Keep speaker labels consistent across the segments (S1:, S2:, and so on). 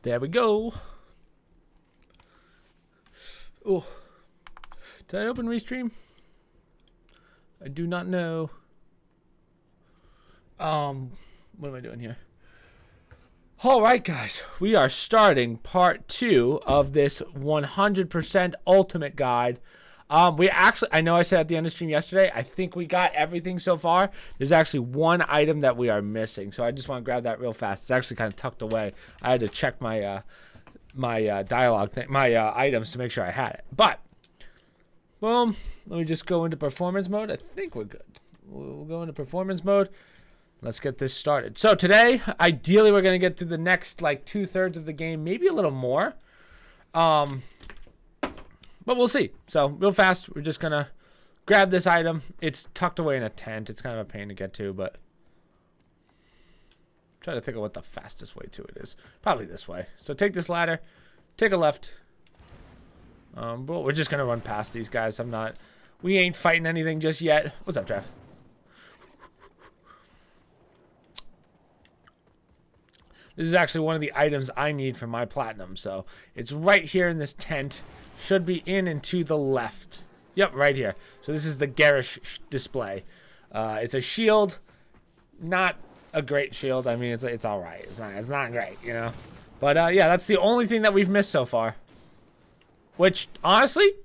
S1: There we go. Oh. Did I open Restream? I do not know. What am I doing here? All right, guys. We are starting part 2 of this 100% ultimate guide. We actually, I know I said at the end of the stream yesterday, I think we got everything so far. There's actually one item that we are missing, so I just want to grab that real fast. It's actually kind of tucked away. I had to check my dialogue thing, my items to make sure I had it. But boom, let me just go into performance mode. I think we're good. We'll go into performance mode. Let's get this started. So today, ideally, we're going to get to the next like 2/3 of the game, maybe a little more. But we'll see. So real fast, we're just going to grab this item. It's tucked away in a tent. It's kind of a pain to get to, but try to think of what the fastest way to it is. Probably this way. So take this ladder, take a left. But we're just going to run past these guys. We ain't fighting anything just yet. What's up, Jeff? This is actually one of the items I need for my platinum. So it's right here in this tent. Should be in and to the left. Yep, right here. So this is the garish display. It's a shield. Not a great shield. I mean, it's all right. It's not great, you know. But yeah, that's the only thing that we've missed so far. Which, honestly,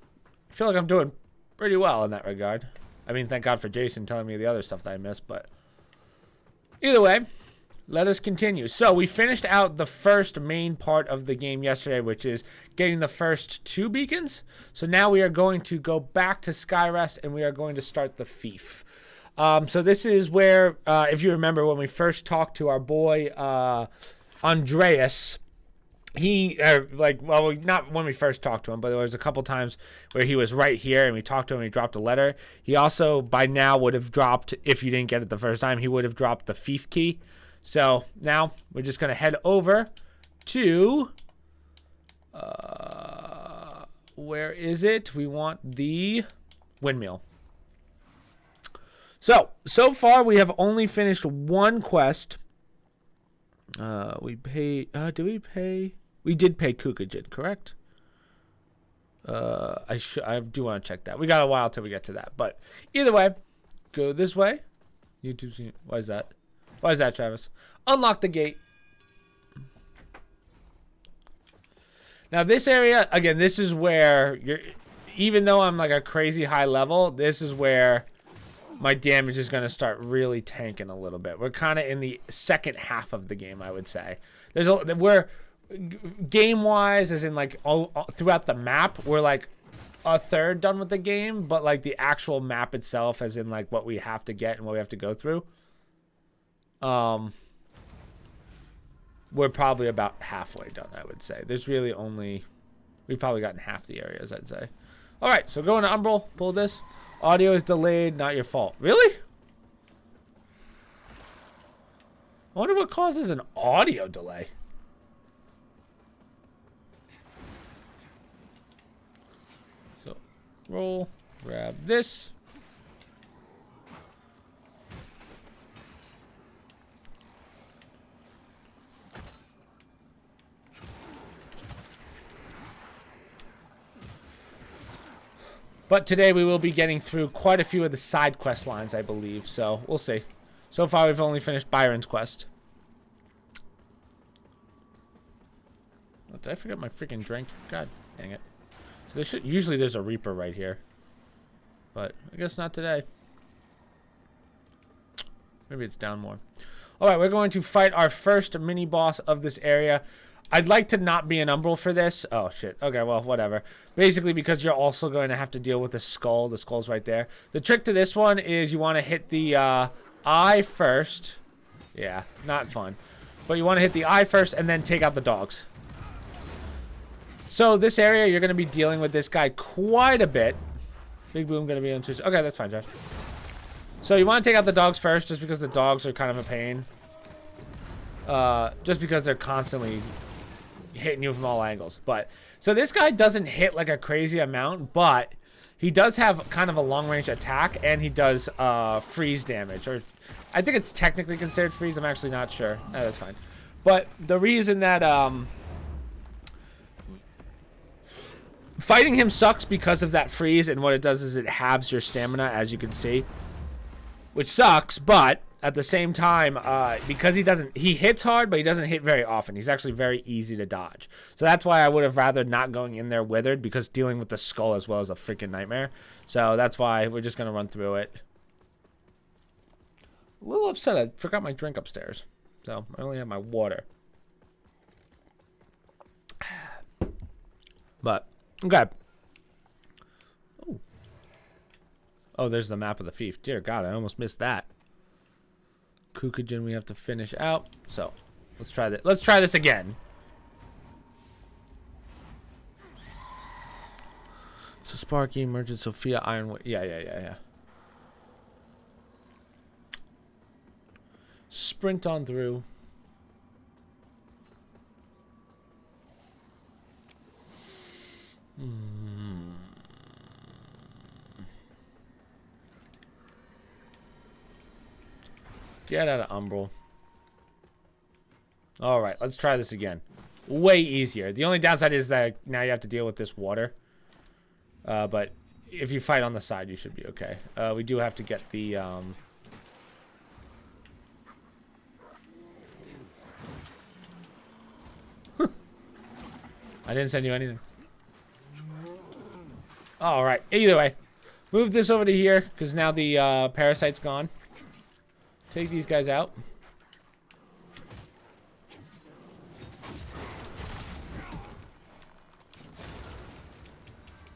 S1: I feel like I'm doing pretty well in that regard. I mean, thank God for Jason telling me the other stuff that I missed. But either way, let us continue. So we finished out the first main part of the game yesterday, which is getting the first 2 beacons. So now we are going to go back to Skyrest and we are going to start the fief. So this is where, if you remember when we first talked to our boy Andreas, not when we first talked to him, but there was a couple times where he was right here and we talked to him and he dropped a letter. He also by now would have dropped, if you didn't get it the first time, he would have dropped the fief key. So now we're just going to head over to, where is it? We want the windmill. So far we have only finished one quest. We did pay Kukajin, correct? I do want to check that. We got a while till we get to that. But either way, go this way. YouTube, why is that? Why is that, Travis? Unlock the gate. Now this area, again, this is where even though I'm like a crazy high level, this is where my damage is going to start really tanking a little bit. We're kind of in the second half of the game, I would say. We're game-wise, as in like all throughout the map, we're like a third done with the game, but like the actual map itself, as in like what we have to get and what we have to go through, we're probably about halfway done, I would say. We've probably gotten half the areas, I'd say. All right, so go into Umbral, pull this. Audio is delayed, not your fault. Really? I wonder what causes an audio delay. So, roll, grab this. But today we will be getting through quite a few of the side quest lines, I believe. So we'll see. So far we've only finished Byron's quest. Oh, did I forget my freaking drink? God dang it. So usually there's a Reaper right here. But I guess not today. Maybe it's down more. Alright, we're going to fight our first mini-boss of this area. I'd like to not be an Umbral for this. Oh, shit. Okay, well, whatever. Basically, because you're also going to have to deal with the skull. The skull's right there. The trick to this one is you want to hit the eye first. Yeah, not fun. But you want to hit the eye first and then take out the dogs. So this area, you're going to be dealing with this guy quite a bit. Big Boom going to be interesting. Okay, that's fine, Josh. So you want to take out the dogs first just because the dogs are kind of a pain. Just because they're constantly hitting you from all angles. But so this guy doesn't hit like a crazy amount, but he does have kind of a long range attack and he does freeze damage, or I think it's technically considered freeze. I'm actually not sure. That's fine. But the reason that Fighting him sucks because of that freeze, and what it does is it halves your stamina, as you can see. Which sucks, but at the same time, because he hits hard, but he doesn't hit very often. He's actually very easy to dodge. So that's why I would have rather not going in there withered, because dealing with the skull as well is a freaking nightmare. So that's why we're just going to run through it. A little upset. I forgot my drink upstairs. So I only have my water. But, okay. Oh, there's the map of the fief. Dear God, I almost missed that. Kukujin we have to finish out. So, let's try that. Let's try this again. So, Sparky, Merchant, Sophia, Ironwood. Yeah. Sprint on through. Get out of Umbral. Alright, let's try this again. Way easier. The only downside is that now you have to deal with this water. But if you fight on the side, you should be okay. We do have to get the... I didn't send you anything. Alright, either way. Move this over to here, because now the parasite's gone. Take these guys out.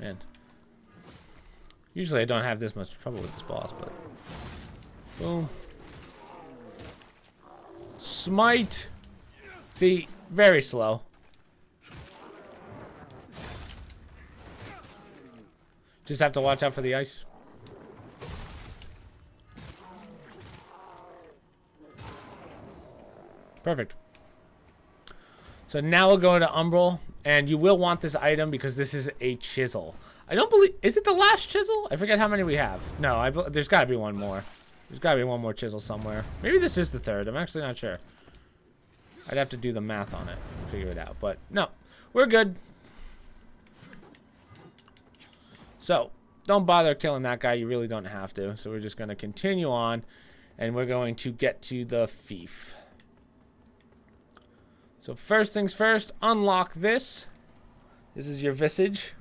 S1: Man. Usually I don't have this much trouble with this boss, but... Boom. Smite! See, very slow. Just have to watch out for the ice. Perfect. So now we'll go into Umbral, and you will want this item because this is a chisel. I don't believe... Is it the last chisel? I forget how many we have. No, there's got to be one more. There's got to be one more chisel somewhere. Maybe this is the third. I'm actually not sure. I'd have to do the math on it and figure it out. But no, we're good. So, don't bother killing that guy. You really don't have to. So we're just going to continue on, and we're going to get to the fief. So first things first, unlock this. This is your visage.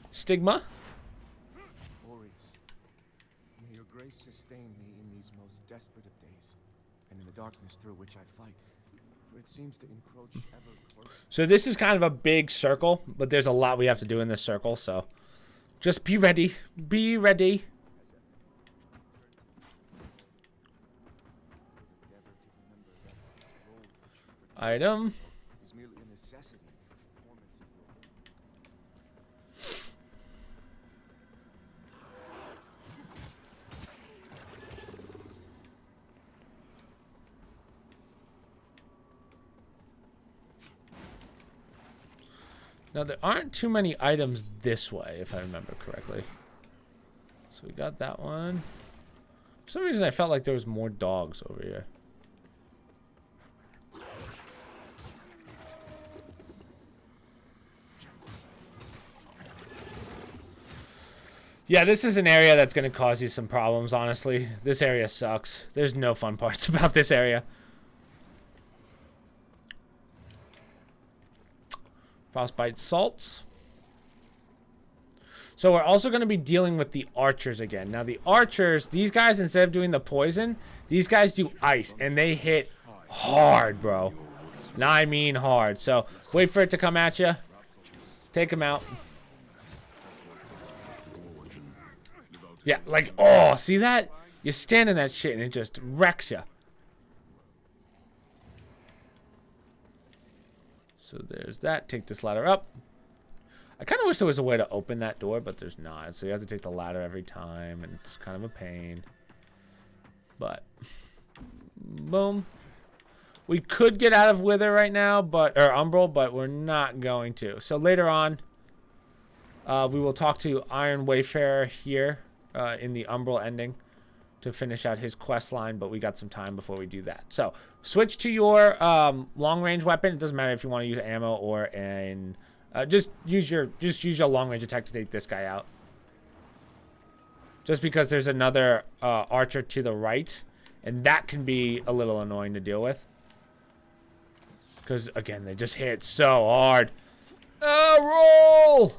S1: Stigma.
S2: Glorious. May your grace sustain me in these most desperate of days, and in the darkness through which I fight, for it seems to encroach ever closer.
S1: So this is kind of a big circle, but there's a lot we have to do in this circle, so just be ready. Be ready. Item.
S2: Is merely a necessity for the performance of your...
S1: Now there aren't too many items this way, if I remember correctly. So we got that one. For some reason I felt like there was more dogs over here. Yeah, this is an area that's going to cause you some problems, honestly. This area sucks. There's no fun parts about this area. Frostbite salts. So we're also going to be dealing with the archers again. Now the archers, these guys, instead of doing the poison, these guys do ice, and they hit hard, bro. Now I mean hard. So wait for it to come at you. Take them out. Yeah, like, oh, see that? You stand in that shit and it just wrecks you. So there's that. Take this ladder up. I kind of wish there was a way to open that door, but there's not. So you have to take the ladder every time, and it's kind of a pain. But, boom. We could get out of Wither right now, or Umbral, but we're not going to. So later on, we will talk to Iron Wayfarer here. In the Umbral ending. to finish out his quest line, but we got some time before we do that. So switch to your long range weapon. It doesn't matter if you want to use ammo or an just use your long range attack to take this guy out. Just because there's another archer to the right, and that can be a little annoying to deal with. Because again, they just hit so hard. Roll!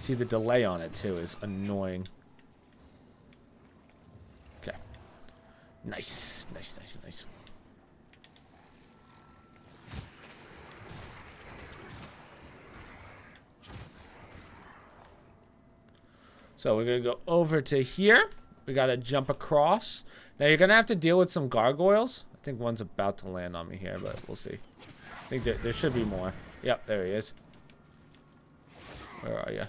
S1: See, the delay on it too is annoying. Okay. Nice. So we're going to go over to here. We got to jump across. Now you're going to have to deal with some gargoyles. I think one's about to land on me here, but we'll see. I think there should be more. Yep, there he is. Where are you?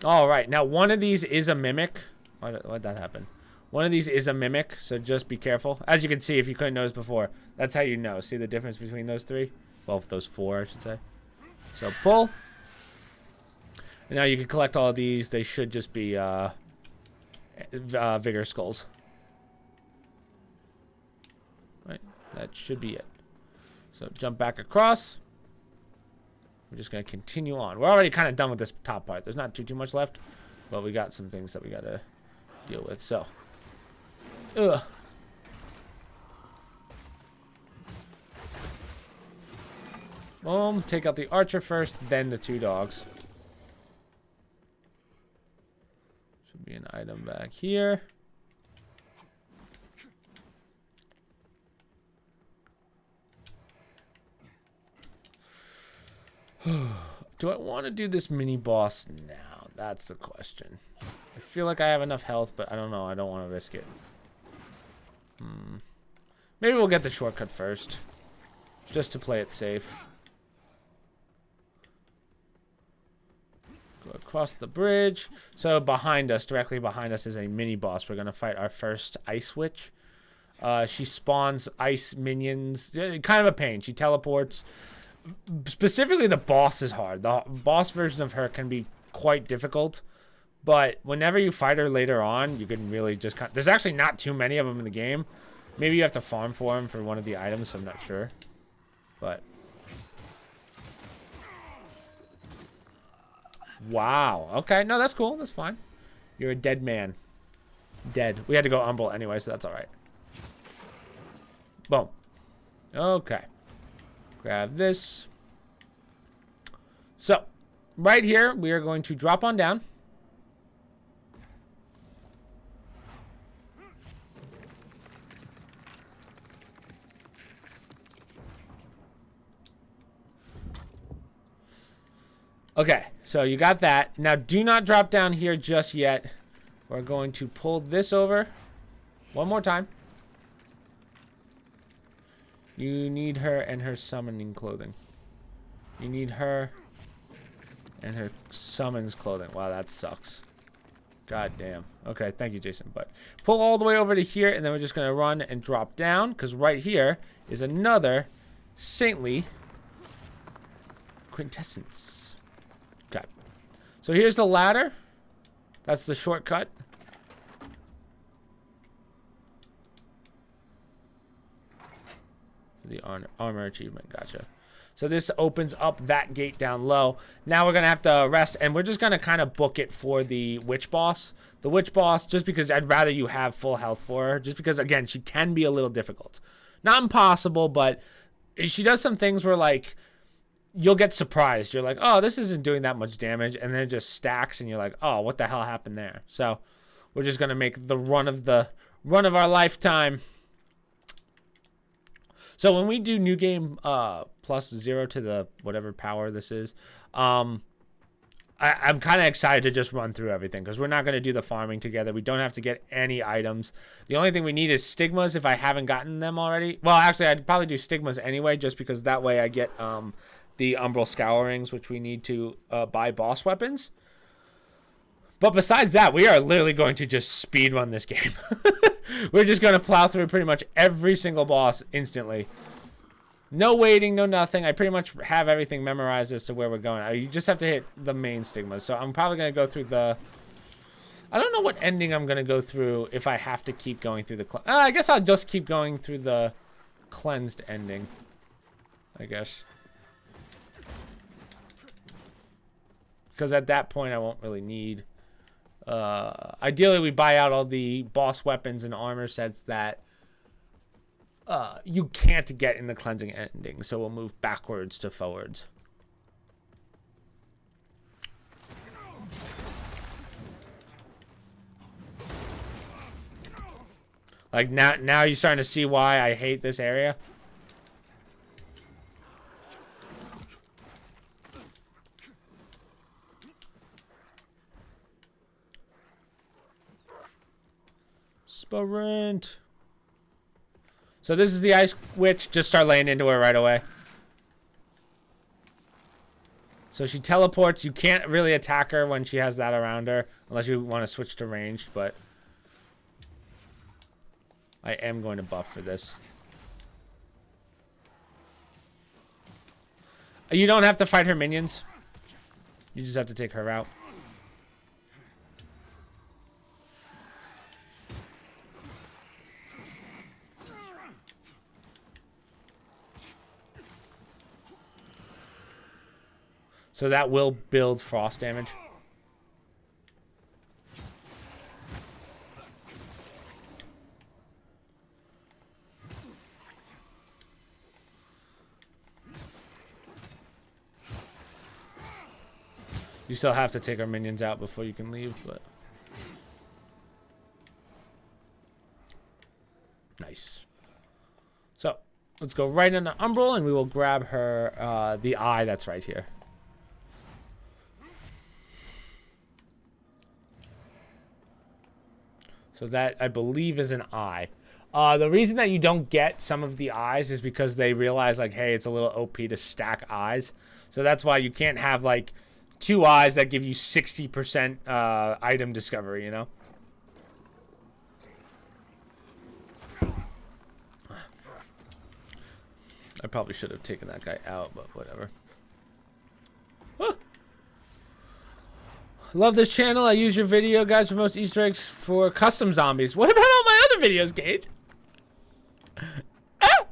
S1: All right, now one of these is a mimic. Why'd that happen? One of these is a mimic, so just be careful. As you can see, if you couldn't notice before, that's how you know. See the difference between those three? Well, those four, I should say. So pull. And now you can collect all of these. They should just be vigor skulls. Right, that should be it. So jump back across. We're just going to continue on. We're already kind of done with this top part. There's not too much left, but we got some things that we got to deal with. So, boom. Take out the archer first, then the two dogs. Should be an item back here. Do I want to do this mini boss now? That's the question. I feel like I have enough health, but I don't know. I don't want to risk it. Maybe we'll get the shortcut first, just to play it safe. Go across the bridge. So behind us, directly behind us, is a mini boss. We're gonna fight our first ice witch. She spawns ice minions. Kind of a pain. She teleports. Specifically, the boss is hard. The boss version of her can be quite difficult, but whenever you fight her later on, you can really just there's actually not too many of them in the game. Maybe you have to farm for them for one of the items, so I'm not sure. But wow, okay, no, that's cool, that's fine. You're a dead man. Dead. We had to go umbral anyway, so that's all right. Boom. Okay. Grab this. So, right here, we are going to drop on down. Okay, so you got that. Now, do not drop down here just yet. We're going to pull this over one more time. You need her and her summoning clothing. You need her and her summons clothing. Wow, that sucks. God damn. Okay, thank you, Jason. But pull all the way over to here, and then we're just going to run and drop down, because right here is another saintly quintessence. Okay. So here's the ladder. That's the shortcut. The armor achievement, gotcha. So this opens up that gate down low. Now we're gonna have to rest, and we're just gonna kind of book it for the witch boss. The witch boss, just because I'd rather you have full health for her, just because again she can be a little difficult, not impossible, but she does some things where like you'll get surprised. You're like, oh, this isn't doing that much damage, and then it just stacks, and you're like, oh, what the hell happened there? So we're just gonna make the run of our lifetime. So when we do new game plus 0 to the whatever power this is, I'm kind of excited to just run through everything, because we're not going to do the farming together. We don't have to get any items. The only thing we need is stigmas if I haven't gotten them already. Well, actually, I'd probably do stigmas anyway, just because that way I get the umbral scourings, which we need to buy boss weapons. But besides that, we are literally going to just speed run this game. We're just going to plow through pretty much every single boss instantly. No waiting, no nothing. I pretty much have everything memorized as to where we're going. You just have to hit the main stigmas. So I'm probably going to go through the... I don't know what ending I'm going to go through if I have to keep going through the... I guess I'll just keep going through the cleansed ending. I guess. Because at that point, I won't really need... ideally, we buy out all the boss weapons and armor sets that you can't get in the cleansing ending. So we'll move backwards to forwards. Like now you're starting to see why I hate this area. Sprint. So this is the ice witch. Just start laying into her right away. So she teleports. You can't really attack her when she has that around her. Unless you want to switch to ranged, but... I am going to buff for this. You don't have to fight her minions. You just have to take her out. So that will build frost damage. You still have to take our minions out before you can leave, but... Nice. So, let's go right into Umbral, and we will grab her, the eye that's right here. So that, I believe, is an eye. The reason that you don't get some of the eyes is because they realize, like, hey, it's a little OP to stack eyes. So that's why you can't have, like, 2 eyes that give you 60% item discovery, you know? I probably should have taken that guy out, but whatever. Ah! Love this channel. I use your video guys for most Easter eggs for custom zombies. What about all my other videos, Gage? Ah!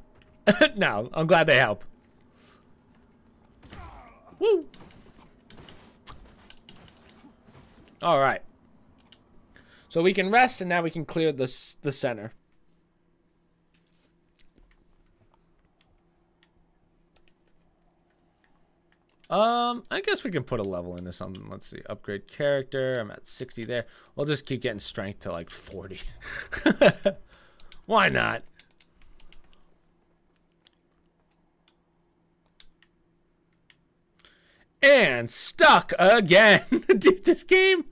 S1: No, I'm glad they help. Woo! All right. So we can rest, and now we can clear the center. I guess we can put a level into something. Let's see. Upgrade character. I'm at 60 there. We'll just keep getting strength to like 40. Why not? And stuck again. Dude, this game.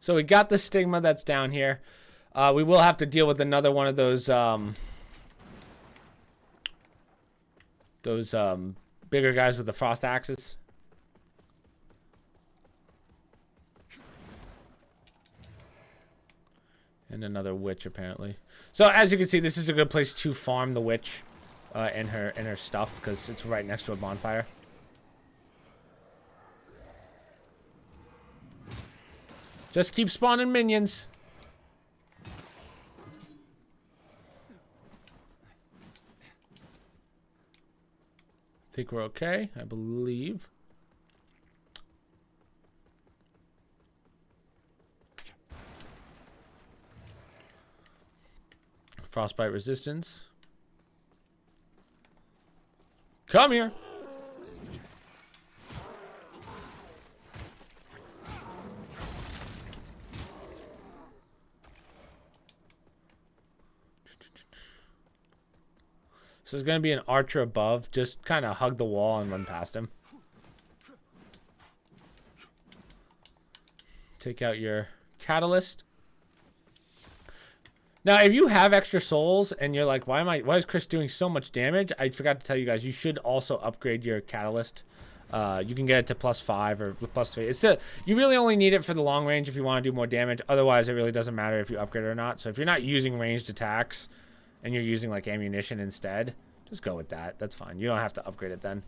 S1: So we got the stigma that's down here. We will have to deal with another one of those bigger guys with the frost axes. And another witch, apparently. So as you can see, this is a good place to farm the witch and her stuff, because it's right next to a bonfire. Just keep spawning minions. Think we're okay, I believe. Frostbite resistance. Come here. So there's going to be an archer above. Just kind of hug the wall and run past him. Take out your catalyst. Now, if you have extra souls and you're like, why is Chris doing so much damage? I forgot to tell you guys, you should also upgrade your catalyst. You can get it to +5 or +3. It's still, you really only need it for the long range if you want to do more damage. Otherwise, it really doesn't matter if you upgrade it or not. So if you're not using ranged attacks and you're using like ammunition instead, just go with that. That's fine. You don't have to upgrade it then.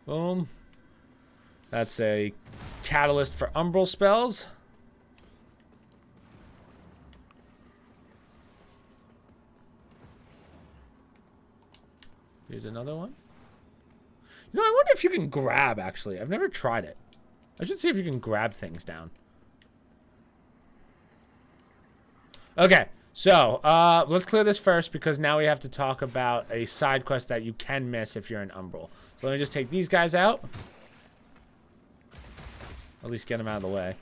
S1: Boom. That's a catalyst for umbral spells. Here's another one. You know, I wonder if you can grab, actually. I've never tried it. I should see if you can grab things down. Okay, so let's clear this first because now we have to talk about a side quest that you can miss if you're in umbral. So let me just take these guys out. At least get them out of the way.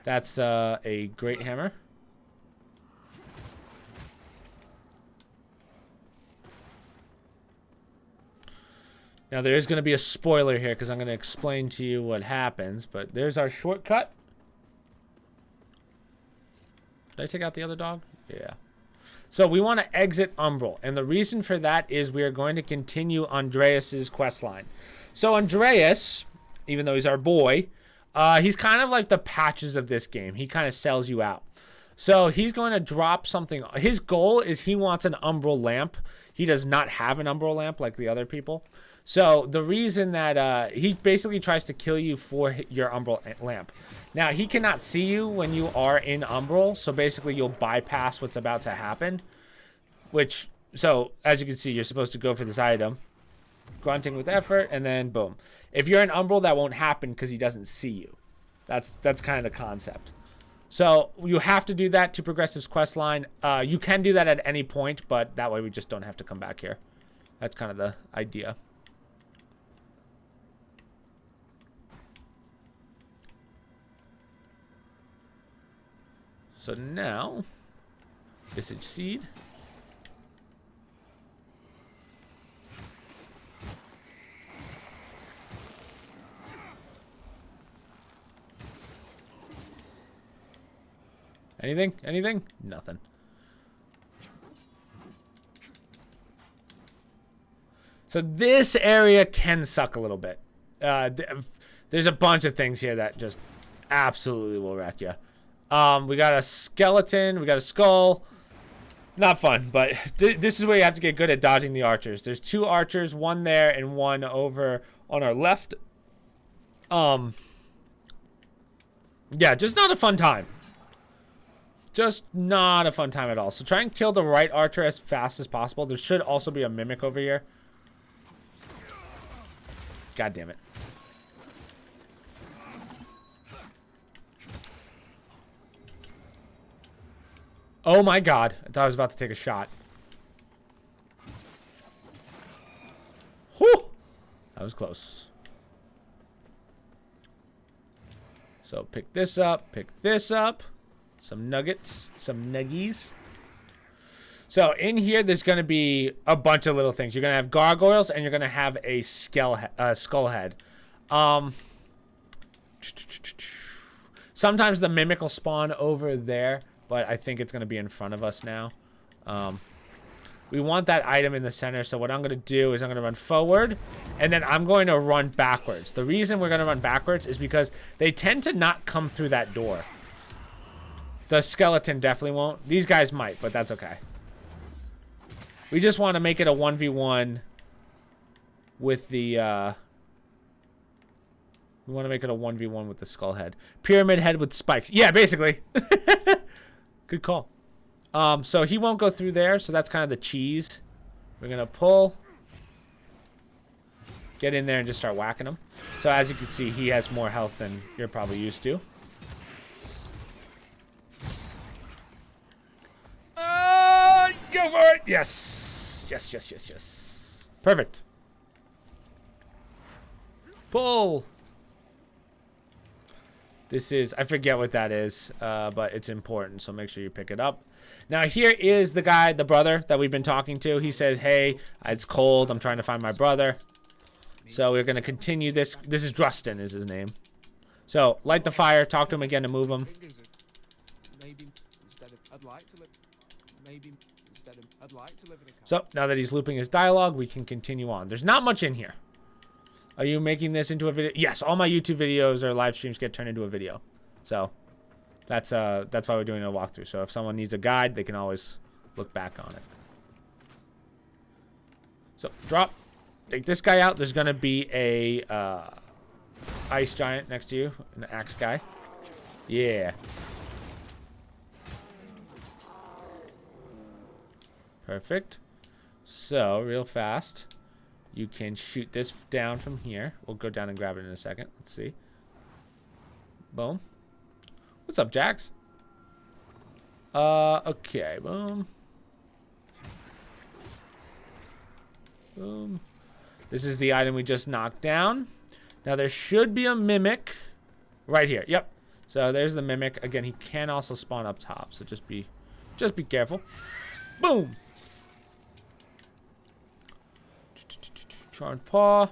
S1: That's a great hammer. Now there is going to be a spoiler here because I'm going to explain to you what happens. But there's our shortcut. Did I take out the other dog? Yeah. So we want to exit Umbral. And the reason for that is we are going to continue Andreas's quest line. So Andreas, even though he's our boy, he's kind of like the Patches of this game. He kind of sells you out. So he's going to drop something. His goal is he wants an Umbral lamp. He does not have an Umbral lamp like the other people. So the reason that he basically tries to kill you for your Umbral lamp. Now, he cannot see you when you are in Umbral. So basically, you'll bypass what's about to happen. Which, so as you can see, you're supposed to go for this item. Grunting with effort, and then boom. If you're in Umbral, that won't happen because he doesn't see you. That's kind of the concept. So you have to do that to progress this quest line. You can do that at any point, but that way we just don't have to come back here. That's kind of the idea. So now, Visage Seed. Anything? Anything? Nothing. So this area can suck a little bit. There's a bunch of things here that just absolutely will wreck you. We got a skeleton. We got a skull. Not fun, but this is where you have to get good at dodging the archers. There's 2 archers, one there and one over on our left. Yeah, just not a fun time. Just not a fun time at all. So try and kill the right archer as fast as possible. There should also be a mimic over here. God damn it. Oh my god. I thought I was about to take a shot. Whew! That was close. So pick this up. Pick this up. Some nuggets, some nuggies. So in here, there's going to be a bunch of little things. You're going to have gargoyles, and you're going to have a skull head. Sometimes the mimic will spawn over there, but I think it's going to be in front of us now. We want that item in the center, so what I'm going to do is I'm going to run forward, and then I'm going to run backwards. The reason we're going to run backwards is because they tend to not come through that door. The skeleton definitely won't. These guys might, but that's okay. We just want to make it a 1v1 with the, we want to make it a 1v1 with the skull head. Pyramid head with spikes. Yeah, basically. Good call. So he won't go through there, so that's kind of the cheese. We're going to pull. Get in there and just start whacking him. So as you can see, he has more health than you're probably used to. Go for it! Yes! Yes, yes, yes, yes. Perfect. Pull! This is, I forget what that is, but it's important, so make sure you pick it up. Now here is the guy, the brother that we've been talking to. He says, hey, it's cold. I'm trying to find my brother. So we're going to continue this. This is Drustin is his name. So light the fire. Talk to him again to move him. So now that he's looping his dialogue, we can continue on. There's not much in here. Are you making this into a video? Yes, all my YouTube videos or live streams get turned into a video. So that's why we're doing a walkthrough. So if someone needs a guide, they can always look back on it. So drop. Take this guy out. There's going to be a ice giant next to you. An axe guy. Yeah. Perfect. So, real fast. You can shoot this down from here. We'll go down and grab it in a second. Let's see. Boom. What's up, Jax? Okay. Boom. Boom. This is the item we just knocked down. Now there should be a mimic right here. Yep. So there's the mimic. Again, he can also spawn up top. So just be careful. Boom. Charred Paw.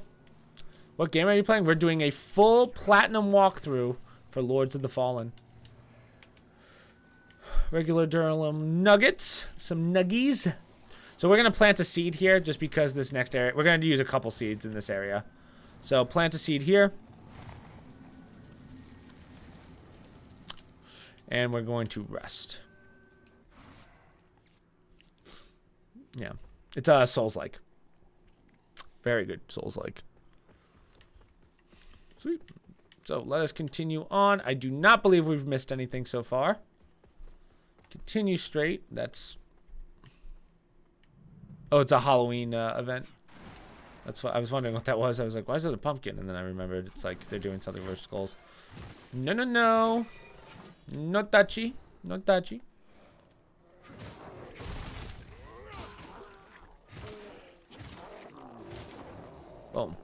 S1: What game are you playing? We're doing a full platinum walkthrough for Lords of the Fallen. Regular Durlum nuggets. Some nuggies. So we're going to plant a seed here just because this next area... We're going to use a couple seeds in this area. So plant a seed here. And we're going to rest. Yeah. It's Souls-like. Very good Souls-like. Sweet. So let us continue on. I do not believe we've missed anything so far. Continue straight. That's... Oh, it's a Halloween event. That's what I was wondering what that was. I was like, why is it a pumpkin? And then I remembered it's like they're doing something for skulls. No, no, no. No touchy. No touchy. Boom.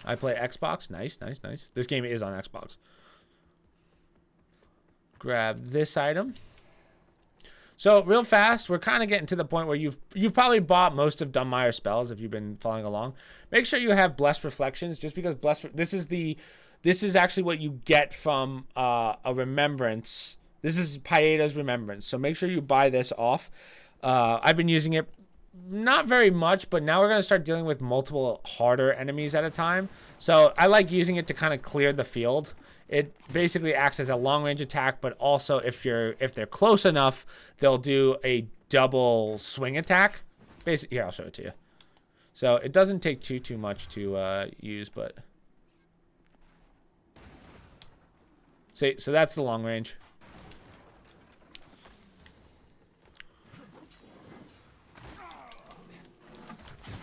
S1: I play Xbox. Nice, nice, nice. This game is on Xbox. Grab this item. So real fast, we're kind of getting to the point where you've probably bought most of Dunmire's spells if you've been following along. Make sure you have Blessed Reflections, just because this is actually what you get from a remembrance. This is Paeda's remembrance. So make sure you buy this off. I've been using it not very much, but now we're going to start dealing with multiple harder enemies at a time. So I like using it to kind of clear the field. It basically acts as a long-range attack, but also if they're close enough, they'll do a double swing attack. Basically, here, I'll show it to you. So it doesn't take too much to use, but see, so that's the long range.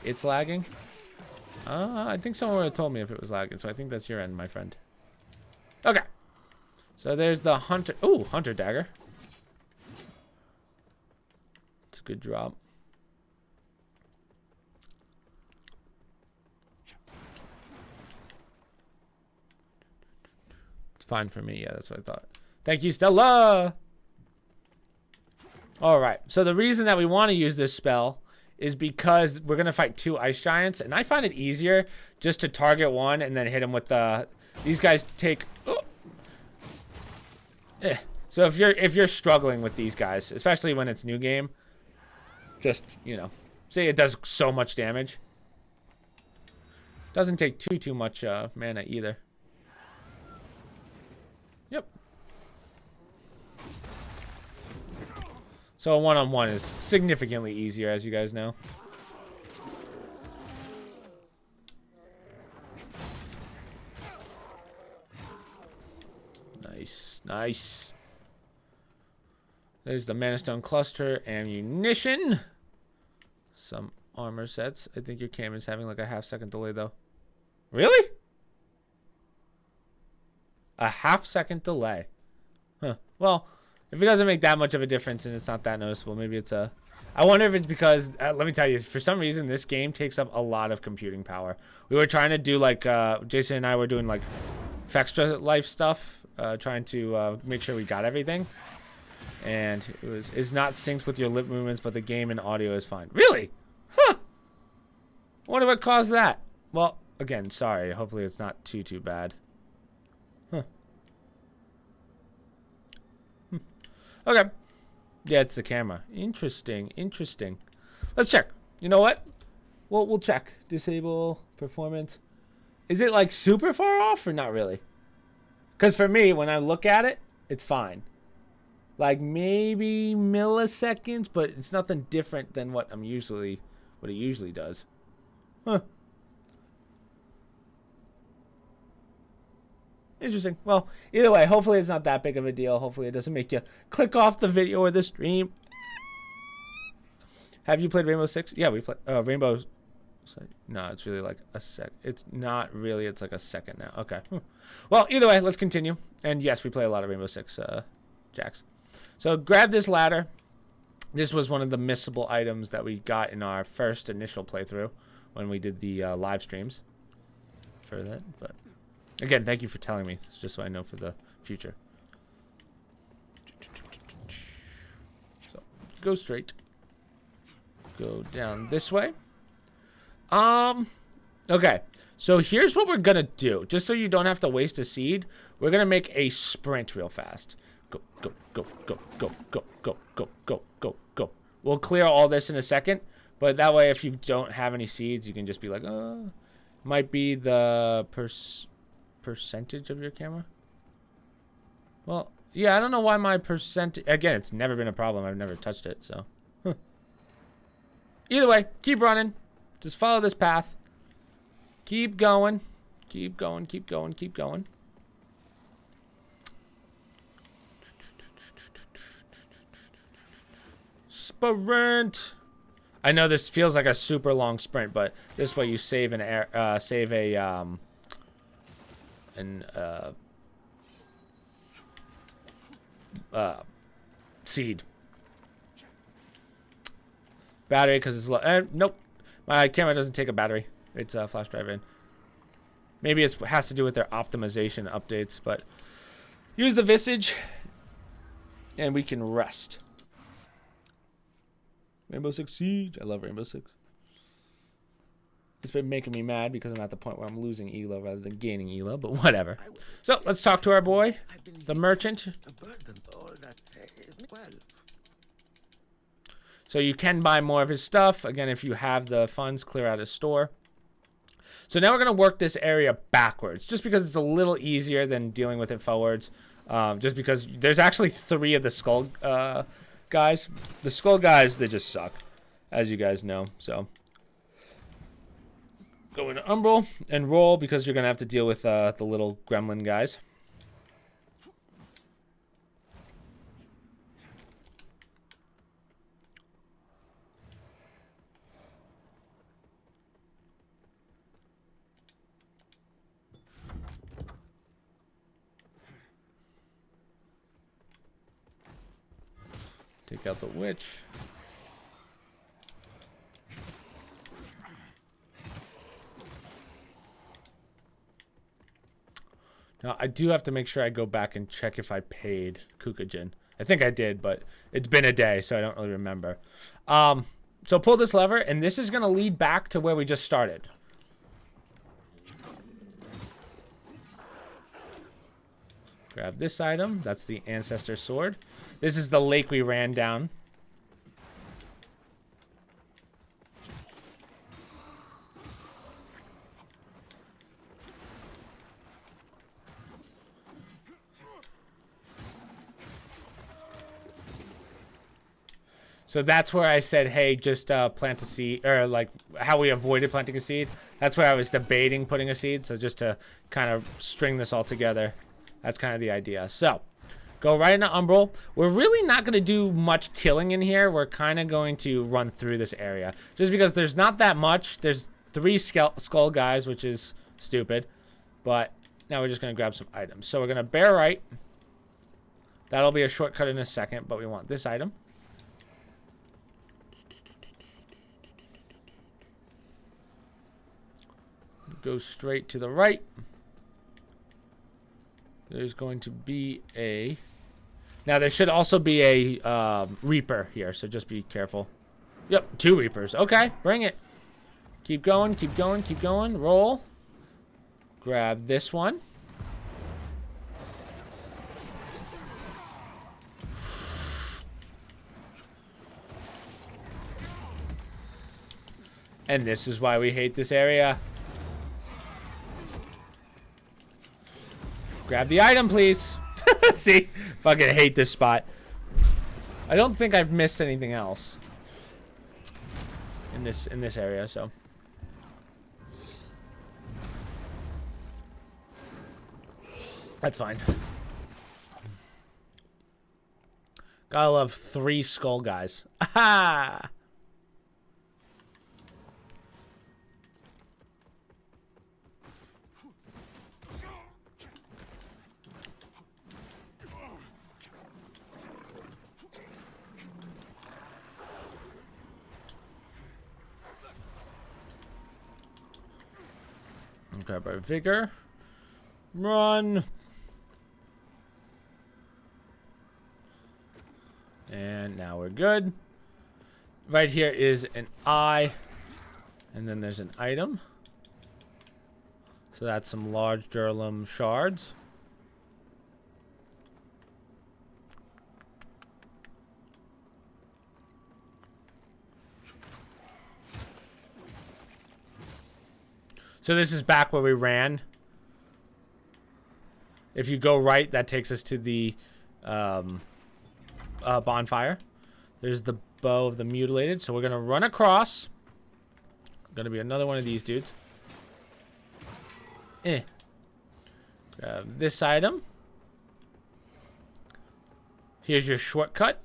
S1: It's lagging. I think someone would have told me if it was lagging, so I think that's your end, my friend. Okay. So there's the hunter. Ooh, hunter dagger. It's a good drop. It's fine for me. Yeah, that's what I thought. Thank you, Stella. All right. So the reason that we want to use this spell is because we're going to fight 2 ice giants, and I find it easier just to target one and then hit him with the... These guys take... Oh. So if you're struggling with these guys, especially when it's new game, just, you know, say it does so much damage. Doesn't take too much mana either. Yep. So a one-on-one is significantly easier, as you guys know. Nice, nice. There's the Mana Stone Cluster, ammunition. Some armor sets. I think your camera's having like a half-second delay, though. Really? A half-second delay. Huh. Well, if it doesn't make that much of a difference and it's not that noticeable, maybe it's a... I wonder if it's because, let me tell you, for some reason, this game takes up a lot of computing power. We were trying to do, like, Jason and I were doing, like, Extra Life stuff, trying to make sure we got everything. and is not synced with your lip movements, but the game and audio is fine. Really? Huh. I wonder what caused that. Well, again, sorry. Hopefully it's not too bad. Huh. Okay. Yeah, it's the camera. Interesting. Interesting. Let's check. You know what? We'll check. Disable performance. Is it like super far off or not really? Because for me, when I look at it, it's fine. Like maybe milliseconds, but it's nothing different than what it usually does. Huh. Interesting. Well, either way, hopefully it's not that big of a deal. Hopefully it doesn't make you click off the video or the stream. Have you played Rainbow Six? Yeah, we played Rainbow. No, it's really like a sec. It's not really. It's like a second now. Okay. Well, either way, let's continue. And yes, we play a lot of Rainbow Six, Jax. So grab this ladder. This was one of the missable items that we got in our first initial playthrough when we did the live streams for that. But again, thank you for telling me. It's just so I know for the future. So go straight. Go down this way. Okay. So here's what we're gonna do. Just so you don't have to waste a seed, we're gonna make a sprint real fast. Go, go, go, go, go, go, go, go, go, go, go. We'll clear all this in a second, but that way if you don't have any seeds, you can just be like, might be the percentage of your camera. Well, yeah, I don't know why my percentage, again, it's never been a problem. I've never touched it, so. Either way, keep running. Just follow this path. Keep going. Keep going, keep going, keep going. Sprint. I know this feels like a super long sprint, but this way you save seed. Battery because it's low. Nope, my camera doesn't take a battery. It's a flash drive in. Maybe it has to do with their optimization updates, but use the visage and we can rest. Rainbow Six Siege. I love Rainbow Six. It's been making me mad because I'm at the point where I'm losing ELO rather than gaining ELO, but whatever. So let's talk to our boy, the merchant. So you can buy more of his stuff. Again, if you have the funds, clear out his store. So now we're going to work this area backwards, just because it's a little easier than dealing with it forwards. Just because there's actually 3 of the skull guys. The skull guys, they just suck, as you guys know. So go into Umbral and roll because you're going to have to deal with the little gremlin guys. Take out the witch. Now, I do have to make sure I go back and check if I paid Kukujin. I think I did, but it's been a day, so I don't really remember. So pull this lever, and this is going to lead back to where we just started. Grab this item. That's the Ancestor Sword. This is the lake we ran down. So that's where I said, hey, just plant a seed, or like how we avoided planting a seed. That's where I was debating putting a seed. So just to kind of string this all together, that's kind of the idea. So go right into Umbral. We're really not going to do much killing in here. We're kind of going to run through this area just because there's not that much. There's 3 skull guys, which is stupid. But now we're just going to grab some items. So we're going to bear right. That'll be a shortcut in a second, but we want this item. Go straight to the right. There's going to be a Now, there should also be a Reaper here, so just be careful. Yep, 2 Reapers. Okay, bring it. Keep going, keep going, keep going. Roll. Grab this one. And this is why we hate this area. Grab the item, please. See? Fucking hate this spot. I don't think I've missed anything else in this area, so. That's fine. Gotta love 3 skull guys. Aha! Grab our vigor. Run. And now we're good. Right here is an eye. And then there's an item. So that's some large Durlum shards. So this is back where we ran. If you go right, that takes us to the bonfire. There's the bow of the mutilated. So we're going to run across. Going to be another one of these dudes. Grab this item. Here's your shortcut.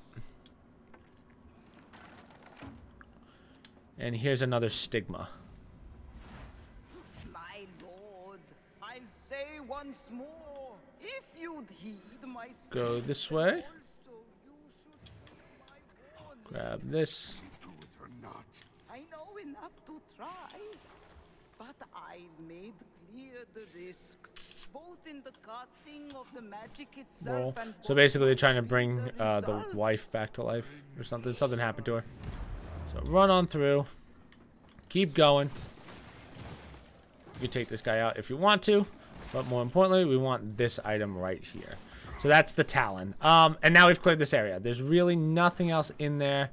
S1: And here's another stigma.
S3: Once more, if you'd heed my
S1: go this way. Grab this.
S3: I know enough to try, but I've made clear the risks, both in the casting of the magic itself
S1: Roll.
S3: and
S1: So basically, they're trying to bring the wife back to life or something. Something happened to her. So run on through. Keep going. You can take this guy out if you want to. But more importantly, we want this item right here. So that's the Talon. And now we've cleared this area. There's really nothing else in there.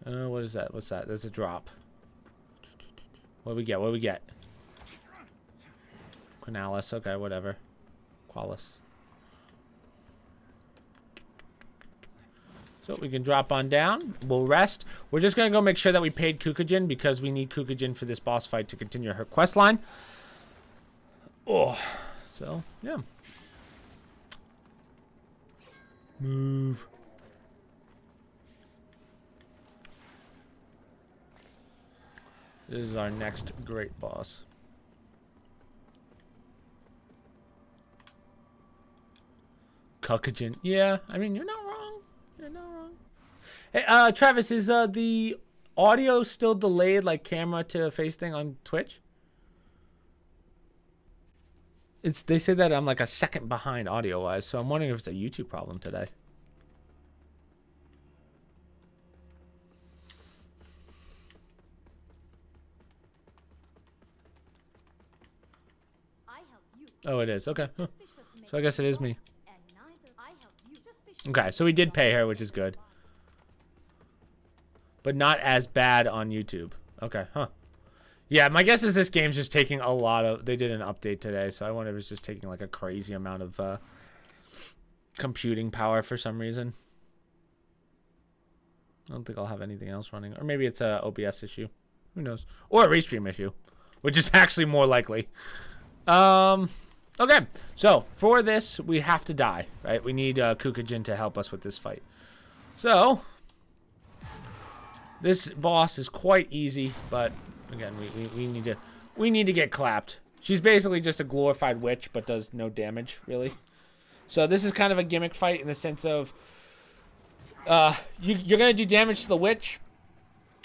S1: What is that? What's that? There's a drop. What do we get? What do we get? Quinalis. Okay, whatever. Qualis. So we can drop on down. We'll rest. We're just going to go make sure that we paid Kukujin because we need Kukujin for this boss fight to continue her quest line. Oh, so, yeah. Move. This is our next great boss. Kukujin. Yeah, I mean, you're not wrong. You're not wrong. Hey, Travis, is the audio still delayed, like camera to face thing on Twitch? They say that I'm like a second behind audio-wise, so I'm wondering if it's a YouTube problem today. Oh, it is. Okay. Huh. So I guess it is me. Okay, so we did pay her, which is good. But not as bad on YouTube. Okay, huh. Yeah, my guess is this game's just taking a lot of... They did an update today, so I wonder if it's just taking like a crazy amount of computing power for some reason. I don't think I'll have anything else running. Or maybe it's a OBS issue. Who knows? Or a restream issue, which is actually more likely. Okay, so for this, we have to die, right? We need Kukujin to help us with this fight. So, this boss is quite easy, but... Again, we need to get clapped. She's basically just a glorified witch, but does no damage, really. So this is kind of a gimmick fight in the sense of you're gonna do damage to the witch,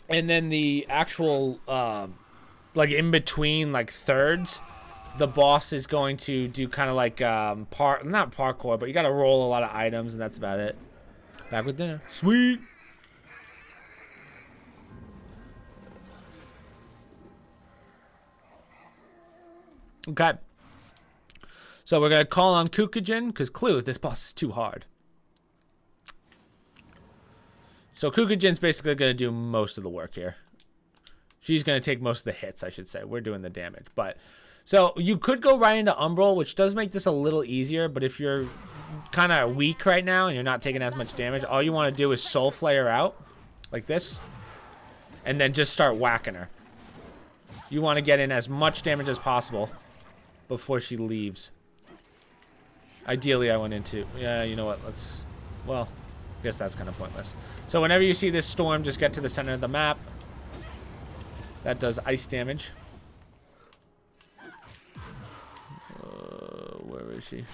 S1: and then the actual like in between like thirds, the boss is going to do kind of like not parkour, but you got to roll a lot of items, and that's about it. Back with dinner. Sweet. Okay. So we're going to call on Kukujin, because clue, this boss is too hard. So Kukujin's basically going to do most of the work here. She's going to take most of the hits, I should say. We're doing the damage. But so you could go right into Umbral, which does make this a little easier. But if you're kind of weak right now and you're not taking as much damage, all you want to do is Soul Flare out, like this. And then just start whacking her. You want to get in as much damage as possible before she leaves. Ideally, I went into... Yeah, you know what? Let's... Well, I guess that's kind of pointless. So whenever you see this storm, just get to the center of the map. That does ice damage. Where is she?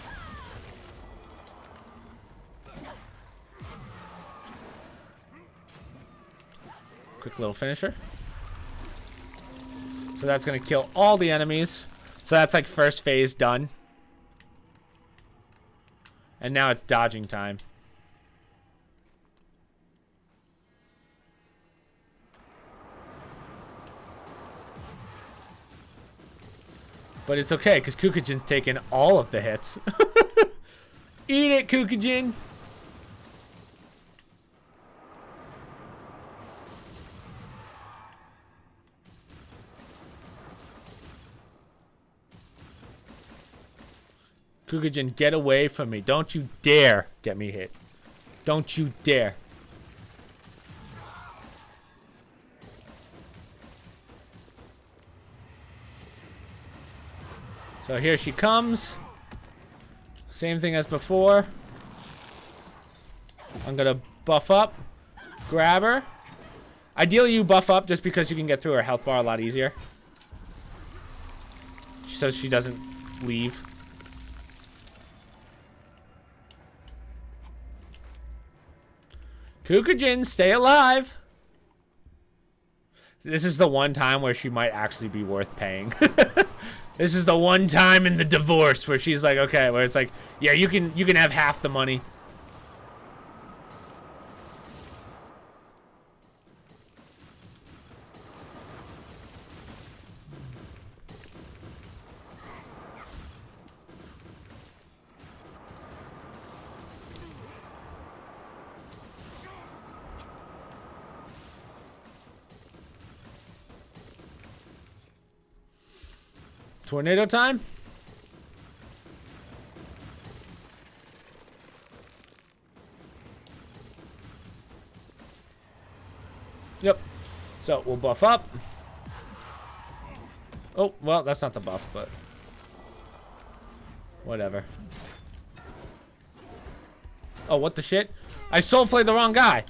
S1: Quick little finisher. So that's going to kill all the enemies. So that's like first phase done. And now it's dodging time. But it's okay, because Kukujin's taking all of the hits. Eat it, Kukujin! Kukujin, get away from me. Don't you dare get me hit. Don't you dare. So here she comes. Same thing as before. I'm going to buff up. Grab her. Ideally, you buff up just because you can get through her health bar a lot easier. So she doesn't leave. Kukujin, stay alive. This is the one time where she might actually be worth paying. This is the one time in the divorce where she's like, okay, where it's like, yeah, you can have half the money. Tornado time? Yep. So we'll buff up. Oh, well, that's not the buff, but whatever. Oh, what the shit? I soul flayed the wrong guy.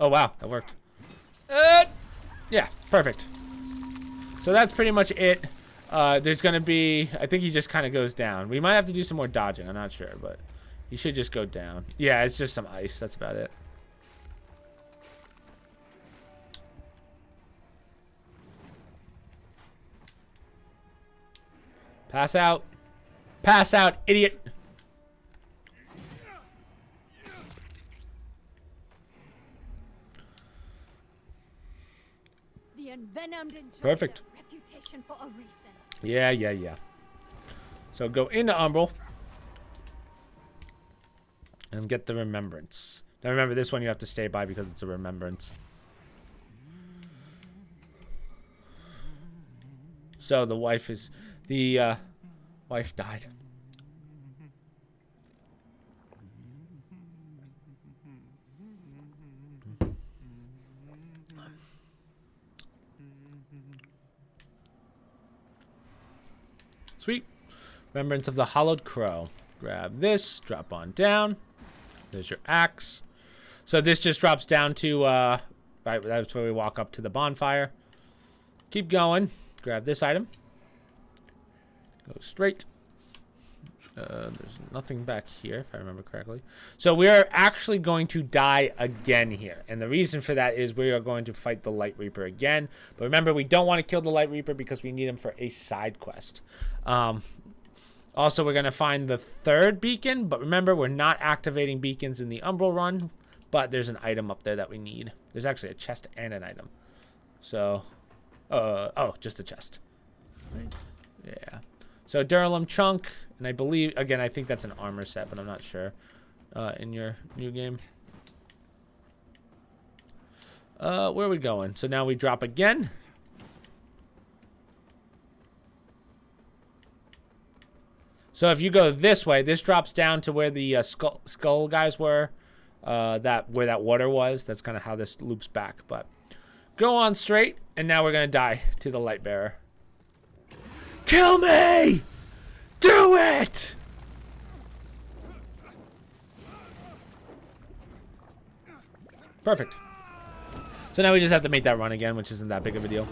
S1: Oh, wow. That worked. Yeah, perfect. So that's pretty much it. There's going to be... I think he just kind of goes down. We might have to do some more dodging. I'm not sure, but he should just go down. Yeah, it's just some ice. That's about it. Pass out. Pass out, idiot. Perfect.
S4: Reputation for a reason.
S1: Yeah. So go into Umbral and get the remembrance. Now remember, this one you have to stay by because it's a remembrance. So the wife is... The wife died. Sweet. Remembrance of the Hollowed Crow. Grab this, drop on down. There's your axe. So this just drops down to, right, that's where we walk up to the bonfire. Keep going. Grab this item. Go straight. There's nothing back here, if I remember correctly. So we are actually going to die again here. And the reason for that is we are going to fight the Light Reaper again. But remember, we don't want to kill the Light Reaper because we need him for a side quest. Also, we're going to find the third beacon. But remember, we're not activating beacons in the Umbral run. But there's an item up there that we need. There's actually a chest and an item. So, oh, just a chest. Yeah. So, Duralum Chunk. And I believe, again, I think that's an armor set, but I'm not sure in your new game. Where are we going? So now we drop again. So if you go this way, this drops down to where the skull guys were, where that water was. That's kind of how this loops back. But go on straight, and now we're going to die to the light bearer. Kill me! Do it! Perfect. So now we just have to make that run again, which isn't that big of a deal.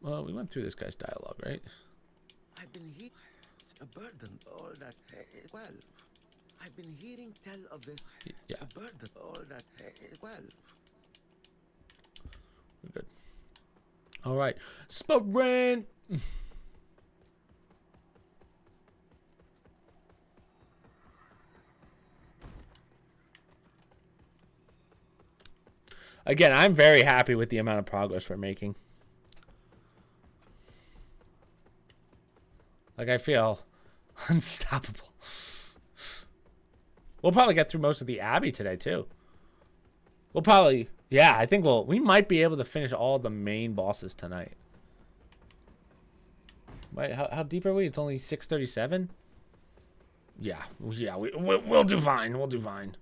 S1: Well, we went through this guy's dialogue, right?
S4: I've been hearing a burden, all that. Well, I've been hearing tell of this.
S1: Yeah.
S4: A burden, all that. Well,
S1: We're good. All right. Sprint! Again, I'm very happy with the amount of progress we're making. Like, I feel unstoppable. We'll probably get through most of the Abbey today, too. We'll probably... Yeah, I think we might be able to finish all the main bosses tonight. Wait, how deep are we? It's only 6:37? Yeah, we'll do fine. We'll do fine.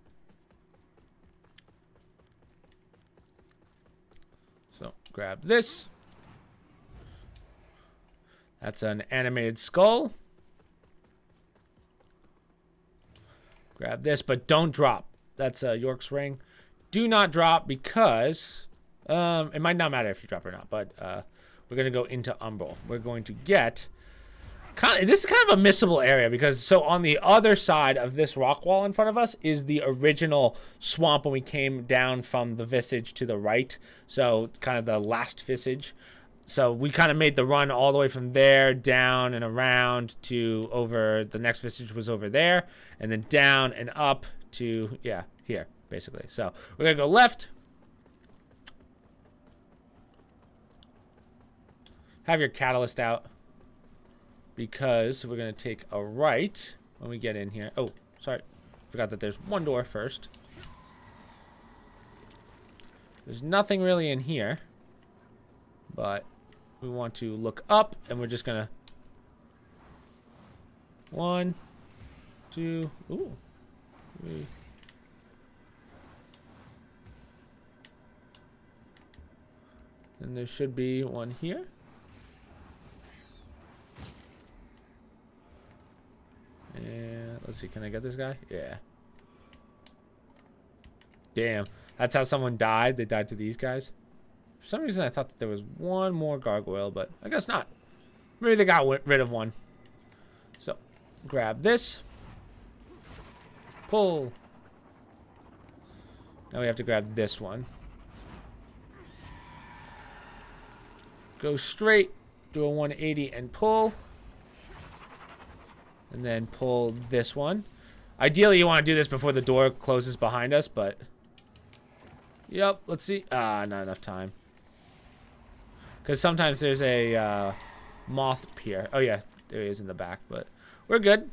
S1: So, grab this. That's an animated skull. Grab this, but don't drop. That's York's ring. Do not drop because it might not matter if you drop or not, but we're going to go into Umbral. We're going to get... this is kind of a missable area because so on the other side of this rock wall in front of us is the original swamp when we came down from the Visage to the right. So kind of the last Visage. So we kind of made the run all the way from there down and around to over. The next Visage was over there, and then down and up to here basically. So we're gonna go left. Have your catalyst out because we're gonna take a right when we get in here. Oh, sorry, forgot that there's one door first. There's nothing really in here, but we want to look up, and we're just gonna 1, 2, ooh, 3. And there should be one here. And let's see, can I get this guy? Yeah. Damn, that's how someone died. They died to these guys. For some reason, I thought that there was one more gargoyle, but I guess not. Maybe they got rid of one. So, grab this. Pull. Now we have to grab this one. Go straight, do a 180 and pull. And then pull this one. Ideally, you want to do this before the door closes behind us, but... Yep, let's see. Not enough time. Because sometimes there's a moth here. Oh, yeah, there he is in the back, but we're good.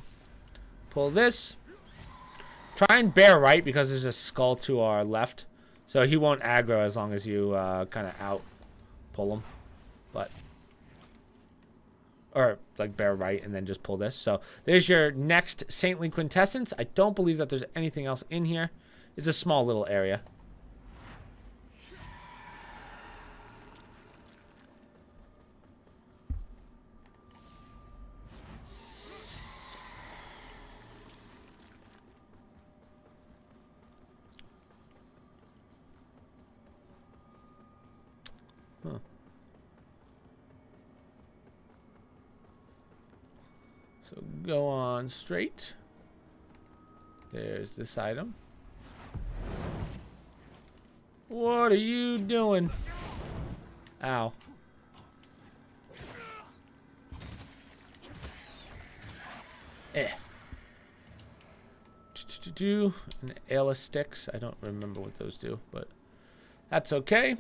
S1: Pull this. Try and bear right because there's a skull to our left. So he won't aggro as long as you kind of out pull him. But... Or, like, bear right and then just pull this. So, there's your next Saintly Quintessence. I don't believe that there's anything else in here. It's a small little area. So go on straight. There's this item. What are you doing? Ow. Do an ale of sticks. I don't remember what those do, but that's okay.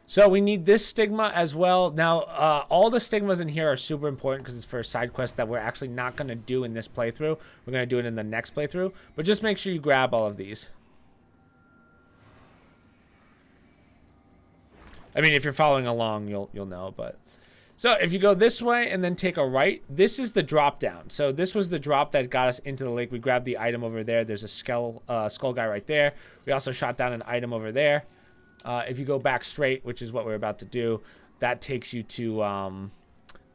S1: So we need this stigma as well. Now, all the stigmas in here are super important because it's for a side quest that we're actually not going to do in this playthrough. We're going to do it in the next playthrough. But just make sure you grab all of these. I mean, if you're following along, you'll know. But so if you go this way and then take a right, this is the drop down. So this was the drop that got us into the lake. We grabbed the item over there. There's a skull guy right there. We also shot down an item over there. If you go back straight, which is what we're about to do, that takes you to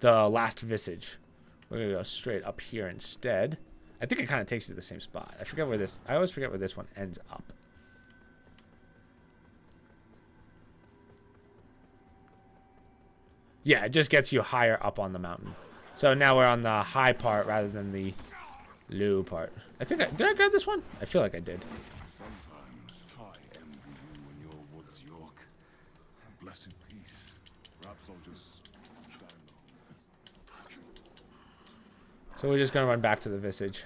S1: the last visage. We're gonna go straight up here instead. I think it kind of takes you to the same spot. I always forget where this one ends up. Yeah, it just gets you higher up on the mountain. So now we're on the high part rather than the low part. Did I grab this one? I feel like I did. So we're just gonna run back to the visage.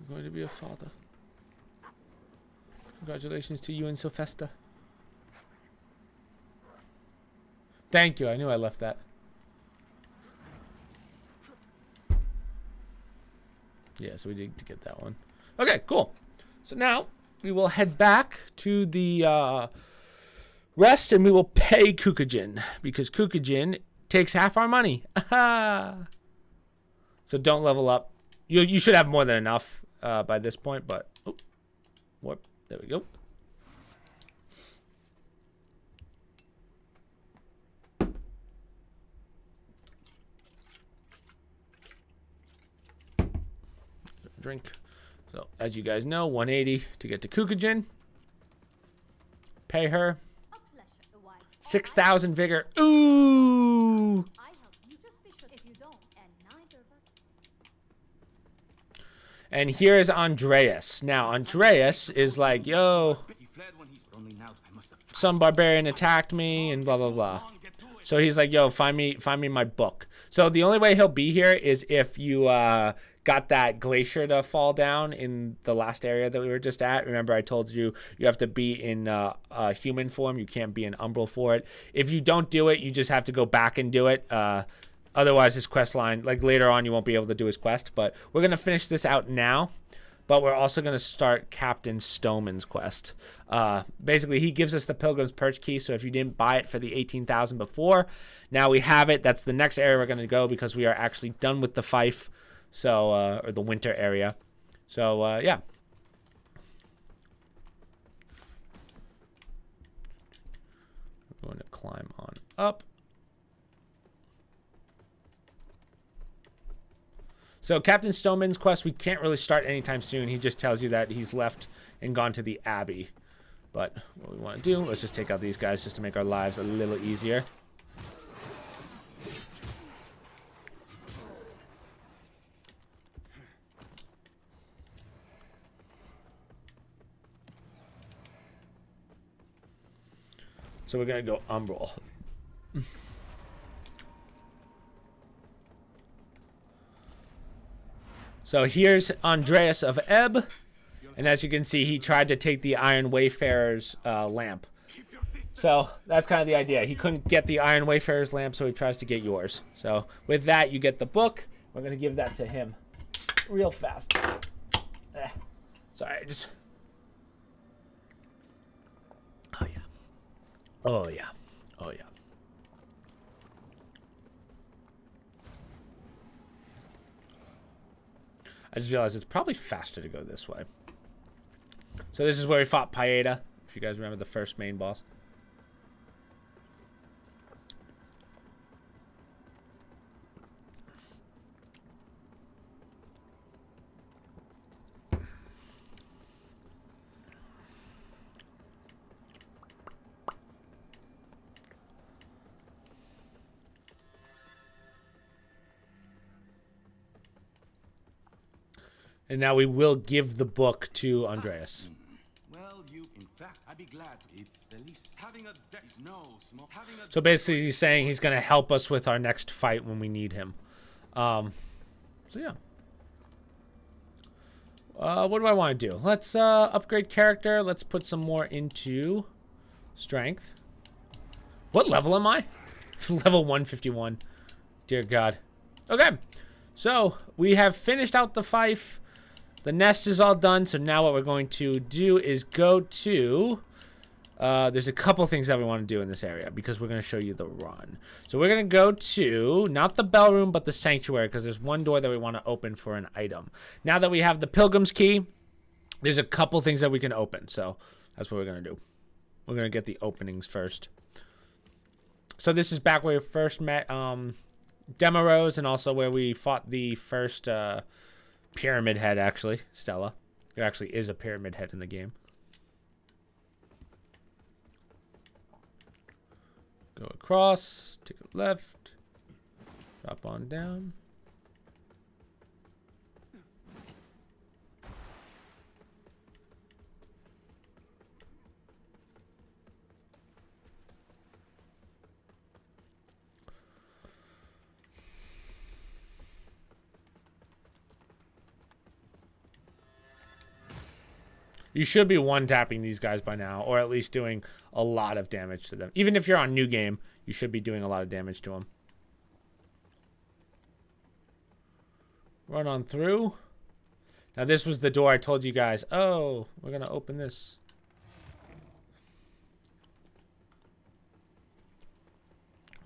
S1: You're going to be a father. Congratulations to you and Sylvester. Thank you. I knew I left that. Yeah, so we need to get that one. Okay, cool. So now we will head back to the rest and we will pay Kukujin because Kukujin takes half our money. So don't level up. You should have more than enough by this point, but whoop, there we go. Drink. So as you guys know, 180 to get to Kukujin. Pay her 6,000 vigor. Ooh. And here is Andreas. Now Andreas is like, yo, some barbarian attacked me and blah blah blah. So he's like, yo, find me my book. So the only way he'll be here is if you got that glacier to fall down in the last area that we were just at. Remember, I told you you have to be in human form. You can't be in umbral for it. If you don't do it, you just have to go back and do it. Otherwise, his quest line, like later on, you won't be able to do his quest. But we're going to finish this out now. But we're also going to start Captain Stoneman's quest. Basically, he gives us the Pilgrim's Perch key. So if you didn't buy it for the 18,000 before, now we have it. That's the next area we're going to go because we are actually done with the Fife. So, or the winter area. So, yeah. We're going to climb on up. So, Captain Stoneman's quest, we can't really start anytime soon. He just tells you that he's left and gone to the Abbey. But what we want to do, let's just take out these guys just to make our lives a little easier. So we're going to go umbral. So here's Andreas of Ebb. And as you can see, he tried to take the Iron Wayfarer's lamp. So that's kind of the idea. He couldn't get the Iron Wayfarer's lamp, so he tries to get yours. So with that, you get the book. We're going to give that to him real fast. Sorry, just... Oh, yeah. Oh, yeah. Oh, yeah. I just realized it's probably faster to go this way. So this is where we fought Paeta, if you guys remember the first main boss. And now we will give the book to Andreas.
S5: Well, in fact, I'd be glad to. It's the least. Having a deck is no small.
S1: So basically, he's saying he's going to help us with our next fight when we need him. So yeah. What do I want to do? Let's upgrade character. Let's put some more into strength. What level am I? Level 151. Dear God. Okay. So we have finished out the fife. The nest is all done. So now what we're going to do is go to... there's a couple things that we want to do in this area because we're going to show you the run. So we're going to go to, not the bell room, but the sanctuary because there's one door that we want to open for an item. Now that we have the pilgrim's key, there's a couple things that we can open. So that's what we're going to do. We're going to get the openings first. So this is back where we first met Demarose and also where we fought the first pyramid head, actually, Stella. There actually is a pyramid head in the game. Go across, take a left, drop on down. You should be one-tapping these guys by now, or at least doing a lot of damage to them. Even if you're on new game, you should be doing a lot of damage to them. Run on through. Now this was the door I told you guys. Oh, we're going to open this.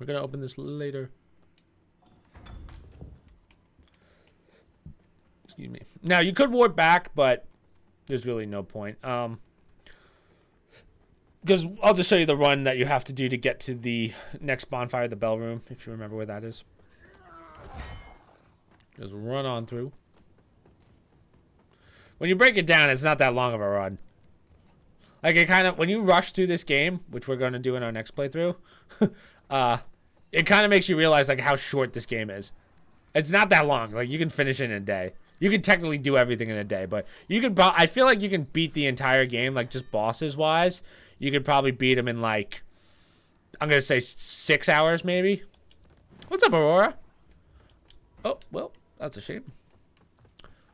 S1: We're going to open this later. Excuse me. Now you could warp back, but... there's really no point. Because I'll just show you the run that you have to do to get to the next bonfire, the bell room, if you remember where that is. Just run on through. When you break it down, it's not that long of a run. Like, it kind of, when you rush through this game, which we're going to do in our next playthrough, it kind of makes you realize, like, how short this game is. It's not that long. Like, you can finish it in a day. You can technically do everything in a day, but you can. I feel like you can beat the entire game, like just bosses wise. You could probably beat them in like, I'm gonna say 6 hours maybe. What's up, Aurora? Oh well, that's a shame.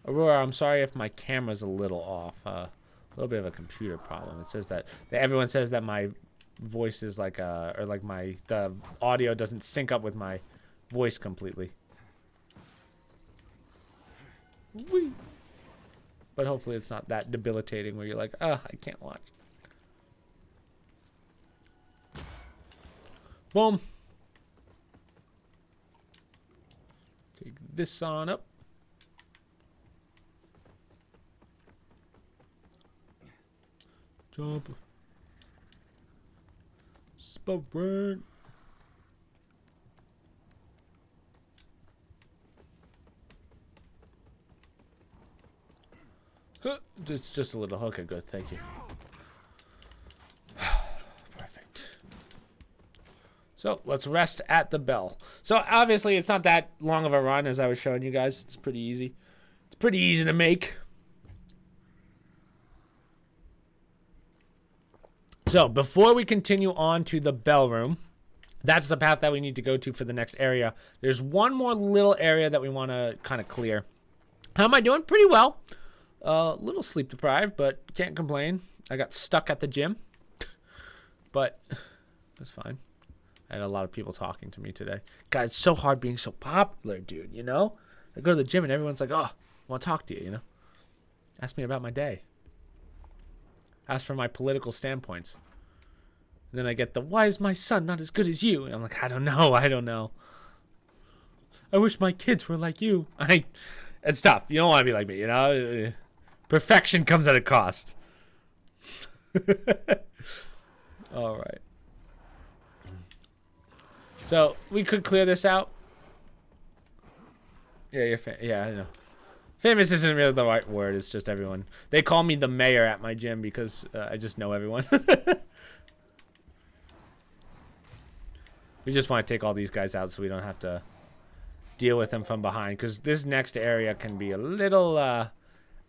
S1: Aurora, I'm sorry if my camera's a little off. A little bit of a computer problem. It says that everyone says that my voice is like or like the audio doesn't sync up with my voice completely. Whee. But hopefully it's not that debilitating where you're like, I can't watch. Boom. Take this on up. Jump. Sprint. It's just a little hook. Good, thank you. Perfect. So let's rest at the bell. So obviously it's not that long of a run as I was showing you guys. It's pretty easy. It's pretty easy to make. So before we continue on to the bell room, that's the path that we need to go to for the next area. There's one more little area that we want to kind of clear. How am I doing? Pretty well. A little sleep deprived, but can't complain. I got stuck at the gym, but that's fine. I had a lot of people talking to me today. God, it's so hard being so popular, dude, you know? I go to the gym and everyone's like, oh, I want to talk to you, you know? Ask me about my day. Ask for my political standpoints. And then I get the, why is my son not as good as you? And I'm like, I don't know. I wish my kids were like you. It's tough. You don't want to be like me, you know? Perfection comes at a cost. All right. So we could clear this out. Yeah, yeah, I know. Famous isn't really the right word. It's just everyone. They call me the mayor at my gym because I just know everyone. We just want to take all these guys out so we don't have to deal with them from behind. Because this next area can be a little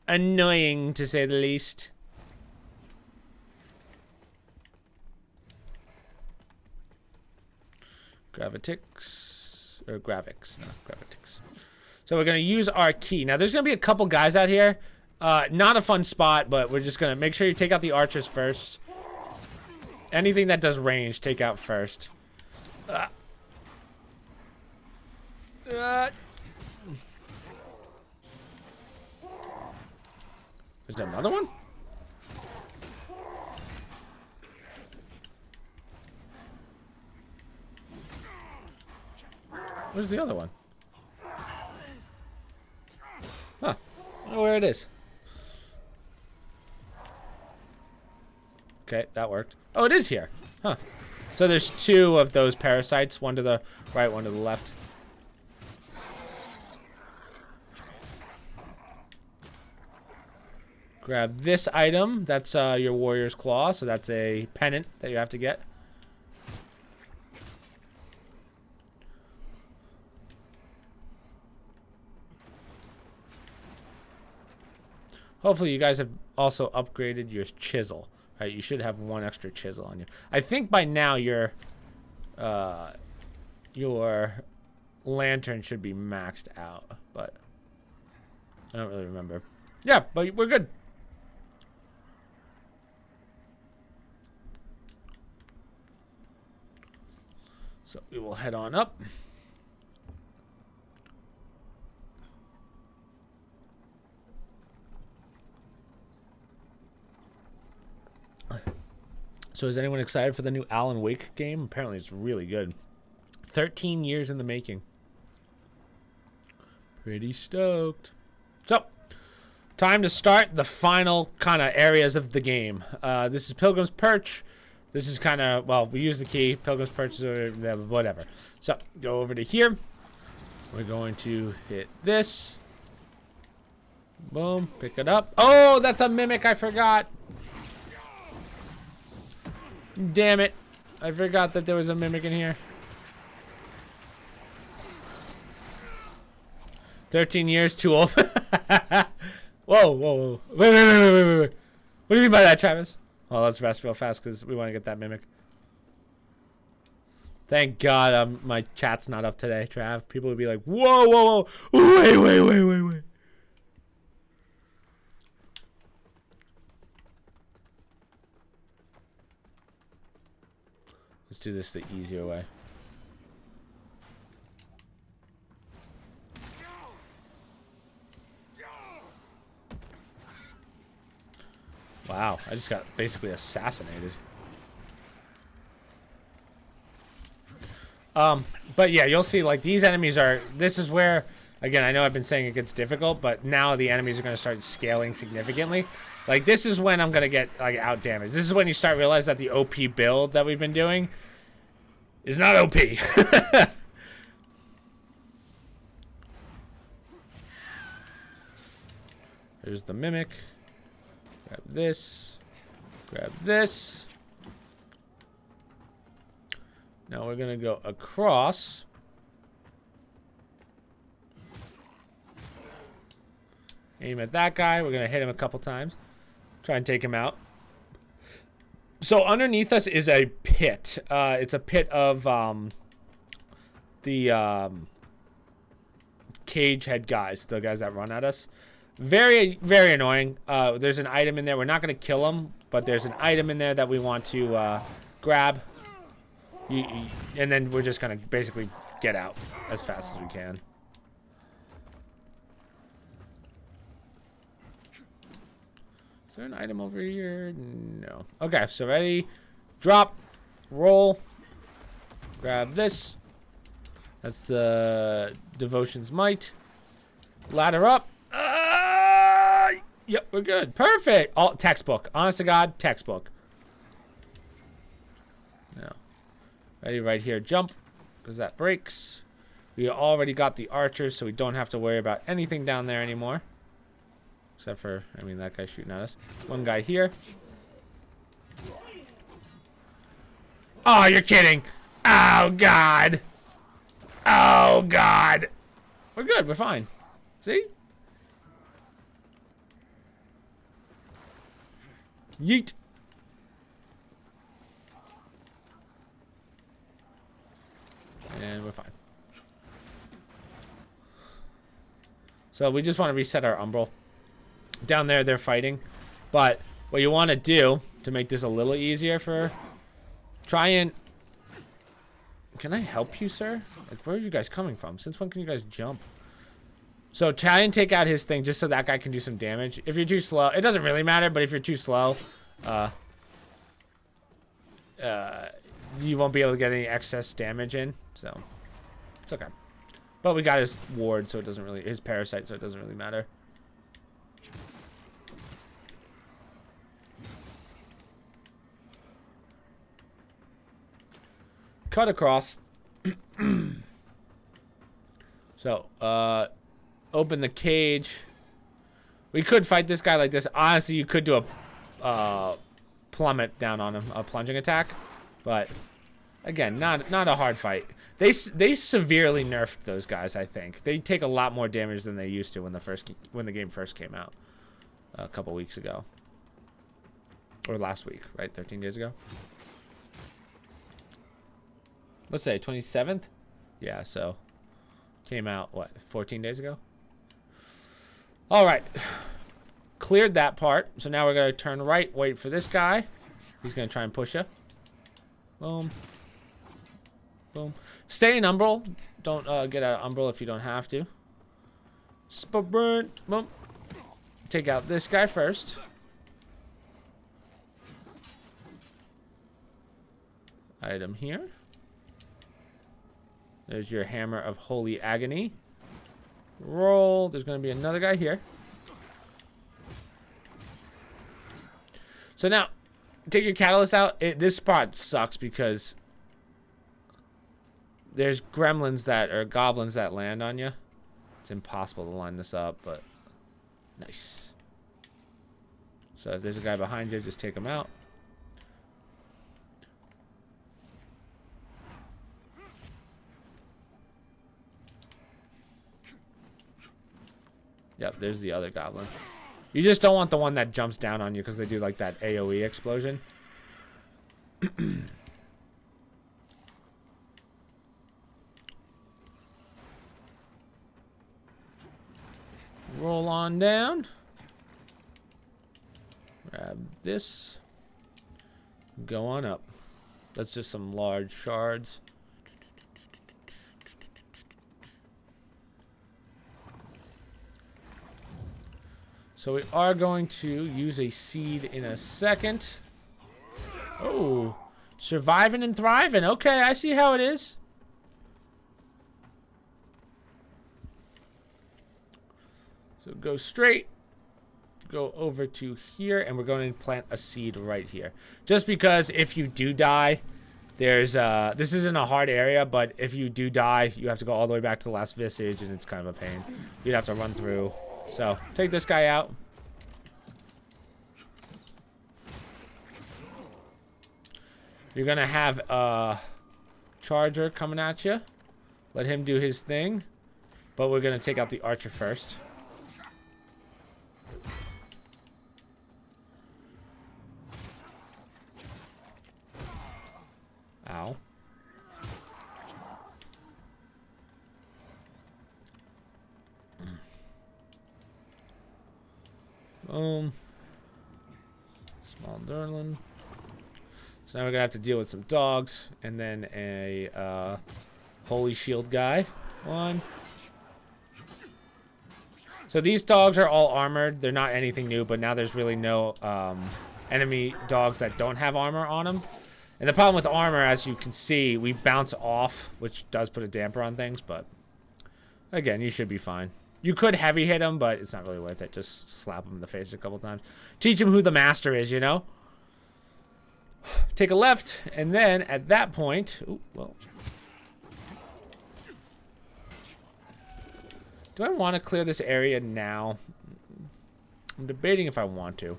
S1: annoying to say the least. Gravitix, or Gravix, not Gravitix. So we're gonna use our key. Now there's gonna be a couple guys out here. Not a fun spot, but we're just gonna make sure you take out the archers first. Anything that does range, take out first. There's another one? Where's the other one? Huh. I don't know where it is. Okay, that worked. Oh, it is here. Huh. So there's two of those parasites. One to the right, one to the left. Grab this item. That's your warrior's claw. So that's a pennant that you have to get. Hopefully you guys have also upgraded your chisel. Right, you should have one extra chisel on you. I think by now your lantern should be maxed out, but I don't really remember. Yeah, but we're good. So we will head on up. So is anyone excited for the new Alan Wake game? Apparently it's really good. 13 years in the making. Pretty stoked. So, time to start the final kind of areas of the game. This is Pilgrim's Perch. This is kind of, well, we use the key. Pilgrim's Perch is whatever. So, go over to here. We're going to hit this. Boom. Pick it up. Oh, that's a mimic. I forgot. Damn it. I forgot that there was a mimic in here. 13 years, too old. Whoa, whoa, whoa. Wait. What do you mean by that, Travis? Oh, let's rest real fast because we want to get that mimic. Thank God my chat's not up today, Trav. People would be like, whoa. Wait. Let's do this the easier way. Wow, I just got basically assassinated. But yeah, you'll see like these enemies are, this is where, again, I know I've been saying it gets difficult, but now the enemies are going to start scaling significantly. Like this is when I'm going to get like out damaged. This is when you start realize that the OP build that we've been doing is not OP. There's the mimic. Grab this. Grab this. Now we're going to go across. Aim at that guy. We're going to hit him a couple times. Try and take him out. So underneath us is a pit. It's a pit of the cage head guys. The guys that run at us. Very, very annoying. There's an item in there. We're not going to kill them, but there's an item in there that we want to grab. And then we're just going to basically get out as fast as we can. Is there an item over here? No. Okay, so ready. Drop. Roll. Grab this. That's the Devotion's Might. Ladder up. Yep, we're good. Perfect. All textbook. Honest to God, textbook. Now, ready right here. Jump, because that breaks. We already got the archers, so we don't have to worry about anything down there anymore. Except for, I mean, that guy's shooting at us. One guy here. Oh, you're kidding. Oh, God. Oh, God. We're good. We're fine. See? Yeet. And we're fine. So we just want to reset our umbral. Down there, they're fighting. But what you want to do to make this a little easier for... Try and... Can I help you, sir? Like, where are you guys coming from? Since when can you guys jump? So try and take out his thing just so that guy can do some damage. If you're too slow, it doesn't really matter, but if you're too slow, you won't be able to get any excess damage in. So it's okay. But we got his ward, so it doesn't really, his parasite, so it doesn't really matter. Cut across. So, open the cage. We could fight this guy like this. Honestly, you could do a plummet down on him, a plunging attack. But again, not a hard fight. They severely nerfed those guys. I think they take a lot more damage than they used to when the game first came out a couple weeks ago, or last week, right? 13 days ago. Let's say 27th. Yeah, so came out what, 14 days ago. All right, cleared that part. So now we're gonna turn right, wait for this guy. He's gonna try and push you. Boom. Boom. Stay in umbral. Don't get out of umbral if you don't have to. Sprint. Boom. Take out this guy first. Item here. There's your hammer of holy agony. Roll. There's going to be another guy here. So now, take your catalyst out. This spot sucks because there's gremlins that, or goblins that land on you. It's impossible to line this up, but nice. So if there's a guy behind you, just take him out. Yep, there's the other goblin. You just don't want the one that jumps down on you because they do like that AoE explosion. Roll on down. Grab this. Go on up. That's just some large shards. So we are going to use a seed in a second. Oh, surviving and thriving. Okay, I see how it is. So go straight, go over to here, and we're going to plant a seed right here. Just because if you do die, there's this isn't a hard area, but if you do die, you have to go all the way back to the last visage, and it's kind of a pain. You'd have to run through. So take this guy out. You're gonna have a charger coming at you. Let him do his thing, but we're gonna take out the archer first. Ow. Small Durlin. So now we're gonna have to deal with some dogs and then a holy shield guy. One. So these dogs are all armored. They're not anything new, but now there's really no enemy dogs that don't have armor on them. And the problem with armor, as you can see, we bounce off, which does put a damper on things, but again, you should be fine. You could heavy hit him, but it's not really worth it. Just slap him in the face a couple times. Teach him who the master is, you know? Take a left, and then at that point... Ooh, well. Do I want to clear this area now? I'm debating if I want to.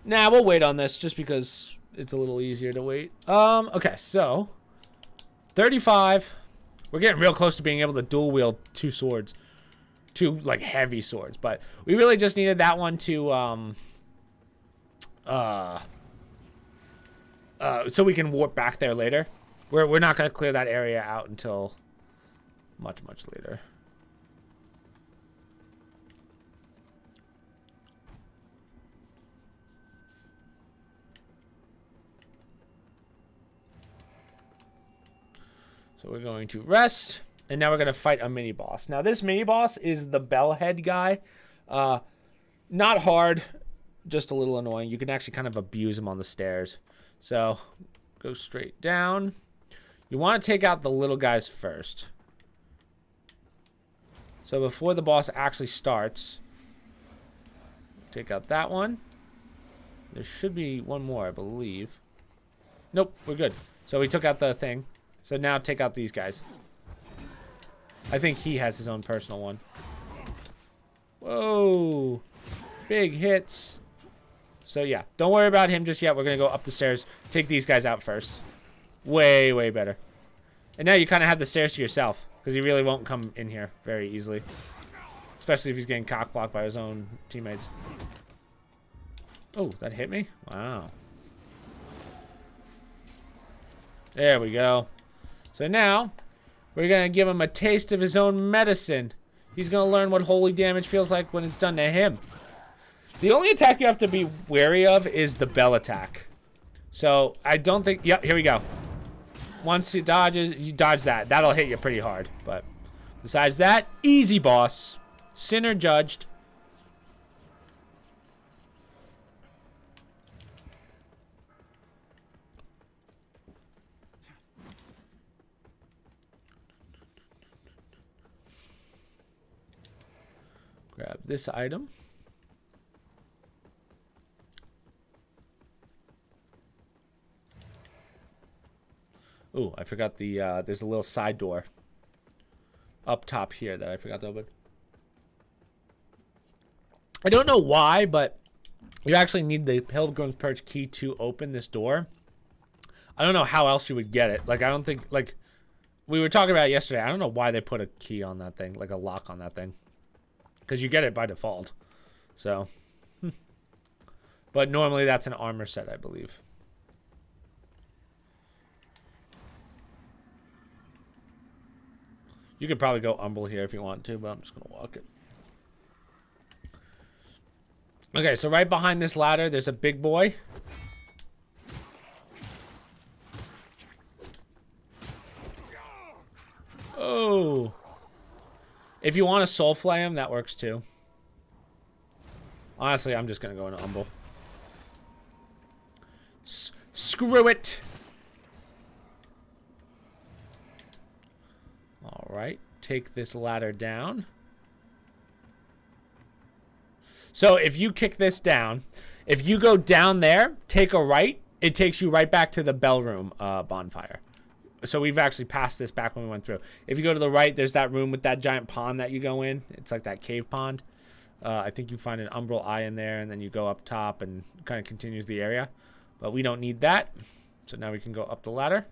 S1: Nah, we'll wait on this just because it's a little easier to wait. Okay, so 35. We're getting real close to being able to dual wield 2 swords. 2 like heavy swords, but we really just needed that one to so we can warp back there later. We're not going to clear that area out until much later. So we're going to rest, and now we're going to fight a mini boss. Now this mini boss is the bellhead guy. Not hard, just a little annoying. You can actually kind of abuse him on the stairs. So go straight down. You want to take out the little guys first. So before the boss actually starts, take out that one. There should be one more, I believe. Nope, we're good. So we took out the thing. So now take out these guys. I think he has his own personal one. Whoa. Big hits. So yeah, don't worry about him just yet. We're going to go up the stairs. Take these guys out first. Way better. And now you kind of have the stairs to yourself. Because he really won't come in here very easily. Especially if he's getting cock-blocked by his own teammates. Oh, that hit me? Wow. There we go. So now, we're going to give him a taste of his own medicine. He's going to learn what holy damage feels like when it's done to him. The only attack you have to be wary of is the bell attack. So, I don't think... Yep, here we go. Once he dodges, you dodge that. That'll hit you pretty hard. But besides that, easy boss. Sinner judged. Grab this item. Ooh, I forgot the, there's a little side door up top here that I forgot to open. I don't know why, but you actually need the Pilgrim's Perch key to open this door. I don't know how else you would get it. Like, I don't think, like, we were talking about it yesterday. I don't know why they put a key on that thing, like a lock on that thing. Because you get it by default. So. But normally that's an armor set, I believe. You could probably go Umbral here if you want to, but I'm just going to walk it. Okay, so right behind this ladder, there's a big boy. Oh. If you want to soul flay him, that works too. Honestly, I'm just going to go into Umbral. Screw it. All right, take this ladder down. So if you kick this down, if you go down there, take a right, it takes you right back to the bell room bonfire. So we've actually passed this back when we went through. If you go to the right, there's that room with that giant pond that you go in. It's like that cave pond. I think you find an umbral eye in there, and then you go up top and kind of continues the area. But we don't need that. So now we can go up the ladder.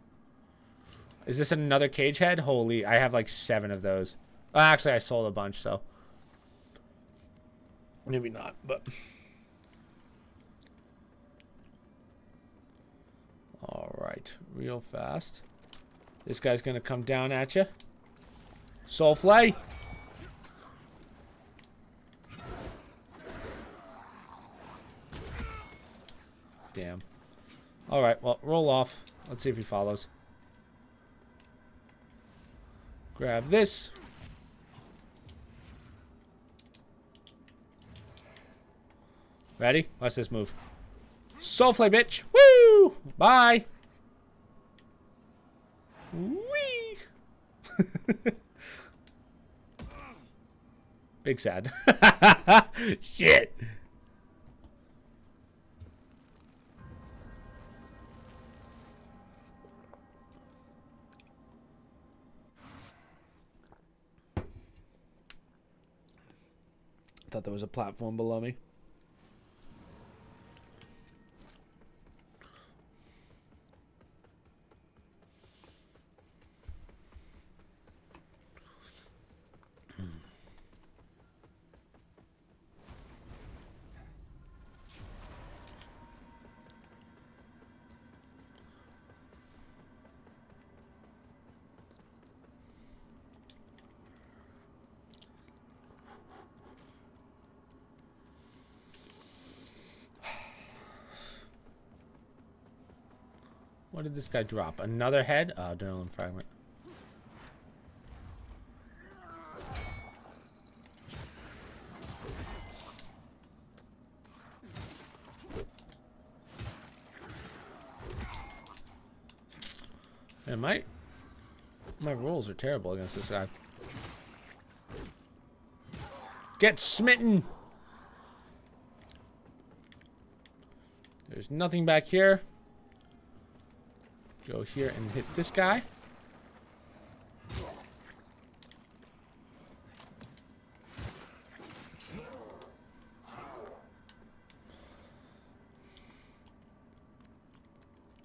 S1: Is this another cage head? Holy, I have like 7 of those. Actually, I sold a bunch, so. Maybe not, but. All right, real fast. This guy's going to come down at you. Soul flay. Damn. All right, well, roll off. Let's see if he follows. Grab this. Ready? Watch this move. Soul flay, bitch. Woo! Bye. Wee. Big sad. Shit. Thought there was a platform below me. What did this guy drop? Another head? Oh, adrenaline fragment. Man, my rolls are terrible against this guy. Get smitten! There's nothing back here. Go here and hit this guy.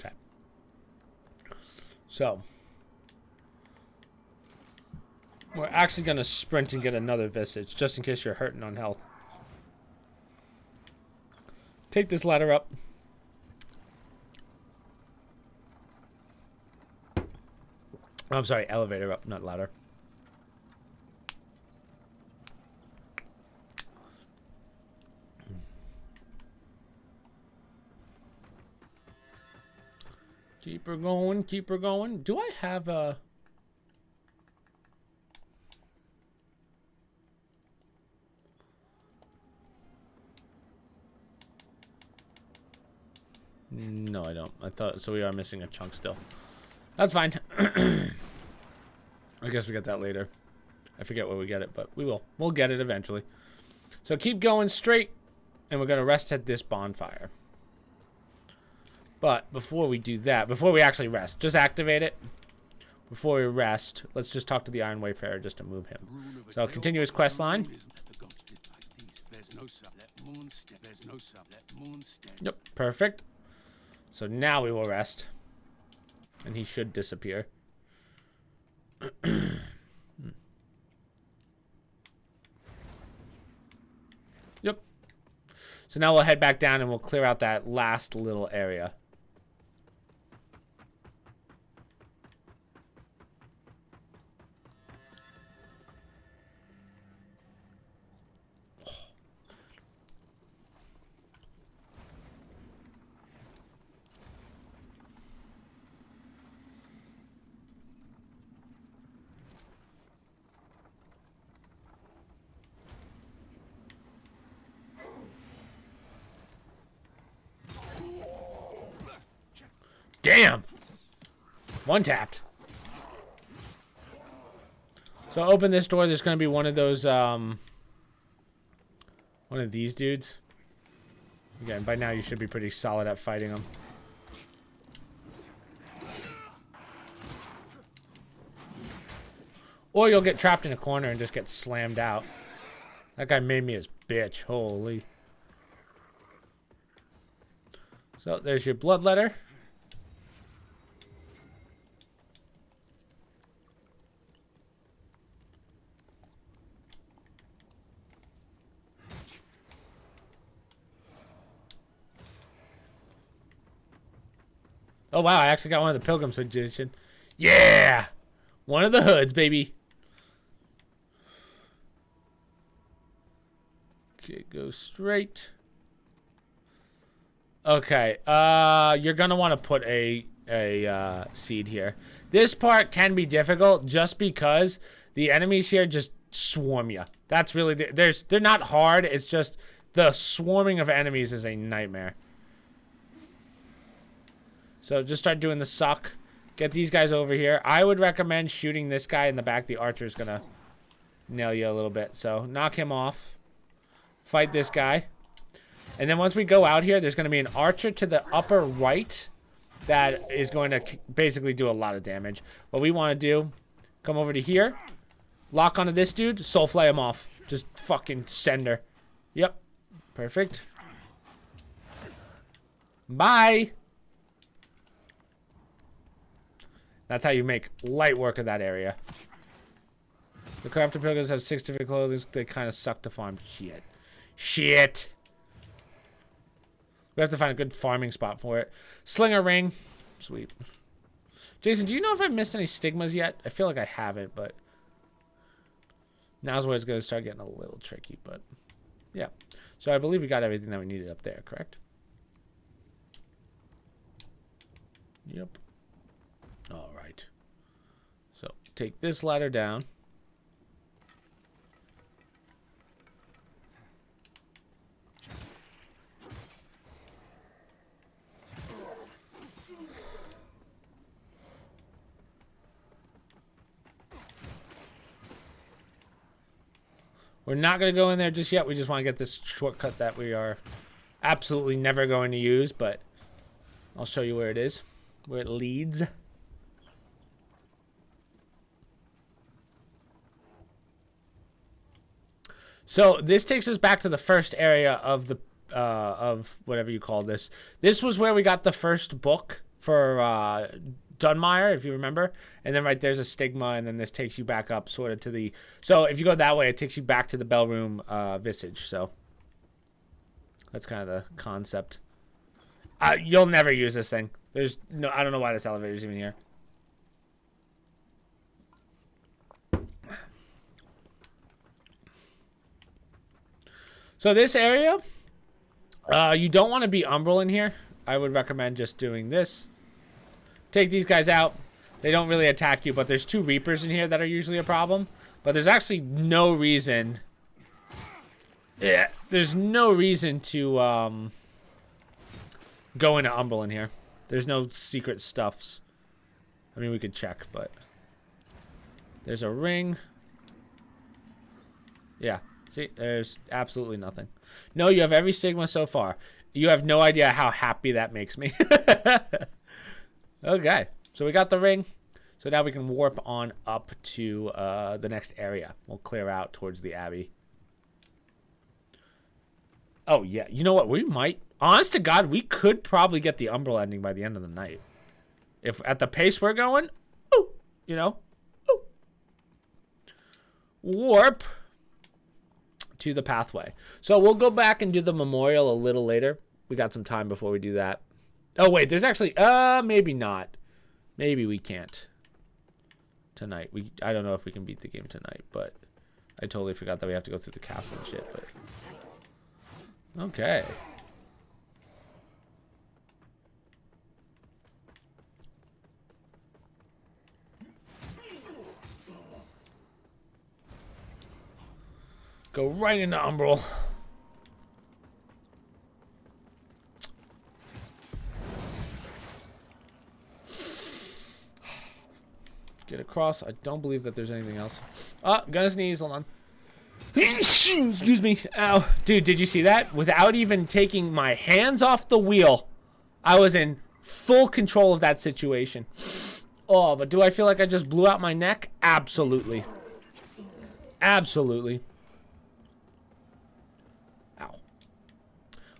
S1: Okay. So, we're actually going to sprint and get another visage, just in case you're hurting on health. Take this ladder up. I'm sorry, elevator up, not ladder. Keep her going, keep her going. Do I have a... No, I don't. I thought... So we are missing a chunk still. That's fine. I guess we get that later. I forget where we get it, but we will. We'll get it eventually. So keep going straight, and we're going to rest at this bonfire. But before we do that, before we actually rest, just activate it. Before we rest, let's just talk to the Iron Wayfarer just to move him. So continue his quest line. Yep, perfect. So now we will rest. And he should disappear. Yep. So now we'll head back down and we'll clear out that last little area. Damn! One tapped. So open this door. There's going to be one of those, one of these dudes. Again, by now you should be pretty solid at fighting them. Or you'll get trapped in a corner and just get slammed out. That guy made me his bitch. Holy. So there's your blood letter. Oh, wow. I actually got one of the Pilgrim's Edition. Yeah! One of the hoods, baby. Okay, go straight. Okay. You're going to want to put a seed here. This part can be difficult just because the enemies here just swarm you. That's really... They're not hard. It's just the swarming of enemies is a nightmare. So just start doing the suck. Get these guys over here. I would recommend shooting this guy in the back. The archer's going to nail you a little bit. So knock him off. Fight this guy. And then once we go out here, there's going to be an archer to the upper right that is going to basically do a lot of damage. What we want to do, come over to here. Lock onto this dude. Soulflay him off. Just fucking send her. Yep. Perfect. Bye. That's how you make light work of that area. The crafter pilgrims have 6 different clothing. They kind of suck to farm. Shit. Shit. We have to find a good farming spot for it. Slinger ring. Sweet. Jason, do you know if I've missed any stigmas yet? I feel like I haven't, but... Now's where it's going to start getting a little tricky, but... Yeah. So I believe we got everything that we needed up there, correct? Yep. All right. So take this ladder down. We're not going to go in there just yet. We just want to get this shortcut that we are absolutely never going to use, but I'll show you where it is, where it leads. So this takes us back to the first area of the of whatever you call this. This was where we got the first book for Dunmire, if you remember. And then right there's a stigma, and then this takes you back up sort of to the... So if you go that way, it takes you back to the Bellroom Visage. So that's kind of the concept. You'll never use this thing. There's no... I don't know why this elevator's even here. So this area, you don't want to be Umbral in here. I would recommend just doing this. Take these guys out. They don't really attack you, but there's 2 Reapers in here that are usually a problem. But there's actually no reason... Yeah, there's no reason to go into Umbral in here. There's no secret stuffs. I mean, we could check, but... There's a ring. Yeah. See, there's absolutely nothing. No, you have every Stigma so far. You have no idea how happy that makes me. Okay, so we got the ring. So now we can warp on up to the next area. We'll clear out towards the Abbey. Oh, yeah. You know what? We might... Honest to God, we could probably get the Umbral ending by the end of the night. If at the pace we're going, ooh, you know, ooh. Warp to the pathway. So we'll go back and do the memorial a little later. We got some time before we do that. Oh, wait, there's actually, maybe not. Maybe we can't tonight. I don't know if we can beat the game tonight, but I totally forgot that we have to go through the castle and shit, but. Okay. Go right into Umbral. Get across. I don't believe that there's anything else. Oh, gonna sneeze. Hold on. Excuse me. Ow. Dude, did you see that? Without even taking my hands off the wheel, I was in full control of that situation. Oh, but do I feel like I just blew out my neck? Absolutely. Absolutely. Ow.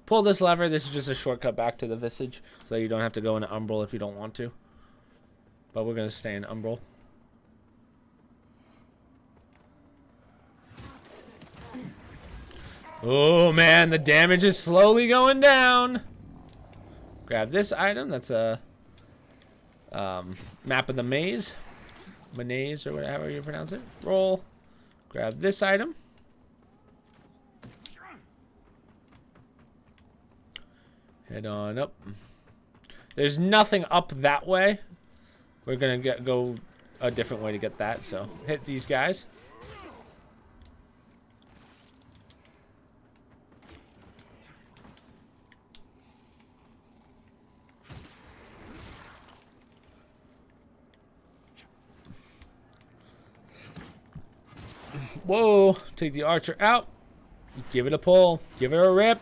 S1: Pull this lever. This is just a shortcut back to the Visage, so you don't have to go into Umbral if you don't want to. But we're going to stay in Umbral. Oh, man, the damage is slowly going down. Grab this item. That's a map of the maze. Maze, or whatever you pronounce it. Roll. Grab this item. Head on up. There's nothing up that way. We're going to go a different way to get that. So hit these guys. Whoa, take the archer out. Give it a pull. Give it a rip.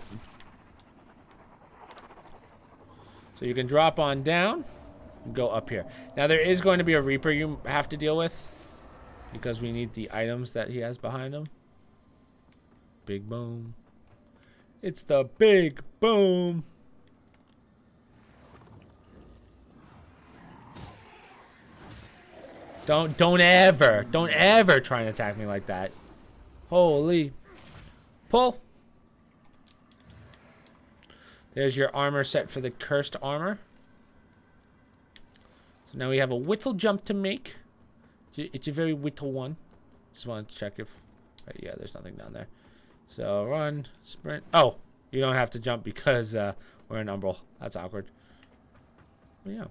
S1: So you can drop on down and go up here. Now there is going to be a Reaper you have to deal with because we need the items that he has behind him. Big boom. It's the big boom. Don't ever try and attack me like that. Holy. Pull. There's your armor set for the cursed armor. So now we have a whittle jump to make. It's a very whittle one. Just want to check if... Right, yeah, there's nothing down there. So run, sprint. Oh, you don't have to jump because we're in Umbral. That's awkward. But yeah.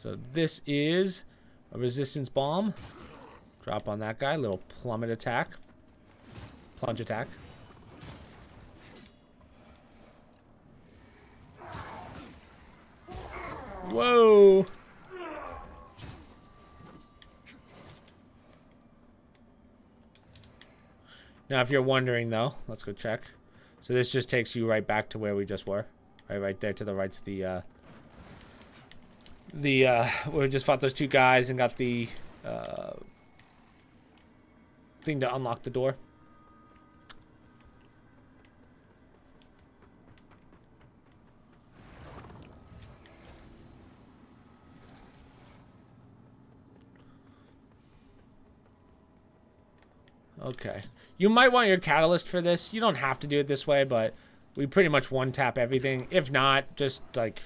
S1: So this is a resistance bomb. Drop on that guy. Little plummet attack. Plunge attack. Whoa. Now, if you're wondering, though, let's go check. So this just takes you right back to where we just were. Right there to the right's where we just fought those two guys and got the thing to unlock the door. Okay. You might want your catalyst for this. You don't have to do it this way, but we pretty much one-tap everything. If not, just, like,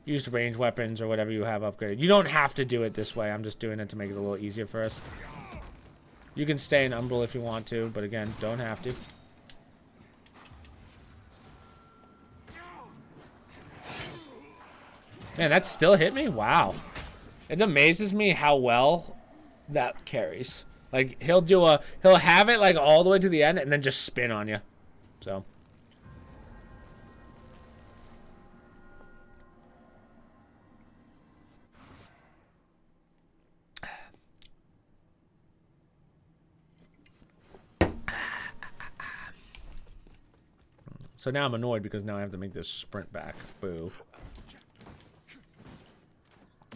S1: use range weapons or whatever you have upgraded. You don't have to do it this way. I'm just doing it to make it a little easier for us. You can stay in Umbral if you want to, but again, don't have to. Man, that still hit me? Wow. It amazes me how well that carries. Like, he'll have it, like, all the way to the end and then just spin on you. So. So now I'm annoyed because now I have to make this sprint back. Boo.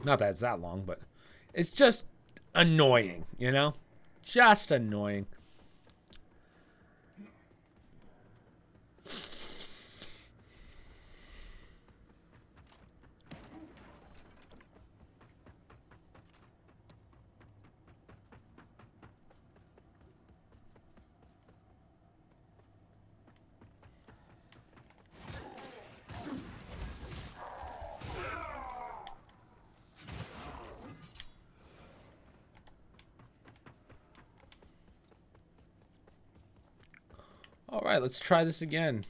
S1: Not that it's that long, but it's just annoying, you know? Just annoying. All right, let's try this again.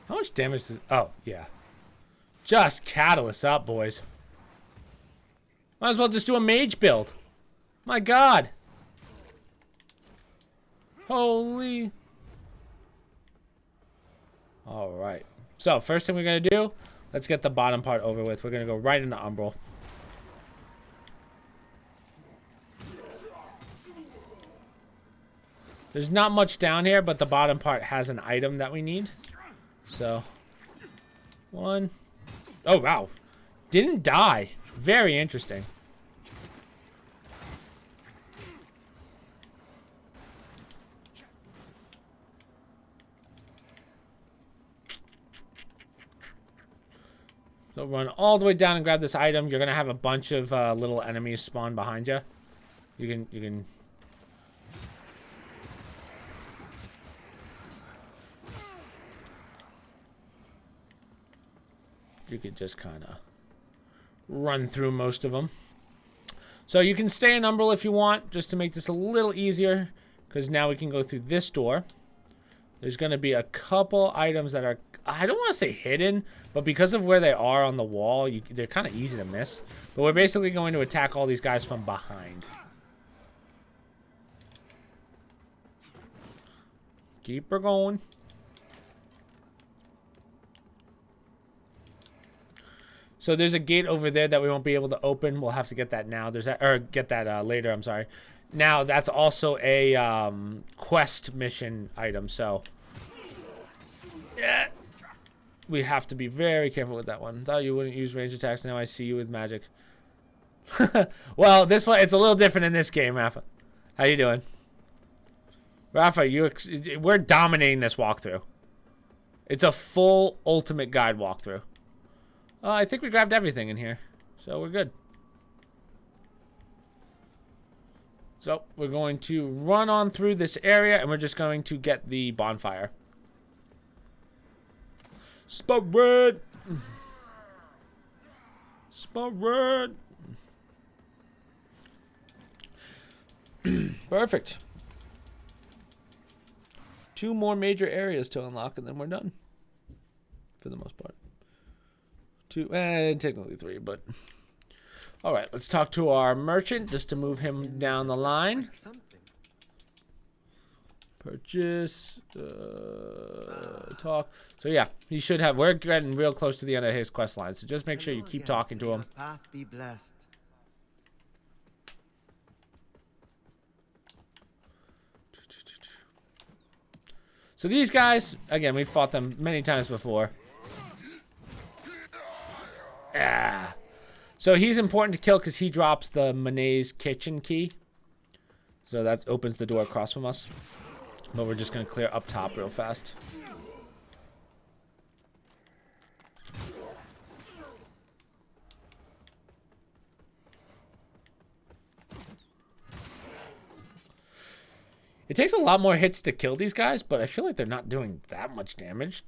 S1: How much damage does... Oh, yeah. Just catalyst up, boys. Might as well just do a mage build. My God. Holy... All right. So, first thing we're going to do, let's get the bottom part over with. We're going to go right into Umbral. There's not much down here, but the bottom part has an item that we need. So, one. Oh, wow. Didn't die. Very interesting. So run all the way down and grab this item. You're gonna have a bunch of little enemies spawn behind you. You can. You could just kind of run through most of them. So you can stay in Umbral if you want, just to make this a little easier, because now we can go through this door. There's gonna be a couple items that are, I don't want to say hidden, but because of where they are on the wall, they're kind of easy to miss. But we're basically going to attack all these guys from behind. Keep her going. So there's a gate over there that we won't be able to open. We'll have to get that now. Get that later. I'm sorry. Now that's also a quest mission item. So yeah. We have to be very careful with that one. Thought you wouldn't use range attacks. Now I see you with magic. Well, this one, it's a little different in this game, Rafa. How you doing? Rafa, we're dominating this walkthrough. It's a full ultimate guide walkthrough. I think we grabbed everything in here. So we're good. So we're going to run on through this area and we're just going to get the bonfire. Spirit! Spirit! Perfect. 2 more major areas to unlock, and then we're done. For the most part. 2, technically 3, but... Alright, let's talk to our merchant, just to move him down the line.
S4: Something.
S1: Purchase, talk. So yeah, he should have, we're getting real close to the end of his quest line, so just make sure you
S4: Hello
S1: keep
S4: again.
S1: talking to
S4: May
S1: him.
S4: your path be blessed.
S1: So these guys, again, we've fought them many times before. Ah. So he's important to kill because he drops the Monet's kitchen key. So that opens the door across from us. But we're just going to clear up top real fast. It takes a lot more hits to kill these guys, but I feel like they're not doing that much damage,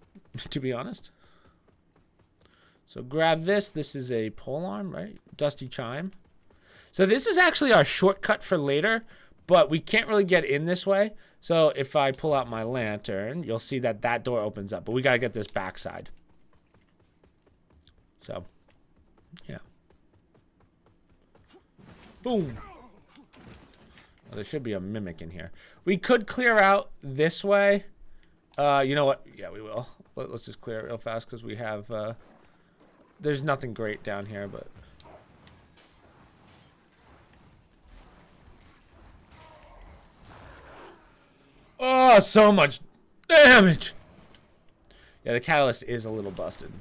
S1: to be honest. So grab this. This is a polearm, right? Dusty Chime. So this is actually our shortcut for later, but we can't really get in this way. So if I pull out my lantern, you'll see that that door opens up, but we got to get this backside. So, yeah. Boom. Oh, there should be a mimic in here. We could clear out this way. You know what? Yeah, we will. Let's just clear it real fast because we have... there's nothing great down here, but... Oh, so much damage! Yeah, the catalyst is a little busted.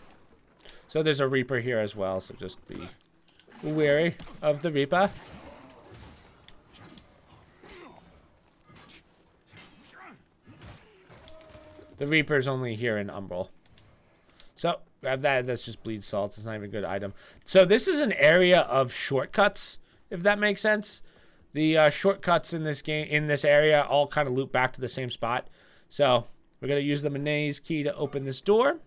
S1: So there's a Reaper here as well, so just be wary of the Reaper. The Reaper's only here in Umbral. So, grab that. That's just bleed salts. It's not even a good item. So this is an area of shortcuts, if that makes sense. The shortcuts in this game, in this area, all kind of loop back to the same spot. So we're going to use the Monet's key to open this door.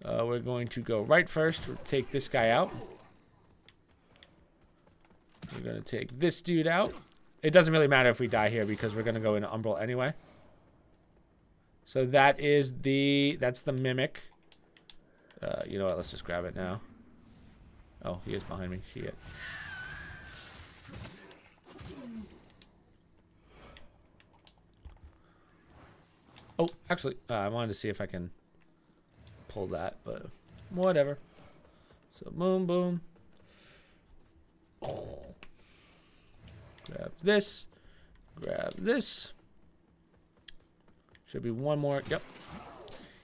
S1: We're going to go right first. We'll take this guy out. We're going to take this dude out. It doesn't really matter if we die here because we're going to go into Umbral anyway. So that is that's the Mimic. You know what? Let's just grab it now. Oh, he is behind me. Shit. Oh, actually, I wanted to see if I can pull that, but whatever. So, boom, boom. Grab this. Grab this. Should be one more. Yep.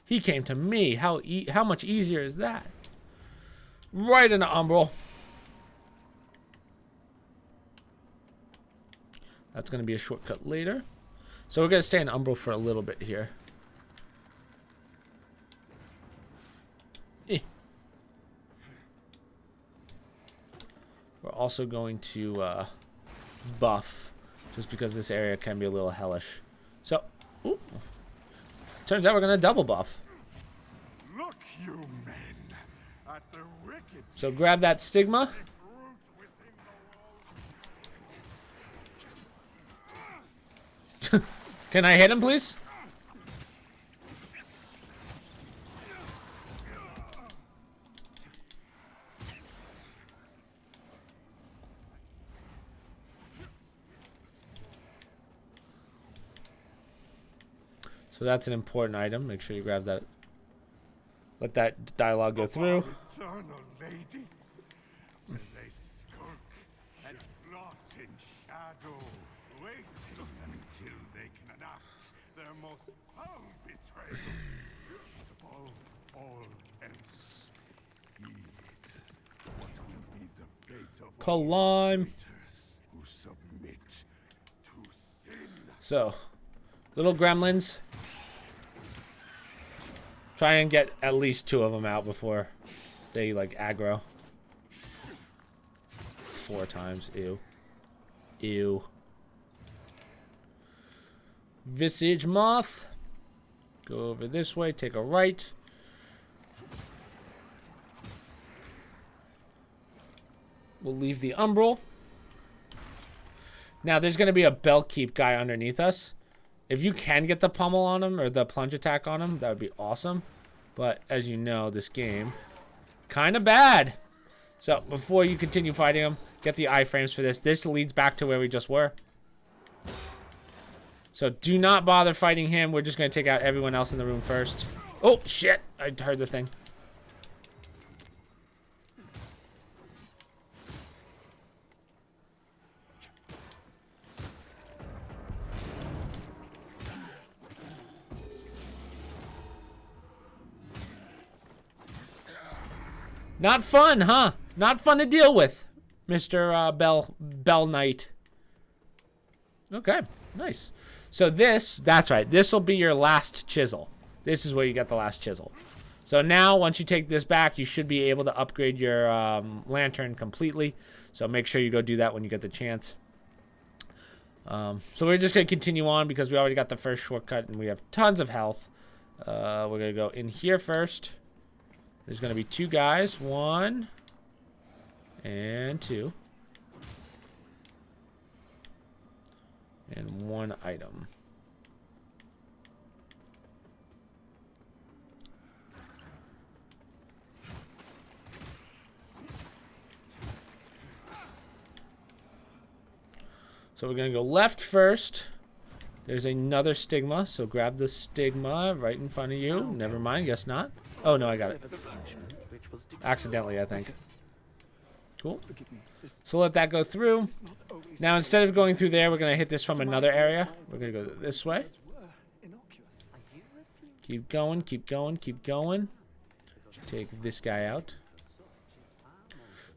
S1: He came to me. How much easier is that? Right into Umbral. That's going to be a shortcut later. So we're going to stay in Umbral for a little bit here. We're also going to buff, just because this area can be a little hellish. So, ooh. Turns out we're going to double buff.
S2: Look, you men, at the wicked
S1: So grab that stigma. Can I hit him, please? So that's an important item. Make sure you grab that. Let that dialogue go through.
S2: eternal lady. Where they skulk and plot in shadow, waiting until they can enact their most foul betrayal. Above all else, heed what will be the fate of
S1: Climb.
S2: all traitors who submit to sin.
S1: So, little gremlins. Try and get at least 2 of them out before they, like, aggro. 4 times. Ew. Ew. Visage Moth. Go over this way. Take a right. We'll leave the Umbral. Now, there's going to be a bell keep guy underneath us. If you can get the pummel on him or the plunge attack on him, that would be awesome. But as you know, this game, kind of bad. So before you continue fighting him, get the iframes for this. This leads back to where we just were. So do not bother fighting him. We're just going to take out everyone else in the room first. Oh, shit. I heard the thing. Not fun, huh? Not fun to deal with, Mr. Bell Knight. Okay, nice. So that's right. This will be your last chisel. This is where you get the last chisel. So now, once you take this back, you should be able to upgrade your lantern completely. So make sure you go do that when you get the chance. So we're just going to continue on because we already got the first shortcut and we have tons of health. We're going to go in here first. There's going to be 2 guys. 1 and 2. And 1 item. So we're going to go left first. There's another stigma, so grab the stigma right in front of you. Never mind, guess not. Oh, no, I got it. Accidentally, I think. Cool. So let that go through. Now, instead of going through there, we're going to hit this from another area. We're going to go this way. Keep going, keep going, keep going. Take this guy out.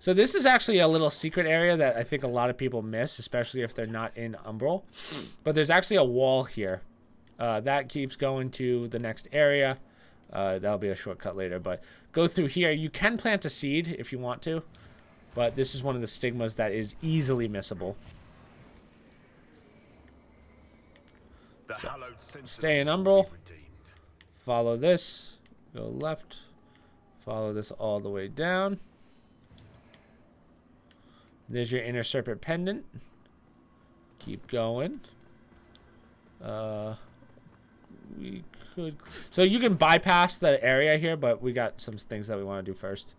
S1: So this is actually a little secret area that I think a lot of people miss, especially if they're not in Umbral. But there's actually a wall here. That keeps going to the next area. That'll be a shortcut later, but go through here. You can plant a seed if you want to, but this is one of the stigmas that is easily missable. So, stay in Umbral. Follow this. Go left. Follow this all the way down. There's your inner serpent pendant. Keep going. We could... So you can bypass the area here, but we got some things that we want to do first.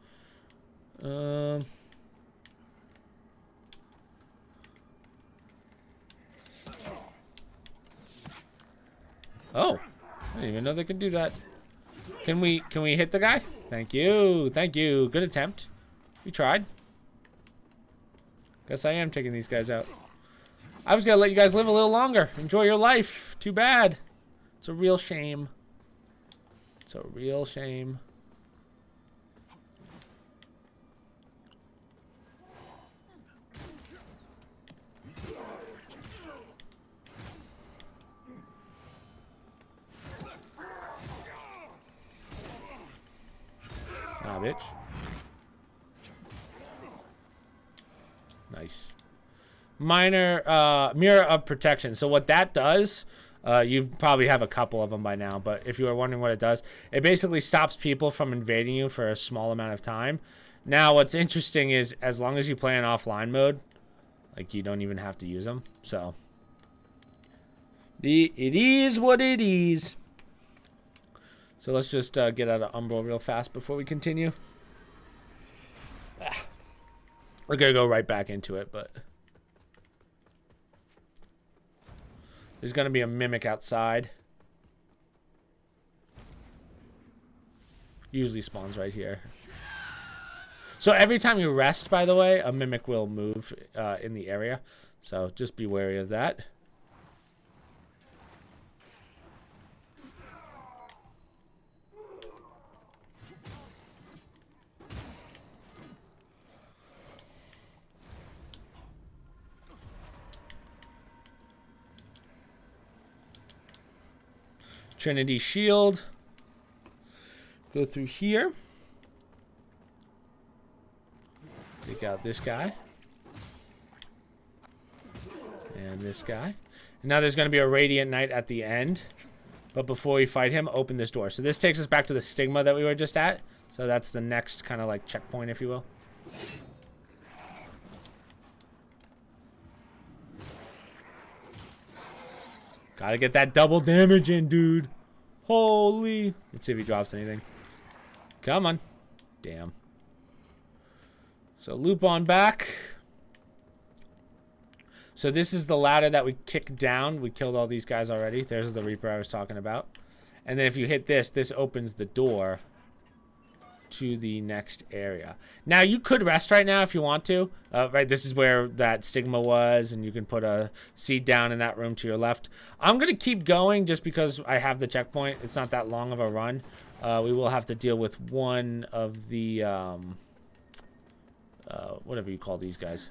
S1: Oh. I didn't even know they could do that. Can we hit the guy? Thank you. Thank you. Good attempt. We tried. Guess I am taking these guys out. I was going to let you guys live a little longer. Enjoy your life. Too bad. It's a real shame. It's a real shame. Ah, bitch. Nice. Minor mirror of protection. So what that does, you probably have a couple of them by now, but if you were wondering what it does, it basically stops people from invading you for a small amount of time. Now, what's interesting is as long as you play in offline mode, like you don't even have to use them. So it is what it is. So let's just get out of Umbral real fast before we continue. We're going to go right back into it, but... There's going to be a mimic outside. Usually spawns right here. So every time you rest, by the way, a mimic will move in the area. So just be wary of that. Trinity shield. Go through here. Take out this guy. And this guy. And now there's going to be a Radiant Knight at the end. But before we fight him, open this door. So this takes us back to the stigma that we were just at. So that's the next kind of like checkpoint, if you will. Gotta get that double damage in, dude. Holy. Let's see if he drops anything. Come on. Damn. So loop on back. So this is the ladder that we kicked down. We killed all these guys already. There's the Reaper I was talking about. And then if you hit this, this opens the door to the next area. Now you could rest right now if you want to. Right, this is where that stigma was, and you can put a seed down in that room to your left. I'm gonna keep going just because I have the checkpoint. It's not that long of a run. We will have to deal with one of the whatever you call these guys.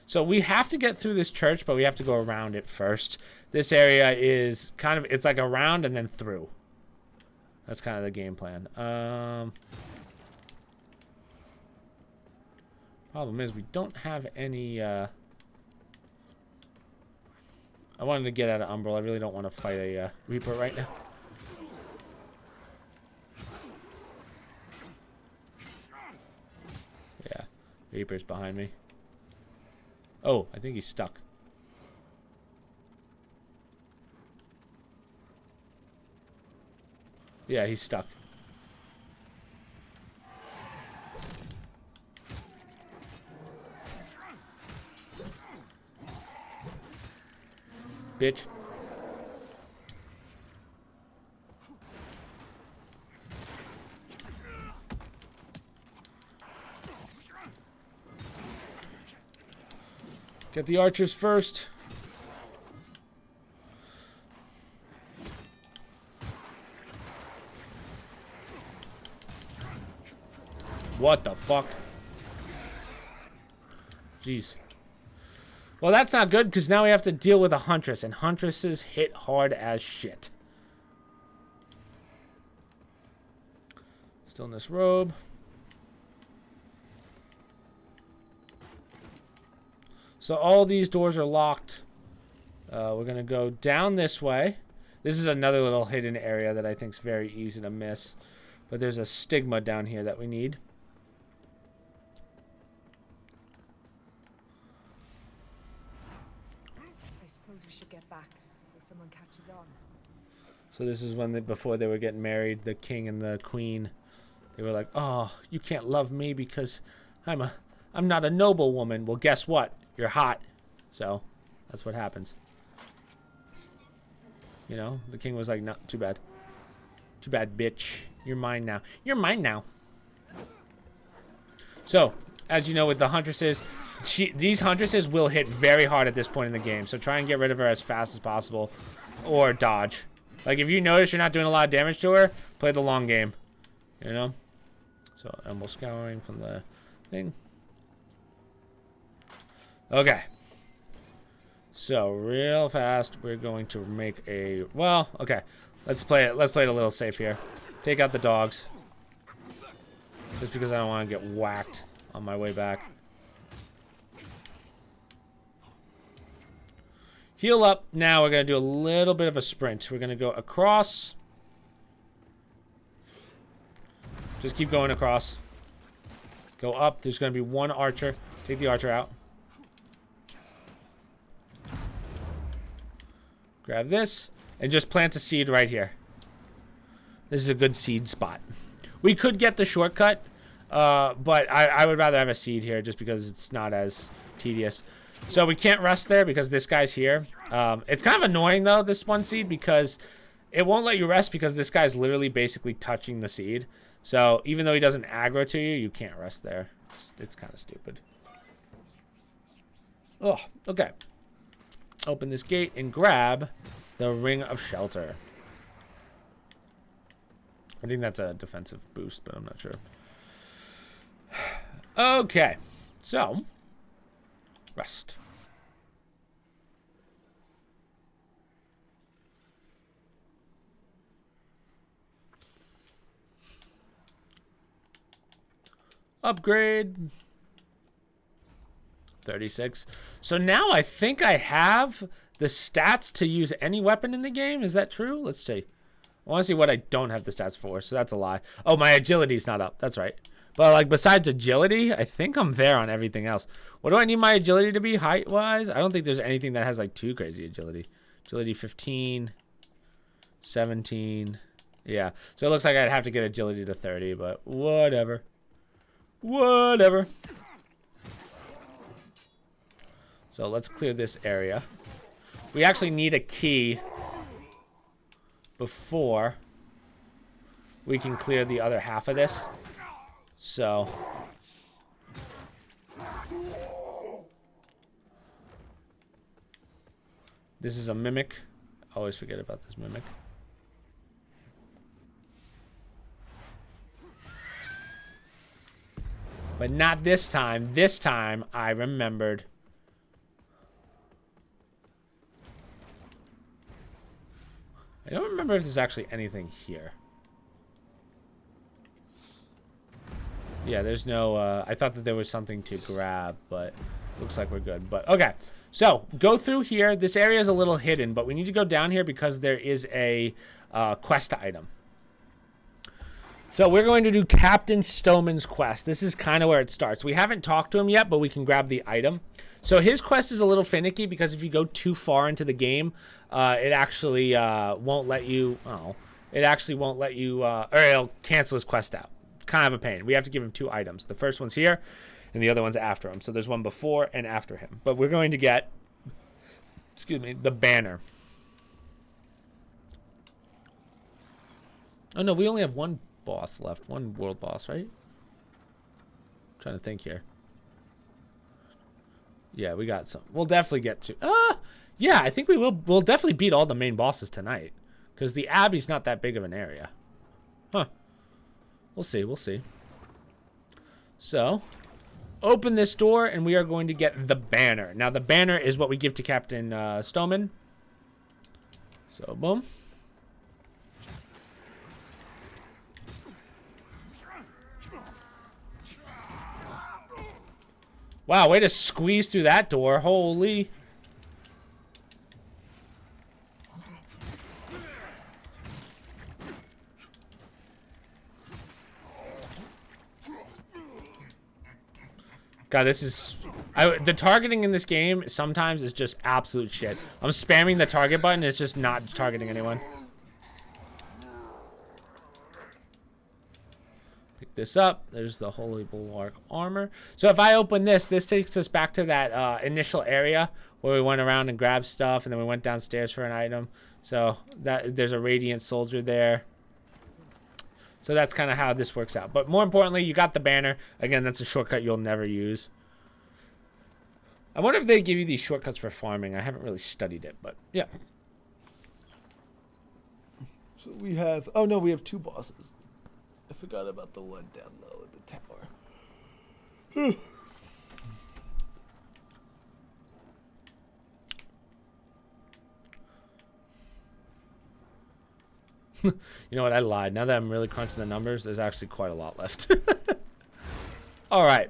S1: So we have to get through this church, but we have to go around it first. This area is kind of, it's like around and then through. That's kind of the game plan. Problem is we don't have any, I wanted to get out of Umbral. I really don't want to fight a Reaper right now. Yeah, Reaper's behind me. Oh, I think he's stuck. Yeah, he's stuck. Bitch. Get the archers first. What the fuck? Jeez. Well, that's not good because now we have to deal with a huntress, and huntresses hit hard as shit. Still in this robe. So all these doors are locked. We're going to go down this way. This is another little hidden area that I think is very easy to miss. But there's a stigma down here that we need.
S6: I suppose we should get back before someone catches on.
S1: So this is when, before they were getting married, the king and the queen, they were like, oh, you can't love me because I'm not a noble woman. Well, guess what? You're hot. So that's what happens. You know, the king was like, no, too bad. Too bad, bitch. You're mine now. You're mine now. So, as you know with the huntresses, these huntresses will hit very hard at this point in the game. So try and get rid of her as fast as possible. Or dodge. Like, if you notice you're not doing a lot of damage to her, play the long game. You know? So, almost scouring from the thing. Okay. So real fast, we're going to make a, well, okay. Let's play it a little safe here. Take out the dogs. Just because I don't want to get whacked on my way back. Heal up. Now we're going to do a little bit of a sprint. We're going to go across. Just keep going across. Go up. There's going to be one archer. Take the archer out. Grab this, and just plant a seed right here. This is a good seed spot. We could get the shortcut, but I would rather have a seed here just because it's not as tedious. So we can't rest there because this guy's here. It's kind of annoying, though, this one seed, because it won't let you rest because this guy's literally basically touching the seed. So even though he doesn't aggro to you, you can't rest there. It's kind of stupid. Oh, okay. Open this gate and grab the Ring of Shelter. I think that's a defensive boost, but I'm not sure. Okay. So, rest. Upgrade. 36. So now I think I have the stats to use any weapon in the game. Is that true? Let's see. I want to see what I don't have the stats for, so that's a lie. Oh, my agility's not up. That's right. But, like, besides agility, I think I'm there on everything else. What do I need my agility to be height-wise? I don't think there's anything that has, like, too crazy agility. Agility 15, 17. Yeah. So it looks like I'd have to get agility to 30, but whatever. Whatever. So let's clear this area. We actually need a key before we can clear the other half of this. So this is a mimic. I always forget about this mimic. But not this time. This time I remembered. I don't remember if there's actually anything here. Yeah, there's no, I thought that there was something to grab, but looks like we're good. But, okay. So, go through here. This area is a little hidden, but we need to go down here because there is a quest item. So, we're going to do Captain Stoneman's quest. This is kind of where it starts. We haven't talked to him yet, but we can grab the item. So, his quest is a little finicky because if you go too far into the game, it actually won't let you, it actually won't let you, or it'll cancel his quest out. Kind of a pain. We have to give him 2 items. The first one's here, and the other one's after him. So there's one before and after him. But we're going to get, excuse me, the banner. Oh no, we only have one boss left. One world boss, right? I'm trying to think here. Yeah, we got some. We'll definitely get to. Yeah, I think we will. We'll definitely beat all the main bosses tonight, because the Abbey's not that big of an area. Huh. We'll see. We'll see. So, open this door, and we are going to get the banner. Now, the banner is what we give to Captain Stoneman. So, boom. Wow, way to squeeze through that door. Holy. God, this is... the targeting in this game sometimes is just absolute shit. I'm spamming the target button. It's just not targeting anyone. Pick this up. There's the Holy Bulwark armor. So if I open this, this takes us back to that initial area where we went around and grabbed stuff, and then we went downstairs for an item. So that there's a Radiant Soldier there. So that's kind of how this works out. But more importantly, you got the banner. Again, that's a shortcut you'll never use. I wonder if they give you these shortcuts for farming. I haven't really studied it, but yeah. So we have... Oh, no, we have 2 bosses. I forgot about the one down low in the tower. You know what? I lied. Now that I'm really crunching the numbers, there's actually quite a lot left. All right.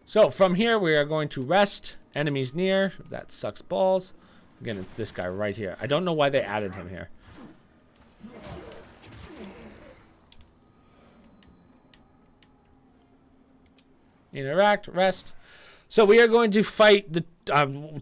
S1: So from here, we are going to rest. Enemies near. That sucks balls. Again, it's this guy right here. I don't know why they added him here. Interact, rest. So we are going to fight the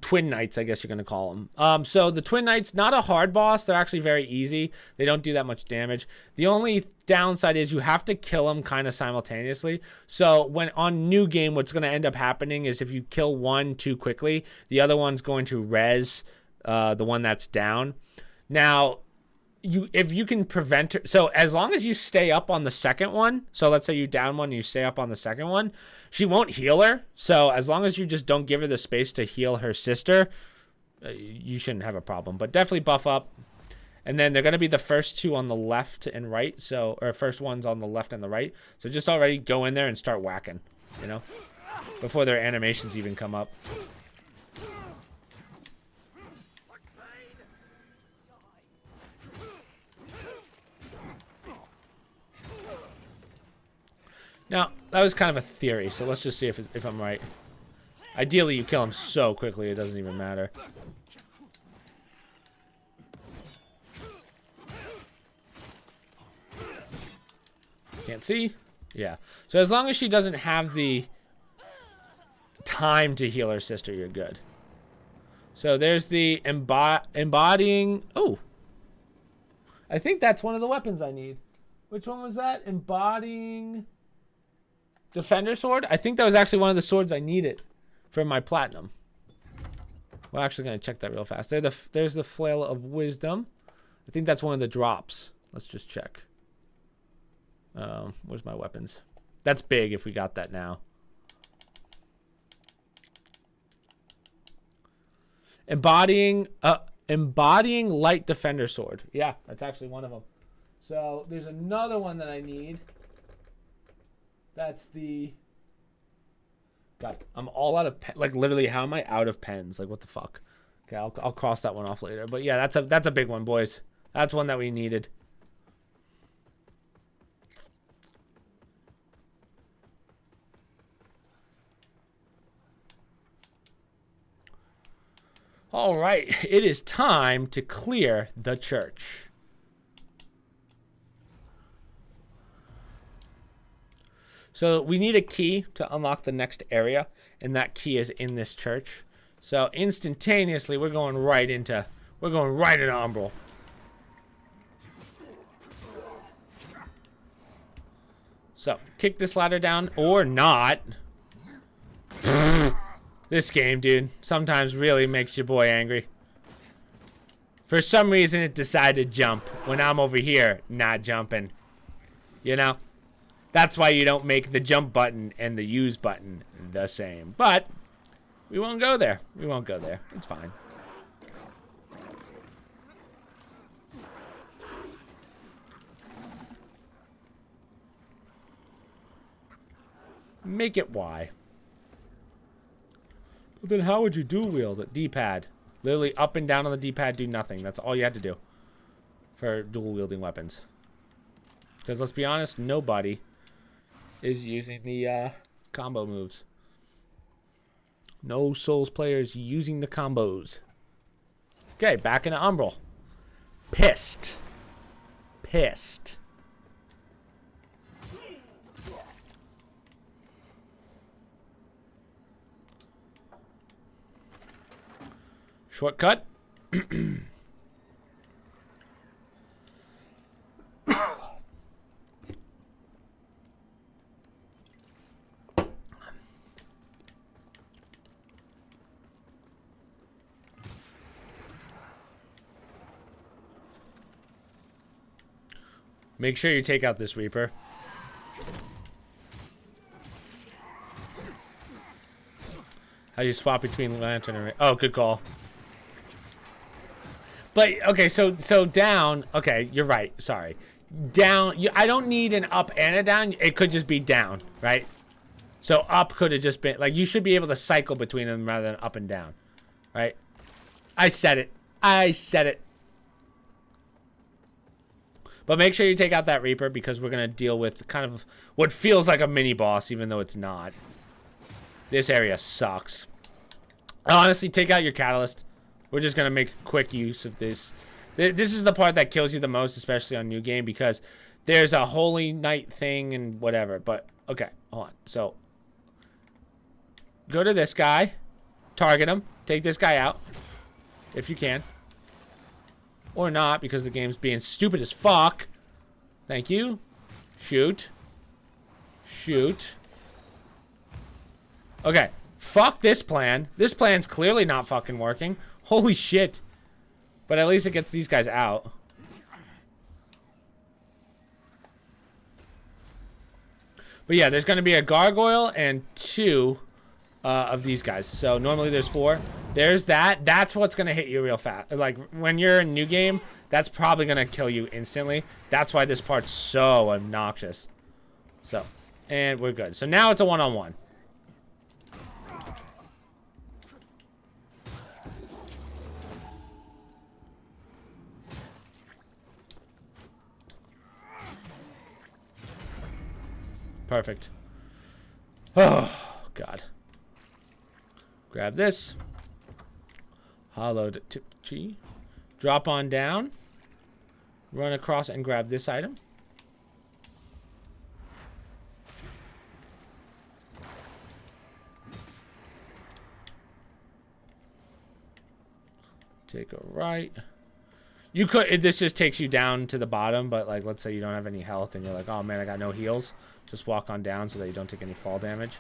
S1: Twin Knights, I guess you're going to call them. So the Twin Knights, not a hard boss. They're actually very easy. They don't do that much damage. The only downside is you have to kill them kind of simultaneously. So when on new game, what's going to end up happening is if you kill one too quickly, the other one's going to res the one that's down. Now, if you can prevent her, so as long as you stay up on the second one, so let's say you down one and you stay up on the second one, she won't heal her. So as long as you just don't give her the space to heal her sister, you shouldn't have a problem. But definitely buff up. And then they're going to be the first 2 on the left and right, so, or first ones on the left and the right. So just already go in there and start whacking, you know, before their animations even come up. Now, that was kind of a theory, so let's just see if I'm right. Ideally, you kill him so quickly it doesn't even matter. Can't see? Yeah. So as long as she doesn't have the time to heal her sister, you're good. So there's the embodying... Oh. I think that's one of the weapons I need. Which one was that? Embodying... Defender sword? I think that was actually one of the swords I needed for my platinum. We're actually going to check that real fast. There's the Flail of Wisdom. I think that's one of the drops. Let's just check. Where's my weapons? That's big if we got that now. Embodying light defender sword. Yeah, that's actually one of them. So there's another one that I need. That's the... God, I'm all out of pen. Like, literally, how am I out of pens? Like, what the fuck? Okay, I'll cross that one off later. But yeah, that's a big one, boys. That's one that we needed. All right, it is time to clear the church. So we need a key to unlock the next area, and that key is in this church. So instantaneously, we're going right into Umbral. So kick this ladder down or not. This game, dude, sometimes really makes your boy angry. For some reason, it decided to jump when I'm over here not jumping. You know? That's why you don't make the jump button and the use button the same. But we won't go there. We won't go there. It's fine. Make it Y. But then how would you dual wield it? D-pad. Literally up and down on the D-pad, do nothing. That's all you had to do for dual wielding weapons. Because let's be honest, nobody is using the combo moves. No Souls players using the combos. Okay, back into Umbral. Pissed. Pissed. Shortcut. Make sure you take out this Reaper. How do you swap between Lantern and... Oh, good call. But, okay, so down... Okay, you're right. Sorry. Down... I don't need an up and a down. It could just be down, right? So up could have just been... Like, you should be able to cycle between them rather than up and down. Right? I said it. I said it. But make sure you take out that Reaper because we're going to deal with kind of what feels like a mini-boss, even though it's not. This area sucks. Honestly, take out your Catalyst. We're just going to make quick use of this. This is the part that kills you the most, especially on New Game, because there's a Holy Knight thing and whatever. But, okay, hold on. So, go to this guy. Target him. Take this guy out. If you can. Or not, because the game's being stupid as fuck. Thank you. Shoot. Shoot. Okay. Fuck this plan. This plan's clearly not fucking working. Holy shit. But at least it gets these guys out. But yeah, there's going to be a gargoyle and 2 of these guys. So normally there's 4. There's that. That's what's going to hit you real fast. Like, when you're in New Game, that's probably going to kill you instantly. That's why this part's so obnoxious. So, and we're good. So now it's a one-on-one. Perfect. Oh, God. Grab this. Hollowed tip G. Drop on down. Run across and grab this item. Take a right. You could, this just takes you down to the bottom, but like, let's say you don't have any health and you're like, oh man, I got no heals. Just walk on down so that you don't take any fall damage.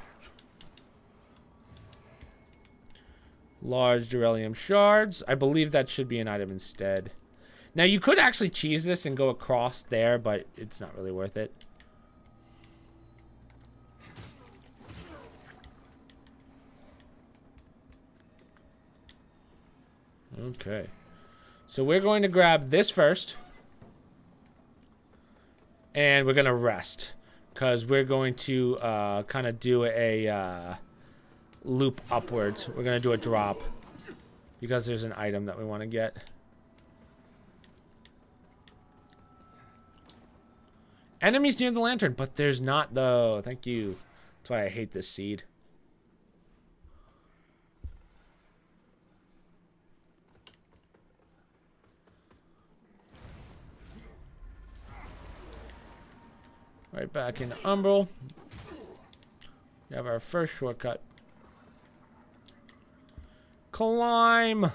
S1: Large beryllium shards. I believe that should be an item instead. Now, you could actually cheese this and go across there, but it's not really worth it. Okay. So we're going to grab this first. And we're going to rest. Because we're going to kind of do a loop upwards. We're going to do a drop. Because there's an item that we want to get. Enemies near the lantern, but there's not though. Thank you. That's why I hate this seed. Right back into Umbral. We have our first shortcut. Climb!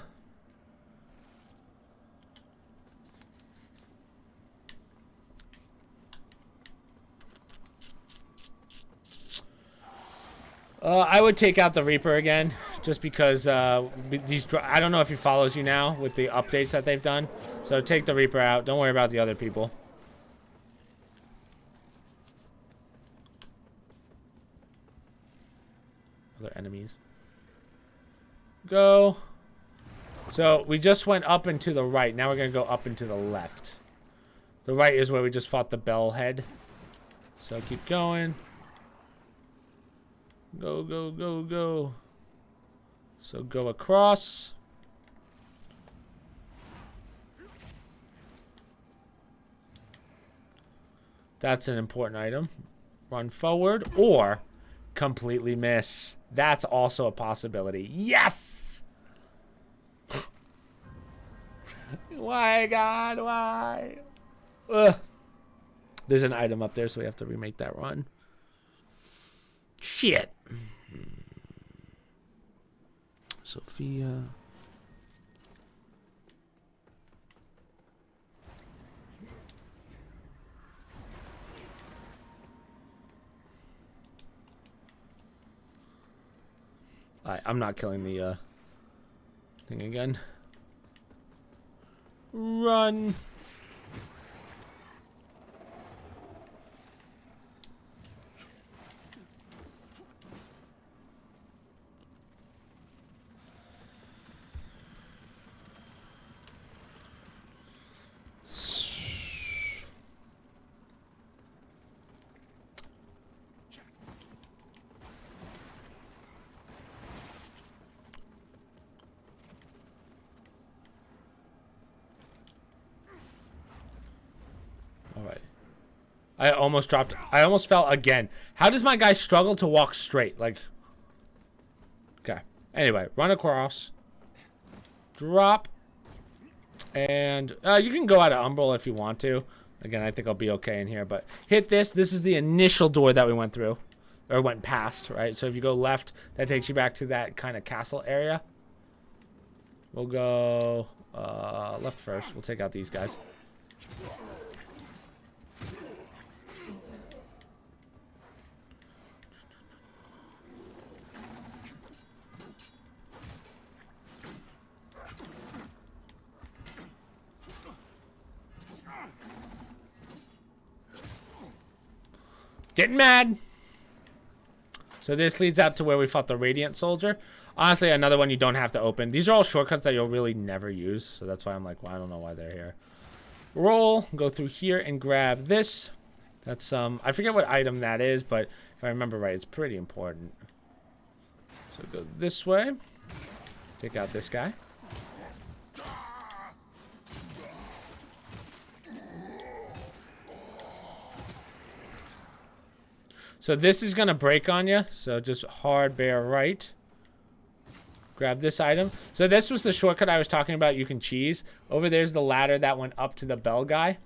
S1: I would take out the Reaper again, just because these. I don't know if he follows you now with the updates that they've done. So take the Reaper out. Don't worry about the other people. Other enemies. Go. So we just went up and to the right. Now we're gonna go up and to the left. The right is where we just fought the bell head. So keep going. Go, go, go, go. So go across. That's an important item. Run forward or completely miss. That's also a possibility. Yes! Why, God? Why? Ugh. There's an item up there, so we have to remake that run. Shit. Sophia. I'm not killing the thing again. Run. I almost dropped. I almost fell again. How does my guy struggle to walk straight? Like, okay. Anyway, run across. Drop. And you can go out of Umbral if you want to. Again, I think I'll be okay in here. But hit this. This is the initial door that we went through. Or went past, right? So if you go left, that takes you back to that kind of castle area. We'll go left first. We'll take out these guys. Getting mad. So this leads out to where we fought the Radiant Soldier. Honestly, another one you don't have to open. These are all shortcuts that you'll really never use. So that's why I'm like, well, I don't know why they're here. Roll. Go through here and grab this. That's I forget what item that is, but if I remember right, it's pretty important. So go this way. Take out this guy. So this is going to break on you. So just hard bear right. Grab this item. So this was the shortcut I was talking about. You can cheese. Over there's the ladder that went up to the bell guy.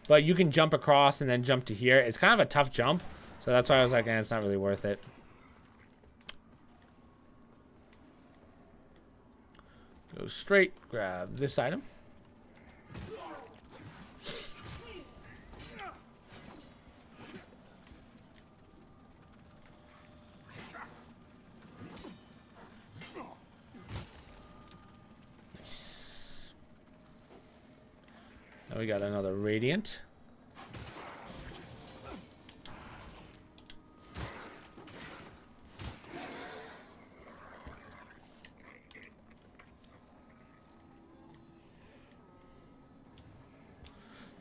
S1: But you can jump across and then jump to here. It's kind of a tough jump. So that's why I was like, it's not really worth it. Go straight. Grab this item. Now we got another radiant.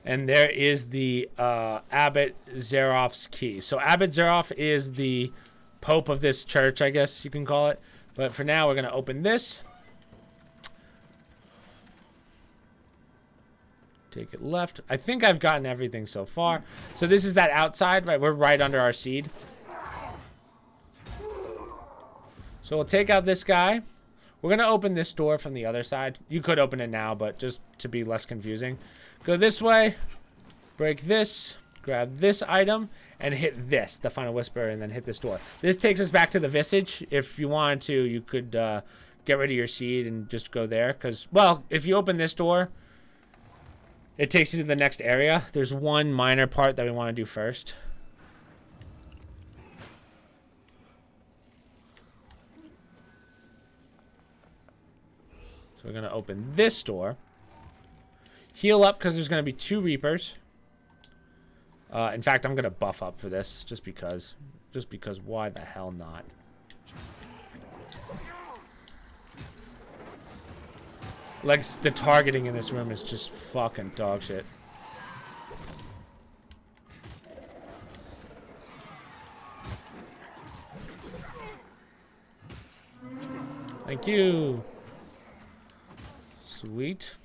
S1: And there is the Abbot Zeroff's key. So Abbot Zeroff is the Pope of this church, I guess you can call it. But for now, we're going to open this. Take it left. I think I've gotten everything so far. So this is that outside, right? We're right under our seed. So we'll take out this guy. We're going to open this door from the other side. You could open it now, but just to be less confusing. Go this way. Break this. Grab this item. And hit this, the Final Whisper, and then hit this door. This takes us back to the Visage. If you wanted to, you could get rid of your seed and just go there. Because, well, if you open this door, it takes you to the next area. There's one minor part that we want to do first. So we're going to open this door. Heal up because there's going to be 2 Reapers. In fact, I'm going to buff up for this just because. Just because why the hell not? Like, the targeting in this room is just fucking dog shit. Thank you. Sweet.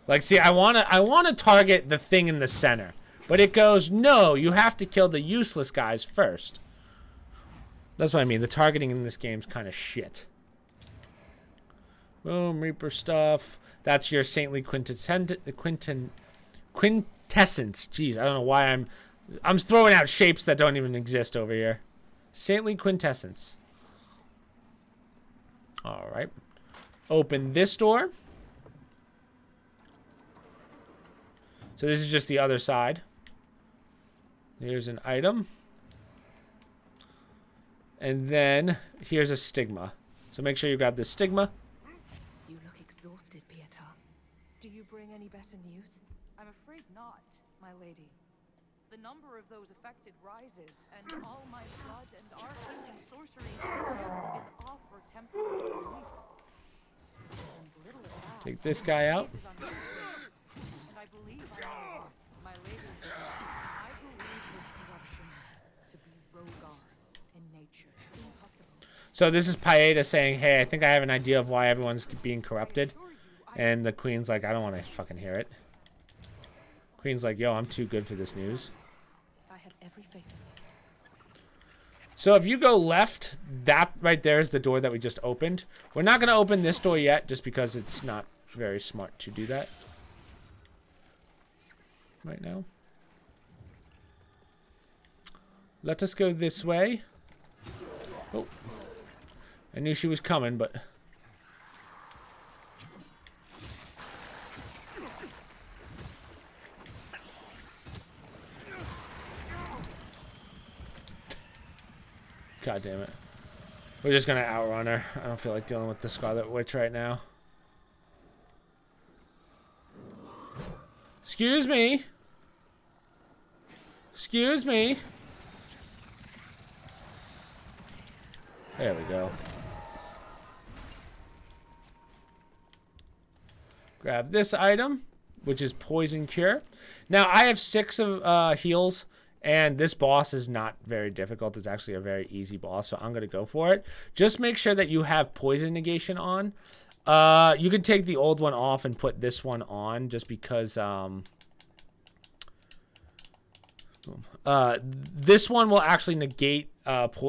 S1: Like, see, I wanna target the thing in the center. But it goes, no, you have to kill the useless guys first. That's what I mean. The targeting in this game's kind of shit. Boom, Reaper stuff. That's your saintly quintessence. Jeez, I don't know why I'm throwing out shapes that don't even exist over here. Saintly quintessence. All right. Open this door. So this is just the other side. Here's an item. And then here's a stigma. So make sure you grab this stigma.
S6: You look exhausted, Pietà. Do you bring any better news?
S7: I'm afraid not, my lady. The number of those affected rises, and all my blood and our healing sorcery is off for temporary relief. And little of that
S1: Take this guy out.
S7: is unnatural. And I believe I know, my lady, I believe this corruption to be Rogar in nature. Impossible.
S1: So this is Pieta saying, hey, I think I have an idea of why everyone's being corrupted. And the queen's like, I don't want to fucking hear it. Queen's like, yo, I'm too good for this news.
S6: I have every faith in you.
S1: So if you go left, that right there is the door that we just opened. We're not going to open this door yet just because it's not very smart to do that right now. Let us go this way. Oh. I knew she was coming, but... God damn it. We're just gonna outrun her. I don't feel like dealing with the Scarlet Witch right now. Excuse me. Excuse me. There we go. Grab this item, which is Poison Cure. Now, I have 6 of heals. And this boss is not very difficult. It's actually a very easy boss, so I'm going to go for it. Just make sure that you have poison negation on. You can take the old one off and put this one on just because... This one will actually negate.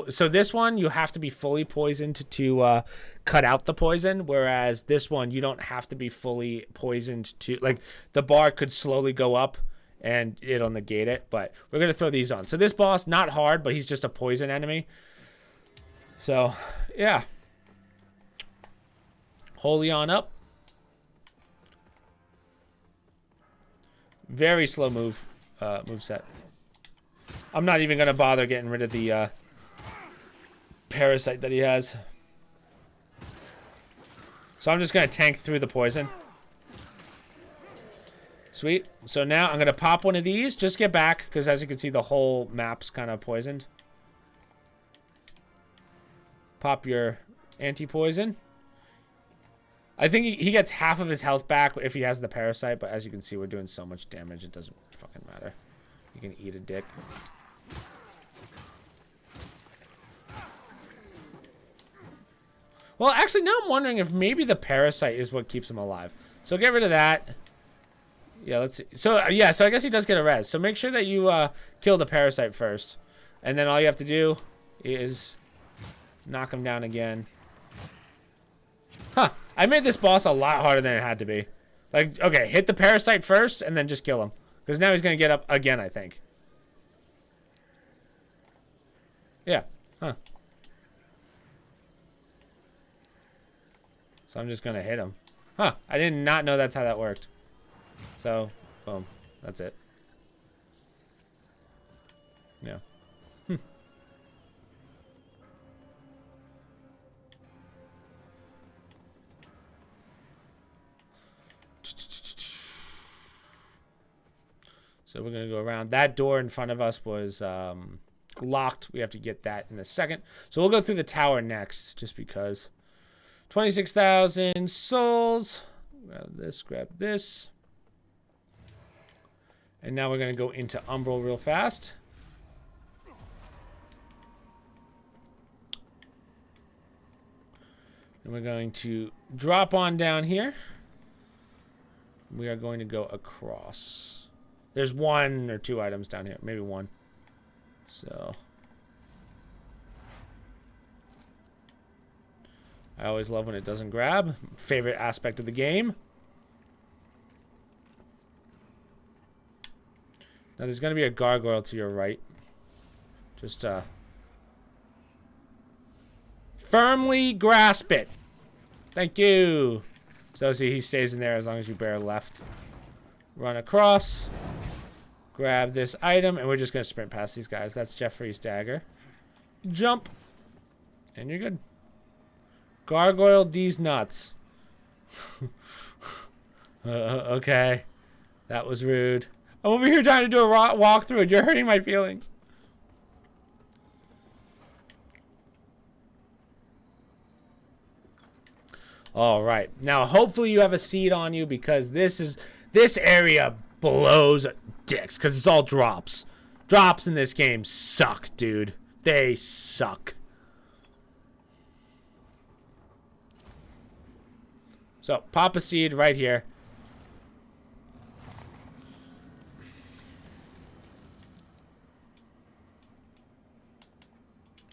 S1: So this one you have to be fully poisoned to cut out the poison, whereas this one you don't have to be fully poisoned to, like, the bar could slowly go up and it'll negate it. But we're gonna throw these on. So this boss, not hard, but he's just a poison enemy. So yeah, holy on up. Very slow move set. I'm not even gonna bother getting rid of the parasite that he has. So I'm just gonna tank through the poison. Sweet. So now I'm gonna pop one of these. Just get back, because as you can see, the whole map's kind of poisoned. Pop your anti-poison. I think he gets half of his health back if he has the parasite, but as you can see, we're doing so much damage, it doesn't fucking matter. You can eat a dick. Well, actually, now I'm wondering if maybe the parasite is what keeps him alive. So get rid of that. Yeah, let's see. So, yeah, so I guess he does get a res. So make sure that you kill the parasite first. And then all you have to do is knock him down again. Huh. I made this boss a lot harder than it had to be. Like, okay, hit the parasite first and then just kill him. Because now he's going to get up again, I think. Yeah. Huh. So I'm just going to hit him. Huh. I did not know that's how that worked. So, boom. That's it. Yeah. So we're going to go around. That door in front of us was locked. We have to get that in a second. So we'll go through the tower next, just because. 26,000 souls. Grab this, grab this. And now we're going to go into Umbral real fast. And we're going to drop on down here. We are going to go across. There's one or two items down here. Maybe one. So. I always love when it doesn't grab. Favorite aspect of the game. Now there's going to be a gargoyle to your right. Just firmly grasp it. Thank you. So see, he stays in there as long as you bear left. Run across. Grab this item. And we're just going to sprint past these guys. That's Jeffrey's dagger. Jump. And you're good. Gargoyle these nuts. Okay. That was rude. I'm over here trying to do a walkthrough and you're hurting my feelings. All right. Now, hopefully you have a seed on you, because this area blows dicks, because it's all drops. Drops in this game suck, dude. They suck. So, pop a seed right here.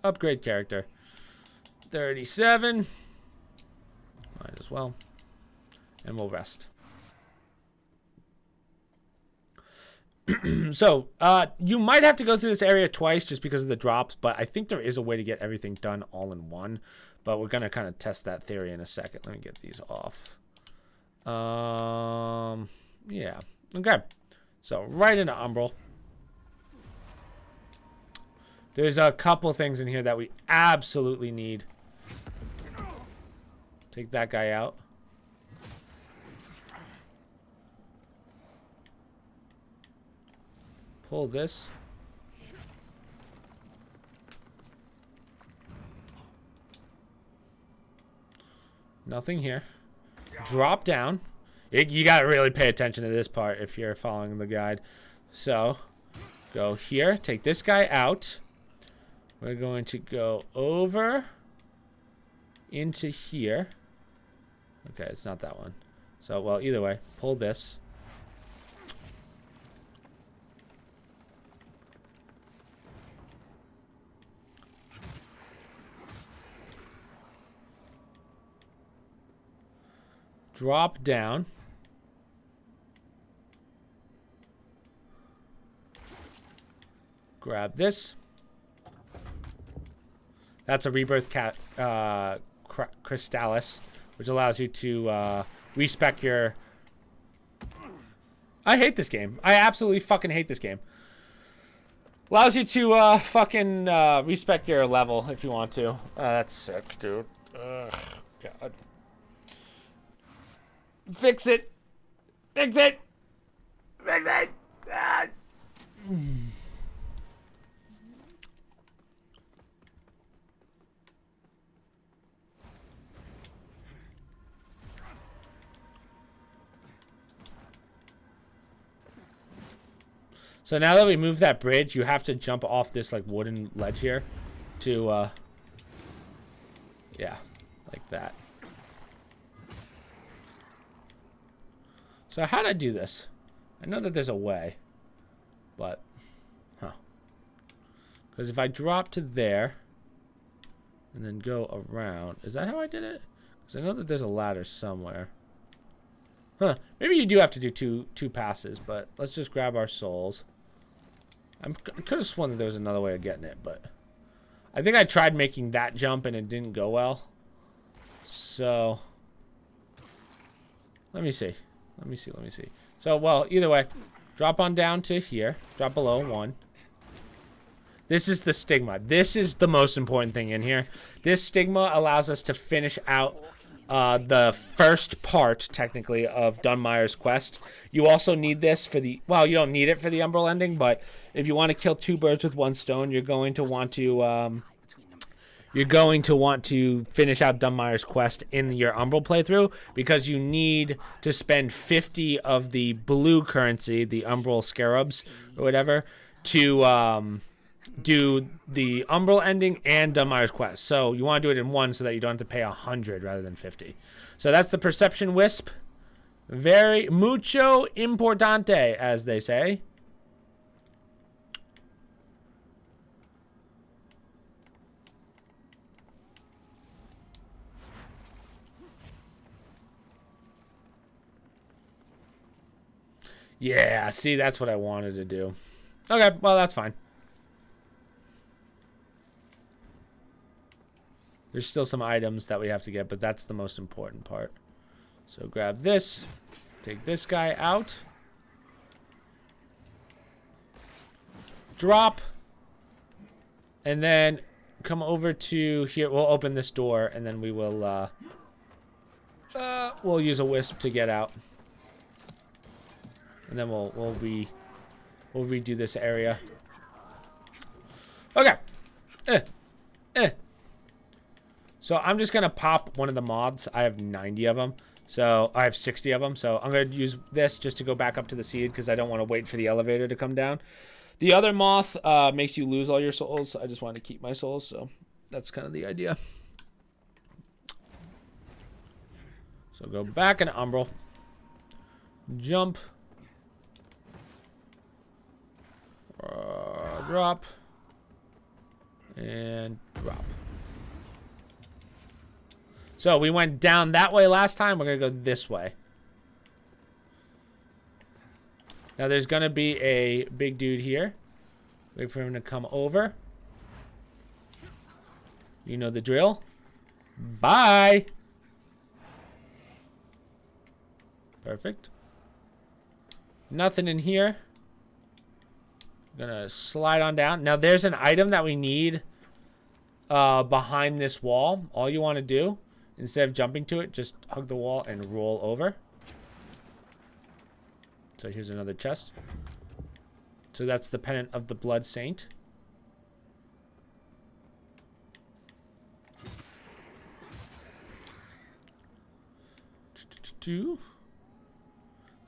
S1: Upgrade character. 37. Might as well. And we'll rest. So, you might have to go through this area twice just because of the drops, but I think there is a way to get everything done all in one. But we're going to kind of test that theory in a second. Let me get these off. Yeah. Okay. So, right into Umbral. There's a couple things in here that we absolutely need. Take that guy out. Pull this. Nothing here. Drop down. You got to really pay attention to this part if you're following the guide. So, go here. Take this guy out. We're going to go over into here. Okay, it's not that one. So, well, either way, pull this. drop down. Grab this. That's a rebirth crystallis, which allows you to respec your... I hate this game. I absolutely fucking hate this game. Allows you to fucking respec your level if you want to. That's sick, dude. Ugh, God. Fix it. Fix it. Fix it. Ah. So now that we move that bridge, you have to jump off this like wooden ledge here to yeah, like that. So how'd I do this? I know that there's a way, but because if I drop to there and then go around, is that how I did it? Because I know that there's a ladder somewhere. Maybe you do have to do two passes, but let's just grab our souls. I could have sworn that there was another way of getting it, but I think I tried making that jump and it didn't go well. So let me see. So, well, either way, drop on down to here. Drop below 1. This is the stigma. This is the most important thing in here. This stigma allows us to finish out the first part, technically, of Dunmire's quest. You also need this for the... Well, you don't need it for the Umbral ending, but if you want to kill 2 birds with 1 stone, you're going to want to... You're going to want to finish out Dunmire's quest in your Umbral playthrough, because you need to spend 50 of the blue currency, the Umbral scarabs or whatever, to do the Umbral ending and Dunmire's quest. So you want to do it in 1 so that you don't have to pay 100 rather than 50. So that's the Perception Wisp. Very mucho importante, as they say. Yeah, see, that's what I wanted to do. Okay, well, that's fine. There's still some items that we have to get, but that's the most important part. So grab this. Take this guy out. Drop. And then come over to here. We'll open this door, and then we will, we'll use a wisp to get out. And then we'll redo this area. Okay. So I'm just gonna pop one of the moths. I have 90 of them. So I have 60 of them. So I'm gonna use this just to go back up to the seed because I don't want to wait for the elevator to come down. The other moth makes you lose all your souls. I just want to keep my souls, so that's kind of the idea. So go back into Umbral. Jump. Drop. And drop. So we went down that way last time. We're going to go this way. Now there's going to be a big dude here. Wait for him to come over. You know the drill. Bye. Perfect. Nothing in here. Gonna slide on down. Now there's an item that we need behind this wall. All you want to do, instead of jumping to it, just hug the wall and roll over. So here's another chest. So that's the pennant of the Blood Saint.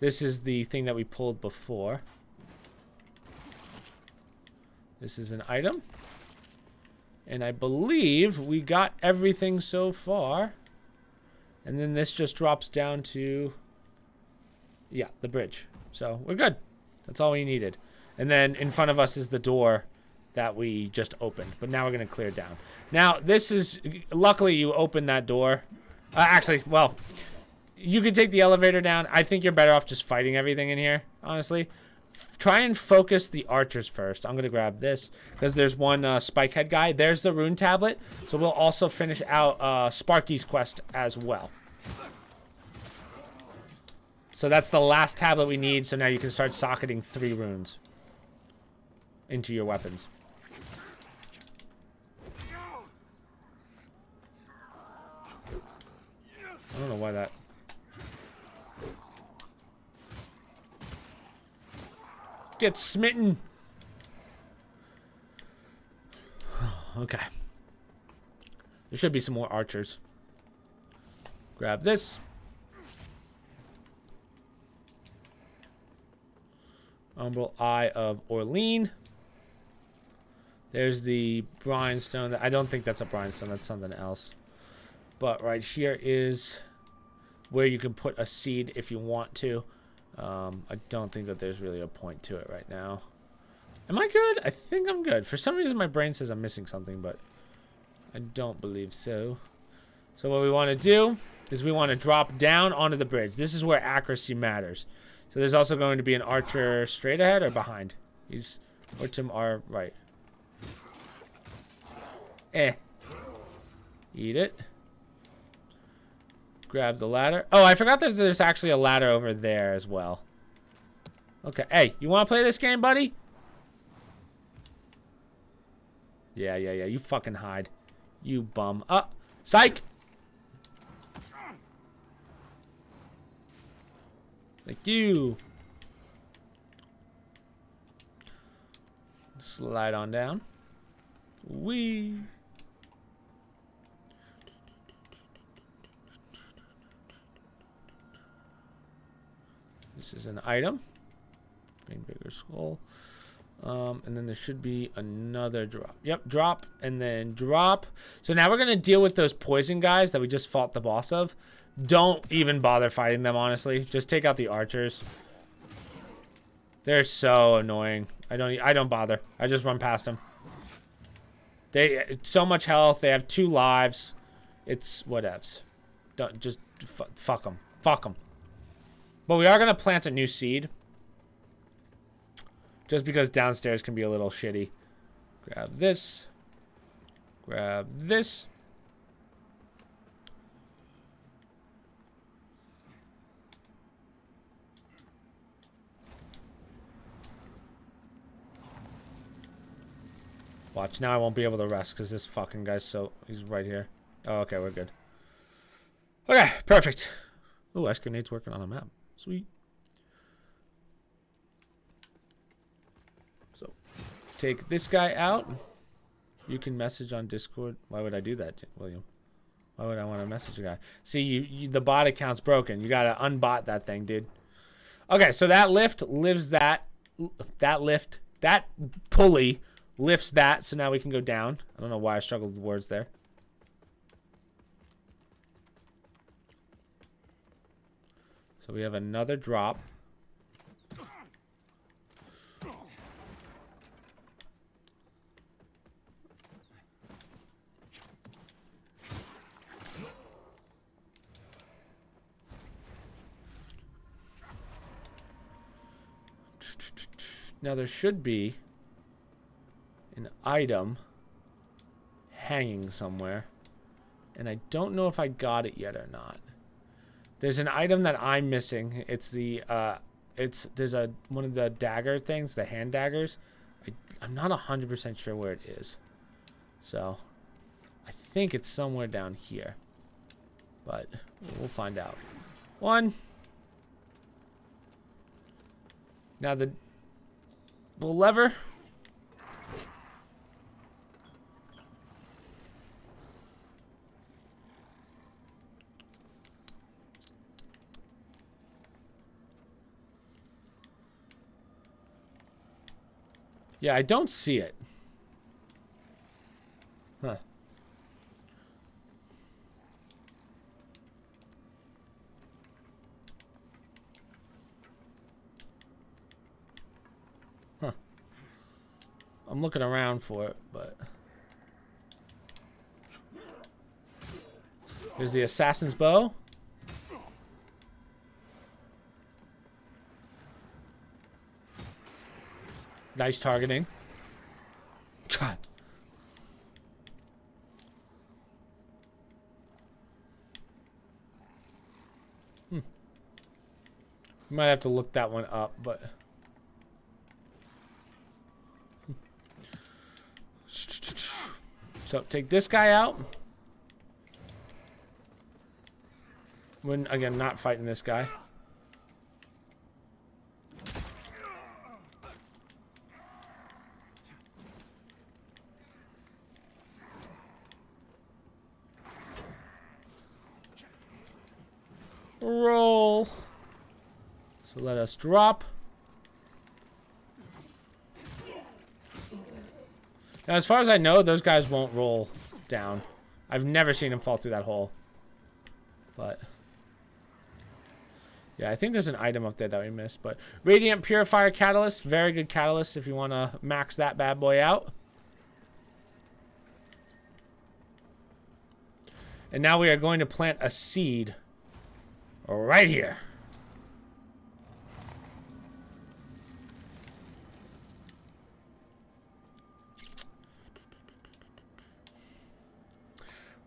S1: This is the thing that we pulled before. This is an item. And I believe we got everything so far. And then this just drops down to... yeah, the bridge. So we're good. That's all we needed. And then in front of us is the door that we just opened. But now we're going to clear down. Now, this is... luckily, you opened that door. Actually, well... You could take the elevator down. I think you're better off just fighting everything in here, honestly. Try and focus the archers first. I'm going to grab this because there's one spike head guy. There's the rune tablet. So we'll also finish out Sparky's quest as well. So that's the last tablet we need. So now you can start socketing 3 runes into your weapons. I don't know why that... Get smitten. Okay. There should be some more archers. Grab this. Umbral Eye of Orlean. There's the Brimstone. I don't think that's a Brimstone. That's something else. But right here is where you can put a seed if you want to. I don't think that there's really a point to it right now. Am I good? I think I'm good. For some reason, my brain says I'm missing something, but I don't believe so. So what we want to do is we want to drop down onto the bridge. This is where accuracy matters. So there's also going to be an archer straight ahead or behind. He's or to our right. Eat it. Grab the ladder. Oh, I forgot there's actually a ladder over there as well. Okay. Hey, you want to play this game, buddy? Yeah. You fucking hide. You bum. Psych! Thank you. Slide on down. Wee. This is an item. Green bigger skull. And then there should be another drop. Yep, drop and then drop. So now we're going to deal with those poison guys that we just fought the boss of. Don't even bother fighting them, honestly. Just take out the archers. They're so annoying. I don't bother. I just run past them. So much health. They have 2 lives. It's whatevs. Don't just fuck them. Fuck them. But we are going to plant a new seed. Just because downstairs can be a little shitty. Grab this. Grab this. Watch, now I won't be able to rest because this fucking guy's he's right here. Oh, okay, we're good. Okay, perfect. Ooh, ice grenade's working on a map. Sweet. So, take this guy out. You can message on Discord. Why would I do that, William? Why would I want to message a guy? See, the bot account's broken. You gotta unbot that thing, dude. Okay, so that lift lives that pulley lifts that, so now we can go down. I don't know why I struggled with words there. So we have another drop. Now there should be an item hanging somewhere, and I don't know if I got it yet or not. There's an item that I'm missing. It's the there's one of the dagger things, the hand daggers. I'm not 100% sure where it is, so I think it's somewhere down here, but we'll find out. Now the lever. Yeah, I don't see it. Huh. Huh. I'm looking around for it, but... Here's the assassin's bow. Nice targeting. God. Might have to look that one up, but... So, take this guy out. When, again, not fighting this guy. Roll. So let us drop. Now, as far as I know, those guys won't roll down. I've never seen them fall through that hole. But... yeah, I think there's an item up there that we missed. But Radiant Purifier Catalyst. Very good catalyst if you want to max that bad boy out. And now we are going to plant a seed right here.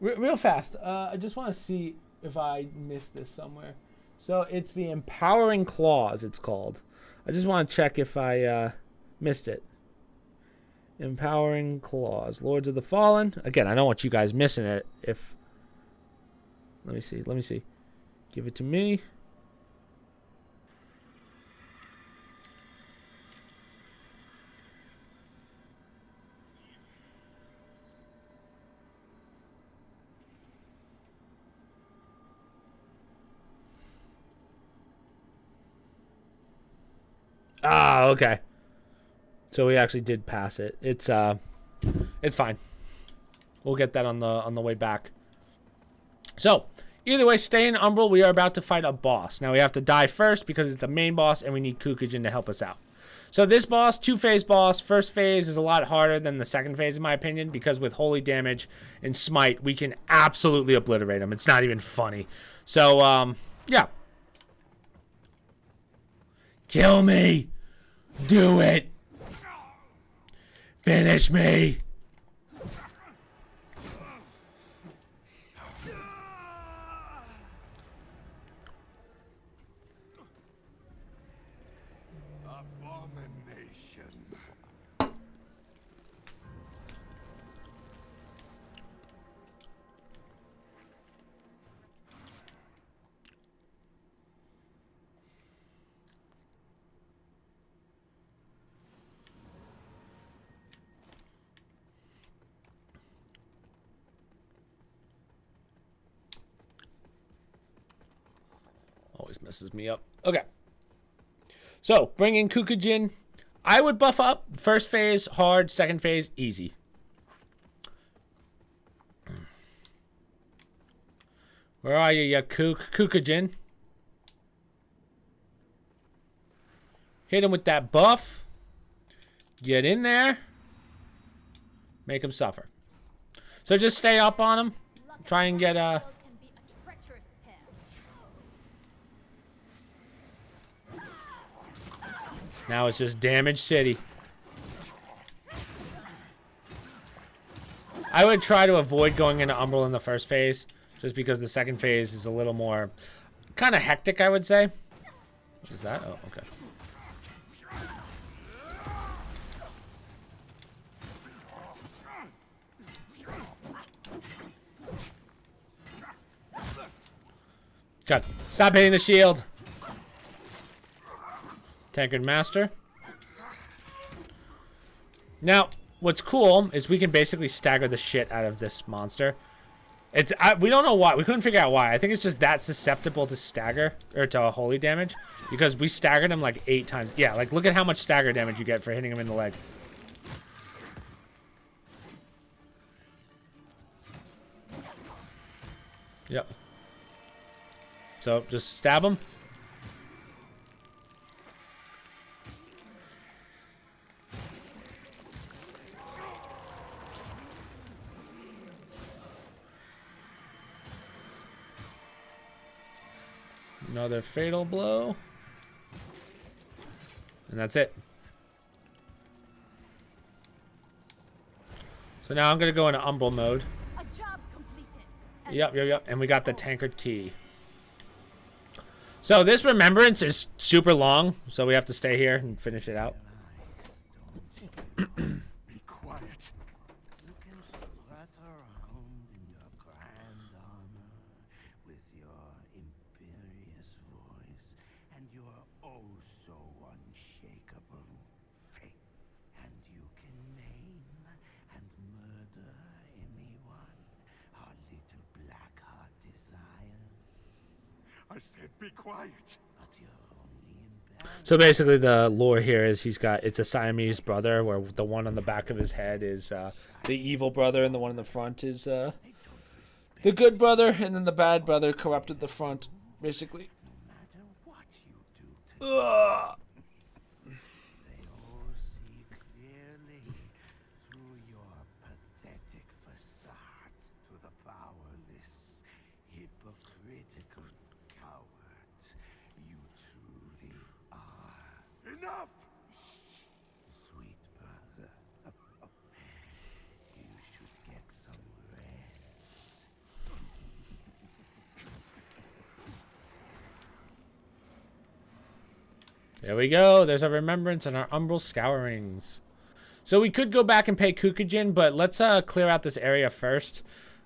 S1: Real fast. I just want to see if I missed this somewhere. So it's the Empowering Claws, it's called. I just want to check if I missed it. Empowering Claws. Lords of the Fallen. Again, I don't want you guys missing it. If let me see. Let me see. Give it to me. Ah, okay. So we actually did pass it. It's fine. We'll get that on the way back. So, either way, stay in Umbral. We are about to fight a boss. Now we have to die first because it's a main boss and we need Kukujin to help us out. So this boss, 2-phase boss. First phase is a lot harder than the second phase in my opinion because with holy damage and smite, we can absolutely obliterate him. It's not even funny. So, yeah. Kill me. Do it. Finish me.
S2: Abomination.
S1: Always messes me up. Okay. So, bring in Kukujin. I would buff up. First phase, hard. Second phase, easy. Where are you, Kukujin? Hit him with that buff. Get in there. Make him suffer. So just stay up on him. Try and get Now it's just Damage City. I would try to avoid going into Umbral in the first phase, just because the second phase is a little more kind of hectic, I would say. What is that? Oh, okay. God, stop hitting the shield. Tankard Master. Now, what's cool is we can basically stagger the shit out of this monster. We don't know why. We couldn't figure out why. I think it's just that susceptible to stagger, or to holy damage, because we staggered him like 8 times. Yeah, like look at how much stagger damage you get for hitting him in the leg. Yep. So, just stab him. Another fatal blow. And that's it. So now I'm going to go into Umbral mode.
S6: A job completed.
S1: Yep. And we got the tankard key. So this remembrance is super long, so we have to stay here and finish it out.
S2: Be quiet.
S4: You can strut around in your grand armor with your imperious voice and your oh so unshakable faith. And you can name and murder anyone our little black heart desires.
S2: I said be quiet.
S4: But you're only embarrassed.
S1: So basically the lore here is it's a Siamese brother, where the one on the back of his head is the evil brother and the one in the front is the good brother, and then the bad brother corrupted the front, basically.
S4: No matter what you do to they all see clearly through your pathetic facade to the powerless, hypocritical coward you truly are.
S2: Enough!
S4: Sweet brother, you should get some rest.
S1: There we go. There's our remembrance and our umbral scourings. So we could go back and pay Kukujin, but let's clear out this area first.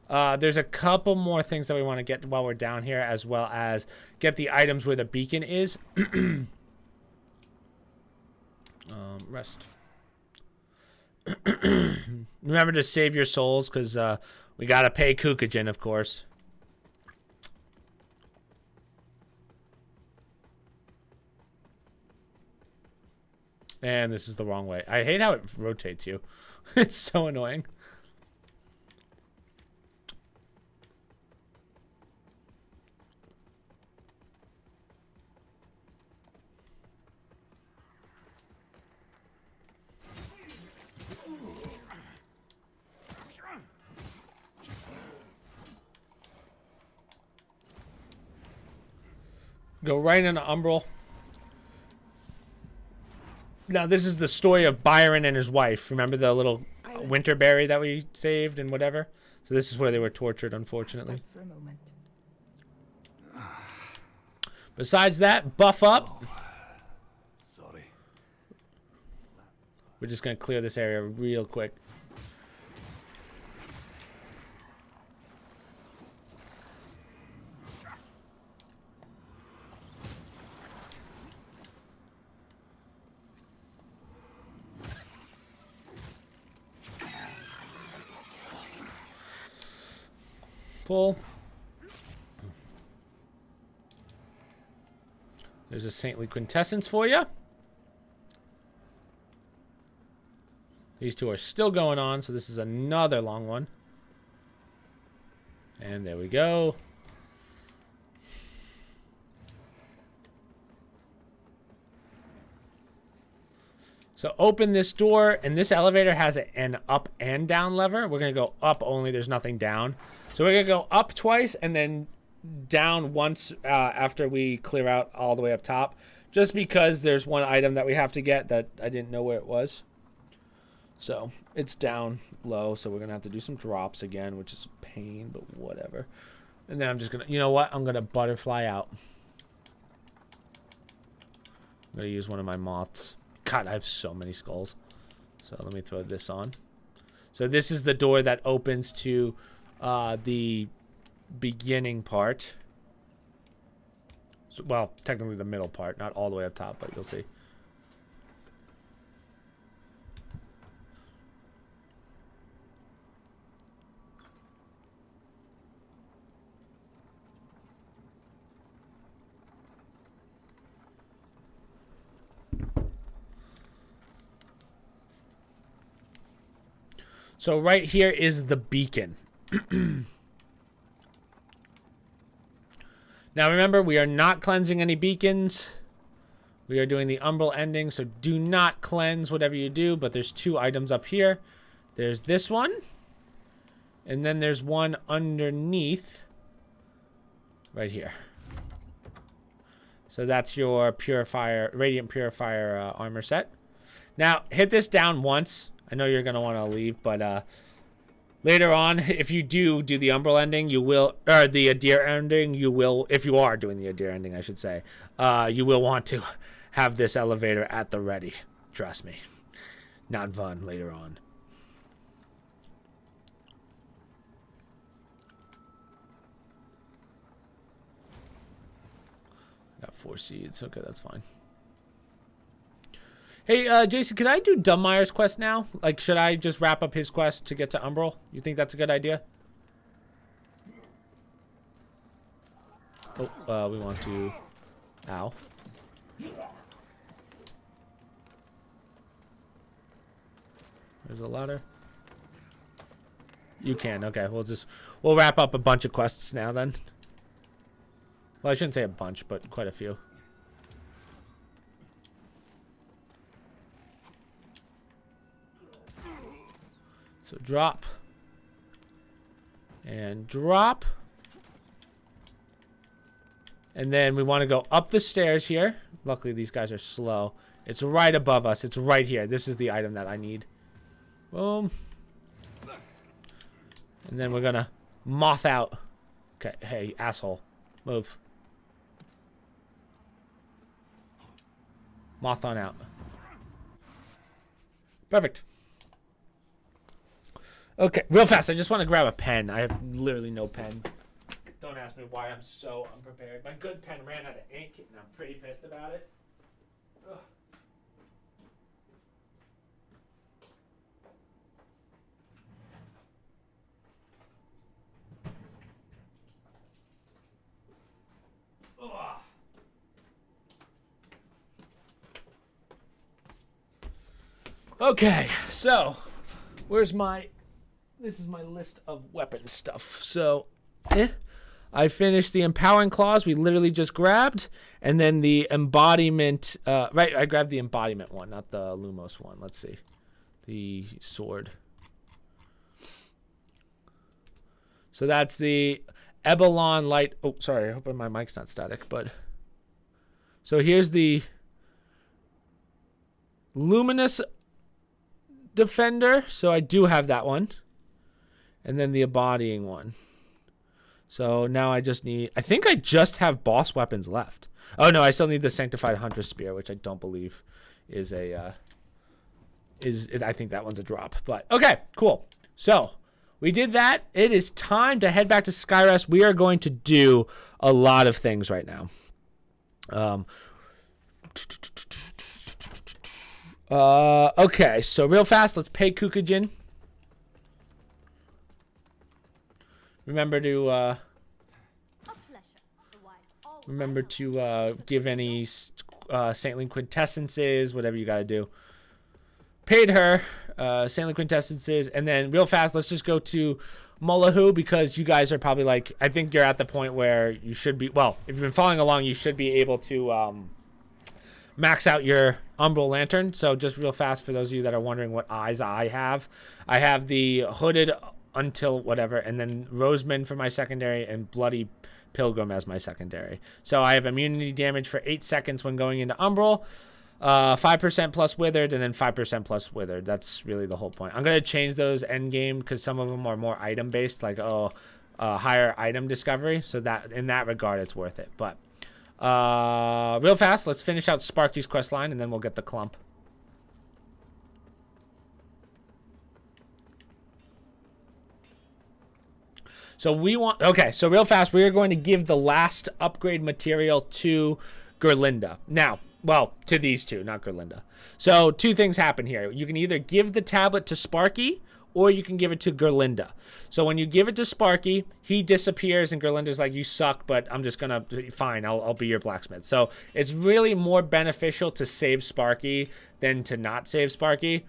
S1: There's a couple more things that we want to get while we're down here, as well as get the items where the beacon is. Rest. Remember to save your souls, because we got to pay Kukujin, of course. And this is the wrong way. I hate how it rotates you. It's so annoying. Go right into Umbral. Now, this is the story of Byron and his wife. Remember the little winterberry that we saved and whatever? So this is where they were tortured, unfortunately.
S6: Stop for a moment.
S1: Besides that, buff up.
S2: Sorry.
S1: We're just going to clear this area real quick. Pull. There's a saintly quintessence for you. These two are still going on, so this is another long one. And there we go. So open this door, and this elevator has an up and down lever. We're going to go up only. There's nothing down. So we're going to go up twice and then down once after we clear out all the way up top. Just because there's one item that we have to get that I didn't know where it was. So it's down low, so we're going to have to do some drops again, which is a pain, but whatever. And then I'm just going to, you know what? I'm going to butterfly out. I'm going to use one of my moths. God, I have so many skulls. So let me throw this on. So this is the door that opens to the beginning part. So, well, technically the middle part, not all the way up top, but you'll see. So right here is the beacon. Now remember, we are not cleansing any beacons. We are doing the umbral ending, so do not cleanse whatever you do, but there's two items up here. There's this one, and then there's one underneath right here. So that's your purifier, radiant purifier armor set. Now hit this down once. I know you're going to want to leave, but Later on, if you do the Umbral ending, you will, or the Adir ending, you will, if you are doing the Adir ending, I should say, you will want to have this elevator at the ready. Trust me. Not fun later on. Got 4 seeds. Okay, that's fine. Hey, Jason, can I do Dumbmire's quest now? Like, should I just wrap up his quest to get to Umbral? You think that's a good idea? Oh, we want to... Ow. There's a ladder. You can. Okay, we'll wrap up a bunch of quests now then. Well, I shouldn't say a bunch, but quite a few. So drop. And drop. And then we want to go up the stairs here. Luckily, these guys are slow. It's right above us. It's right here. This is the item that I need. Boom. And then we're going to moth out. Okay, hey, asshole. Move. Moth on out. Perfect. Okay, real fast. I just want to grab a pen. I have literally no pens. Don't ask me why I'm so unprepared. My good pen ran out of ink, and I'm pretty pissed about it. Ugh. Ugh. Okay, so where's my... This is my list of weapon stuff. So, I finished the empowering claws. We literally just grabbed, and then the embodiment. Right, I grabbed the embodiment one, not the Lumos one. Let's see, the sword. So that's the Ebelon light. Oh, sorry. I hope my mic's not static. But so here's the luminous defender. So I do have that one. And then the embodying one. So now I just need... I think I just have boss weapons left. Oh, no. I still need the Sanctified Hunter Spear, which I don't believe is a... I think that one's a drop. But, okay. Cool. So, we did that. It is time to head back to Skyrest. We are going to do a lot of things right now. Okay. So, real fast. Let's pay Kukujin. Remember to give any saintly quintessences, whatever you gotta do. Paid her saintly quintessences, and then real fast, let's just go to Mullahu, because you guys are probably like, I think you're at the point where you should be. Well, if you've been following along, you should be able to max out your Umbral Lantern. So just real fast, for those of you that are wondering what eyes I have the hooded until whatever, and then Roseman for my secondary, and Bloody Pilgrim as my secondary. So I have immunity damage for 8 seconds when going into Umbral, 5% plus Withered, and then 5% plus Withered. That's really the whole point. I'm going to change those end game because some of them are more item based, like higher item discovery. So that in that regard, it's worth it. But real fast, let's finish out Sparky's quest line, and then we'll get the clump. So so real fast, we are going to give the last upgrade material to Gerlinda. Now, well, to these two, not Gerlinda. So 2 things happen here. You can either give the tablet to Sparky, or you can give it to Gerlinda. So when you give it to Sparky, he disappears, and Gerlinda's like, you suck, but I'm just gonna, fine, I'll be your blacksmith. So it's really more beneficial to save Sparky than to not save Sparky.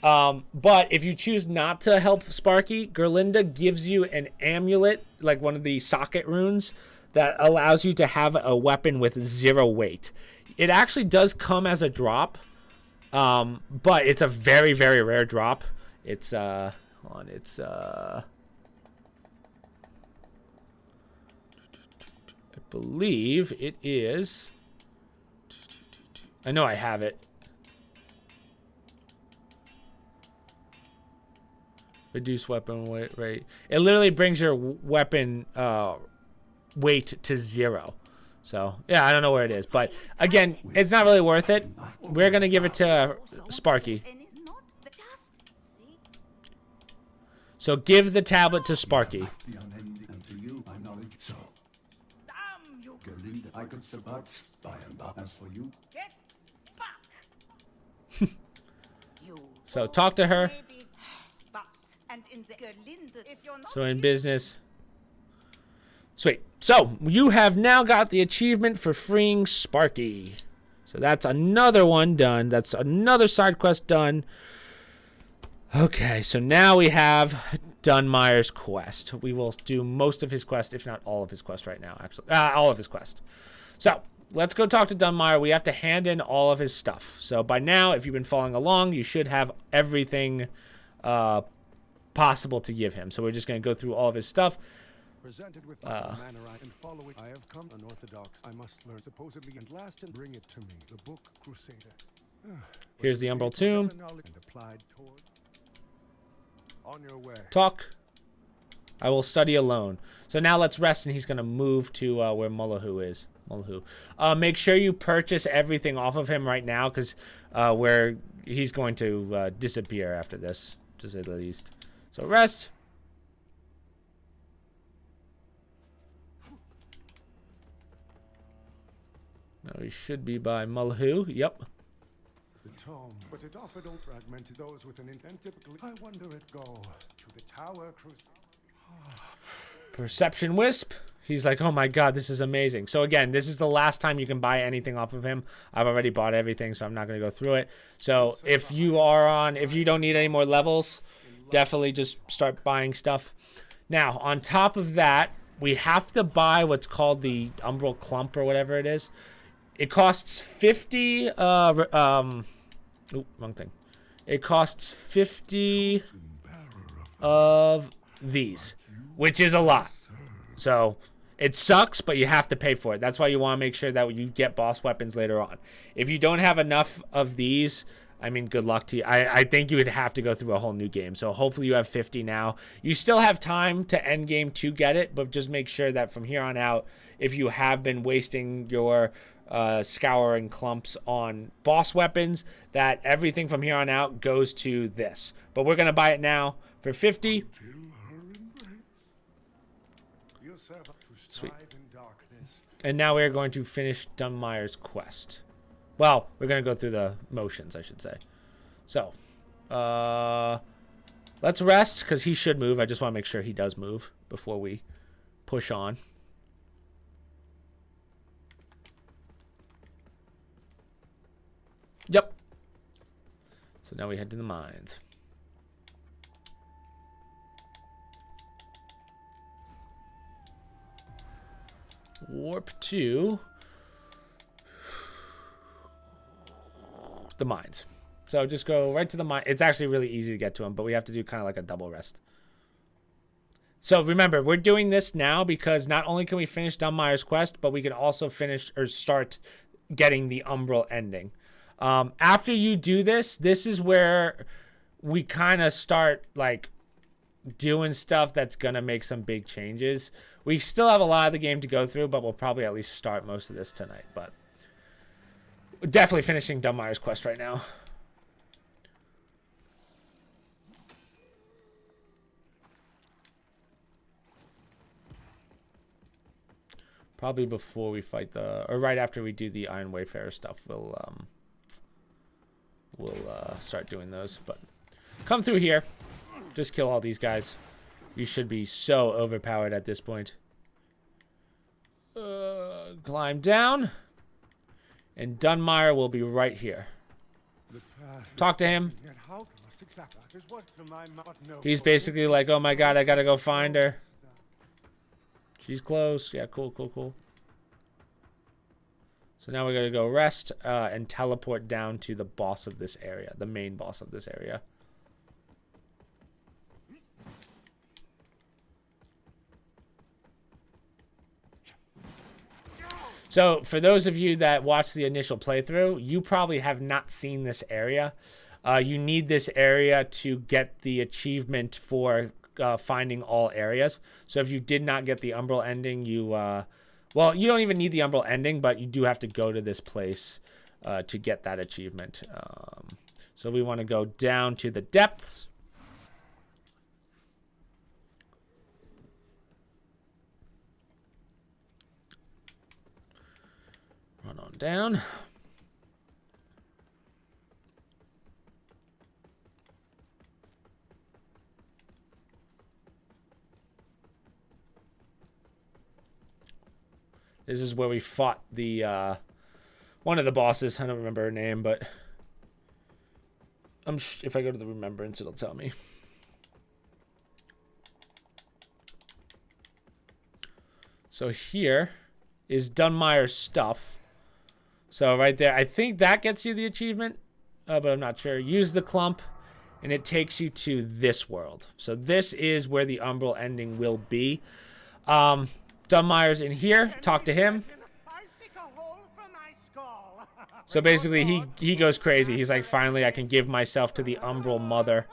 S1: But if you choose not to help Sparky, Gerlinda gives you an amulet, like one of the socket runes, that allows you to have a weapon with 0 weight. It actually does come as a drop, but it's a very, very rare drop. It's, I believe it is, I know I have it. Reduce weapon weight rate. It literally brings your weapon weight to 0. So, yeah, I don't know where it is. But, again, it's not really worth it. We're going to give it to Sparky. So, give the tablet to Sparky.
S3: Damn you!
S2: I could support by and as for you.
S3: Get back! You
S1: So, talk to her.
S3: maybe, but and in the Gerlinde, if you're not
S1: So, in business. Sweet. So, you have now got the achievement for freeing Sparky. So, that's another one done. That's another side quest done. Okay, so now we have Dunmire's quest. We will do most of his quest, if not all of his quest right now, actually. All of his quest. So, let's go talk to Dunmire. We have to hand in all of his stuff. So, by now, if you've been following along, you should have everything possible to give him. So, we're just going to go through all of his stuff.
S8: Presented with my manner and following, I have come unorthodox. I must learn supposedly and last and bring it to me. The book Crusader.
S1: Here's the Umbral Tomb.
S8: And applied toward. On your way.
S1: Talk. I will study alone. So now let's rest, and he's going to move to where Mullahu is. Mullahu. Make sure you purchase everything off of him right now, because where he's going to disappear after this, to say the least. So rest. Now he should be by Mullahu. Yep.
S8: The tome, but it offered all fragment to those with an intent. Typically, I wonder it go to the tower cruise.
S1: Perception Wisp. He's like, oh my god, this is amazing. So again, this is the last time you can buy anything off of him. I've already bought everything, so I'm not going to go through it. So if you don't need any more levels, definitely just start buying stuff. Now, on top of that, we have to buy what's called the Umbral Clump or whatever it is. It costs 50, wrong thing. It costs 50 of these, which is a lot. So, it sucks, but you have to pay for it. That's why you want to make sure that you get boss weapons later on. If you don't have enough of these, I mean, good luck to you. I think you would have to go through a whole new game. So, hopefully you have 50 now. You still have time to end game to get it, but just make sure that from here on out, if you have been wasting your scouring clumps on boss weapons, that everything from here on out goes to this. But we're going to buy it now for 50. Sweet. And now we're going to finish Dunmire's quest. Well, we're going to go through the motions, I should say. So, let's rest, because he should move. I just want to make sure he does move before we push on. Yep. So now we head to the mines. Warp to the mines. So just go right to the mine. It's actually really easy to get to them, but we have to do kind of like a double rest. So remember, we're doing this now because not only can we finish Dunmire's quest, but we can also finish or start getting the Umbral ending. After you do this, this is where we kind of start like doing stuff that's going to make some big changes. We still have a lot of the game to go through, but we'll probably at least start most of this tonight. But definitely finishing Dunmire's quest right now. Probably before we fight or right after we do the Iron Wayfarer stuff, we'll start doing those. But come through here, just kill all these guys. You should be so overpowered at this point. Climb down, and Dunmire will be right here. Talk to him. He's basically like, oh my god, I gotta go find her. She's close. Yeah, cool, cool, cool. So now we're going to go rest and teleport down to the boss of this area, the main boss of this area. So for those of you that watched the initial playthrough, you probably have not seen this area. You need this area to get the achievement for finding all areas. So if you did not get the Umbral ending, you well, you don't even need the Umbral ending, but you do have to go to this place to get that achievement. So we want to go down to the depths. Run on down. This is where we fought the one of the bosses. I don't remember her name, but if I go to the remembrance, it'll tell me. So here is Dunmire's stuff. So right there, I think that gets you the achievement, but I'm not sure. Use the clump, and it takes you to this world. So this is where the Umbral ending will be. Dunmire's in here. Talk to him. So basically, he goes crazy. He's like, finally, I can give myself to the Umbral Mother.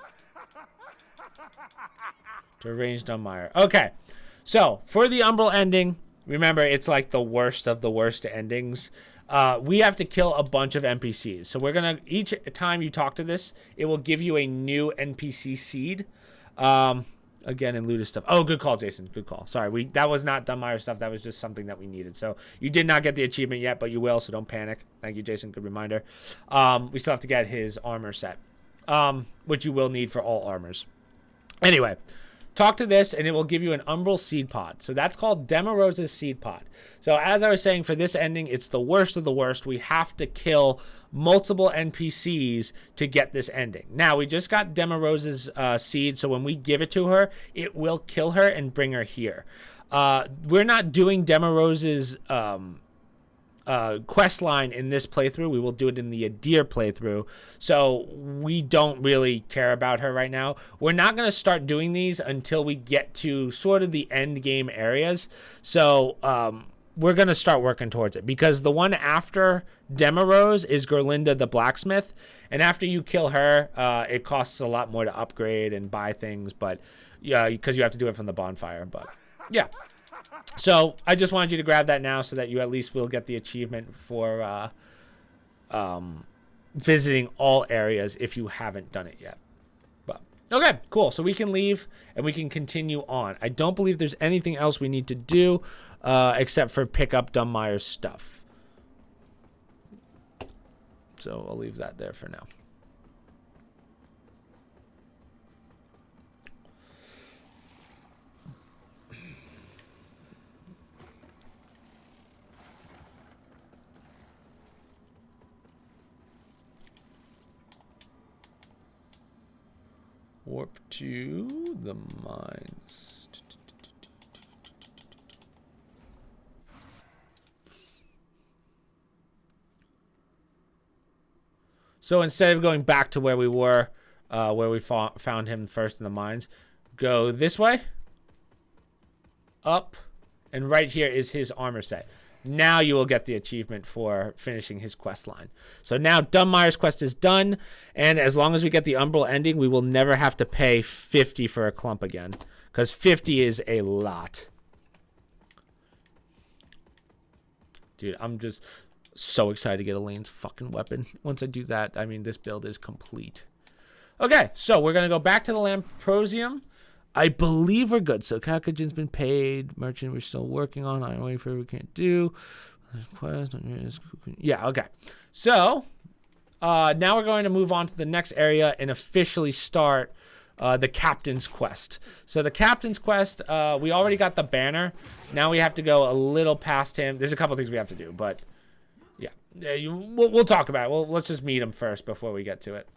S1: To arrange Dunmire. Okay. So, for the Umbral ending, remember, it's like the worst of the worst endings. We have to kill a bunch of NPCs. So we're going to, each time you talk to this, it will give you a new NPC seed. Again, in looter stuff. Oh, good call, Jason. Good call. Sorry, that was not Dunmire stuff. That was just something that we needed. So you did not get the achievement yet, but you will, so don't panic. Thank you, Jason. Good reminder. We still have to get his armor set, which you will need for all armors. Anyway, talk to this, and it will give you an Umbral Seed Pod. So that's called Demarose's Seed Pod. So as I was saying, for this ending, it's the worst of the worst. We have to kill multiple NPCs to get this ending. Now, we just got Demarose's seed, so when we give it to her, it will kill her and bring her here. We're not doing Demarose's quest line in this playthrough. We will do it in the Adir playthrough. So we don't really care about her right now. We're not going to start doing these until we get to sort of the end game areas. So we're going to start working towards it, because the one after Demarose is Gerlinda the blacksmith. And after you kill her, it costs a lot more to upgrade and buy things, but yeah, because you have to do it from the bonfire. But yeah. So I just wanted you to grab that now so that you at least will get the achievement for visiting all areas if you haven't done it yet. But okay, cool. So we can leave and we can continue on. I don't believe there's anything else we need to do except for pick up Dunmire's stuff. So I'll leave that there for now. Warp to the mines. So instead of going back to where we were, where we found him first in the mines, go this way, up, and right here is his armor set. Now you will get the achievement for finishing his quest line. So now Dunmire's quest is done, and as long as we get the Umbral ending, we will never have to pay 50 for a clump again, because 50 is a lot. Dude, I'm just so excited to get Elaine's fucking weapon. Once I do that, I mean, this build is complete. Okay, so we're going to go back to the Lamprosium. I believe we're good. So Kakajan's been paid. Merchant we're still working on. Iron Wafer we can't do. Yeah, okay. So now we're going to move on to the next area and officially start the Captain's Quest. So the Captain's Quest, we already got the banner. Now we have to go a little past him. There's a couple things we have to do, but yeah. We'll talk about it. Well, let's just meet him first before we get to it.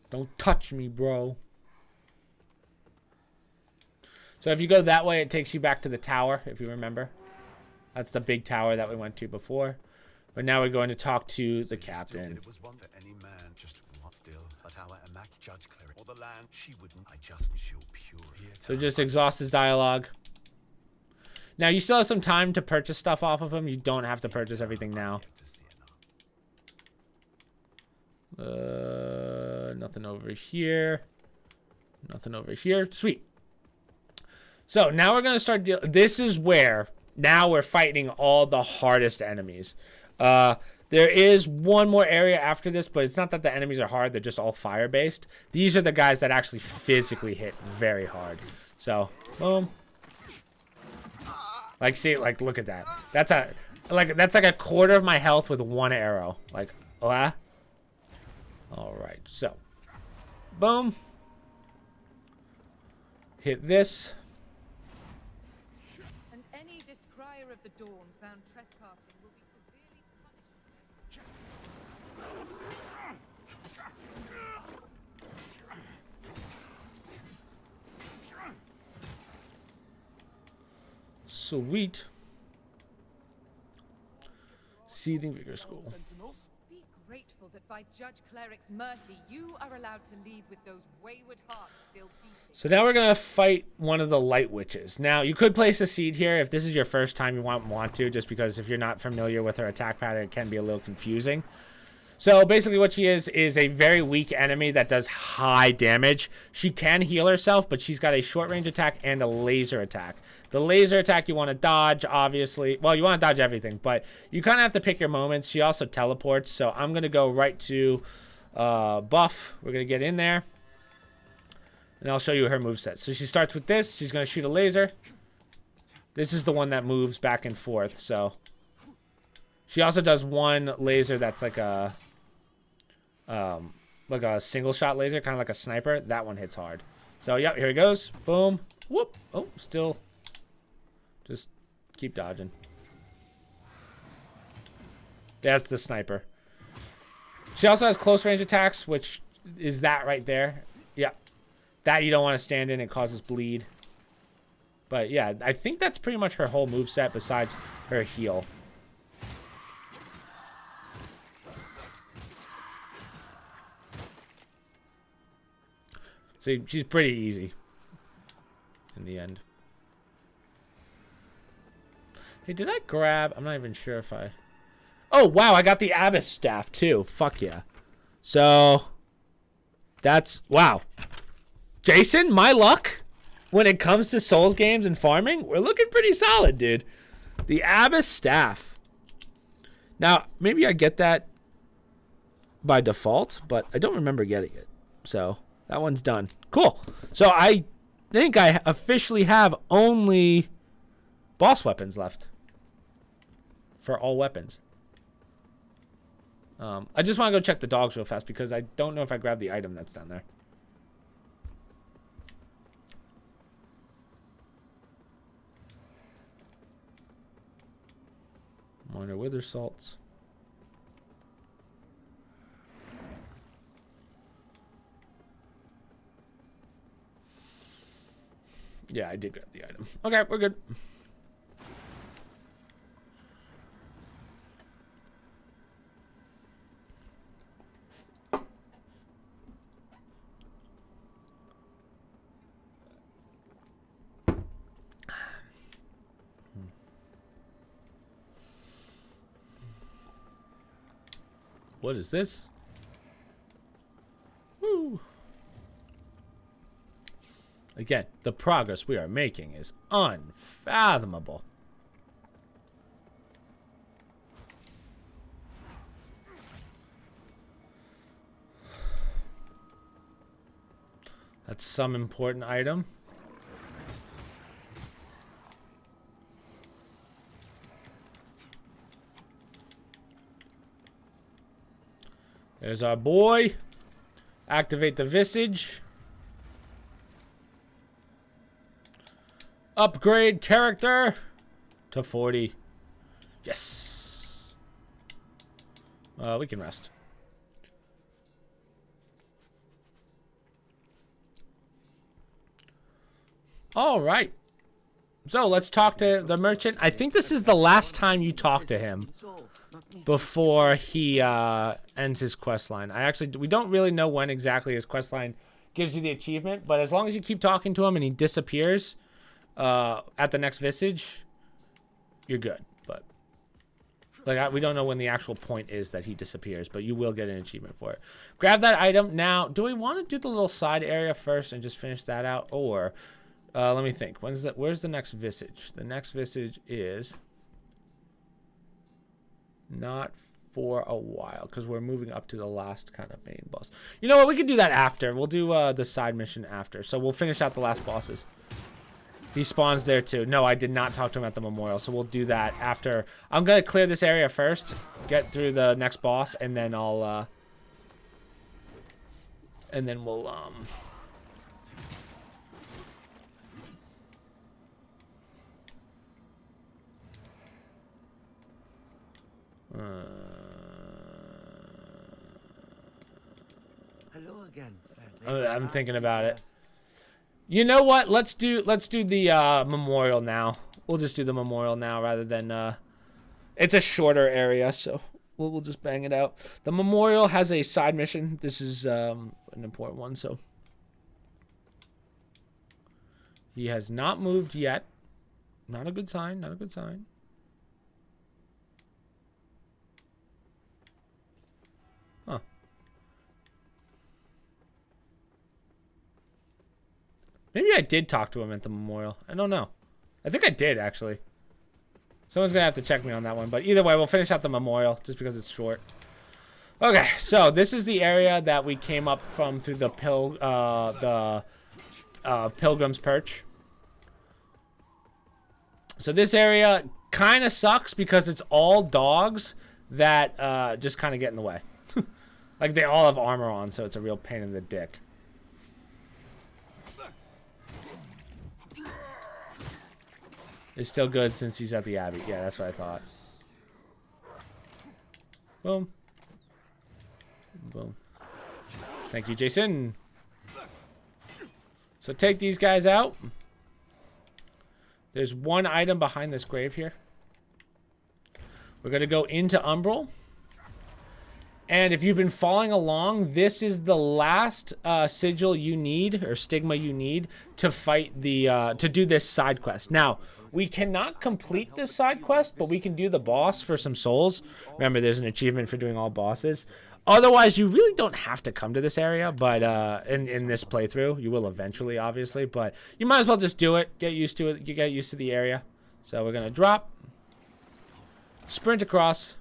S1: Don't touch me, bro. So if you go that way, it takes you back to the tower, if you remember. That's the big tower that we went to before. But now we're going to talk to the captain.
S5: It was one for any man just still, a tower lack Judge Cleric or the land. She wouldn't. I just show pure.
S1: So just exhaust his dialogue. Now you still have some time to purchase stuff off of him. You don't have to purchase everything now. Nothing over here. Nothing over here. Sweet. So now we're gonna start dealing. This is where now we're fighting all the hardest enemies. There is one more area after this, but it's not that the enemies are hard. They're just all fire based. These are the guys that actually physically hit very hard. So boom. Like, see, like, look at that. That's like a quarter of my health with one arrow. Like, ah. All right, so, boom. Hit this.
S6: And any descrier of the dawn found trespassing will be severely punished.
S1: Sweet. Seething Vigor School.
S6: Be grateful that by Judge Cleric's mercy, you are allowed to leave with those wayward hearts still beating.
S1: So now we're gonna fight one of the light witches. Now you could place a seed here if this is your first time. You want to, just because if you're not familiar with her attack pattern, it can be a little confusing. So basically what she is a very weak enemy that does high damage. She can heal herself, but she's got a short range attack and a laser attack. The laser attack you want to dodge, obviously. Well, you want to dodge everything, but you kind of have to pick your moments. She also teleports, so I'm going to go right to buff. We're going to get in there, and I'll show you her moveset. So she starts with this. She's going to shoot a laser. This is the one that moves back and forth, so. She also does one laser that's like a single shot laser, kind of like a sniper. That one hits hard. So, yep, here he goes. Boom. Whoop. Oh, still. Just keep dodging. That's the sniper. She also has close range attacks, which is that right there. Yeah. That you don't want to stand in. It causes bleed. But, yeah, I think that's pretty much her whole moveset besides her heal. See, she's pretty easy in the end. Hey, did I grab? I'm not even sure if I... Oh, wow, I got the Abyss staff, too. Fuck yeah. So, that's... Wow. Jason, my luck, when it comes to Souls games and farming, we're looking pretty solid, dude. The Abyss staff. Now, maybe I get that by default, but I don't remember getting it. So... That one's done. Cool. So I think I officially have only boss weapons left for all weapons. I just want to go check the dogs real fast because I don't know if I grabbed the item that's down there. Minor wither salts. Yeah, I did grab the item. Okay, we're good. What is this? Woo! Again, the progress we are making is unfathomable. That's some important item. There's our boy. Activate the visage. Upgrade character to 40. Yes. We can rest. All right. So let's talk to the merchant. I think this is the last time you talk to him.
S4: So,
S1: before he ends his quest line. We don't really know when exactly his quest line gives you the achievement, but as long as you keep talking to him and he disappears at the next visage, you're good. But like we don't know when the actual point is that he disappears, but you will get an achievement for it. Grab that item. Now, do we want to do the little side area first and just finish that out, or let me think. Where's the next visage? The next visage is not for a while because we're moving up to the last kind of main boss. You know what? We could do that after. We'll do the side mission after. So we'll finish out the last bosses. He spawns there too. No, I did not talk to him at the memorial, so we'll do that after. I'm gonna clear this area first, get through the next boss, and then I'll and then we'll
S4: Hello again, friend.
S1: I'm thinking about it. You know what? Let's do the memorial now. We'll just do the memorial now rather than it's a shorter area, so we'll just bang it out. The memorial has a side mission. This is an important one, so he has not moved yet. Not a good sign, not a good sign. Huh. Maybe I did talk to him at the memorial. I don't know. I think I did, actually. Someone's going to have to check me on that one. But either way, we'll finish out the memorial just because it's short. Okay, so this is the area that we came up from through the Pilgrim's Perch. So this area kind of sucks because it's all dogs that just kind of get in the way. Like, they all have armor on, so it's a real pain in the dick. It's still good since he's at the Abbey. Yeah, that's what I thought. Boom. Boom. Thank you, Jason. So take these guys out. There's one item behind this grave here. We're going to go into Umbral. And if you've been following along, this is the last sigil you need, or stigma you need, to fight the, to do this side quest. Now, we cannot complete this side quest, but we can do the boss for some souls. Remember, there's an achievement for doing all bosses. Otherwise, you really don't have to come to this area, but in this playthrough, you will eventually, obviously. But you might as well just do it. Get used to it. You get used to the area. So we're going to drop. Sprint across.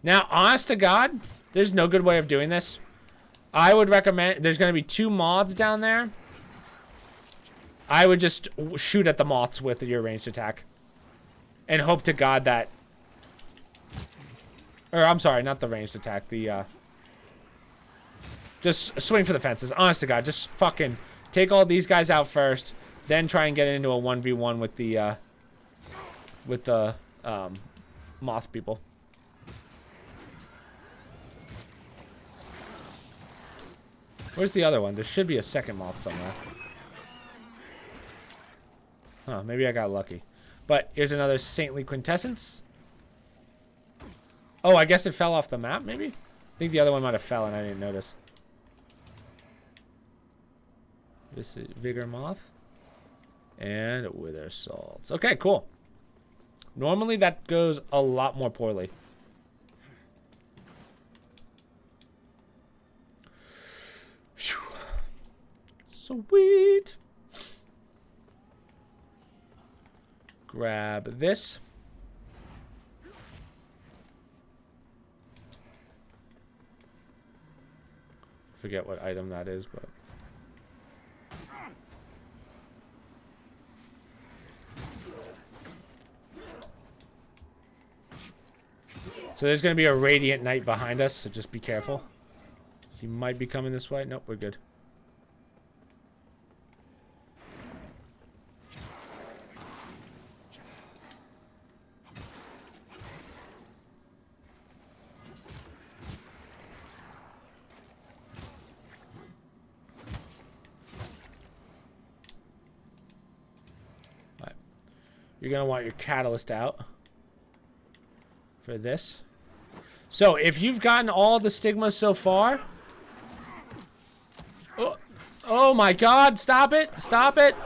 S1: Now, honest to God, there's no good way of doing this. I would recommend, there's going to be 2 moths down there. I would just shoot at the moths with your ranged attack. And hope to God that, or I'm sorry, not the ranged attack, the, just swing for the fences. Honest to God, just fucking take all these guys out first, then try and get into a 1v1 with the moth people. Where's the other one? There should be a second moth somewhere. Huh, maybe I got lucky. But here's another saintly quintessence. Oh, I guess it fell off the map, maybe? I think the other one might have fell and I didn't notice. This is Vigor Moth. And Wither Salts. Okay, cool. Normally that goes a lot more poorly. Sweet. Grab this. Forget what item that is, but so there's going to be a radiant knight behind us, so just be careful. He might be coming this way. Nope, we're good. You're going to want your catalyst out for this. So if you've gotten all the stigmas so far... Oh my god, stop it! Stop it!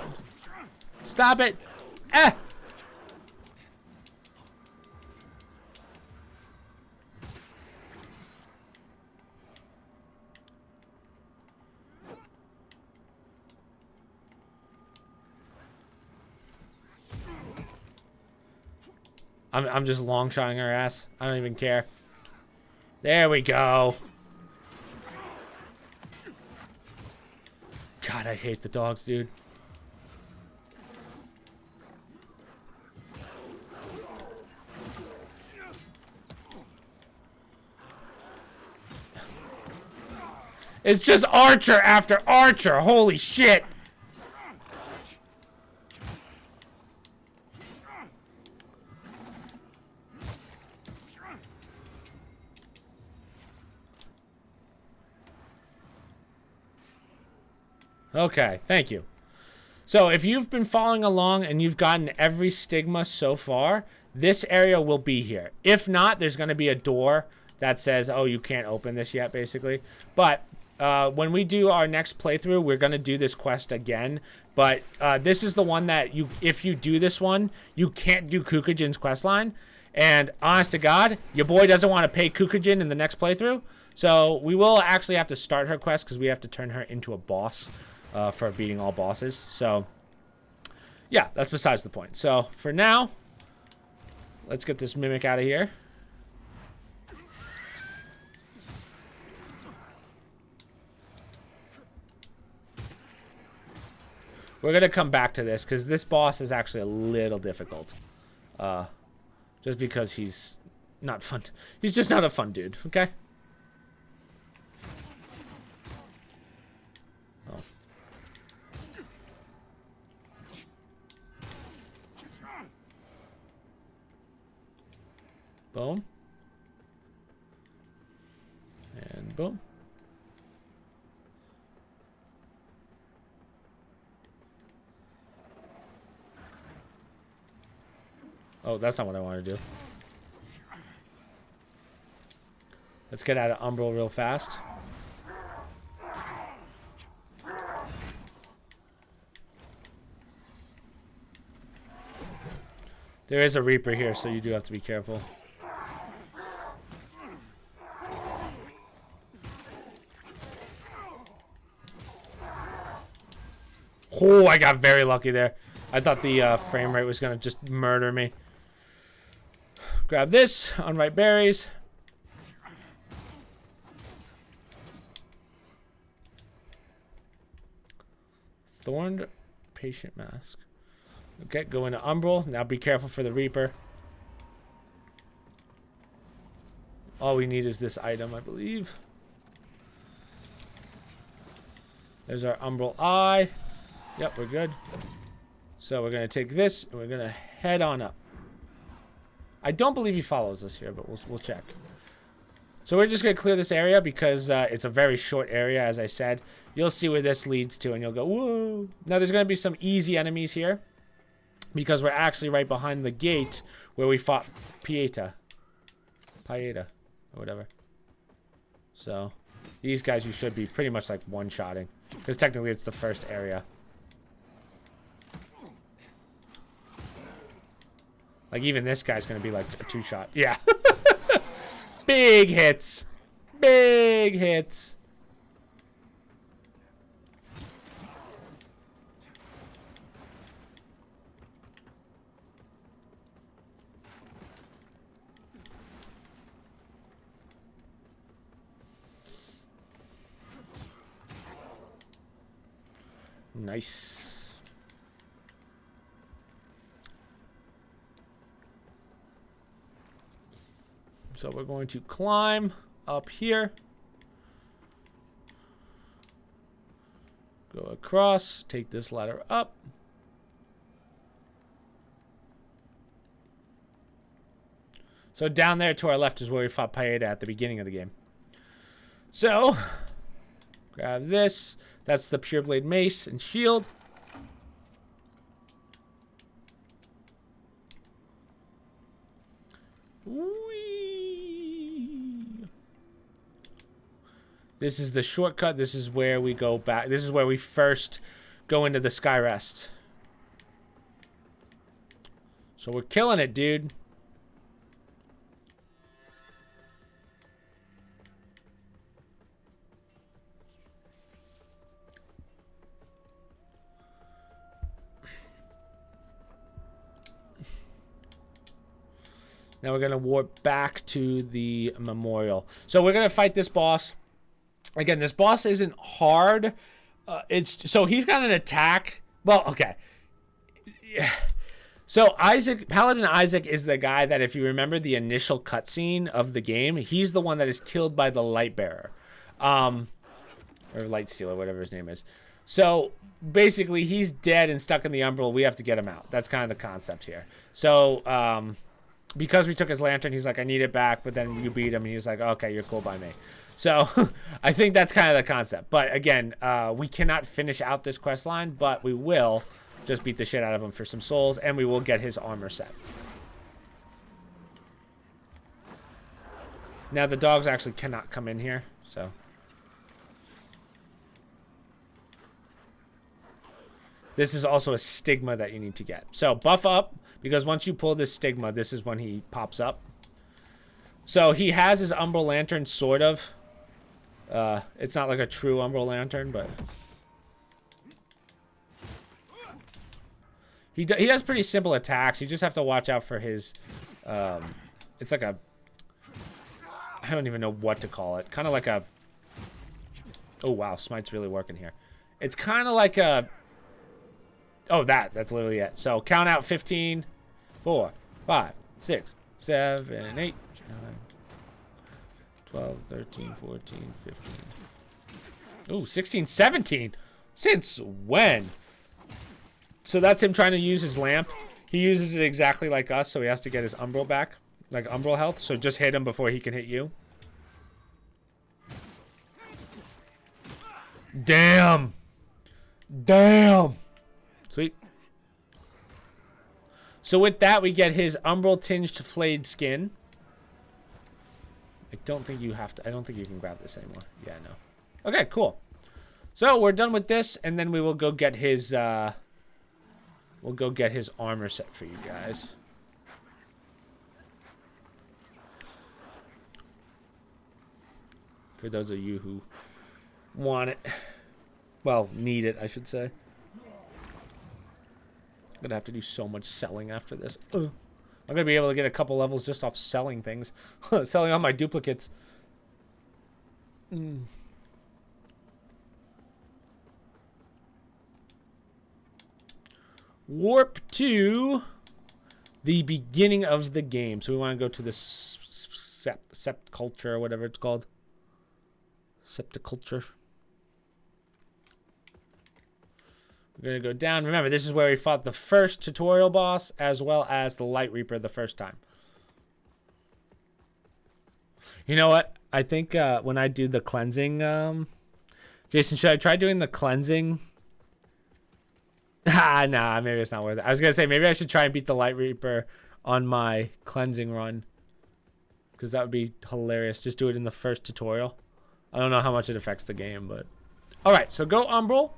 S1: Stop it! Ah! I'm just long-shotting her ass. I don't even care. There we go. God, I hate the dogs, dude. It's just Archer after Archer. Holy shit. Okay, thank you. So if you've been following along and you've gotten every stigma so far, this area will be here. If not, there's going to be a door that says, oh, you can't open this yet, basically. But when we do our next playthrough, we're going to do this quest again. But this is the one that if you do this one, you can't do Kukujin's quest line. And honest to God, your boy doesn't want to pay Kukujin in the next playthrough. So we will actually have to start her quest because we have to turn her into a boss. For beating all bosses. So, yeah, that's besides the point. So, for now, let's get this mimic out of here. We're going to come back to this because this boss is actually a little difficult. Just because he's not fun. He's just not a fun dude, okay? Boom. And boom. Oh, that's not what I want to do. Let's get out of Umbral real fast. There is a Reaper here, so you do have to be careful. Oh, I got very lucky there. I thought the frame rate was going to just murder me. Grab this. Unripe berries. Thorned patient mask. Okay, go into Umbral. Now be careful for the Reaper. All we need is this item, I believe. There's our Umbral Eye. Yep, we're good. So we're going to take this, and we're going to head on up. I don't believe he follows us here, but we'll check. So we're just going to clear this area because it's a very short area, as I said. You'll see where this leads to, and you'll go, whoa. Now, there's going to be some easy enemies here because we're actually right behind the gate where we fought Pieta, or whatever. So these guys you should be pretty much like one-shotting because technically it's the first area. Like, even this guy's going to be, like, a two-shot. Yeah. Big hits. Big hits. Nice. So we're going to climb up here. Go across, take this ladder up. So down there to our left is where we fought Pieta at the beginning of the game. So, grab this. That's the Pure Blade Mace and Shield. Whee! This is the shortcut. This is where we go back. This is where we first go into the Skyrest. So we're killing it, dude. Now we're going to warp back to the memorial. So we're going to fight this boss. Again, this boss isn't hard. So he's got an attack. Well, okay. Yeah. So Paladin Isaac is the guy that, if you remember the initial cutscene of the game, he's the one that is killed by the Lightbearer. Or Lightstealer, whatever his name is. So basically, he's dead and stuck in the Umbral. We have to get him out. That's kind of the concept here. So, because we took his lantern, he's like, I need it back, but then you beat him, and he's like, okay, you're cool by me. So, I think that's kind of the concept. But again, we cannot finish out this quest line, but we will just beat the shit out of him for some souls, and we will get his armor set. Now, the dogs actually cannot come in here, so. This is also a stigma that you need to get. So, buff up. Because once you pull this stigma, this is when he pops up. So he has his Umbral Lantern, sort of. It's not like a true Umbral Lantern, but... He has pretty simple attacks. You just have to watch out for his... it's like a... I don't even know what to call it. Kind of like a... Oh, wow. Smite's really working here. It's kind of like a... Oh, that's literally it. So count out 15... 4, 5, 6, 7, 8, 9, 12, 13, 14, 15. Ooh, 16, 17. Since when? So that's him trying to use his lamp. He uses it exactly like us, so he has to get his Umbral back. Like Umbral health. So just hit him before he can hit you. Damn. Damn. Sweet. So with that, we get his Umbral Tinged Flayed Skin. I don't think you have to... I don't think you can grab this anymore. Yeah, no. Okay, cool. So we're done with this, and then we will go get his... we'll go get his armor set for you guys. For those of you who want it. Well, need it, I should say. I'm gonna have to do so much selling after this. I'm gonna be able to get a couple levels just off selling things. Selling all my duplicates. Warp to the beginning of the game. So we want to go to the Septculture, or whatever it's called. Septculture. We're going to go down. Remember, this is where we fought the first tutorial boss as well as the Light Reaper the first time. You know what? I think when I do the cleansing... Jason, should I try doing the cleansing? Nah, maybe it's not worth it. I was going to say, maybe I should try and beat the Light Reaper on my cleansing run. Because that would be hilarious. Just do it in the first tutorial. I don't know how much it affects the game, but... Alright, so go Umbral.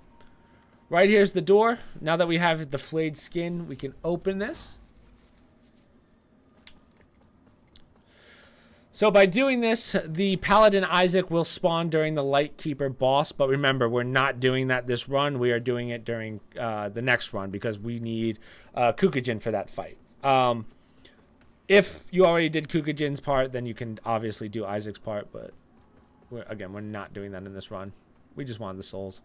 S1: Right here's the door. Now that we have the flayed skin, we can open this. So by doing this, the Paladin Isaac will spawn during the Lightkeeper boss. But remember, we're not doing that this run. We are doing it during the next run because we need Kukujin for that fight. If you already did Kukujin's part, then you can obviously do Isaac's part. But again, we're not doing that in this run. We just wanted the souls.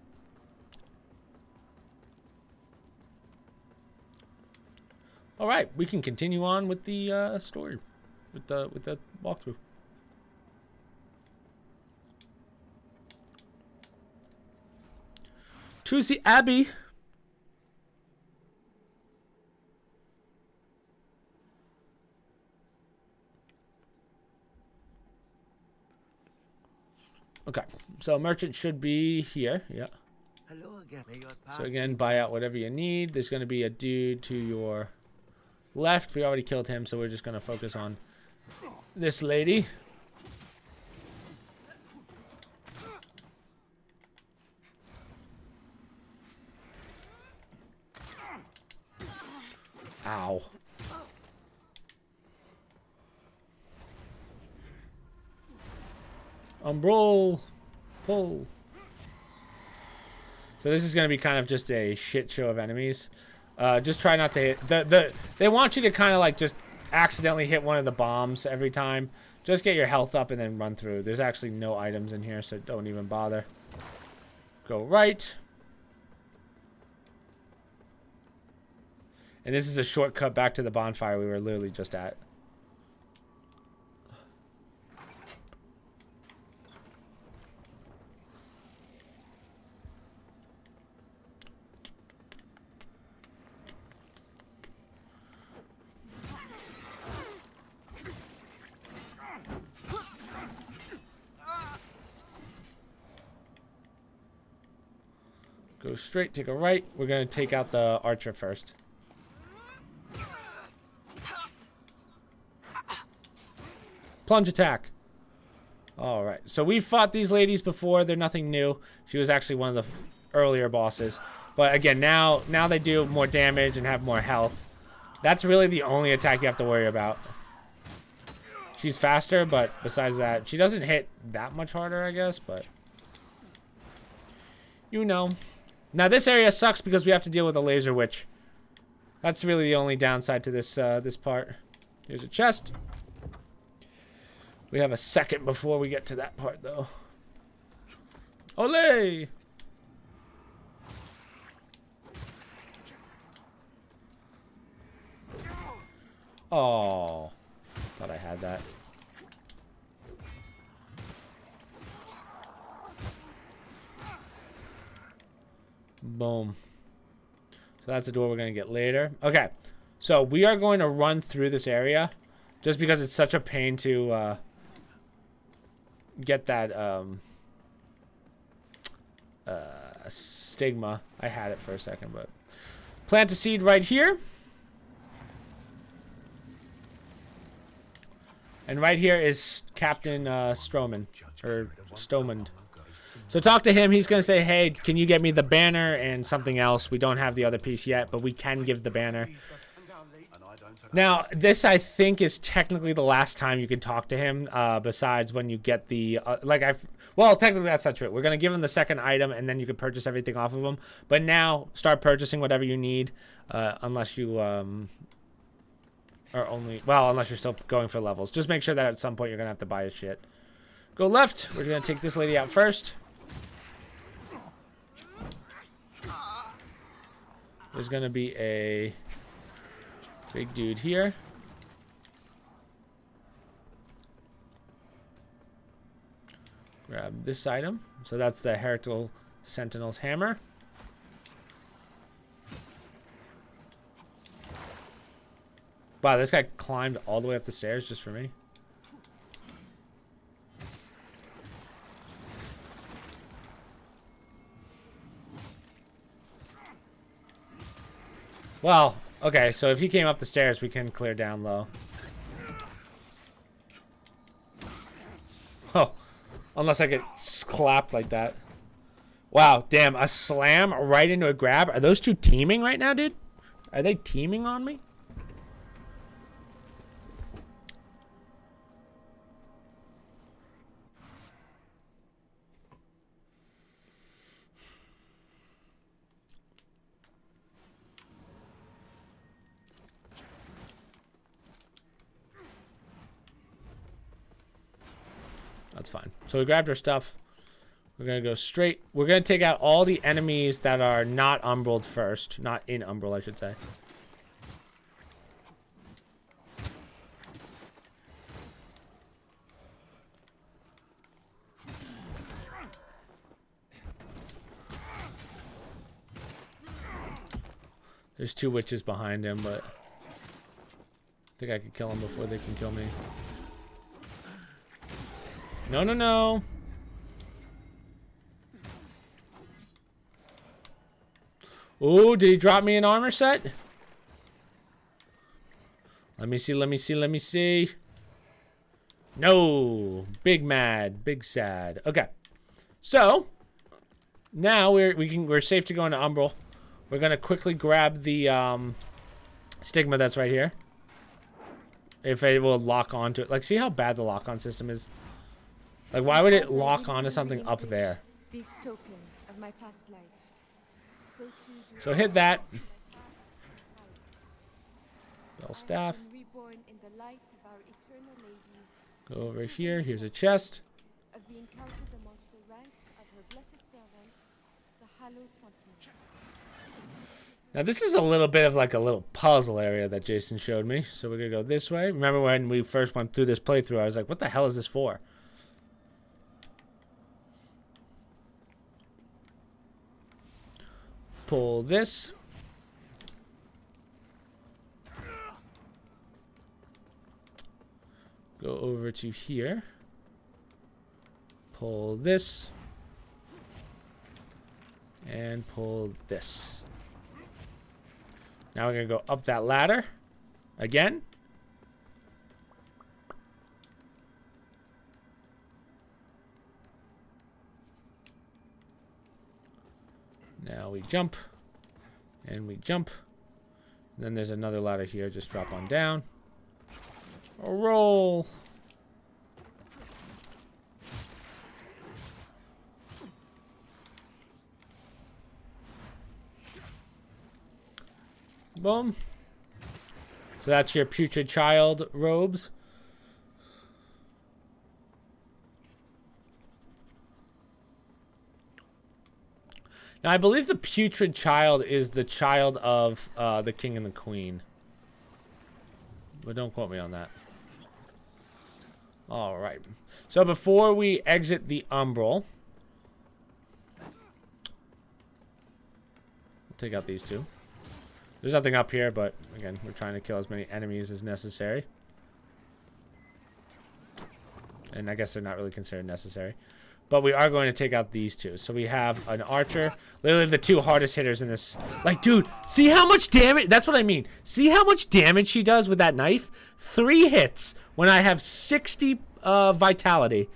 S1: All right, we can continue on with the story, with the walkthrough. Trucy Abbey. Okay, so merchant should be here. Yeah.
S4: Hello again. May your path
S1: So again,
S4: be
S1: buy out
S4: blessed.
S1: whatever you need. There's going to be a dude to your left. We already killed him, so we're just going to focus on this lady. Ow. Umbral. Pull. So this is going to be kind of just a shit show of enemies. Just try not to hit. They want you to kind of like just accidentally hit one of the bombs every time. Just get your health up and then run through. There's actually no items in here, so don't even bother. Go right. And this is a shortcut back to the bonfire we were literally just at. Go straight, take a right. We're going to take out the archer first. Plunge attack. All right. So we've fought these ladies before. They're nothing new. She was actually one of the earlier bosses. But again, now they do more damage and have more health. That's really the only attack you have to worry about. She's faster, but besides that, she doesn't hit that much harder, I guess. But you know. Now this area sucks because we have to deal with a laser witch. That's really the only downside to this this part. Here's a chest. We have a second before we get to that part, though. Olé! Oh, thought I had that. Boom. So that's the door we're going to get later. Okay. So we are going to run through this area just because it's such a pain to get that stigma. I had it for a second, but plant a seed right here. And right here is Captain Stroman, or Stomand. So talk to him. He's going to say, hey, can you get me the banner and something else? We don't have the other piece yet, but we can give the banner. Now, this, I think, is technically the last time you can talk to him, besides when you get the, well, technically that's not true. We're going to give him the second item, and then you can purchase everything off of him. But now, start purchasing whatever you need, unless you, unless you're still going for levels. Just make sure that at some point you're going to have to buy his shit. Go left. We're going to take this lady out first. There's going to be a big dude here. Grab this item. So that's the Heretical Sentinel's hammer. Wow, this guy climbed all the way up the stairs just for me. Well, okay, so if he came up the stairs, we can clear down low. Oh, unless I get clapped like that. Wow, damn, a slam right into a grab. Are those two teaming right now, dude? Are they teaming on me? That's fine. So we grabbed our stuff. We're going to go straight. We're going to take out all the enemies that are not umbraled first. Not in umbral, I should say. There's two witches behind him, but I think I could kill them before they can kill me. No, no, no. Oh, did he drop me an armor set? Let me see, let me see, let me see. No. Big mad, big sad. Okay. So, now we're safe to go into umbral. We're going to quickly grab the stigma that's right here. If it will lock onto it. Like, see how bad the lock-on system is? Like, why would it lock onto something up there?
S9: This token of my past life.
S1: So hit that. Bell staff.
S9: Reborn in the light of our eternal lady.
S1: Go over here. Here's a chest.
S9: Of being counted amongst the ranks of her blessed servants, the hallowed sentinel.
S1: Now this is a little bit of like a little puzzle area that Jason showed me. So we're gonna go this way. Remember when we first went through this playthrough, I was like, what the hell is this for? Pull this. Go over to here. Pull this. And pull this. Now we're going to go up that ladder. Again. Now we jump. And we jump. And then there's another ladder here. Just drop on down. Roll. Boom. So that's your putrid child robes. Now I believe the putrid child is the child of the king and the queen. But don't quote me on that. All right. So before we exit the umbral, we'll take out these two. There's nothing up here, but again, we're trying to kill as many enemies as necessary. And I guess they're not really considered necessary. But we are going to take out these two. So we have an archer. Literally the two hardest hitters in this. Like, dude, see how much damage? That's what I mean. See how much damage she does with that knife? 3 hits when I have 60 vitality.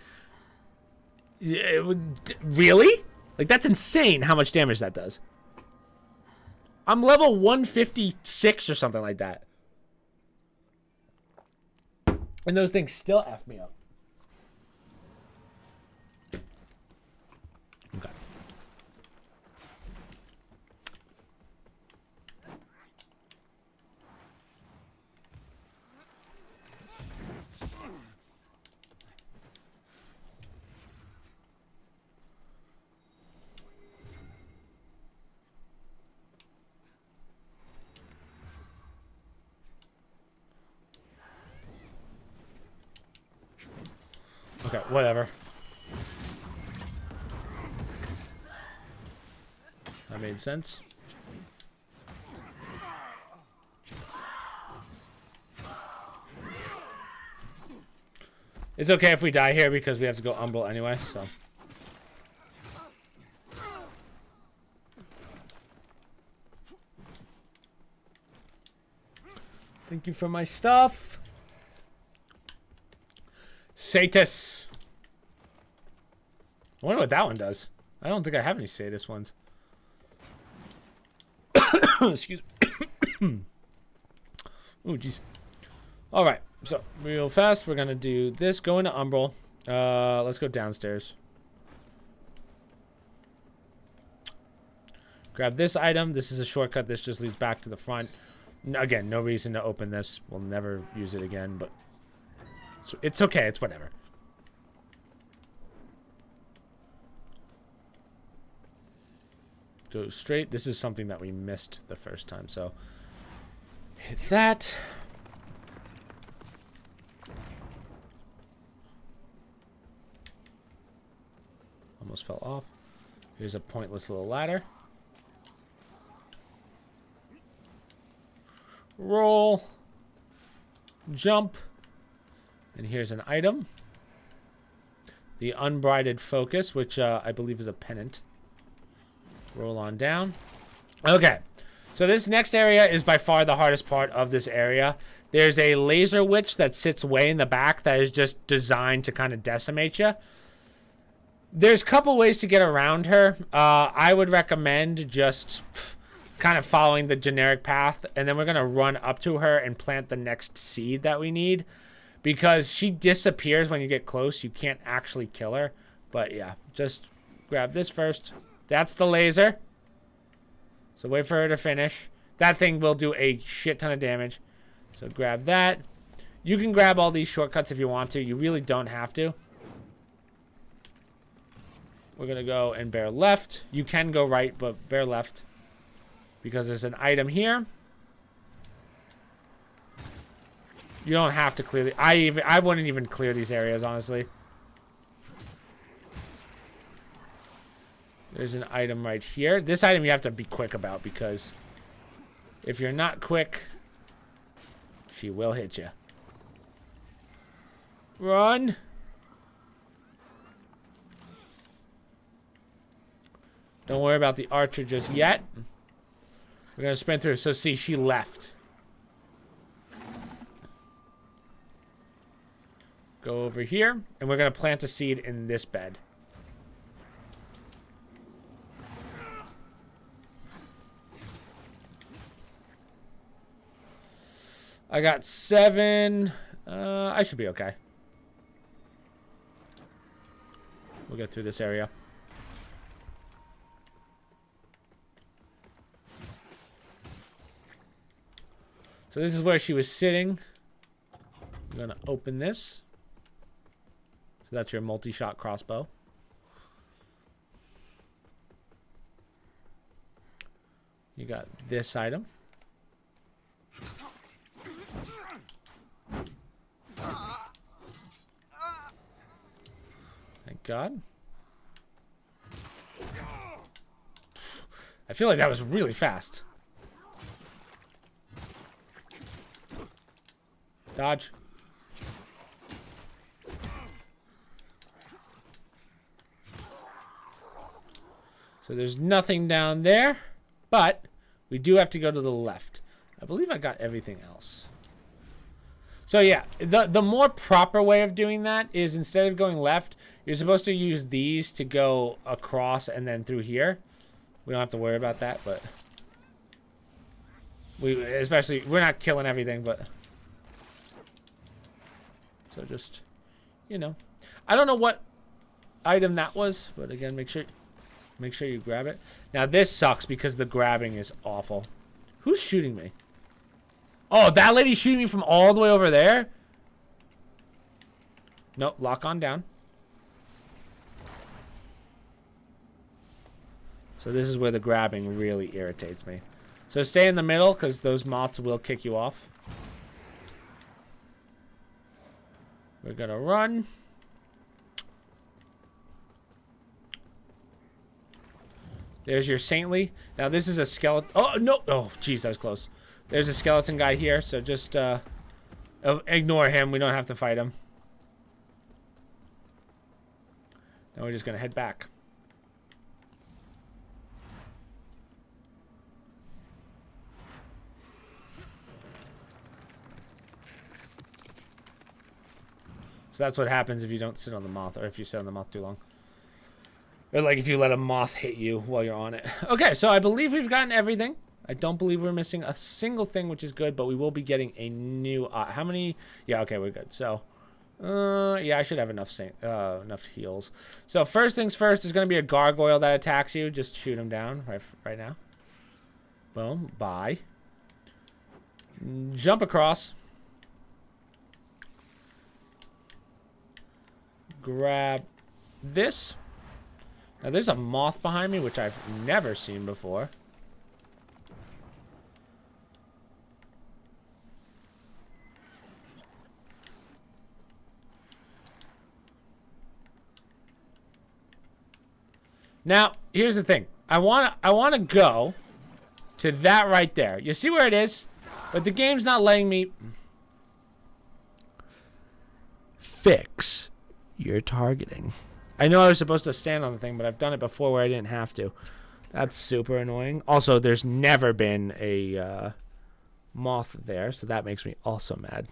S1: Really? Like, that's insane how much damage that does. I'm level 156 or something like that. And those things still F me up. Okay. Okay, whatever. That made sense. It's okay if we die here because we have to go umbral anyway, so. Thank you for my stuff. Satis. I wonder what that one does. I don't think I have any Satis ones. Excuse me. Oh, jeez. All right. So, real fast, we're going to do this. Go into umbral. Let's go downstairs. Grab this item. This is a shortcut. This just leads back to the front. Again, no reason to open this. We'll never use it again, but it's okay. It's whatever. Go straight. This is something that we missed the first time, so hit that. Almost fell off. Here's a pointless little ladder. Roll. Jump. And here's an item. The Unbridled Focus, which I believe is a pennant. Roll on down. Okay. So this next area is by far the hardest part of this area. There's a laser witch that sits way in the back that is just designed to kind of decimate you. There's a couple ways to get around her. I would recommend just kind of following the generic path, and then we're going to run up to her and plant the next seed that we need, because she disappears when you get close. You can't actually kill her. But yeah, just grab this first. That's the laser. So wait for her to finish. That thing will do a shit ton of damage. So grab that. You can grab all these shortcuts if you want to. You really don't have to. We're going to go and bear left. You can go right, but bear left. Because there's an item here. You don't have to clear the... I wouldn't even clear these areas, honestly. There's an item right here. This item you have to be quick about, because if you're not quick, she will hit you. Run. Don't worry about the archer just yet. We're going to sprint through. So see, she left. Go over here, and we're going to plant a seed in this bed. I got 7. I should be okay. We'll get through this area. So this is where she was sitting. I'm going to open this. So that's your multi-shot crossbow. You got this item. Thank God. I feel like that was really fast. Dodge. So there's nothing down there, but we do have to go to the left. I believe I got everything else. So yeah, the more proper way of doing that is, instead of going left, you're supposed to use these to go across and then through here. We don't have to worry about that, but we're not killing everything, but so just, you know, I don't know what item that was, but again, make sure you grab it. Now this sucks because the grabbing is awful. Who's shooting me? Oh, that lady's shooting me from all the way over there? Nope, lock on down. So this is where the grabbing really irritates me. So stay in the middle, because those moths will kick you off. We're going to run. There's your saintly. Now this is a skeleton. Oh, no. Oh, jeez, that was close. There's a skeleton guy here, so just ignore him. We don't have to fight him. Now we're just going to head back. So that's what happens if you don't sit on the moth, or if you sit on the moth too long. Or like if you let a moth hit you while you're on it. Okay, so I believe we've gotten everything. I don't believe we're missing a single thing, which is good, but we will be getting a new... how many? Yeah, okay, we're good. So, yeah, I should have enough heals. So first things first, there's going to be a gargoyle that attacks you. Just shoot him down right now. Boom. Bye. Jump across. Grab this. Now there's a moth behind me, which I've never seen before. Now, here's the thing. I want to go to that right there. You see where it is? But the game's not letting me fix your targeting. I know I was supposed to stand on the thing, but I've done it before where I didn't have to. That's super annoying. Also, there's never been a moth there, so that makes me also mad.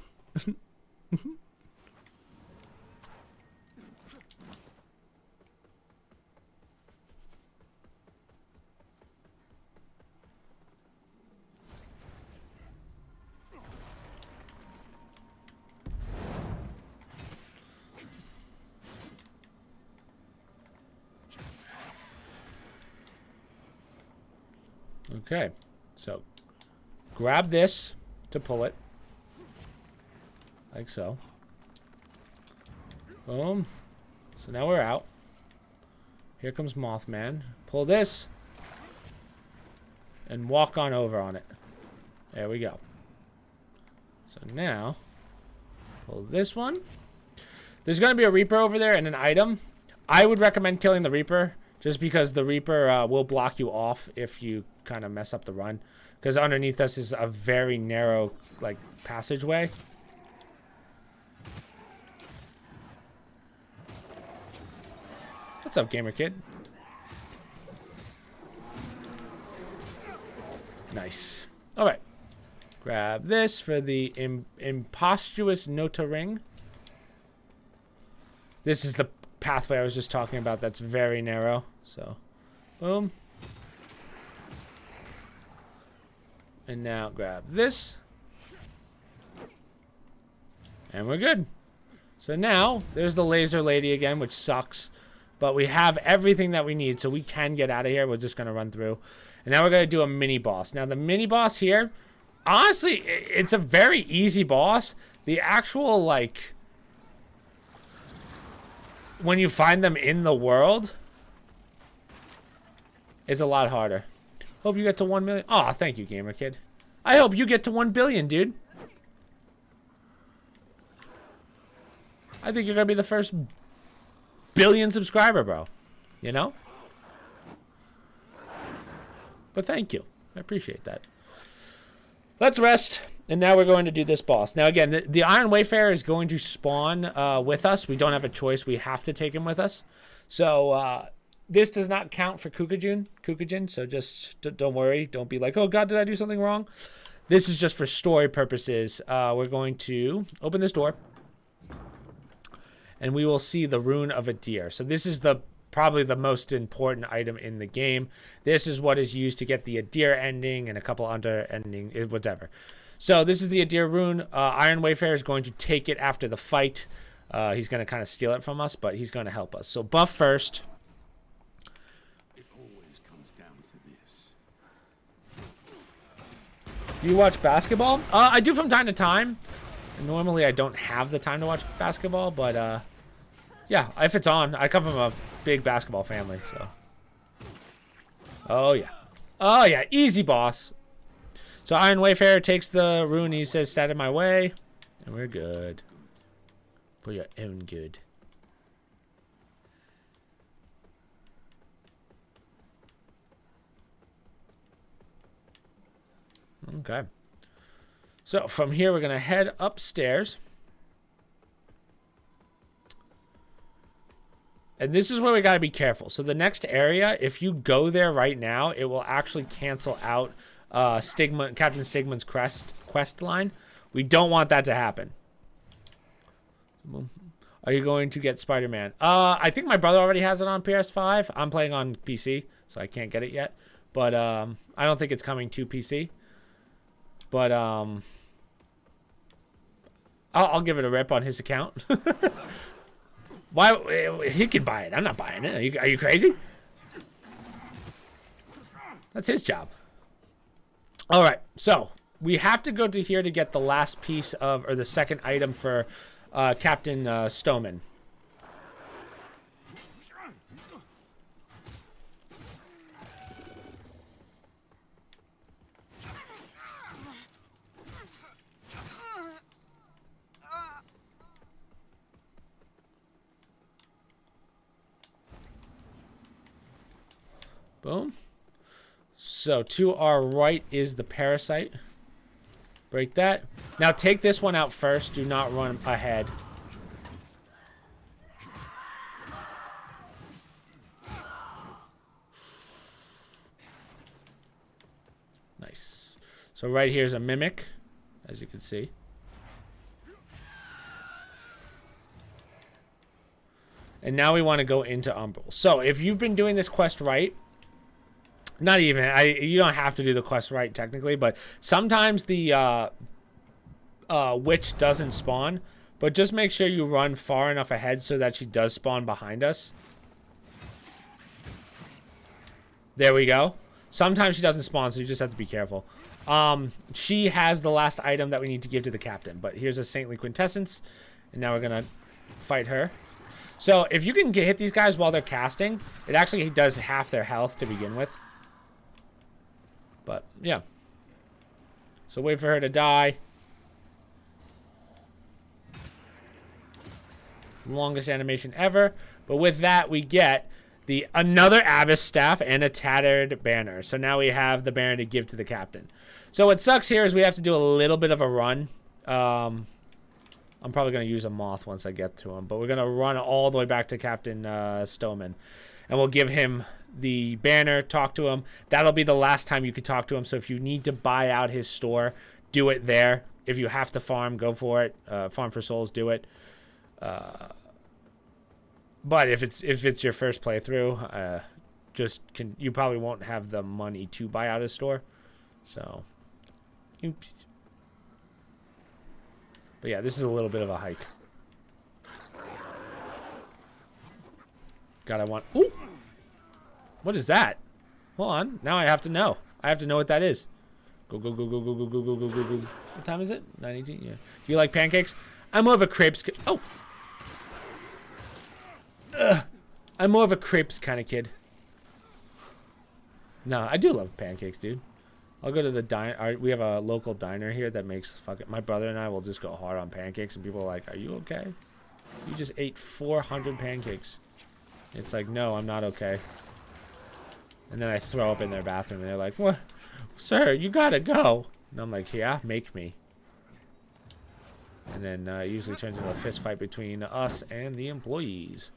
S1: Okay. So, grab this to pull it. Like so. Boom. So now we're out. Here comes Mothman. Pull this. And walk on over on it. There we go. So now, pull this one. There's going to be a Reaper over there and an item. I would recommend killing the Reaper, just because the Reaper will block you off if you kind of mess up the run. Because underneath us is a very narrow, like, passageway. What's up, gamer kid? Nice. All right. Grab this for the impostuous Nota ring. This is the pathway I was just talking about. That's very narrow. So, boom. And now grab this. And we're good. So now, there's the laser lady again, which sucks. But we have everything that we need, so we can get out of here. We're just going to run through. And now we're going to do a mini boss. Now, the mini boss here, honestly, it's a very easy boss. The actual, like, when you find them in the world, it's a lot harder. Hope you get to 1 million. Aw, thank you, gamer kid. I hope you get to 1 billion, dude. I think you're going to be the first billion subscriber, bro. You know? But thank you. I appreciate that. Let's rest. And now we're going to do this boss. Now, again, the Iron Wayfarer is going to spawn with us. We don't have a choice. We have to take him with us. So, this does not count for Kukujin. So, just don't worry. Don't be like, oh, God, did I do something wrong? This is just for story purposes. We're going to open this door. And we will see the Rune of a Deer. So, this is probably the most important item in the game. This is what is used to get the Adir ending and a couple under ending, whatever. So this is the Adir rune. Iron Wayfarer is going to take it after the fight. He's going to kind of steal it from us, but he's going to help us. So buff first.
S5: It always comes down to this.
S1: Do you watch basketball? I do from time to time. Normally I don't have the time to watch basketball, but yeah, if it's on. I come from a big basketball family, so. Oh, yeah. Oh, yeah. Easy, boss. So, Iron Wayfarer takes the rune. He says, "Stand in my way." And we're good. For your own good. Okay. So, from here, we're going to head upstairs. And this is where we got to be careful. So the next area, if you go there right now, it will actually cancel out Captain Stigman's quest line. We don't want that to happen. Are you going to get Spider-Man? I think my brother already has it on PS5. I'm playing on PC, so I can't get it yet. But I don't think it's coming to PC. But I'll give it a rip on his account. Why? He can buy it. I'm not buying it. Are you crazy? That's his job. All right. So we have to go to here to get the last piece of, or the second item for Captain Stoneman. Boom. So to our right is the parasite. Break that. Now take this one out first. Do not run ahead. Nice. So right here is a mimic, as you can see. And now we want to go into Umbral. So if you've been doing this quest right, not even, you don't have to do the quest right technically, but sometimes the witch doesn't spawn, but just make sure you run far enough ahead so that she does spawn behind us. There we go. Sometimes she doesn't spawn, so you just have to be careful. She has the last item that we need to give to the captain. But here's a Saintly Quintessence. And now we're going to fight her. So if you can hit these guys while they're casting, it actually does half their health to begin with. But, yeah. So wait for her to die. Longest animation ever. But with that, we get another Abyss staff and a tattered banner. So now we have the banner to give to the captain. So what sucks here is we have to do a little bit of a run. I'm probably going to use a moth once I get to him. But we're going to run all the way back to Captain Stoneman. And we'll give him the banner, talk to him. That'll be the last time you could talk to him. So if you need to buy out his store, do it there. If you have to farm, go for it. Farm for souls, do it. But if it's your first playthrough, you probably won't have the money to buy out his store. So, oops. But yeah, this is a little bit of a hike. God, I want... Ooh! What is that? Hold on. Now I have to know. I have to know what that is. Go, go, go, go, go, go, go, go, go, go, go. What time is it? 9:18? Yeah. Do you like pancakes? I'm more of a crepes... Oh! Ugh. I'm more of a crepes kind of kid. No, I do love pancakes, dude. I'll go to the diner. We have a local diner here that makes fucking... My brother and I will just go hard on pancakes, and people are like, are you okay? You just ate 400 pancakes. It's like, no, I'm not okay. And then I throw up in their bathroom, and they're like, what? Sir, you gotta go. And I'm like, yeah, make me. And then it usually turns into a fist fight between us and the employees.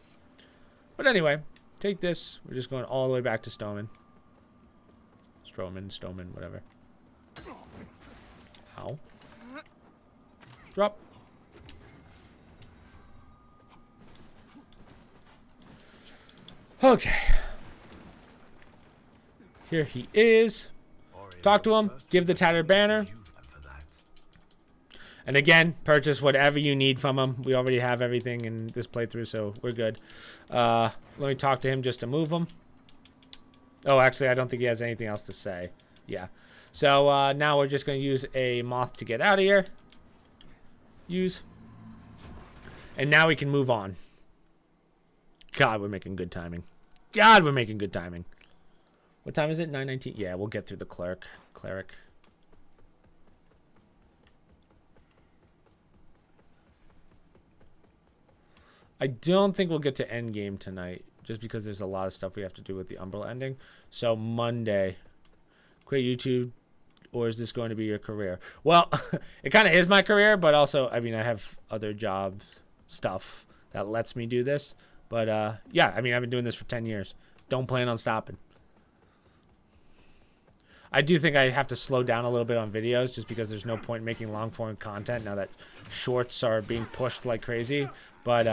S1: But anyway, take this. We're just going all the way back to Stoneman. Stoneman, whatever. Ow. Drop. Okay. Here he is. Talk to him. Give the tattered banner. And again, purchase whatever you need from him. We already have everything in this playthrough, so we're good. Let me talk to him just to move him. Oh, actually, I don't think he has anything else to say. Yeah. So now we're just going to use a moth to get out of here. Use. And now we can move on. God, we're making good timing. God, we're making good timing. What time is it? 9:19? Yeah, we'll get through the cleric. I don't think we'll get to endgame tonight, just because there's a lot of stuff we have to do with the Umbrella ending. So Monday, quit YouTube, or is this going to be your career? Well, it kind of is my career, but also, I mean, I have other job stuff that lets me do this. But yeah, I mean, I've been doing this for 10 years. Don't plan on stopping. I do think I have to slow down a little bit on videos, just because there's no point in making long form content now that shorts are being pushed like crazy. But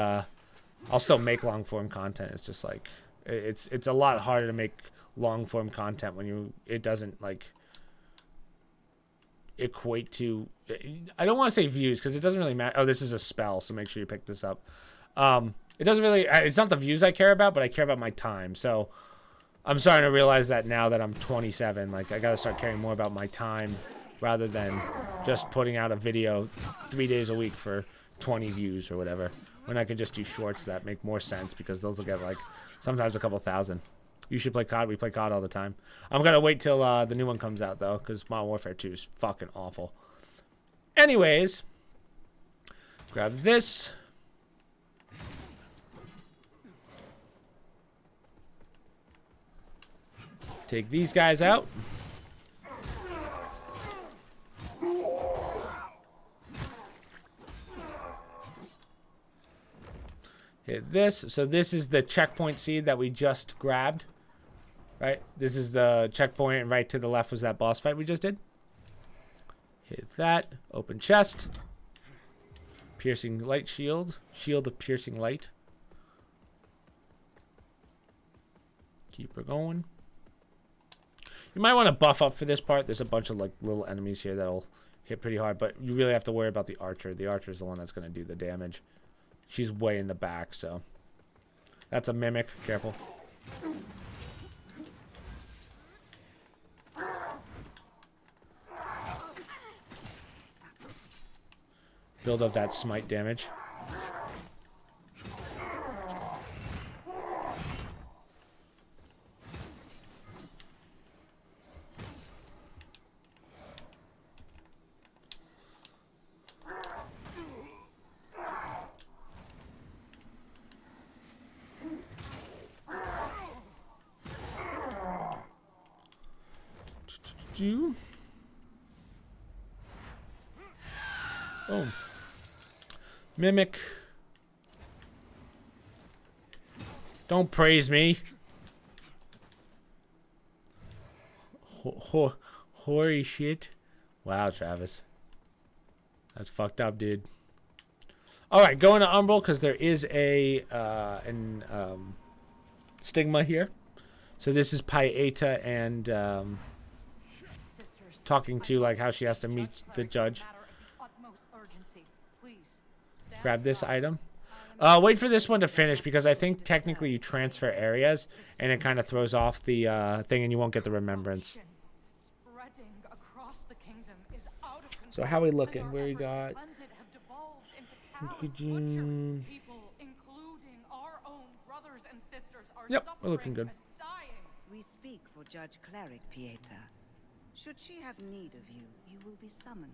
S1: I'll still make long form content. It's just like it's a lot harder to make long form content when it doesn't like equate to, I don't want to say views, because it doesn't really matter. Oh, this is a spell, so make sure you pick this up. It doesn't really, it's not the views I care about, but I care about my time. So I'm starting to realize that now that I'm 27, like I gotta start caring more about my time rather than just putting out a video 3 days a week for 20 views or whatever. When I could just do shorts that make more sense, because those will get like sometimes a couple thousand. You should play COD. We play COD all the time. I'm gonna wait till the new one comes out though, because Modern Warfare 2 is fucking awful. Anyways, grab this. Take these guys out. Hit this. So this is the checkpoint seed that we just grabbed. Right? This is the checkpoint, and right to the left was that boss fight we just did. Hit that. Open chest. Piercing light shield. Shield of piercing light. Keep her going. You might want to buff up for this part. There's a bunch of like little enemies here that'll hit pretty hard, but you really have to worry about the archer. The archer is the one that's going to do the damage. She's way in the back, so that's a mimic. Careful. Build up that smite damage. Oh. Mimic. Don't praise me. Hoary shit. Wow, Travis. That's fucked up, dude. Alright, going to Umbral because there is a stigma here. So this is Pieta and talking to like how she has to meet the judge. Grab this item. Wait for this one to finish because I think technically you transfer areas and it kind of throws off the thing and you won't get the remembrance. So how we looking? Where we got? Yep, we're looking good.
S3: We speak for Judge Cleric, Pieta. Should she have need of you, you will be summoned.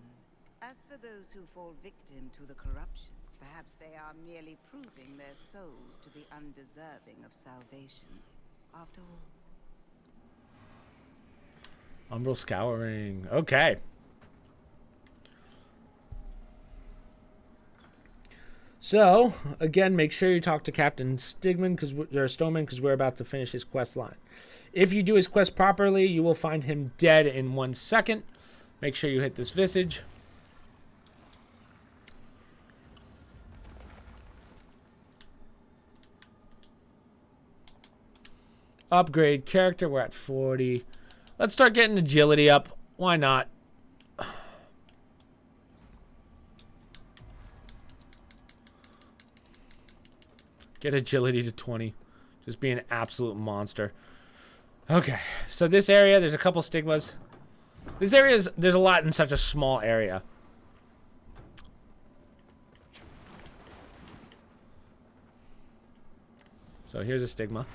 S3: As for those who fall victim to the corruption, perhaps they are merely proving their souls to be undeserving of salvation. After all.
S1: Umbral Scouring. Okay. So, again, make sure you talk to Captain Stoneman because we're about to finish his quest line. If you do his quest properly, you will find him dead in 1 second. Make sure you hit this visage. Upgrade character. We're at 40. Let's start getting agility up. Why not? Get agility to 20. Just be an absolute monster. Okay, so this area, there's a couple stigmas. This area there's a lot in such a small area. So here's a stigma.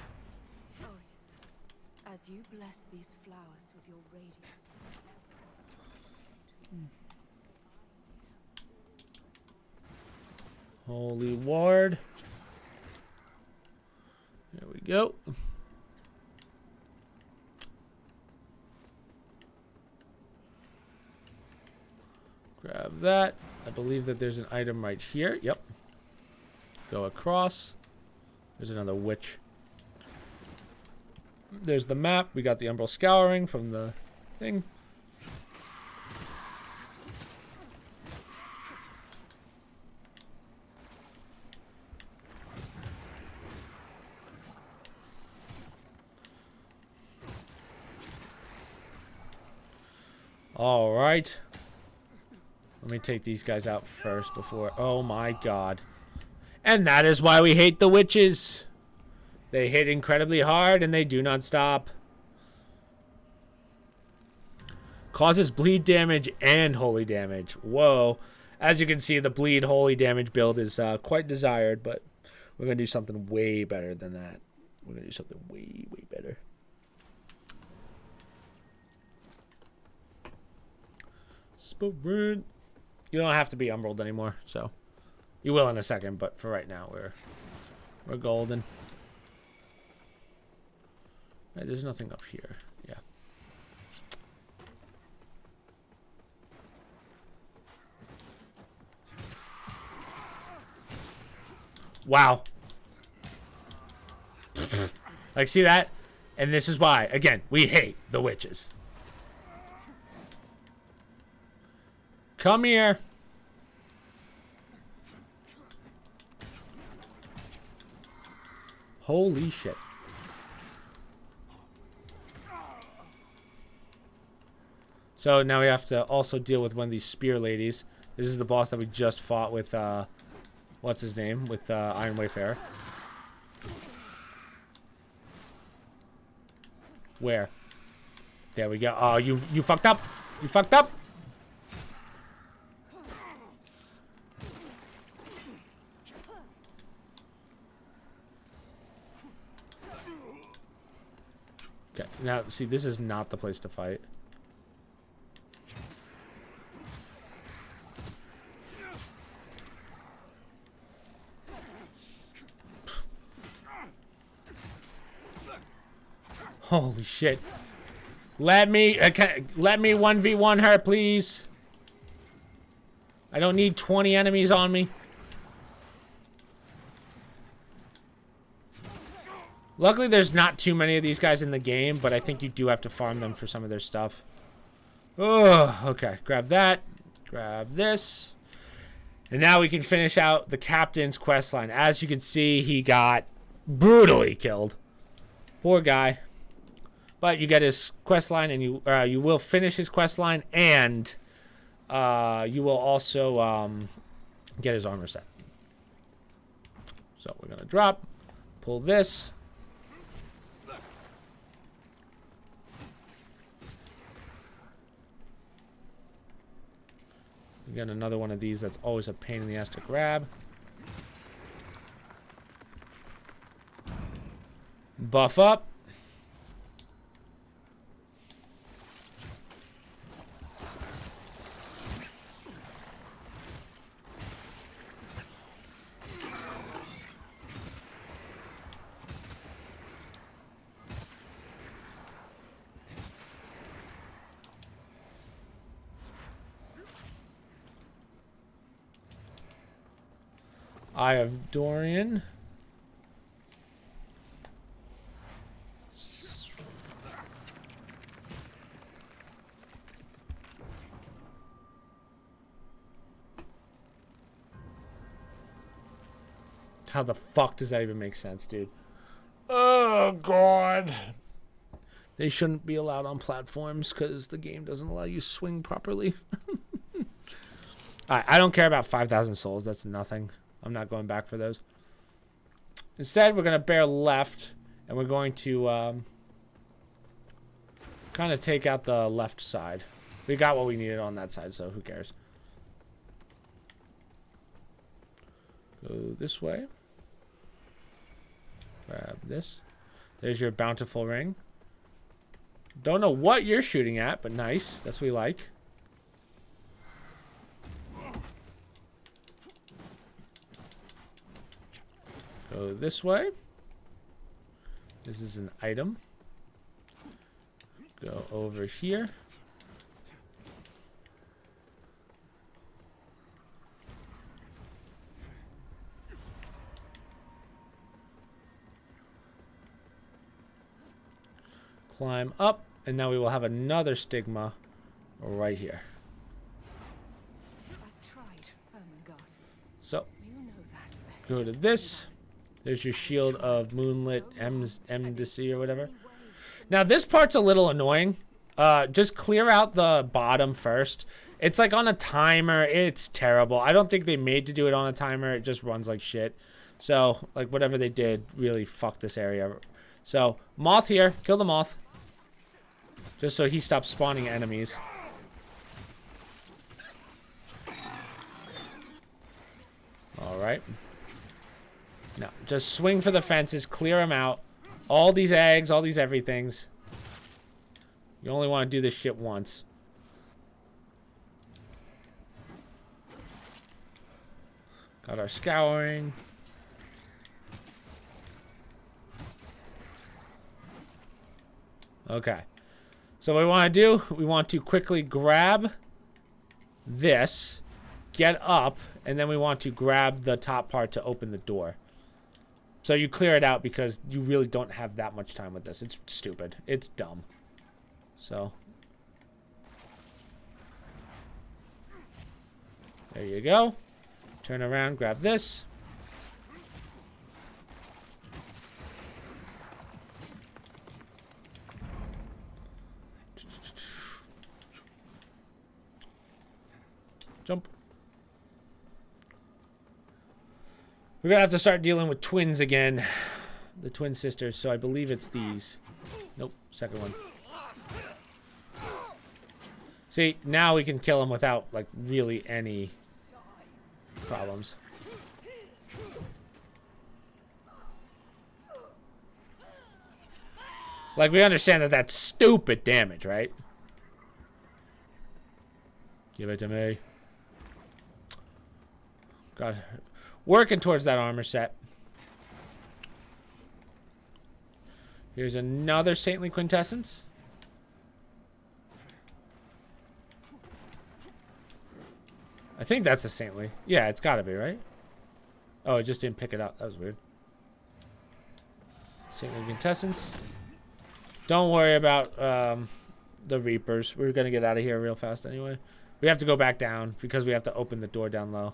S6: Oh, yes. As you bless these flowers with your radiance.
S1: Holy Ward. There we go. Grab that. I believe that there's an item right here. Yep. Go across. There's another witch. There's the map. We got the Umbral Scouring from the thing. All right. Let me take these guys out first before... Oh my god. And that is why we hate the witches. They hit incredibly hard and they do not stop. Causes bleed damage and holy damage. Whoa. As you can see, the bleed holy damage build is quite desired, but we're going to do something way better than that. We're going to do something way, way better. Sprint. You don't have to be Umbral anymore, so you will in a second, but for right now we're golden. Right, there's nothing up here. Yeah. Wow. Like, see that? And this is why, again, we hate the witches. Come here. Holy shit. So now we have to also deal with one of these spear ladies. This is the boss that we just fought with, what's his name? With Iron Wayfarer. Where? There we go. Oh, you fucked up. You fucked up. Now, see, this is not the place to fight. Holy shit. Let me 1v1 her, please. I don't need 20 enemies on me. Luckily, there's not too many of these guys in the game, but I think you do have to farm them for some of their stuff. Oh, okay. Grab that. Grab this. And now we can finish out the captain's quest line. As you can see, he got brutally killed. Poor guy. But you get his quest line, and you will finish his quest line, and you will also get his armor set. So we're gonna drop, pull this. We got another one of these that's always a pain in the ass to grab. Buff up. Eye of Dorian. How the fuck does that even make sense, dude? Oh, God. They shouldn't be allowed on platforms because the game doesn't allow you to swing properly. Alright, I don't care about 5,000 souls. That's nothing. I'm not going back for those. Instead, we're going to bear left, and we're going to kind of take out the left side. We got what we needed on that side, so who cares? Go this way. Grab this. There's your bountiful ring. Don't know what you're shooting at, but nice. That's what we like. Go this way. This is an item. Go over here. Climb up, and now we will have another stigma right here. So, go to this. There's your shield of moonlit embassy or whatever. Now this part's a little annoying. Just clear out the bottom first. It's like on a timer. It's terrible. I don't think they made to do it on a timer. It just runs like shit. So like whatever they did really fucked this area. So moth here. Kill the moth. Just so he stops spawning enemies. All right. No, just swing for the fences, clear them out. All these eggs, all these everythings. You only want to do this shit once. Got our scouring. Okay. So what we want to do, we want to quickly grab this, get up, and then we want to grab the top part to open the door. So you clear it out because you really don't have that much time with this. It's stupid. It's dumb. So. There you go. Turn around, grab this. Jump. We're going to have to start dealing with twins again. The twin sisters. So I believe it's these. Nope. Second one. See, now we can kill them without, like, really any problems. Like, we understand that that's stupid damage, right? Give it to me. God. Working towards that armor set. Here's another Saintly Quintessence. I think that's a Saintly. Yeah, it's gotta be, right? Oh, it just didn't pick it up. That was weird. Saintly Quintessence. Don't worry about the Reapers. We're gonna get out of here real fast anyway. We have to go back down because we have to open the door down low.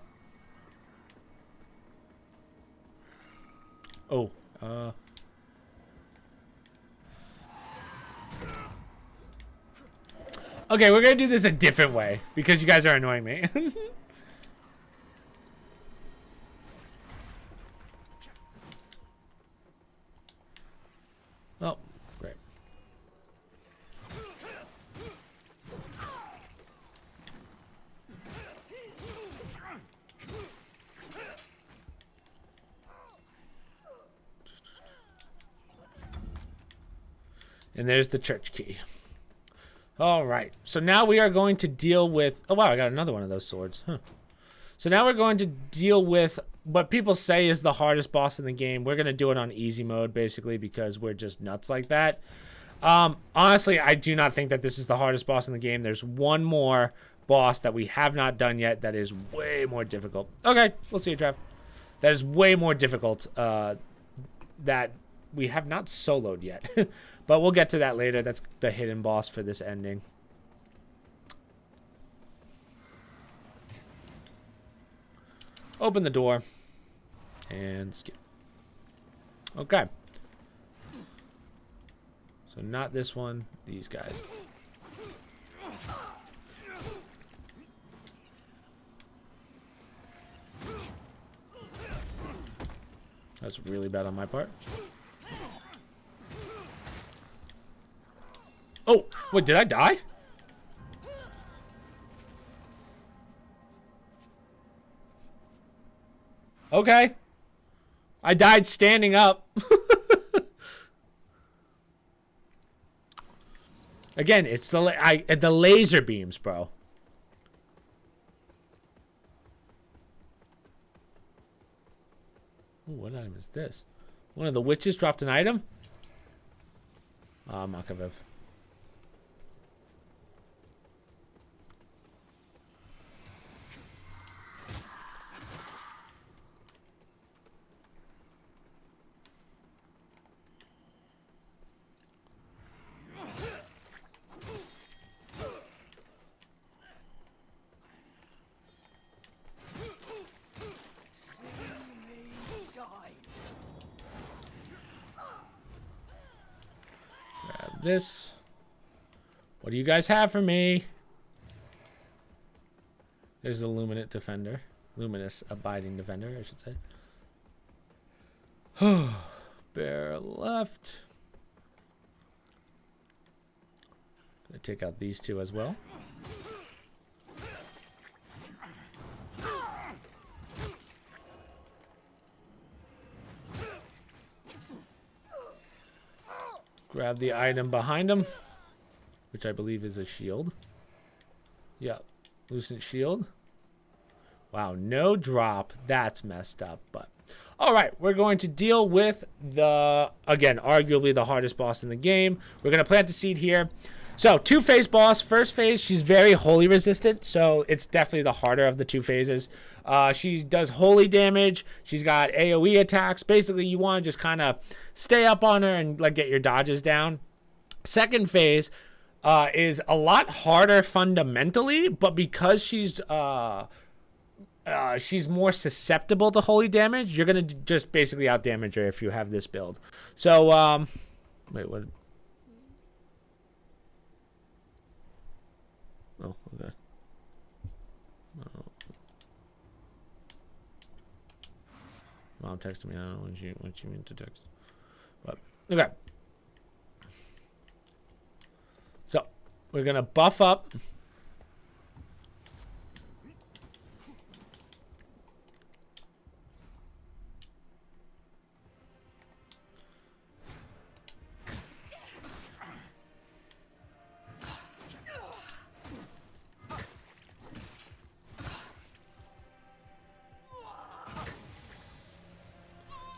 S1: Oh, okay, we're gonna do this a different way because you guys are annoying me. Oh, great. And there's the church key. All right. So now we are going to deal with... Oh, wow. I got another one of those swords. Huh. So now we're going to deal with what people say is the hardest boss in the game. We're going to do it on easy mode, basically, because we're just nuts like that. Honestly, I do not think that this is the hardest boss in the game. There's one more boss that we have not done yet that is way more difficult. Okay. We'll see you, Trev. That is way more difficult that we have not soloed yet. But we'll get to that later. That's the hidden boss for this ending. Open the door. And skip. Okay. So not this one. These guys. That's really bad on my part. Oh, wait, did I die? Okay. I died standing up. Again, it's the laser beams, bro. Ooh, what item is this? One of the witches dropped an item? Makaviv. This. What do you guys have for me? There's the luminous defender. Luminous abiding defender, I should say. Bear left. Gonna take out these two as well. Grab the item behind him, which I believe is a shield. Yep. Lucent shield. Wow, no drop. That's messed up, but... Alright, we're going to deal with the, again, arguably the hardest boss in the game. We're going to plant the seed here. So, two-phase boss. First phase, she's very holy resistant, so it's definitely the harder of the two phases. She does holy damage. She's got AoE attacks. Basically, you want to just kind of stay up on her and like get your dodges down. Second phase is a lot harder fundamentally, but because she's more susceptible to holy damage, you're gonna just basically outdamage her if you have this build. So, wait, what? Oh, okay. Oh. Mom texted me. I don't know what you mean to text. But okay. So we're gonna buff up.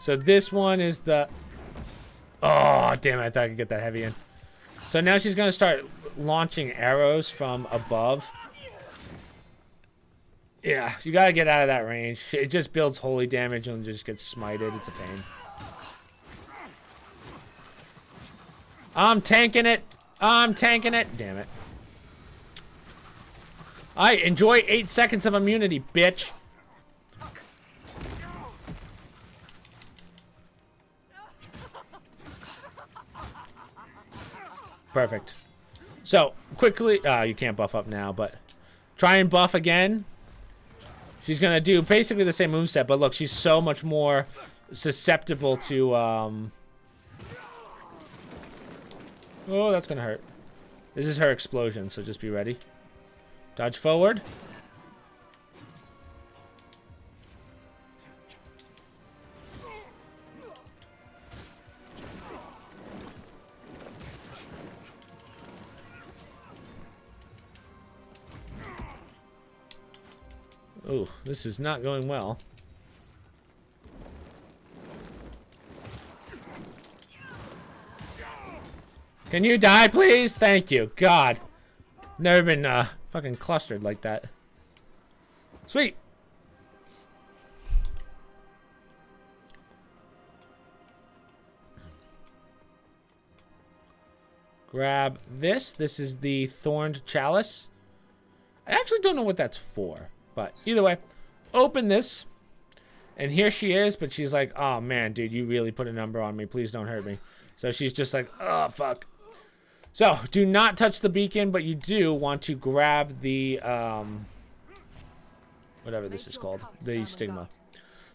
S1: So this one is the... Oh, damn it. I thought I could get that heavy in. So now she's going to start launching arrows from above. Yeah, you got to get out of that range. It just builds holy damage and just gets smited. It's a pain. I'm tanking it. I'm tanking it. Damn it. I enjoy 8 seconds of immunity, bitch. Perfect. So, quickly... you can't buff up now, but... Try and buff again. She's going to do basically the same moveset, but look, she's so much more susceptible to... Oh, that's going to hurt. This is her explosion, so just be ready. Dodge forward. Ooh, this is not going well. Can you die, please? Thank you. God. Never been fucking clustered like that. Sweet. Grab this. This is the Thorned Chalice. I actually don't know what that's for. But either way, open this. And here she is, but she's like, oh man, dude, you really put a number on me. Please don't hurt me. So she's just like, oh, fuck. So, do not touch the beacon, but you do want to grab the, whatever this is called, the stigma.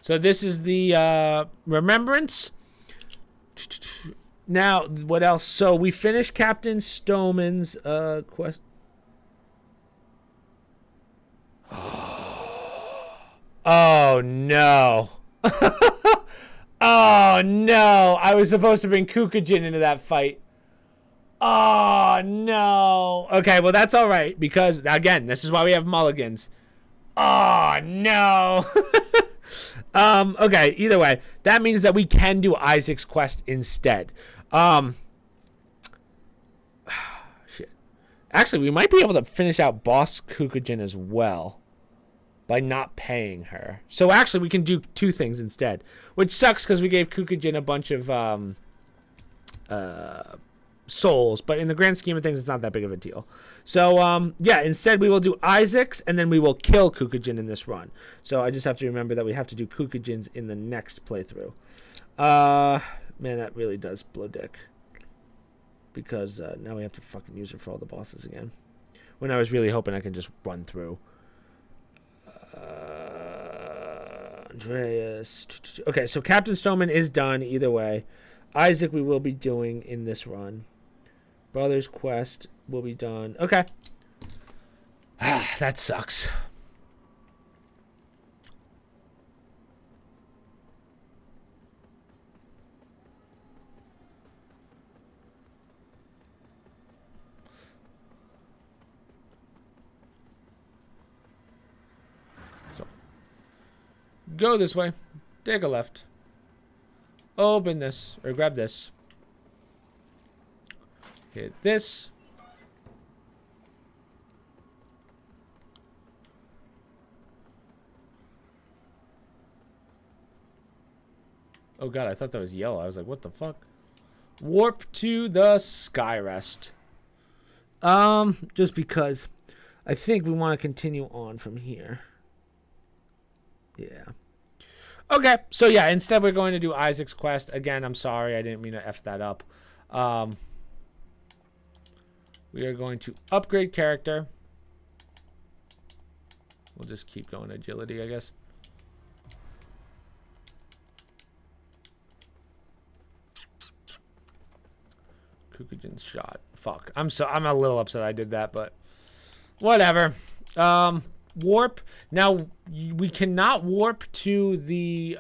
S1: So this is the remembrance. Now, what else? So we finished Captain Stoneman's quest. Oh no. Oh no. I was supposed to bring Kukujin into that fight. Oh no. Okay, well that's all right because again, this is why we have mulligans. Oh no. Okay, either way, that means that we can do Isaac's quest instead. Shit. Actually, we might be able to finish out Boss Kukujin as well by not paying her. So actually, we can do two things instead, which sucks because we gave Kukujin a bunch of souls, but in the grand scheme of things, it's not that big of a deal. So, yeah, instead we will do Isaac's, and then we will kill Kukujin in this run. So I just have to remember that we have to do Kukujin's in the next playthrough. Man, that really does blow dick. Because now we have to fucking use her for all the bosses again. When I was really hoping I could just run through. Andreas. Okay, so Captain Stoneman is done either way. Isaac we will be doing in this run. Brother's quest will be done. Okay. That sucks. So, go this way. Take a left. Open this, or grab this. Hit this. Oh god, I thought that was yellow. I was like, what the fuck? Warp to the Skyrest. Just because I think we want to continue on from here. Yeah. Okay, so yeah, instead we're going to do Isaac's quest. Again, I'm sorry, I didn't mean to F that up. We are going to upgrade character. We'll just keep going agility, I guess. Kukujin's shot. Fuck. I'm a little upset I did that, but whatever. Warp. Now we cannot warp to the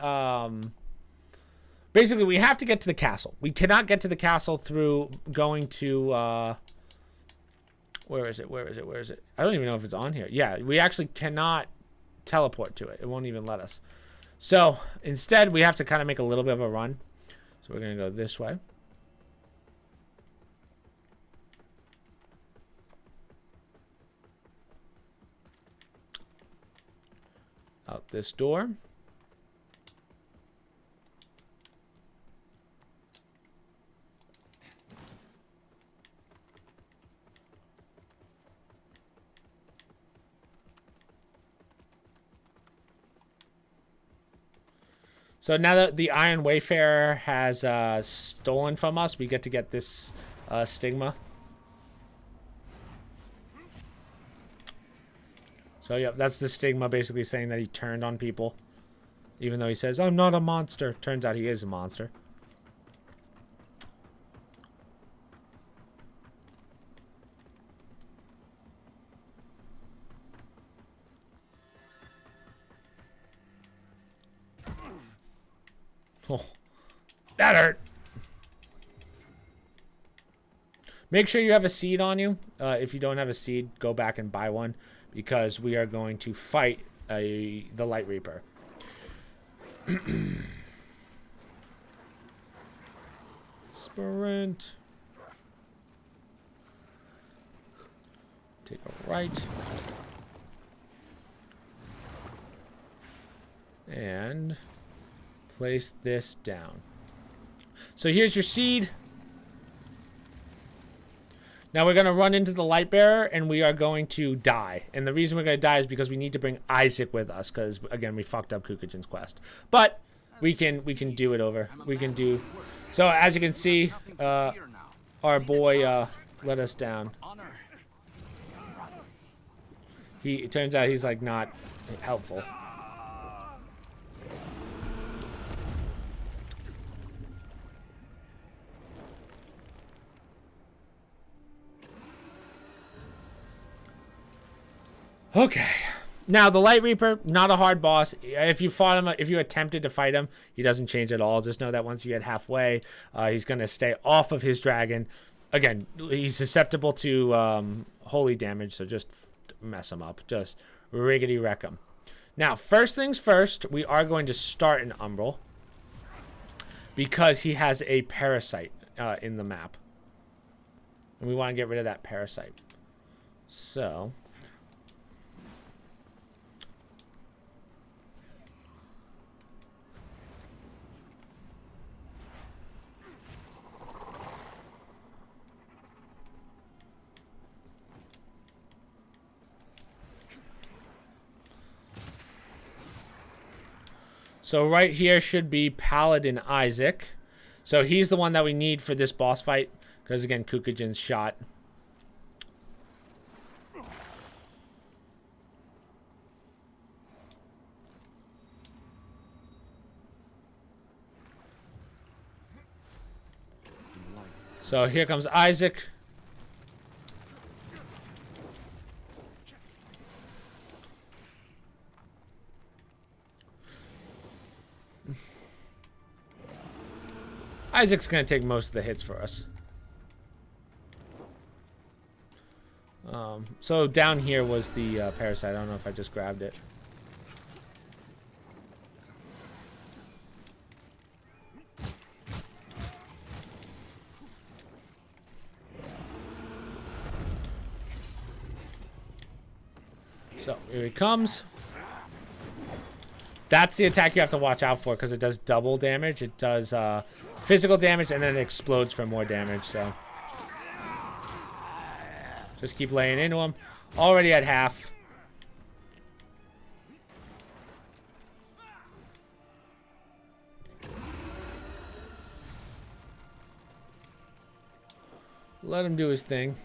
S1: basically we have to get to the castle. We cannot get to the castle through going to where is it? Where is it? Where is it? I don't even know if it's on here. Yeah, we actually cannot teleport to it. It won't even let us. So instead, we have to kind of make a little bit of a run. So we're going to go this way. Out this door. So now that the Iron Wayfarer has stolen from us, we get this stigma. So, yep, that's the stigma basically saying that he turned on people. Even though he says, I'm not a monster. Turns out he is a monster. Oh, that hurt. Make sure you have a seed on you. If you don't have a seed, go back and buy one. Because we are going to fight the Light Reaper. Sprint. Take a right. And place this down. So here's your seed. Now we're going to run into the light bearer and we are going to die. And the reason we're going to die is because we need to bring Isaac with us because again we fucked up Kukujin's quest. But we can do it over. We can do. So as you can see, our boy let us down. It turns out he's like not helpful. Okay, now the Light Reaper, not a hard boss. If you fought him, if you attempted to fight him, he doesn't change at all. Just know that once you get halfway, he's going to stay off of his dragon. Again, he's susceptible to holy damage, so just mess him up. Just riggedy wreck him. Now, first things first, we are going to start an Umbral because he has a parasite in the map. And we want to get rid of that parasite. So... So right here should be Paladin Isaac. So he's the one that we need for this boss fight. Because again, Kukujin's shot. So here comes Isaac. Isaac's going to take most of the hits for us. So down here was the parasite. I don't know if I just grabbed it. So here he comes. That's the attack you have to watch out for because it does double damage. It does physical damage and then it explodes for more damage. So just keep laying into him. Already at half. Let him do his thing.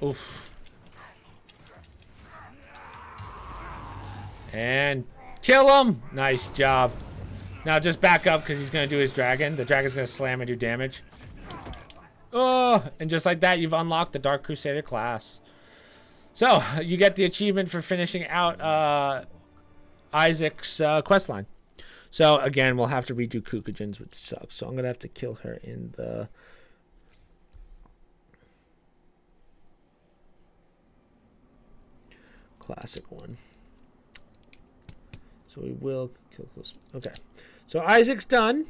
S1: Oof. And kill him. Nice job. Now just back up because he's going to do his dragon. The dragon's going to slam and do damage. Oh, and just like that, you've unlocked the Dark Crusader class. So, you get the achievement for finishing out Isaac's quest line. So, again, we'll have to redo Kukujin's, which sucks. So, I'm going to have to kill her in the... classic one. So, we will kill close. Okay. So, Isaac's done.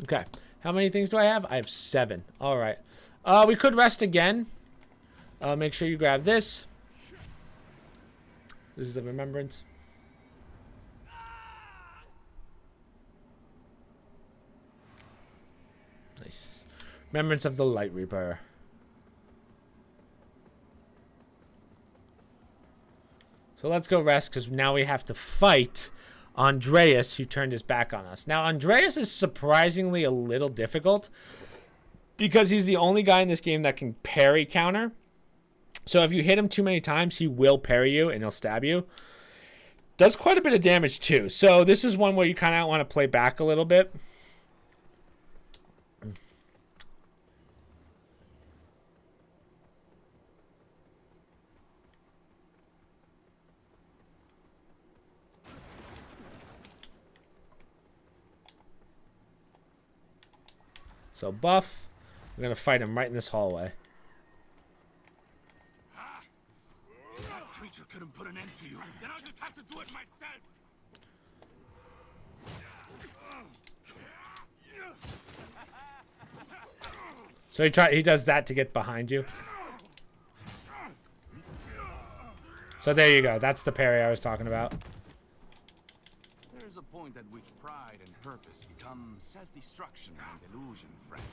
S1: Okay. How many things do I have? I have 7. All right. We could rest again. Make sure you grab this. This is a remembrance. Nice. Remembrance of the Light Reaper. So let's go rest because now we have to fight Andreas, who turned his back on us. Now, Andreas is surprisingly a little difficult because he's the only guy in this game that can parry counter. So if you hit him too many times, he will parry you and he'll stab you. Does quite a bit of damage too. So this is one where you kind of want to play back a little bit. So buff, we're going to fight him right in this hallway.
S5: That creature couldn't put an end to you. Then I'll just have to do it myself.
S1: So he does that to get behind you. So there you go. That's the parry I was talking about.
S5: There's a point at which pride and purpose become self-destruction and illusion, friend.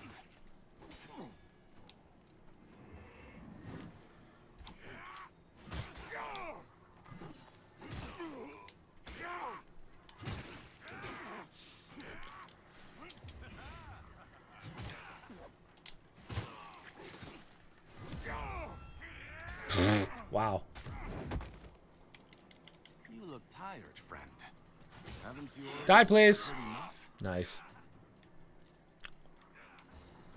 S1: Wow.
S5: You look tired, friend. Haven't you
S1: Die, please. Nice.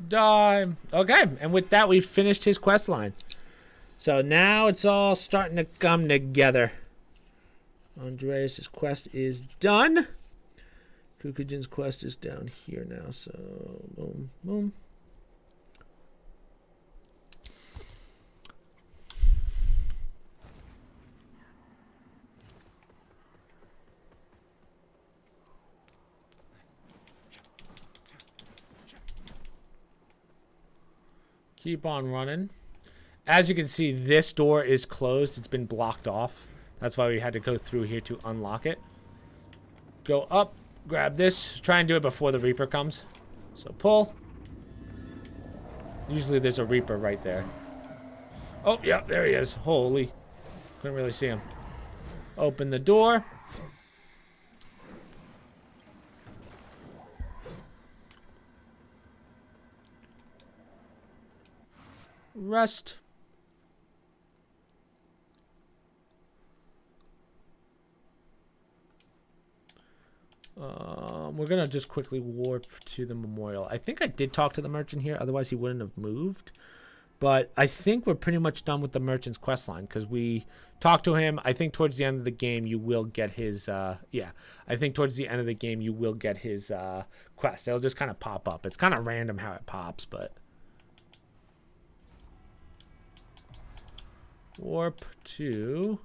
S1: Die. Okay, and with that, we've finished his quest line. So now it's all starting to come together. Andreas' quest is done. Kukujin's quest is down here now, so boom, boom. Keep on running. As you can see, this door is closed. It's been blocked off. That's why we had to go through here to unlock it. Go up, grab this. Try and do it before the Reaper comes. So pull. Usually there's a Reaper right there. Oh, yeah, there he is. Holy. Couldn't really see him. Open the door. Rest. We're gonna just quickly warp to the memorial. I think I did talk to the merchant here, otherwise he wouldn't have moved. But I think we're pretty much done with the merchant's quest line because we talked to him. I think towards the end of the game you will get his yeah. I think towards the end of the game you will get his quest. It'll just kind of pop up. It's kind of random how it pops, but warp to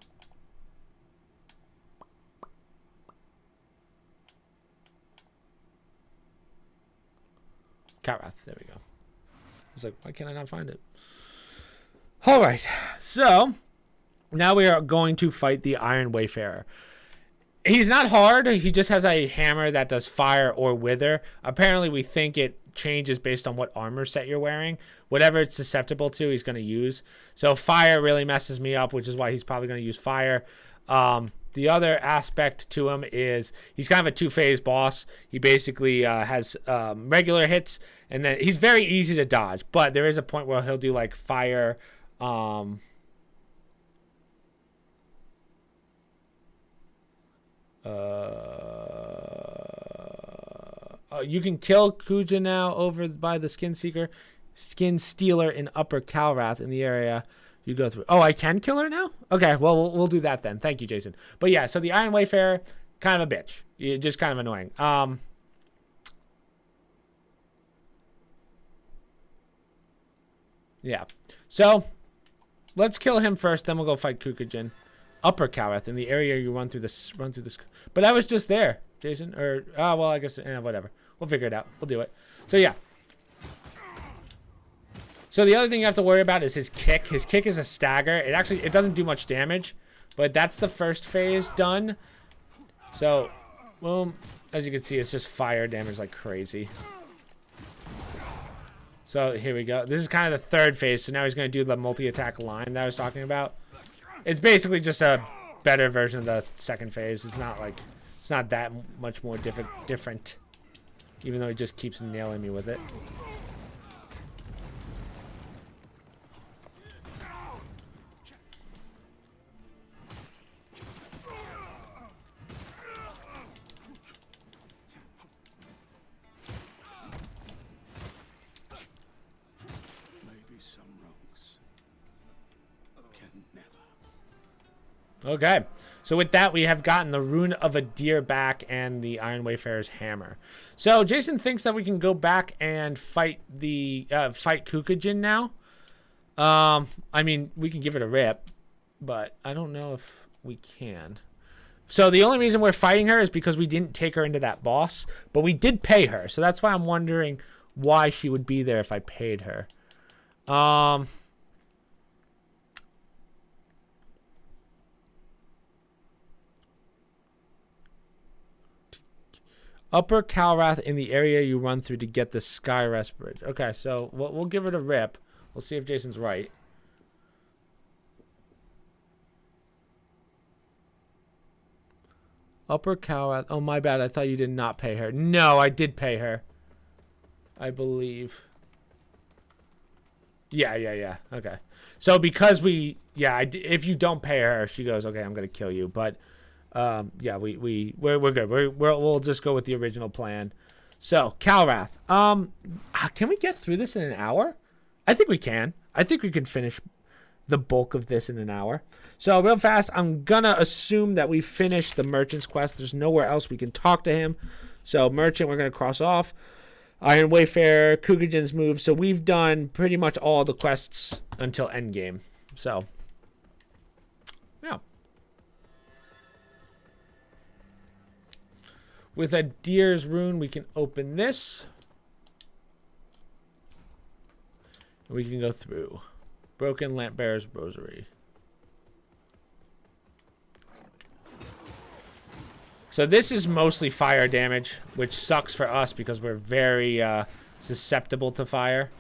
S1: Karath. There we go. I was like, why can't I not find it? All right. So now we are going to fight the Iron Wayfarer. He's not hard. He just has a hammer that does fire or wither. Apparently, we think it changes based on what armor set you're wearing. Whatever it's susceptible to, he's going to use. So fire really messes me up, which is why he's probably going to use fire. The other aspect to him is he's kind of a two-phase boss. He basically has regular hits, and then he's very easy to dodge. But there is a point where he'll do like fire. You can kill Kuja now over by the Skin Stealer in Upper Calrath in the area you go through. Oh, I can kill her now? Okay, well, we'll do that then. Thank you, Jason. But yeah, so the Iron Wayfarer, kind of a bitch. Just kind of annoying. Yeah. So, let's kill him first, then we'll go fight Kukujin. Upper Calrath in the area you run through this. But I was just there, Jason. Or, well, I guess, whatever. We'll figure it out. We'll do it. So, yeah. So, the other thing you have to worry about is his kick. His kick is a stagger. It doesn't do much damage. But that's the first phase done. So, boom. As you can see, it's just fire damage like crazy. So, here we go. This is kind of the third phase. So, now he's going to do the multi-attack line that I was talking about. It's basically just a better version of the second phase. It's not like... It's not that much more different. Even though he just keeps nailing me with it. Okay, so with that, we have gotten the Rune of a Deer back and the Iron Wayfarer's Hammer. So Jason thinks that we can go back and fight the fight Kukujin now. I mean, we can give it a rip, but I don't know if we can. So the only reason we're fighting her is because we didn't take her into that boss, but we did pay her. So that's why I'm wondering why she would be there if I paid her. Upper Calrath in the area you run through to get the Skyrest Bridge. Okay, so we'll give it a rip. We'll see if Jason's right. Upper Calrath. Oh, my bad. I thought you did not pay her. No, I did pay her. I believe. Yeah. Okay. So because we... Yeah, if you don't pay her, she goes, okay, I'm going to kill you. But... yeah, we're good. We'll just go with the original plan. So, Calrath. Can we get through this in an hour? I think we can. I think we can finish the bulk of this in an hour. So, real fast, I'm gonna assume that we finished the Merchant's quest. There's nowhere else we can talk to him. So, Merchant, we're gonna cross off. Iron Wayfarer, Kukujin's move. So, we've done pretty much all the quests until endgame. So, yeah. With a Deer's Rune, we can open this. And we can go through. Broken Lampbearer's Rosary. So this is mostly fire damage, which sucks for us because we're very susceptible to fire.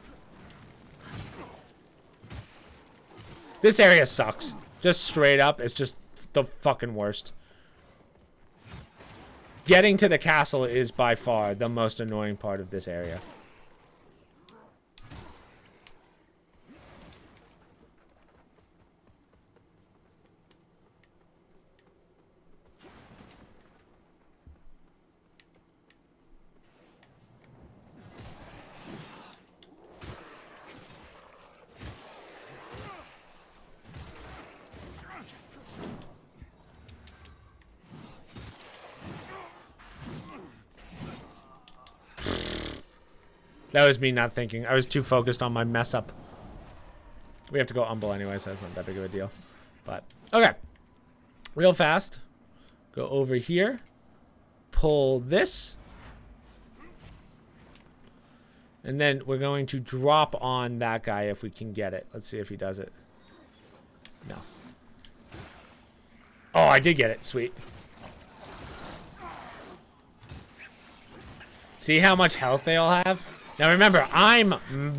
S1: This area sucks. Just straight up, it's just the fucking worst. Getting to the castle is by far the most annoying part of this area. That was me not thinking. I was too focused on my mess up. We have to go humble anyway, so that's not that big of a deal. But, okay. Real fast. Go over here. Pull this. And then we're going to drop on that guy if we can get it. Let's see if he does it. No. Oh, I did get it. Sweet. See how much health they all have? Now remember, I'm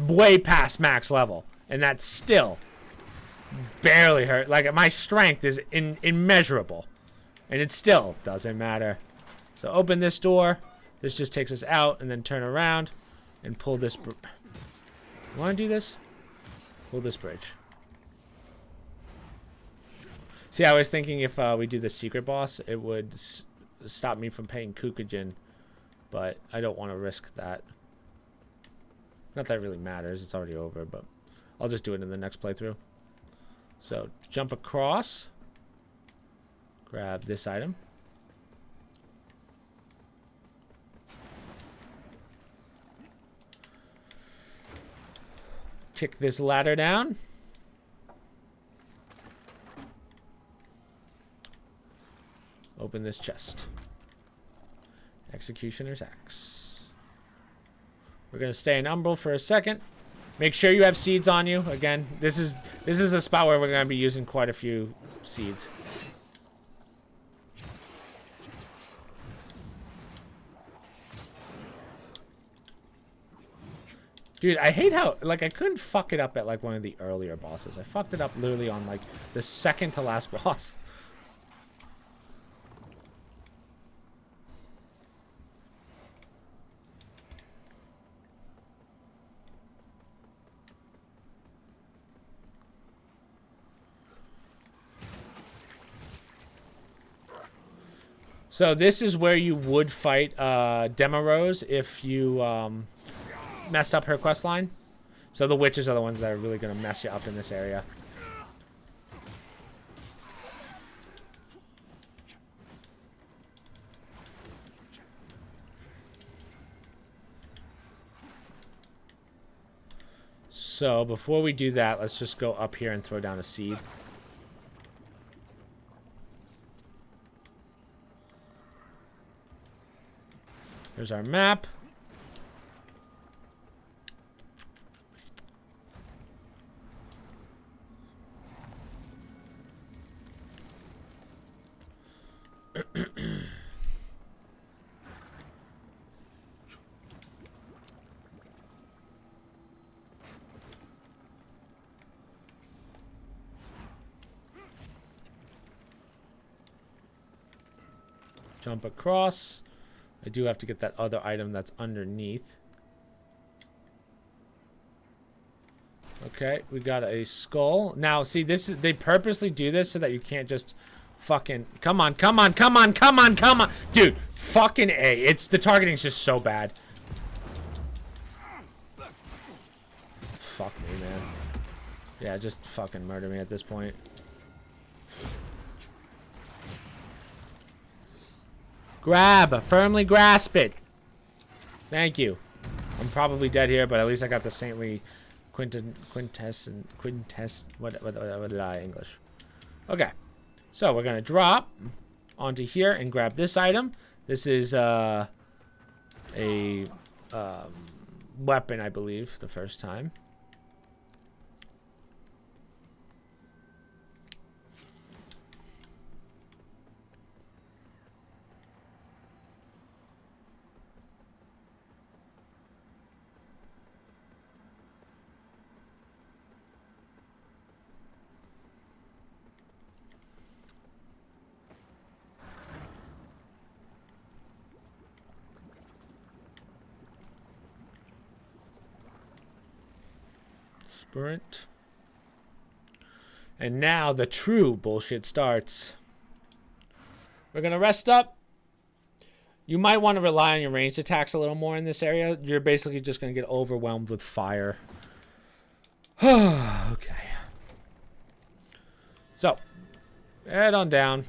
S1: way past max level, and that's still barely hurt. Like, my strength is immeasurable, and it still doesn't matter. So open this door. This just takes us out, and then turn around and pull this. You want to do this? Pull this bridge. See, I was thinking if we do the secret boss, it would stop me from paying Kukujin, but I don't want to risk that. Not that it really matters. It's already over, but I'll just do it in the next playthrough. So, jump across. Grab this item. Kick this ladder down. Open this chest. Executioner's Axe. We're gonna stay in Umbral for a second. Make sure you have seeds on you. Again, this is a spot where we're gonna be using quite a few seeds. Dude, I hate how, like, I couldn't fuck it up at, like, one of the earlier bosses. I fucked it up literally on, like, the second to last boss. So this is where you would fight Demarose if you messed up her quest line. So the witches are the ones that are really going to mess you up in this area. So before we do that, let's just go up here and throw down a seed. Here's our map. Jump across. I do have to get that other item that's underneath. Okay, we got a skull. Now, see, this is, they purposely do this so that you can't just fucking, come on, come on, come on, come on, come on. Dude, fucking A. It's, the targeting's just so bad. Fuck me, man. Yeah, just fucking murder me at this point. Grab! Firmly grasp it! Thank you. I'm probably dead here, but at least I got the saintly quintess English. Okay. So we're gonna drop onto here and grab this item. This is a weapon, I believe, the first time. Sprint. And now the true bullshit starts. We're going to rest up. You might want to rely on your ranged attacks a little more in this area. You're basically just going to get overwhelmed with fire. Okay. So, head on down.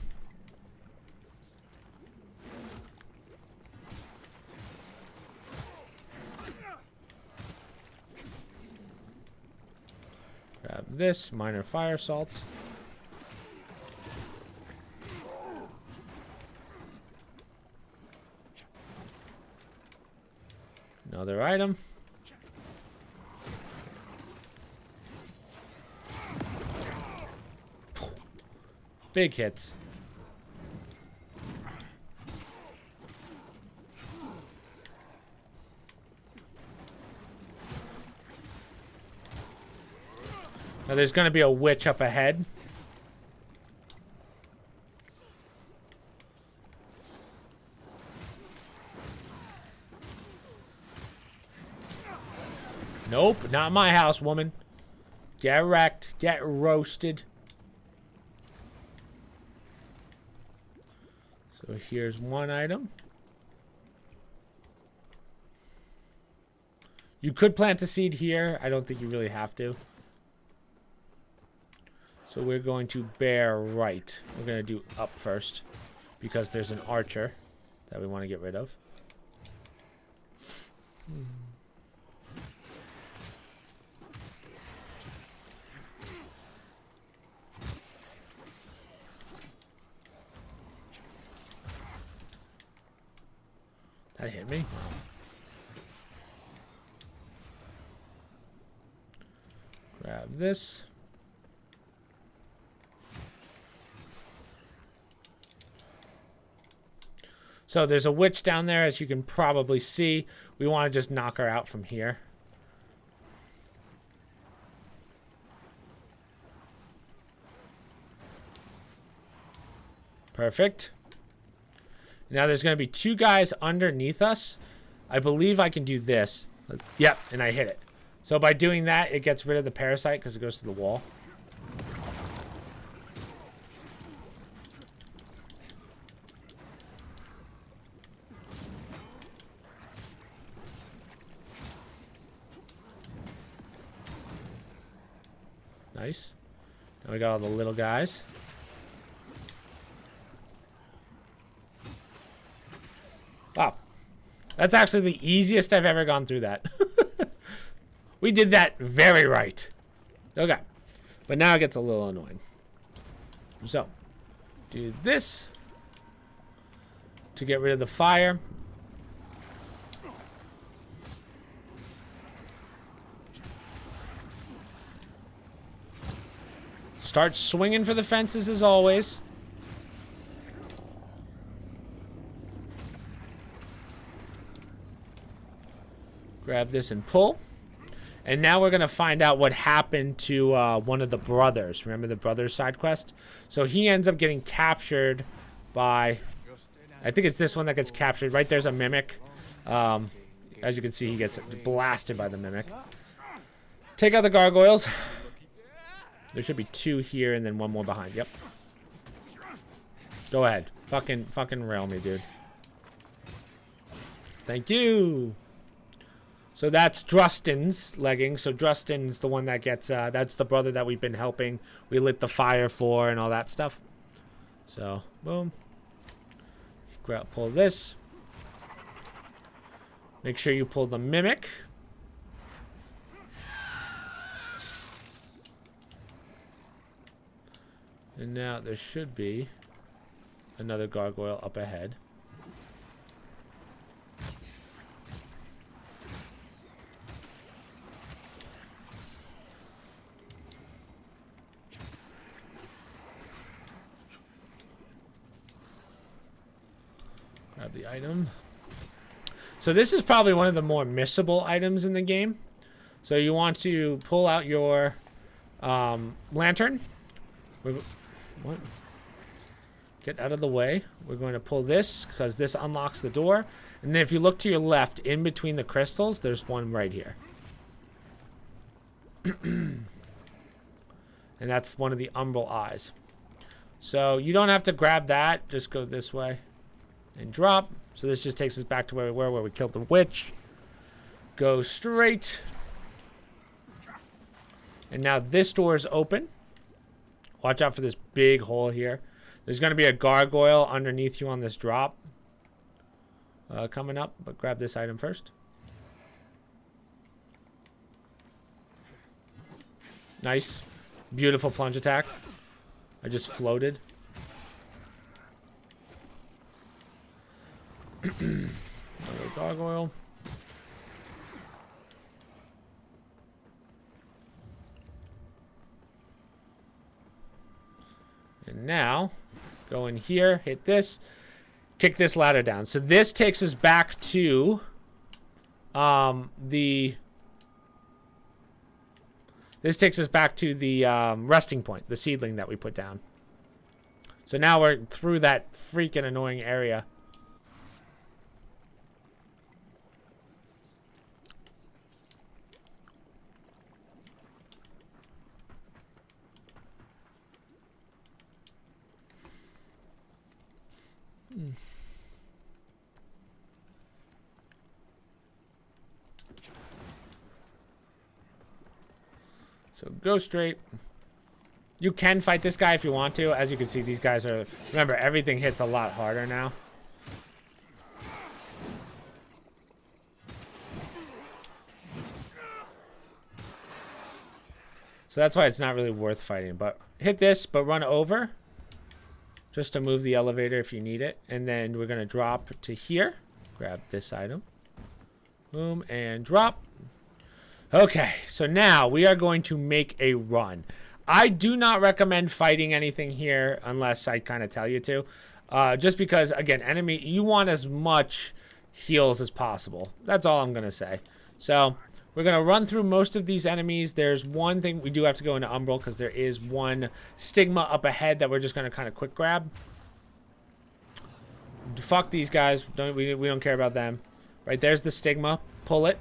S1: Grab this, minor fire salts. Another item. Big hits. Now there's going to be a witch up ahead. Nope, not my house, woman. Get wrecked. Get roasted. So here's one item. You could plant a seed here. I don't think you really have to. So we're going to bear right. We're going to do up first because there's an archer that we want to get rid of. That hit me. Grab this. So there's a witch down there, as you can probably see. We want to just knock her out from here. Perfect. Now there's going to be two guys underneath us. I believe I can do this. Yep, and I hit it. So by doing that, it gets rid of the parasite because it goes to the wall. Nice. Now we got all the little guys. Wow. That's actually the easiest I've ever gone through that. We did that very right. Okay. But now it gets a little annoying. So, do this to get rid of the fire. Start swinging for the fences as always. Grab this and pull. And now we're going to find out what happened to one of the brothers. Remember the brothers side quest? So he ends up getting captured by... I think it's this one that gets captured. Right there's a mimic. As you can see, he gets blasted by the mimic. Take out the gargoyles. There should be two here and then one more behind. Yep. Go ahead. Fucking rail me, dude. Thank you. So that's Drustin's leggings. So Drustin's the one that gets, that's the brother that we've been helping. We lit the fire for and all that stuff. So, boom. Pull this. Make sure you pull the mimic. And now there should be another gargoyle up ahead. Grab the item. So this is probably one of the more missable items in the game. So you want to pull out your lantern. What? Get out of the way. We're going to pull this because this unlocks the door. And then if you look to your left, in between the crystals, there's one right here. And that's one of the umbral eyes. So you don't have to grab that. Just go this way and drop. So this just takes us back to where we were, where we killed the witch. Go straight. And now this door is open. Watch out for this big hole here. There's going to be a gargoyle underneath you on this drop. Coming up, but grab this item first. Nice. Beautiful plunge attack. I just floated. Another gargoyle. And now, go in here, hit this, kick this ladder down. So this takes us back to the resting point, the seedling that we put down. So now we're through that freaking annoying area. So go straight. You can fight this guy if you want to. As you can see, these guys are... Remember, everything hits a lot harder now. So that's why it's not really worth fighting. But hit this, but run over. Just to move the elevator if you need it. And then we're going to drop to here. Grab this item. Boom, and drop. Okay, so now we are going to make a run. I do not recommend fighting anything here unless I kind of tell you to. Just because, again, enemy, you want as much heals as possible. That's all I'm going to say. So we're going to run through most of these enemies. There's one thing we do have to go into Umbral because there is one stigma up ahead that we're just going to kind of quick grab. Fuck these guys. We don't care about them. Right, there's the stigma. Pull it.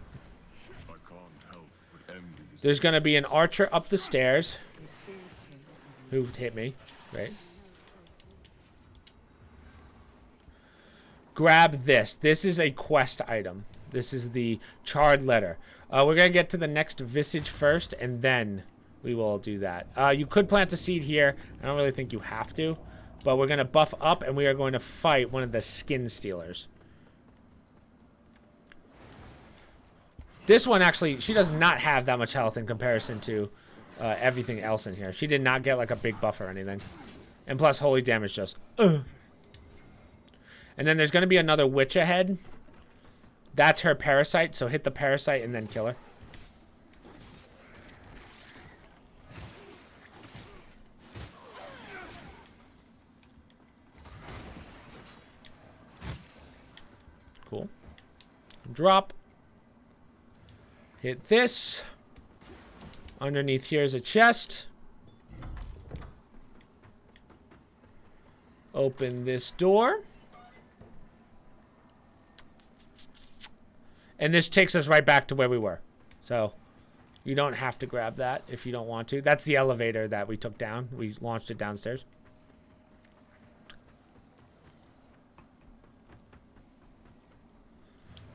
S1: There's going to be an archer up the stairs who hit me, right? Grab this. This is a quest item. This is the charred letter. We're going to get to the next visage first, and then we will do that. You could plant a seed here. I don't really think you have to, but we're going to buff up, and we are going to fight one of the skin stealers. This one, actually, she does not have that much health in comparison to everything else in here. She did not get, like, a big buff or anything. And plus, holy damage just... And then there's going to be another witch ahead. That's her parasite, so hit the parasite and then kill her. Cool. Drop. Hit this. Underneath here is a chest. Open this door. And this takes us right back to where we were. So you don't have to grab that if you don't want to. That's the elevator that we took down. We launched it downstairs.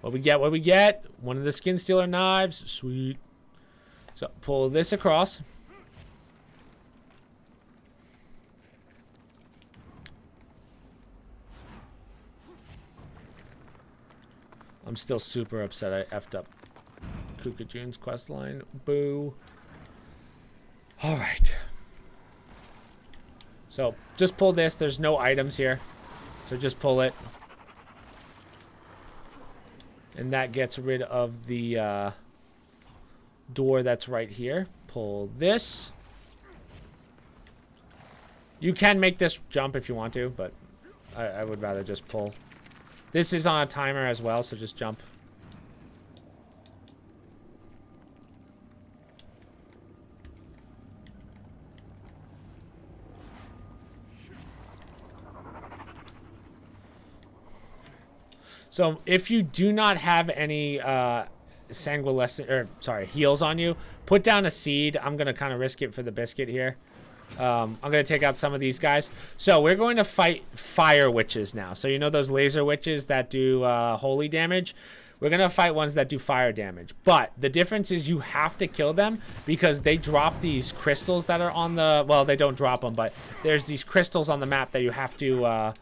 S1: What we get, what we get? One of the skin stealer knives. Sweet. So pull this across. I'm still super upset I effed up Kukajune's questline. Boo. Alright. So just pull this. There's no items here. So just pull it. And that gets rid of the door that's right here. Pull this. You can make this jump if you want to, but I would rather just pull. This is on a timer as well, so just jump. So if you do not have any heals on you, put down a seed. I'm going to kind of risk it for the biscuit here. I'm going to take out some of these guys. So we're going to fight fire witches now. So you know those laser witches that do holy damage? We're going to fight ones that do fire damage. But the difference is you have to kill them because they drop these crystals that are on the... Well, they don't drop them, but there's these crystals on the map that you have to...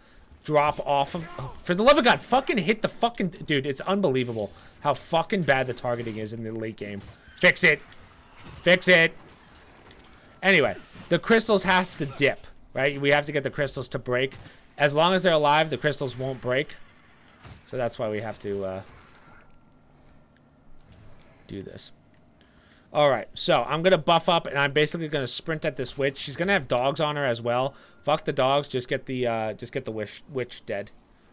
S1: drop off of... Oh, for the love of God, fucking hit the fucking... Dude, it's unbelievable how fucking bad the targeting is in the late game. Fix it. Fix it. Anyway, the crystals have to dip, right? We have to get the crystals to break. As long as they're alive, the crystals won't break. So that's why we have to do this. Alright, so I'm going to buff up, and I'm basically going to sprint at this witch. She's going to have dogs on her as well. Fuck the dogs, just get the witch dead.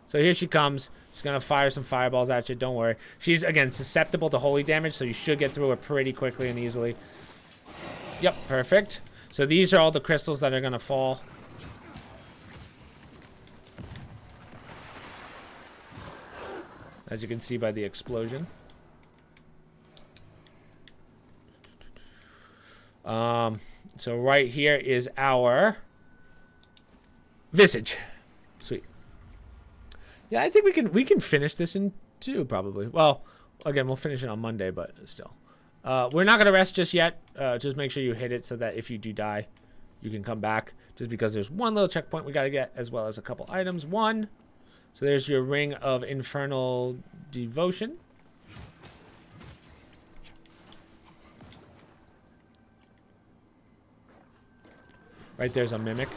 S1: So here she comes. She's going to fire some fireballs at you, don't worry. She's, again, susceptible to holy damage, so you should get through her pretty quickly and easily. Yep, perfect. So these are all the crystals that are going to fall. As you can see by the explosion. So right here is our visage. Sweet. Yeah, I think we can finish this in 2 probably. Well, again, we'll finish it on Monday, but still. We're not going to rest just yet. Just make sure you hit it so that if you do die, you can come back. Just because there's one little checkpoint we got to get, as well as a couple items. 1. So there's your Ring of Infernal Devotion. Right there's a Mimic.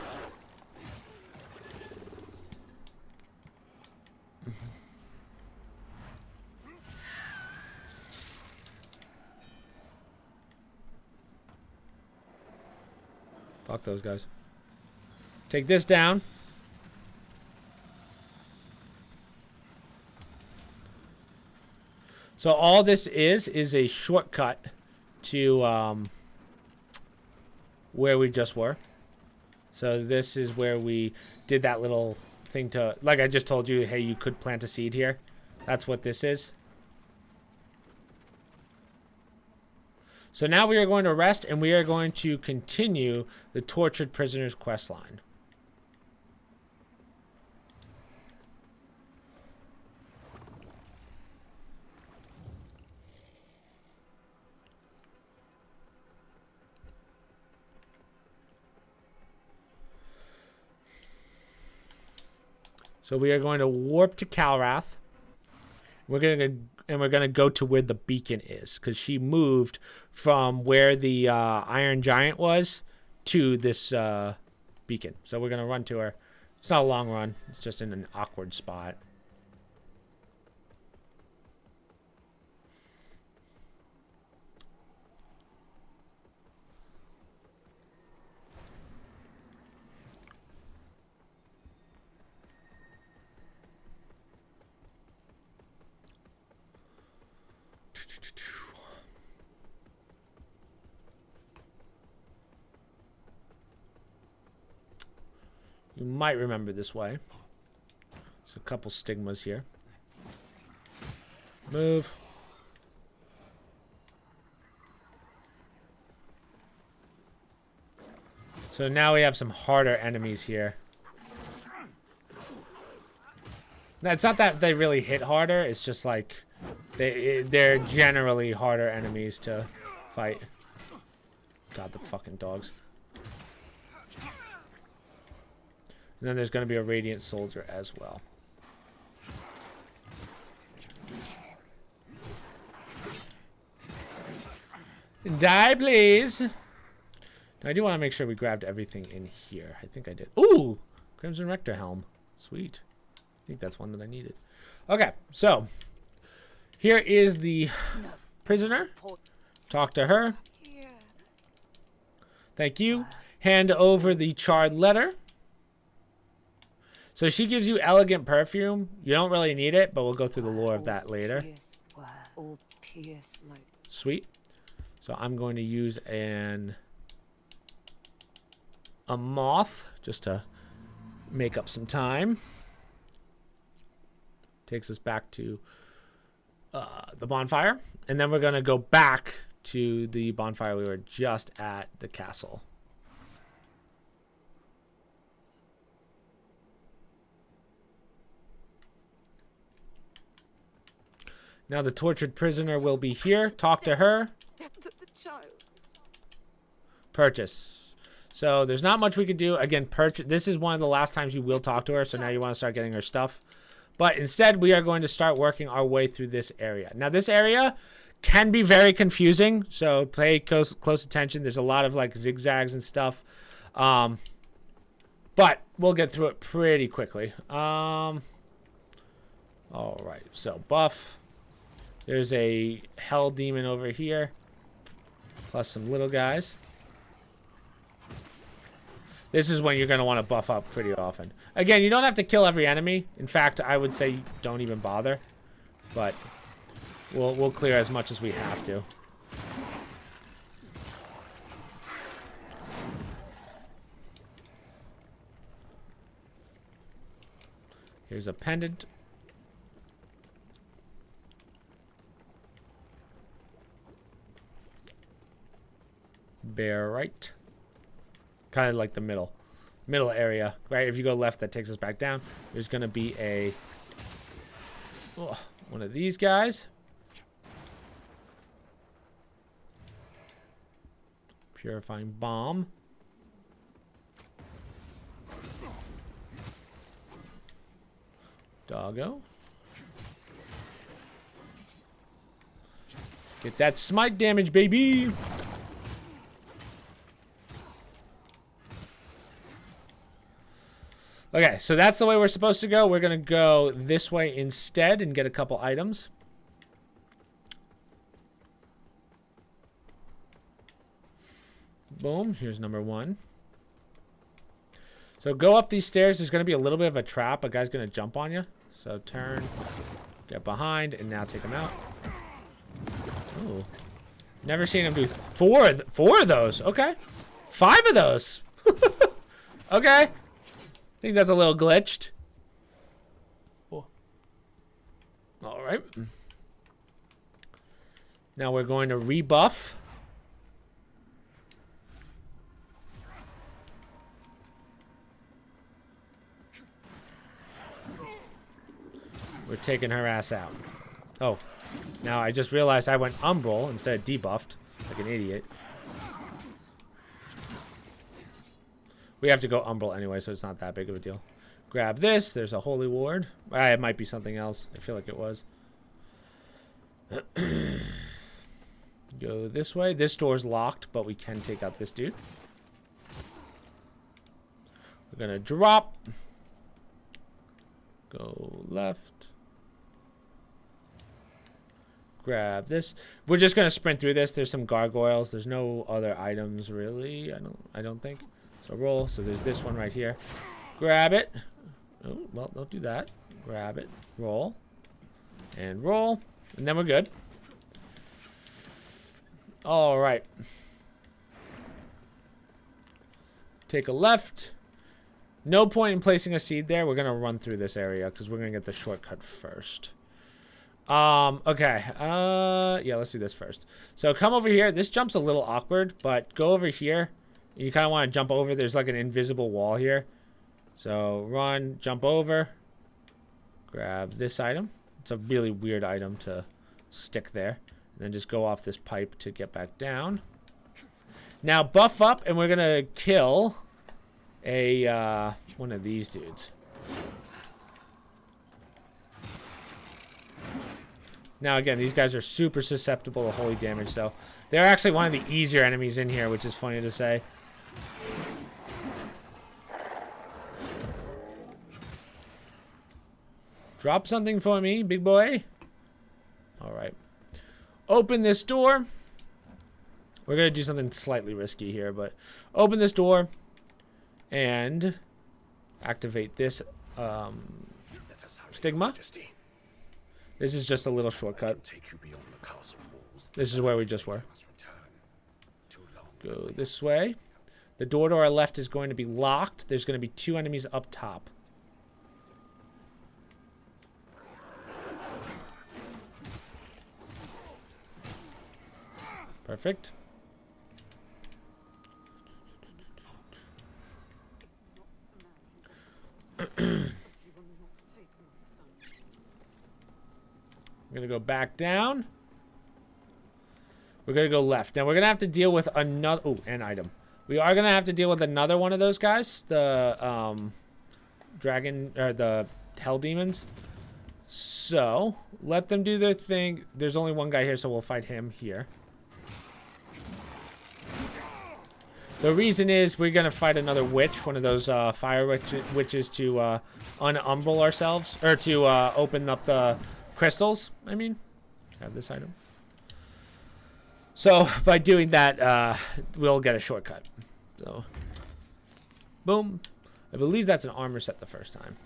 S1: Fuck those guys. Take this down. So all this is a shortcut to where we just were. So this is where we did that little thing to, like I just told you, hey, you could plant a seed here. That's what this is. So now we are going to rest, and we are going to continue the Tortured Prisoners quest line. So we are going to warp to Calrath. We're gonna go to where the beacon is, because she moved from where the Iron Giant was to this beacon. So we're gonna run to her. It's not a long run. It's just in an awkward spot. You might remember this way. There's a couple stigmas here. Move. So now we have some harder enemies here. Now, it's not that they really hit harder. It's just like they're generally harder enemies to fight. God, the fucking dogs. And then there's going to be a Radiant Soldier as well. Die, please. Now, I do want to make sure we grabbed everything in here. I think I did. Ooh! Crimson Rector Helm. Sweet. I think that's one that I needed. Okay, so here is the prisoner. Talk to her. Thank you. Hand over the charred letter. So she gives you elegant perfume. You don't really need it, but we'll go through the lore of that later. Sweet. So I'm going to use a moth just to make up some time. Takes us back to the bonfire. And then we're going to go back to the bonfire we were just at, the castle. Now the tortured prisoner will be here. Talk to her. Purchase. So there's not much we could do. Again, purchase. This is one of the last times you will talk to her. So now you want to start getting her stuff. But instead, we are going to start working our way through this area. Now this area can be very confusing. So pay close attention. There's a lot of like zigzags and stuff. But we'll get through it pretty quickly. All right. So buff. There's a hell demon over here, plus some little guys. This is when you're going to want to buff up pretty often. Again, you don't have to kill every enemy. In fact, I would say don't even bother. But we'll clear as much as we have to. Here's a pendant. Bear right. Kind of like the middle area, right? If you go left, that takes us back down. There's going to be a Oh, one of these guys. Purifying bomb. Doggo. Get that smite damage, baby. Okay, so that's the way we're supposed to go. We're going to go this way instead and get a couple items. Boom. Here's number 1. So go up these stairs. There's going to be a little bit of a trap. A guy's going to jump on you. So turn, get behind, and now take him out. Ooh. Never seen him do four of those. Okay. 5 of those. Okay. I think that's a little glitched. Oh. All right. Now we're going to rebuff. We're taking her ass out. Oh. Now I just realized I went umbral instead of debuffed. Like an idiot. We have to go umbral anyway, so it's not that big of a deal. Grab this. There's a holy ward. It might be something else. I feel like it was. Go this way. This door's locked, but we can take out this dude. We're gonna drop. Go left. Grab this. We're just gonna sprint through this. There's some gargoyles. There's no other items really. I don't think. So roll. So there's this one right here. Grab it. Oh, well, don't do that. Grab it. Roll. And roll. And then we're good. All right. Take a left. No point in placing a seed there. We're going to run through this area because we're going to get the shortcut first. Okay. Yeah, let's do this first. So come over here. This jump's a little awkward, but go over here. You kind of want to jump over. There's like an invisible wall here. So run, jump over. Grab this item. It's a really weird item to stick there. And then just go off this pipe to get back down. Now buff up, and we're going to kill a one of these dudes. Now again, these guys are super susceptible to holy damage, so they're actually one of the easier enemies in here, which is funny to say. Drop something for me, big boy. All right. Open this door. We're going to do something slightly risky here, but open this door and activate this stigma. This is just a little shortcut. This is where we just were. Go this way. The door to our left is going to be locked. There's going to be 2 enemies up top. Perfect. I'm going to go back down. We're going to go left. Now, we're going to have to deal with another... Oh, an item. We are going to have to deal with another one of those guys. The dragon... Or the hell demons. So, let them do their thing. There's only one guy here, so we'll fight him here. The reason is we're going to fight another witch. One of those fire witches to unumbral ourselves. Or to open up the... crystals, I mean. Have this item. So, by doing that, we'll get a shortcut. So, boom. I believe that's an armor set the first time.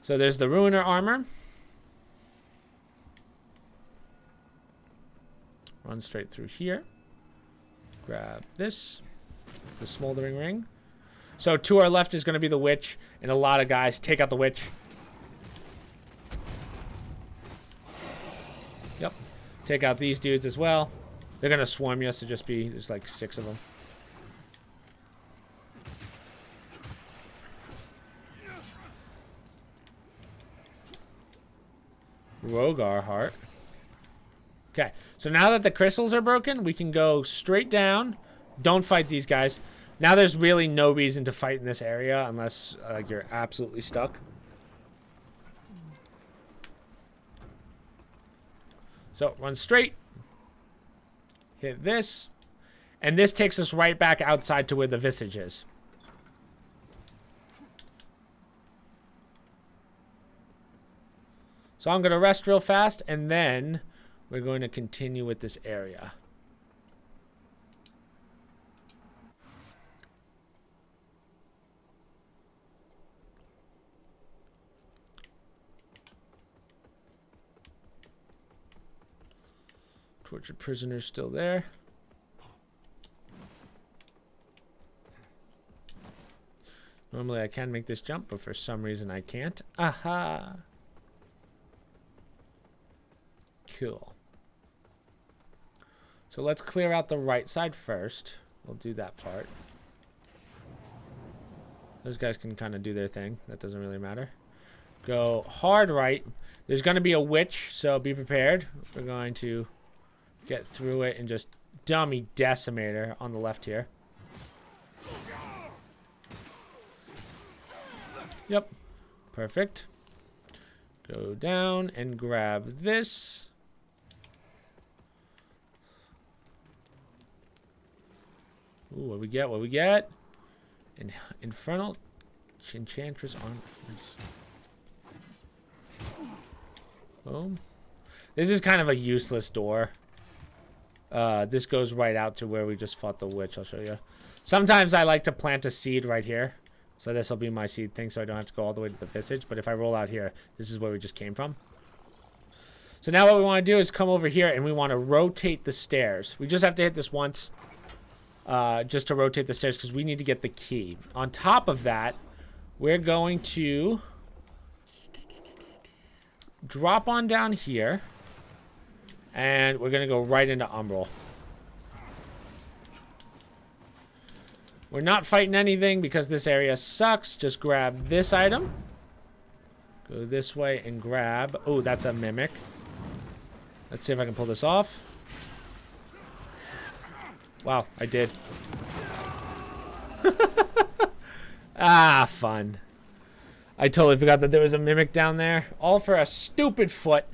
S1: So, there's the Ruiner armor. Run straight through here. Grab this. It's the Smoldering Ring. So, to our left is going to be the witch. And a lot of guys take out the witch. Yep. Take out these dudes as well. They're going to swarm you, so just be... There's like 6 of them. Rogar heart. Okay, so now that the crystals are broken, we can go straight down. Don't fight these guys. Now there's really no reason to fight in this area unless you're absolutely stuck. So run straight. Hit this. And this takes us right back outside to where the visage is. So I'm going to rest real fast, and then we're going to continue with this area. Tortured prisoners still there. Normally I can make this jump, but for some reason I can't. Aha! Cool. So let's clear out the right side first. We'll do that part. Those guys can kind of do their thing. That doesn't really matter. Go hard right. There's going to be a witch, so be prepared. We're going to get through it and just dummy decimator on the left here. Yep. Perfect. Go down and grab this. Ooh, what we get? What we get? Infernal Enchantress Armor. Boom. This is kind of a useless door. This goes right out to where we just fought the witch. I'll show you. Sometimes I like to plant a seed right here. So this will be my seed thing, so I don't have to go all the way to the visage. But if I roll out here, this is where we just came from. So now what we want to do is come over here, and we want to rotate the stairs. We just have to hit this once. Just to rotate the stairs, because we need to get the key. On top of that, we're going to drop on down here, and we're going to go right into Umbral. We're not fighting anything because this area sucks. Just grab this item. Go this way and grab... Oh, that's a mimic. Let's see if I can pull this off. Wow, I did. Ah, fun. I totally forgot that there was a mimic down there. All for a stupid foot.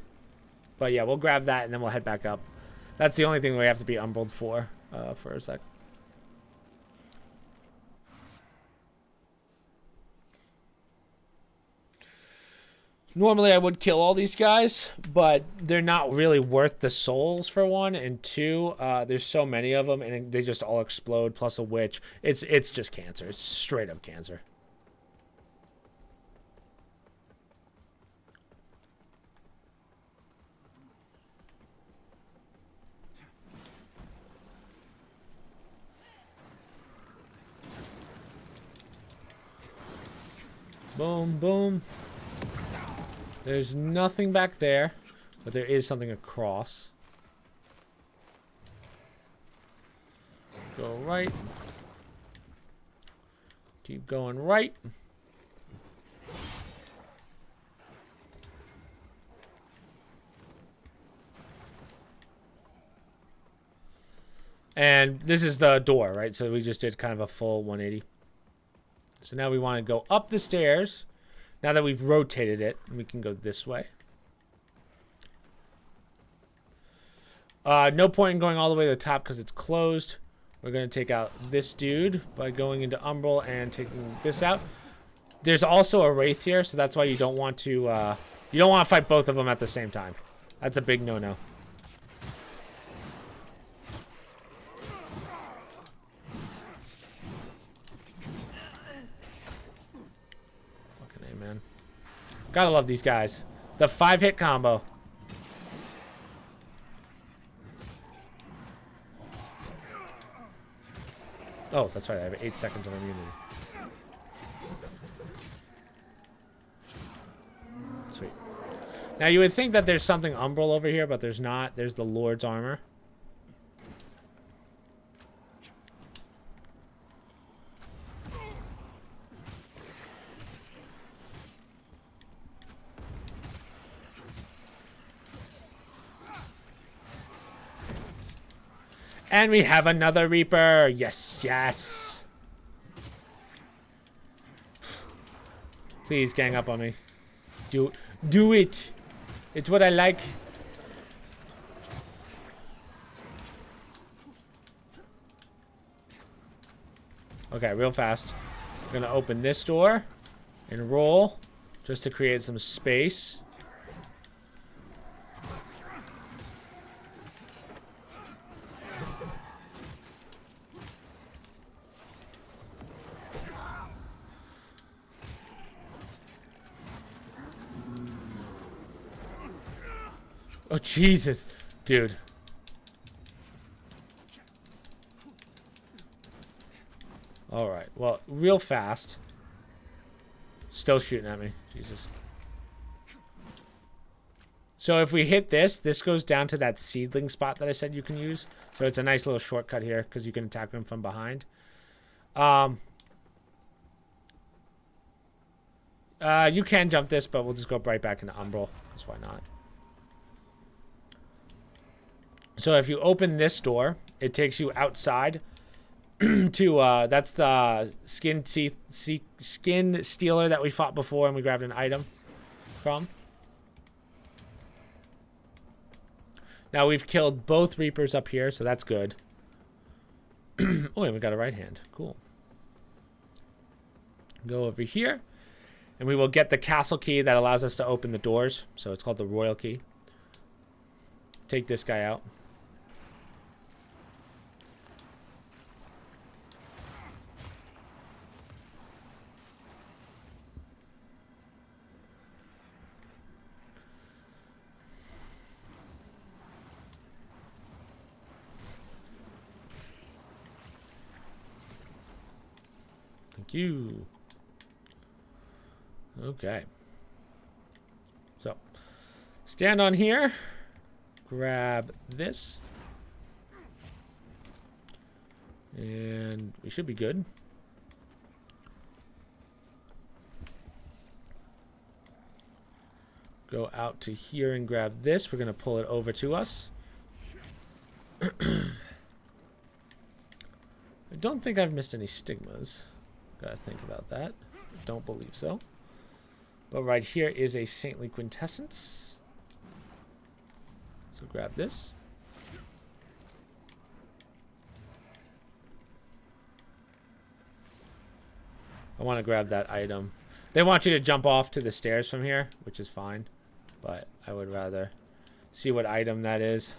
S1: But yeah, we'll grab that and then we'll head back up. That's the only thing we have to be umbralled for a sec. Normally I would kill all these guys, but they're not really worth the souls for one, and two, there's so many of them and they just all explode, plus a witch. It's just cancer. It's straight up cancer. Boom, boom. There's nothing back there, but there is something across. Go right. Keep going right. And this is the door, right? So we just did kind of a full 180. So now we want to go up the stairs. Now that we've rotated it, we can go this way. No point in going all the way to the top because it's closed. We're going to take out this dude by going into Umbral and taking this out. There's also a Wraith here, so that's why you don't want to fight both of them at the same time. That's a big no-no. Man. Gotta love these guys. The 5-hit combo. Oh, that's right. I have 8 seconds of immunity. Sweet. Now, you would think that there's something Umbral over here, but there's not. There's the Lord's armor. And we have another Reaper. Yes, yes. Please gang up on me. Do it. It's what I like. Okay, real fast. We're gonna open this door and roll just to create some space. Oh, Jesus. Dude. Alright, well, real fast. Still shooting at me. Jesus. So if we hit this, this goes down to that seedling spot that I said you can use. So it's a nice little shortcut here because you can attack them from behind. You can jump this, but we'll just go right back into Umbral. Because why not? So if you open this door, it takes you outside to, that's the skin stealer that we fought before and we grabbed an item from. Now we've killed both Reapers up here, so that's good. Oh, and we got a right hand. Cool. Go over here, and we will get the castle key that allows us to open the doors. So it's called the royal key. Take this guy out. Thank you. Okay. So, stand on here. Grab this. And we should be good. Go out to here and grab this. We're going to pull it over to us. I don't think I've missed any stigmas. Gotta think about that. Don't believe so. But right here is a saintly quintessence. So grab this. I want to grab that item. They want you to jump off to the stairs from here, which is fine. But I would rather see what item that is.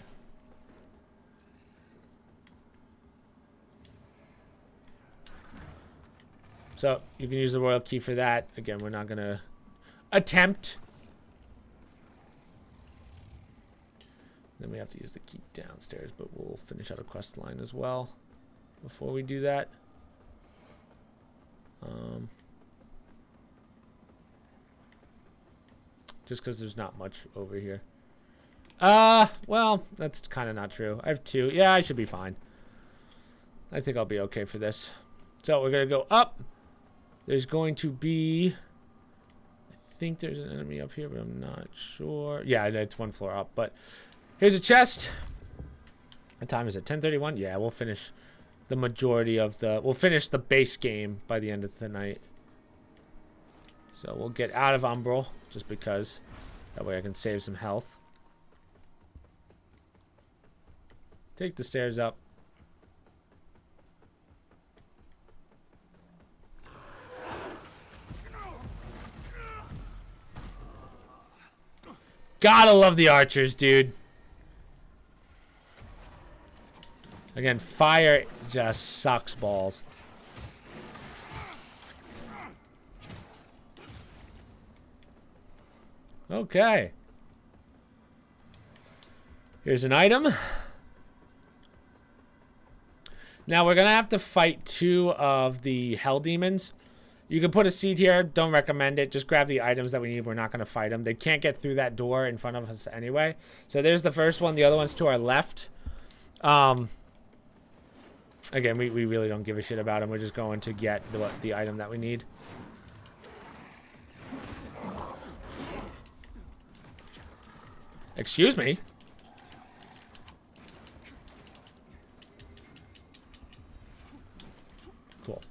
S1: So you can use the royal key for that. Again, we're not going to attempt. Then we have to use the key downstairs, but we'll finish out a quest line as well before we do that. Just because there's not much over here. Well, that's kind of not true. I have 2. Yeah, I should be fine. I think I'll be okay for this. So we're going to go up. There's going to be... I think there's an enemy up here, but I'm not sure. Yeah, it's 1 floor up, but... Here's a chest. What time is it? 10:31? Yeah, we'll finish the majority of the... We'll finish the base game by the end of the night. So we'll get out of Umbral, just because. That way I can save some health. Take the stairs up. Gotta love the archers, dude. Again, fire just sucks balls. Okay. Here's an item. Now we're gonna have to fight 2 of the hell demons. You can put a seed here. Don't recommend it. Just grab the items that we need. We're not going to fight them. They can't get through that door in front of us anyway. So there's the first one. The other one's to our left. Again, we really don't give a shit about them. We're just going to get the item that we need. Excuse me. Cool.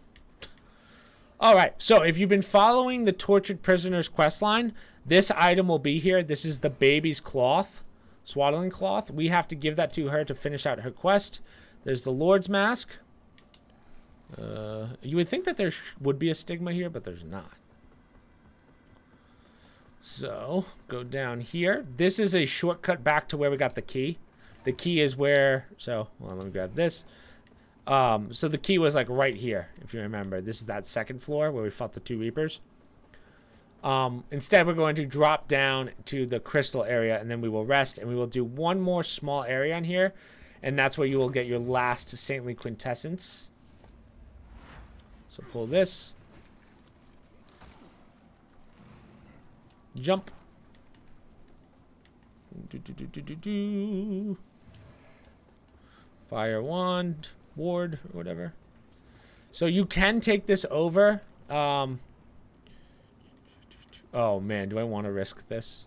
S1: All right. So if you've been following the Tortured Prisoners quest line, this item will be here. This is the baby's cloth, swaddling cloth. We have to give that to her to finish out her quest. There's the Lord's Mask. You would think that there would be a stigma here, but there's not. So, go down here. This is a shortcut back to where we got the key. The key is where... So, well, let me grab this. So the key was like right here, if you remember. This is that second floor where we fought the 2 Reapers. Instead, we're going to drop down to the crystal area, and then we will rest, and we will do one more small area on here, and that's where you will get your last saintly quintessence. So pull this. Jump. Fire wand, ward, or whatever. So you can take this over. Oh man, do I want to risk this?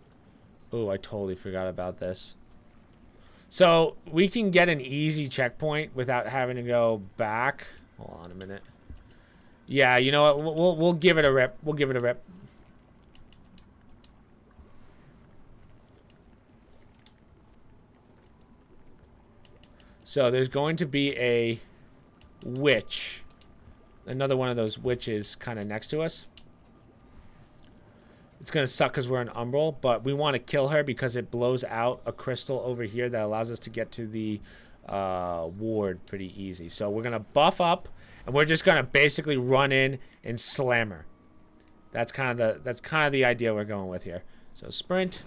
S1: Oh, I totally forgot about this. So we can get an easy checkpoint without having to go back. Hold on a minute. Yeah, you know what? We'll give it a rip. We'll give it a rip. So there's going to be a witch. Another one of those witches kind of next to us. It's going to suck because we're in Umbral, but we want to kill her because it blows out a crystal over here that allows us to get to the ward pretty easy. So we're going to buff up, and we're just going to basically run in and slam her. That's kind of the idea we're going with here. So sprint.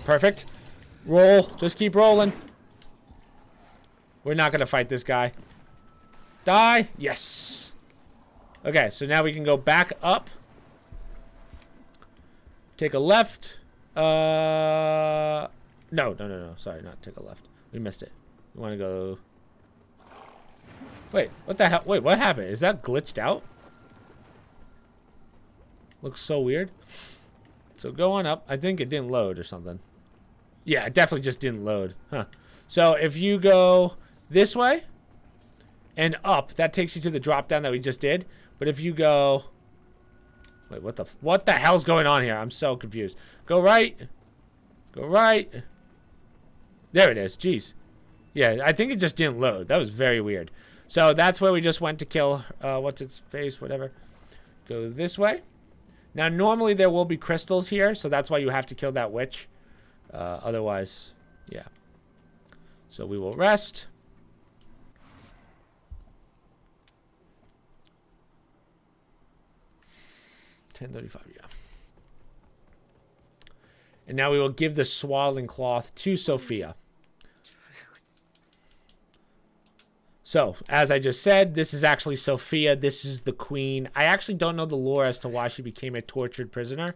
S1: Perfect. Roll. Just keep rolling. We're not going to fight this guy. Die. Yes. Okay, so now we can go back up. Take a left. No. Sorry, not take a left. We missed it. We want to go... Wait, what the hell? Wait, what happened? Is that glitched out? Looks so weird. So go on up. I think it didn't load or something. Yeah, it definitely just didn't load. Huh. So if you go this way and up, that takes you to the drop down that we just did. But if you go... Wait, what the hell's going on here? I'm so confused. Go right. Go right. There it is. Jeez. Yeah, I think it just didn't load. That was very weird. So that's where we just went to kill, what's its face, whatever. Go this way. Now, normally there will be crystals here, so that's why you have to kill that witch. Otherwise, yeah. So we will rest. $10:35, yeah. And now we will give the swaddling cloth to Sophia. So, as I just said, this is actually Sophia. This is the queen. I actually don't know the lore as to why she became a tortured prisoner.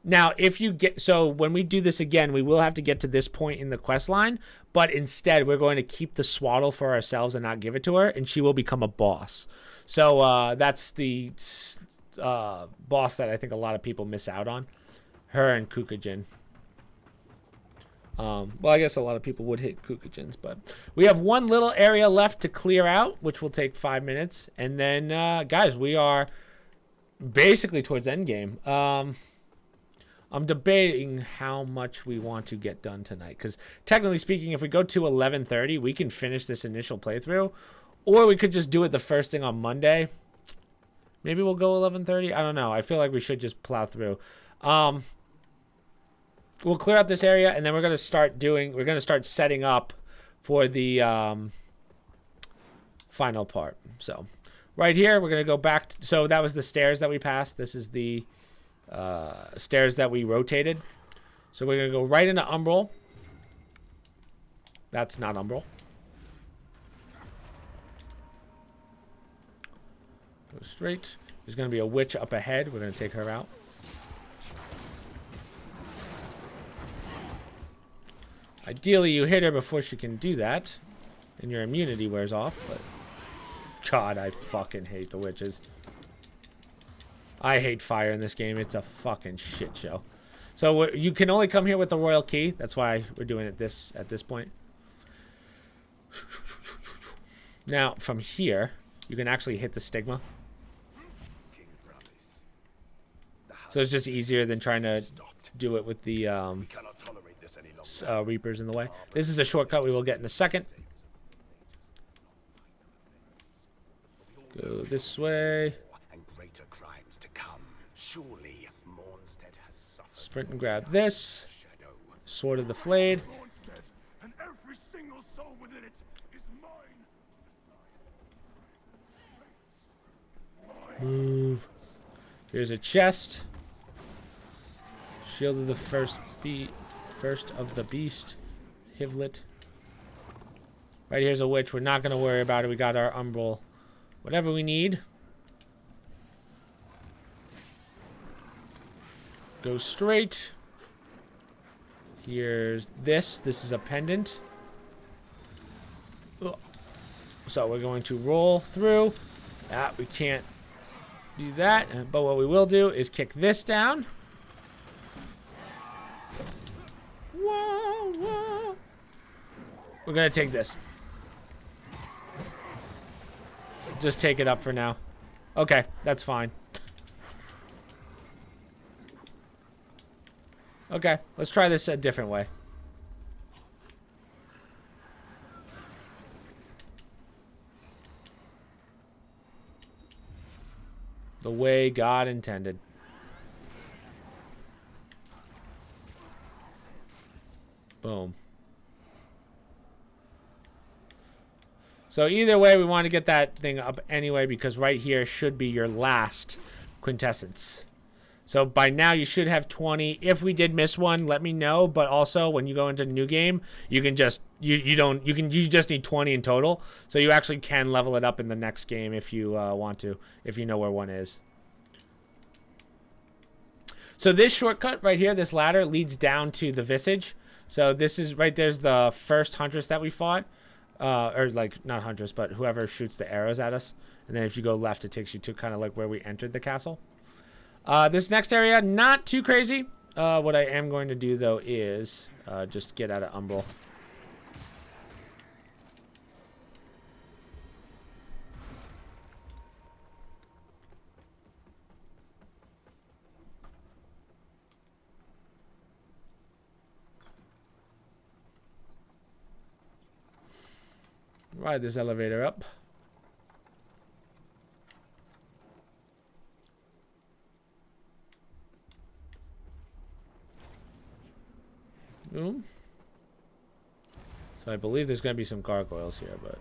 S1: Now, if you get... So, when we do this again, we will have to get to this point in the quest line. But instead, we're going to keep the swaddle for ourselves and not give it to her. And she will become a boss. So, that's the boss that I think a lot of people miss out on. Her and Kukujin. Well, I guess a lot of people would hit Kukujins, but we have one little area left to clear out, which will take 5 minutes. And then, guys, we are basically towards endgame. I'm debating how much we want to get done tonight, because technically speaking, if we go to 11:30, we can finish this initial playthrough, or we could just do it the first thing on Monday. Maybe we'll go 11:30. I don't know. I feel like we should just plow through. We'll clear out this area, and then we're going to start setting up for the final part. So right here, we're going to go back. So that was the stairs that we passed. This is the stairs that we rotated. So we're going to go right into Umbral. That's not Umbral. Go straight. There's going to be a witch up ahead. We're going to take her out. Ideally, you hit her before she can do that, and your immunity wears off, but... God, I fucking hate the witches. I hate fire in this game. It's a fucking shit show. So, you can only come here with the royal key. That's why we're doing it at this point. Now, from here, you can actually hit the stigma. So it's just easier than trying to do it with the Reapers in the way. This is a shortcut we will get in a second. Go this way. Sprint and grab this. Sword of the Flayed.
S2: And every single soul within it is mine.
S1: Move. Here's a chest. Shield of the first of the beast. Hivlet. Right here's a witch. We're not going to worry about it. We got our umbral. Whatever we need. Go straight. Here's this. This is a pendant. Ugh. So we're going to roll through. We can't do that. But what we will do is kick this down. Whoa, whoa. We're going to take this. Just take it up for now. Okay, that's fine. Okay, let's try this a different way. The way God intended. Boom. So either way, we want to get that thing up anyway, because right here should be your last quintessence. So by now you should have 20. If we did miss one, let me know. But also when you go into the new game, you can just you just need 20 in total. So you actually can level it up in the next game if you want to, if you know where one is. So this shortcut right here, this ladder leads down to the Visage. So this is right there's the first Huntress that we fought. Or like not Huntress, but whoever shoots the arrows at us. And then if you go left, it takes you to kind of like where we entered the castle. This next area, not too crazy. What I am going to do, though, is just get out of Umbral. Ride this elevator up. Boom. So I believe there's going to be some gargoyles here, but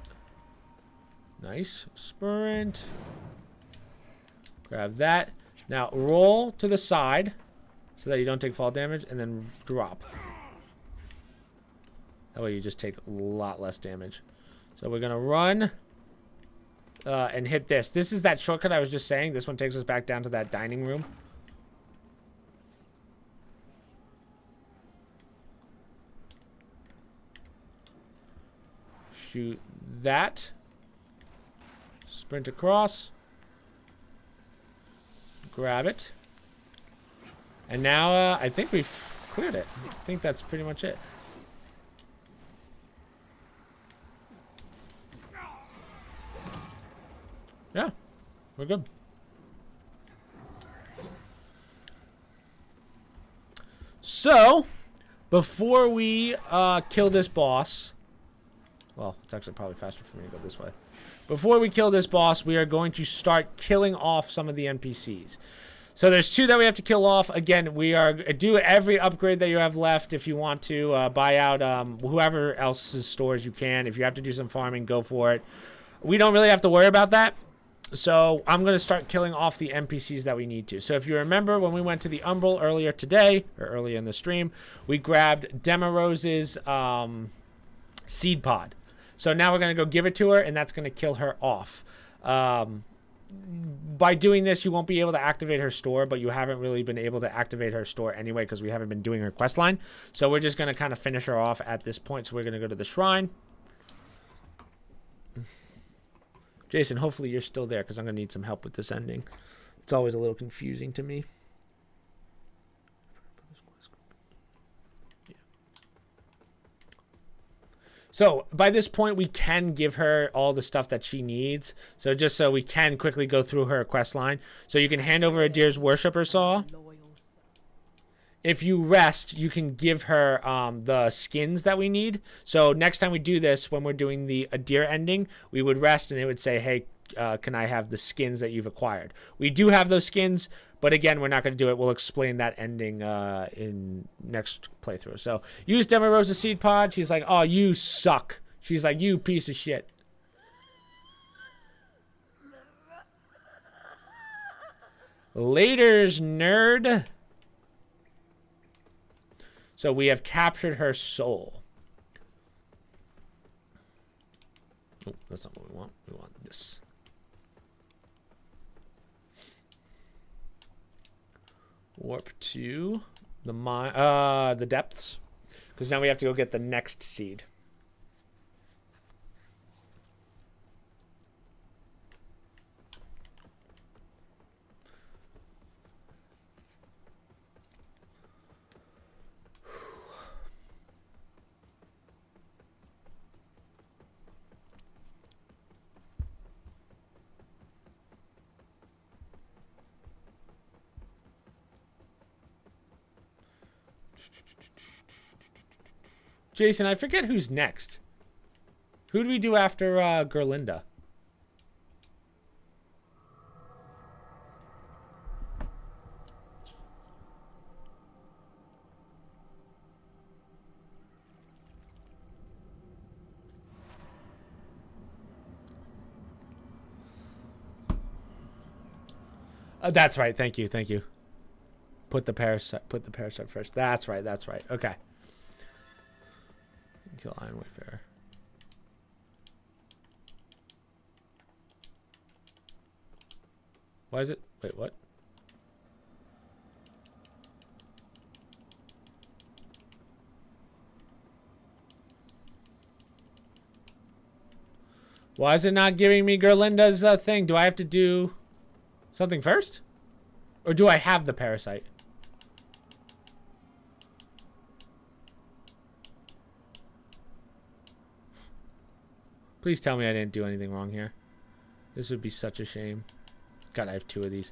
S1: nice. Sprint. Grab that. Now roll to the side so that you don't take fall damage, and then drop. That way you just take a lot less damage. So we're going to run and hit this. This is that shortcut I was just saying. This one takes us back down to that dining room. Shoot that. Sprint across. Grab it. And now I think we've cleared it. I think that's pretty much it. Yeah, we're good. So, before we kill this boss, well, it's actually probably faster for me to go this way. Before we kill this boss, we are going to start killing off some of the NPCs. So there's 2 that we have to kill off. Again, we are do every upgrade that you have left. If you want to buy out whoever else's stores you can. If you have to do some farming, go for it. We don't really have to worry about that. So I'm going to start killing off the NPCs that we need to. So if you remember when we went to the Umbral earlier today, or earlier in the stream, we grabbed Demarose's seed pod. So now we're going to go give it to her, and that's going to kill her off. By doing this, you won't be able to activate her store, but you haven't really been able to activate her store anyway because we haven't been doing her quest line. So we're just going to kind of finish her off at this point. So we're going to go to the shrine. Jason, hopefully you're still there because I'm going to need some help with this ending. It's always a little confusing to me. Yeah. So by this point, we can give her all the stuff that she needs. So just so we can quickly go through her quest line. So you can hand over Adir's Worshipper Saw. If you rest, you can give her the skins that we need. So next time we do this, when we're doing the Adir ending, we would rest and it would say, hey, can I have the skins that you've acquired? We do have those skins, but again, we're not going to do it. We'll explain that ending in next playthrough. So use Demarosa Seed Pod. She's like, oh, you suck. She's like, you piece of shit. Laters, nerd. So we have captured her soul. Oh, that's not what we want. We want this. Warp to the depths, because now we have to go get the next seed. Jason, I forget who's next. Who do we do after Gerlinda? That's right. Thank you. Thank you. Put the parasite. Put the parasite first. That's right. That's right. Okay. Kill Iron Wayfarer. Why is it? Wait, what? Why is it not giving me Gerlinda's thing? Do I have to do something first? Or do I have the parasite? Please tell me I didn't do anything wrong here. This would be such a shame. God, I have 2 of these.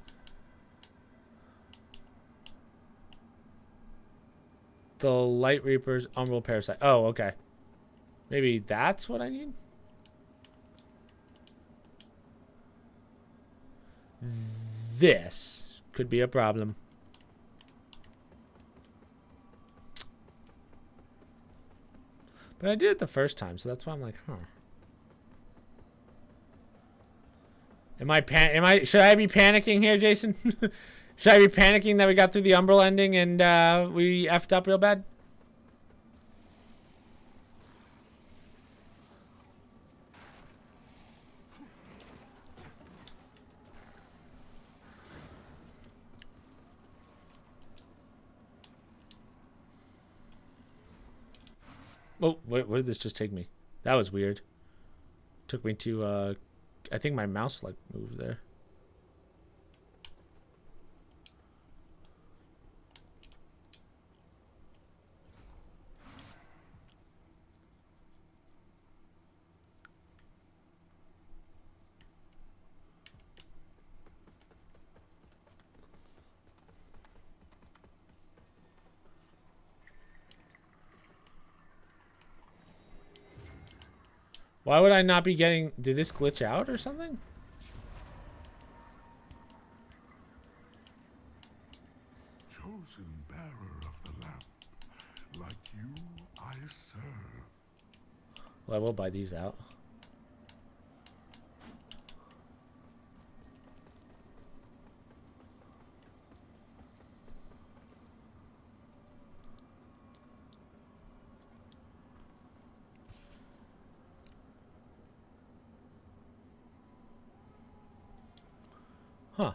S1: The Light Reaper's Umbral Parasite. Oh, okay. Maybe that's what I need? This could be a problem. But I did it the first time, so that's why I'm like, huh. Should I be panicking here, Jason? Should I be panicking that we got through the Umbral ending and we effed up real bad? Oh, where did this just take me? That was weird. Took me to, I think my mouse, like, moved there. Why would I not be getting... Did this glitch out or something?
S2: Chosen bearer of the lamp, like you I serve.
S1: Well, I will buy these out. Huh.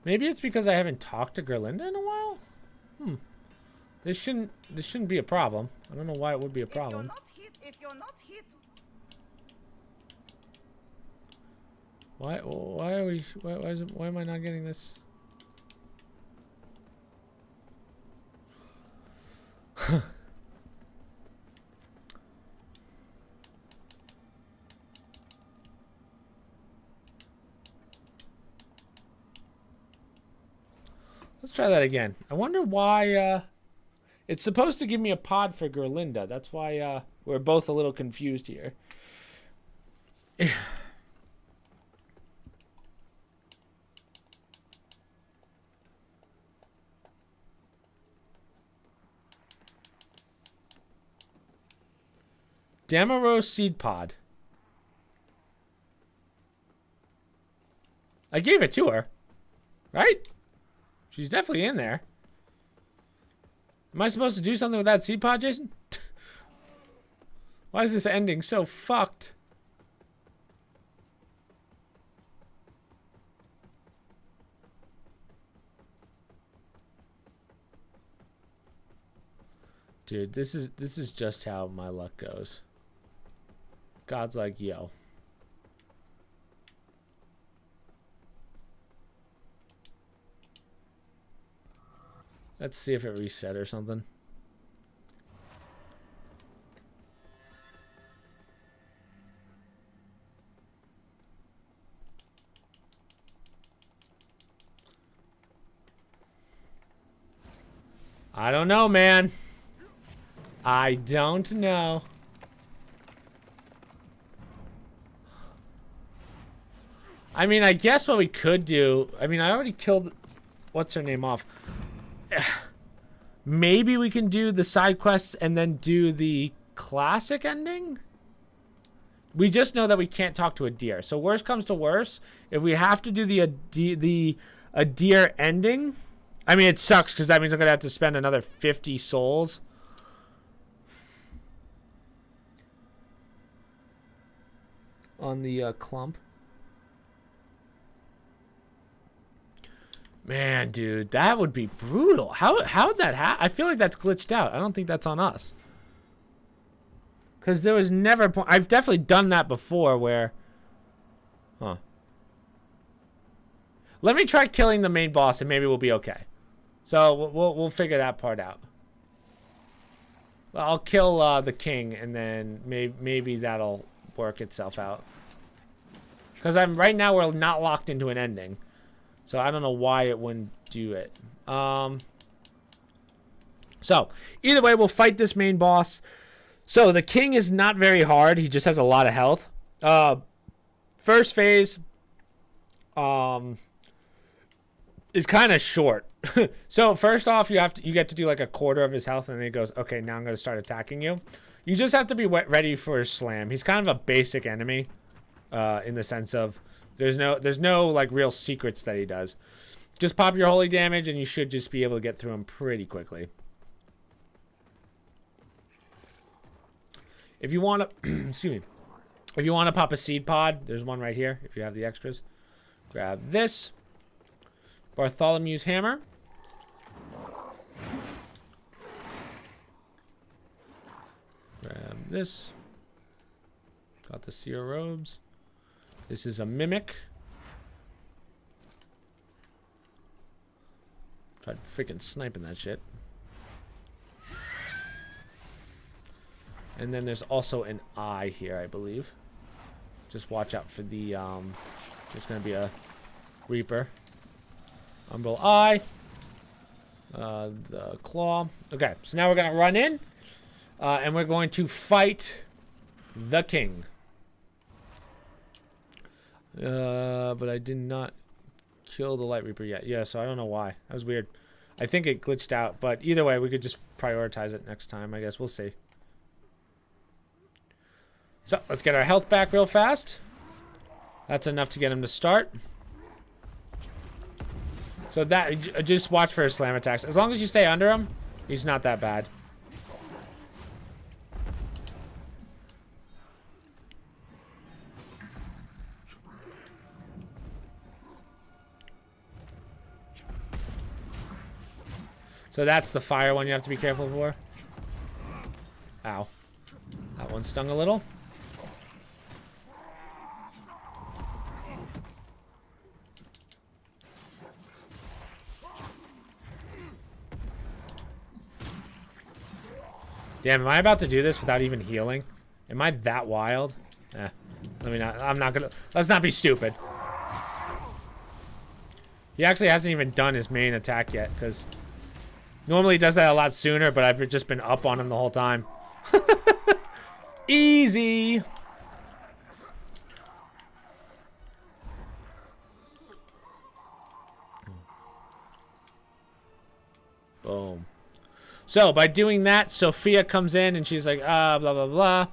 S1: Maybe it's because I haven't talked to Gerlinda in a while? This shouldn't be a problem. I don't know why it would be a problem.
S3: If you're not here to...
S1: Why am I not getting this? try that again. I wonder why it's supposed to give me a pod for Gerlinda. That's why we're both a little confused here. Damarose seed pod. I gave it to her. Right? She's definitely in there. Am I supposed to do something with that seed pod, Jason? Why is this ending so fucked? Dude, this is just how my luck goes. God's like, yo. Let's see if it reset or something. I don't know, man. I don't know. I mean, I guess what we could do... I mean, I already killed... What's her name off? Maybe we can do the side quests and then do the classic ending? We just know that we can't talk to a deer. So worst comes to worst, if we have to do a deer ending... I mean, it sucks because that means I'm going to have to spend another 50 souls. On the clump. Man, dude, that would be brutal. How'd that happen? I feel like that's glitched out. I don't think that's on us. Because there was never a point. I've definitely done that before where... Huh. Let me try killing the main boss and maybe we'll be okay. So we'll figure that part out. I'll kill the king and then maybe that'll work itself out. Because right now we're not locked into an ending. So I don't know why it wouldn't do it. So either way, we'll fight this main boss. So the king is not very hard. He just has a lot of health. First phase is kind of short. So first off, you get to do like a quarter of his health, and then he goes, okay, now I'm going to start attacking you. You just have to be ready for his slam. He's kind of a basic enemy, in the sense of there's no like real secrets that he does. Just pop your holy damage, and you should just be able to get through him pretty quickly. If you want to, excuse me, if you want to pop a seed pod, there's one right here. If you have the extras, grab this. Bartholomew's hammer. Grab this. Got the seer robes. This is a mimic. Tried freaking sniping that shit. And then there's also an eye here, I believe. Just watch out for the, there's going to be a Reaper. Umbral eye. The claw. Okay, so now we're going to run in. And we're going to fight the king. But I did not kill the Light Reaper yet. Yeah, so I don't know why. That was weird. I think it glitched out. But either way, we could just prioritize it next time, I guess. We'll see. So, let's get our health back real fast. That's enough to get him to start. So that, just watch for his slam attacks. As long as you stay under him, he's not that bad. So that's the fire one you have to be careful for. Ow. That one stung a little. Damn, am I about to do this without even healing? Am I that wild? Let me not. I'm not gonna. Let's not be stupid. He actually hasn't even done his main attack yet, because normally he does that a lot sooner, but I've just been up on him the whole time. Easy. Boom. So by doing that, Sophia comes in and she's like, blah, blah, blah.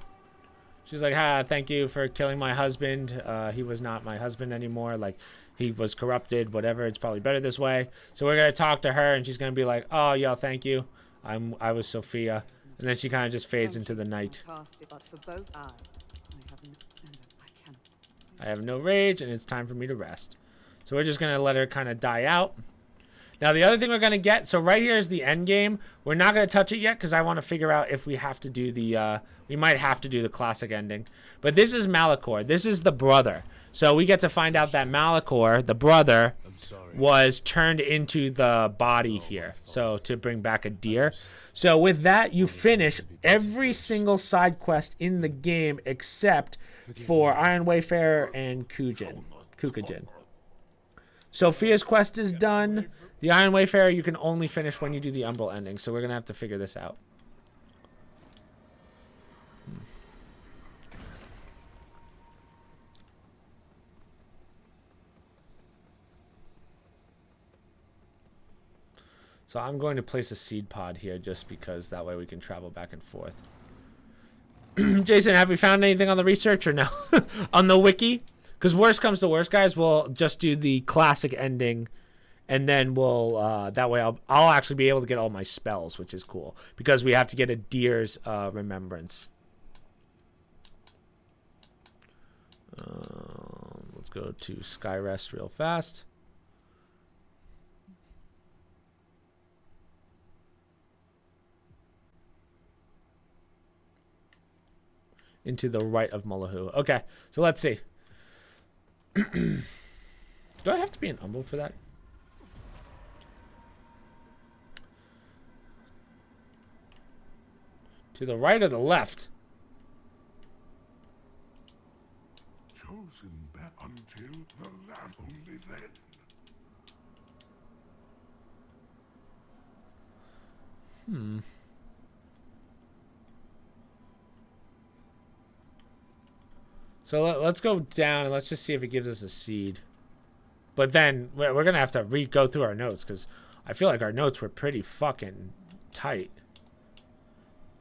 S1: She's like, thank you for killing my husband. He was not my husband anymore. Like, he was corrupted, whatever. It's probably better this way. So we're going to talk to her and she's going to be like, oh, yo, thank you. I was Sophia. And then she kind of just fades into the night. I have no rage and it's time for me to rest. So we're just going to let her kind of die out. Now, the other thing we're going to get, so right here is the end game. We're not going to touch it yet because I want to figure out if we have to do the, we might have to do the classic ending. But this is Malachor. This is the brother. So we get to find out that Malachor, the brother, was turned into the body here. So to bring back a deer. So with that, you finish every single side quest in the game except for Iron Wayfarer and Kukujin. Sophia's quest is done. The Iron Wayfarer you can only finish when you do the Umbral ending, so we're going to have to figure this out. So I'm going to place a seed pod here just because that way we can travel back and forth. Jason, have we found anything on the research or no? On the wiki? Because worst comes to worst, guys, we'll just do the classic ending. And then we'll, that way I'll actually be able to get all my spells, which is cool. Because we have to get a deer's remembrance. Let's go to Skyrest real fast. Into the right of Mullahu. Okay, so let's see. Do I have to be an Umbral for that? To the right or the left?
S2: Chosen back until the lamp only then.
S1: So let's go down and let's just see if it gives us a seed. But then we're going to have to go through our notes because I feel like our notes were pretty fucking tight.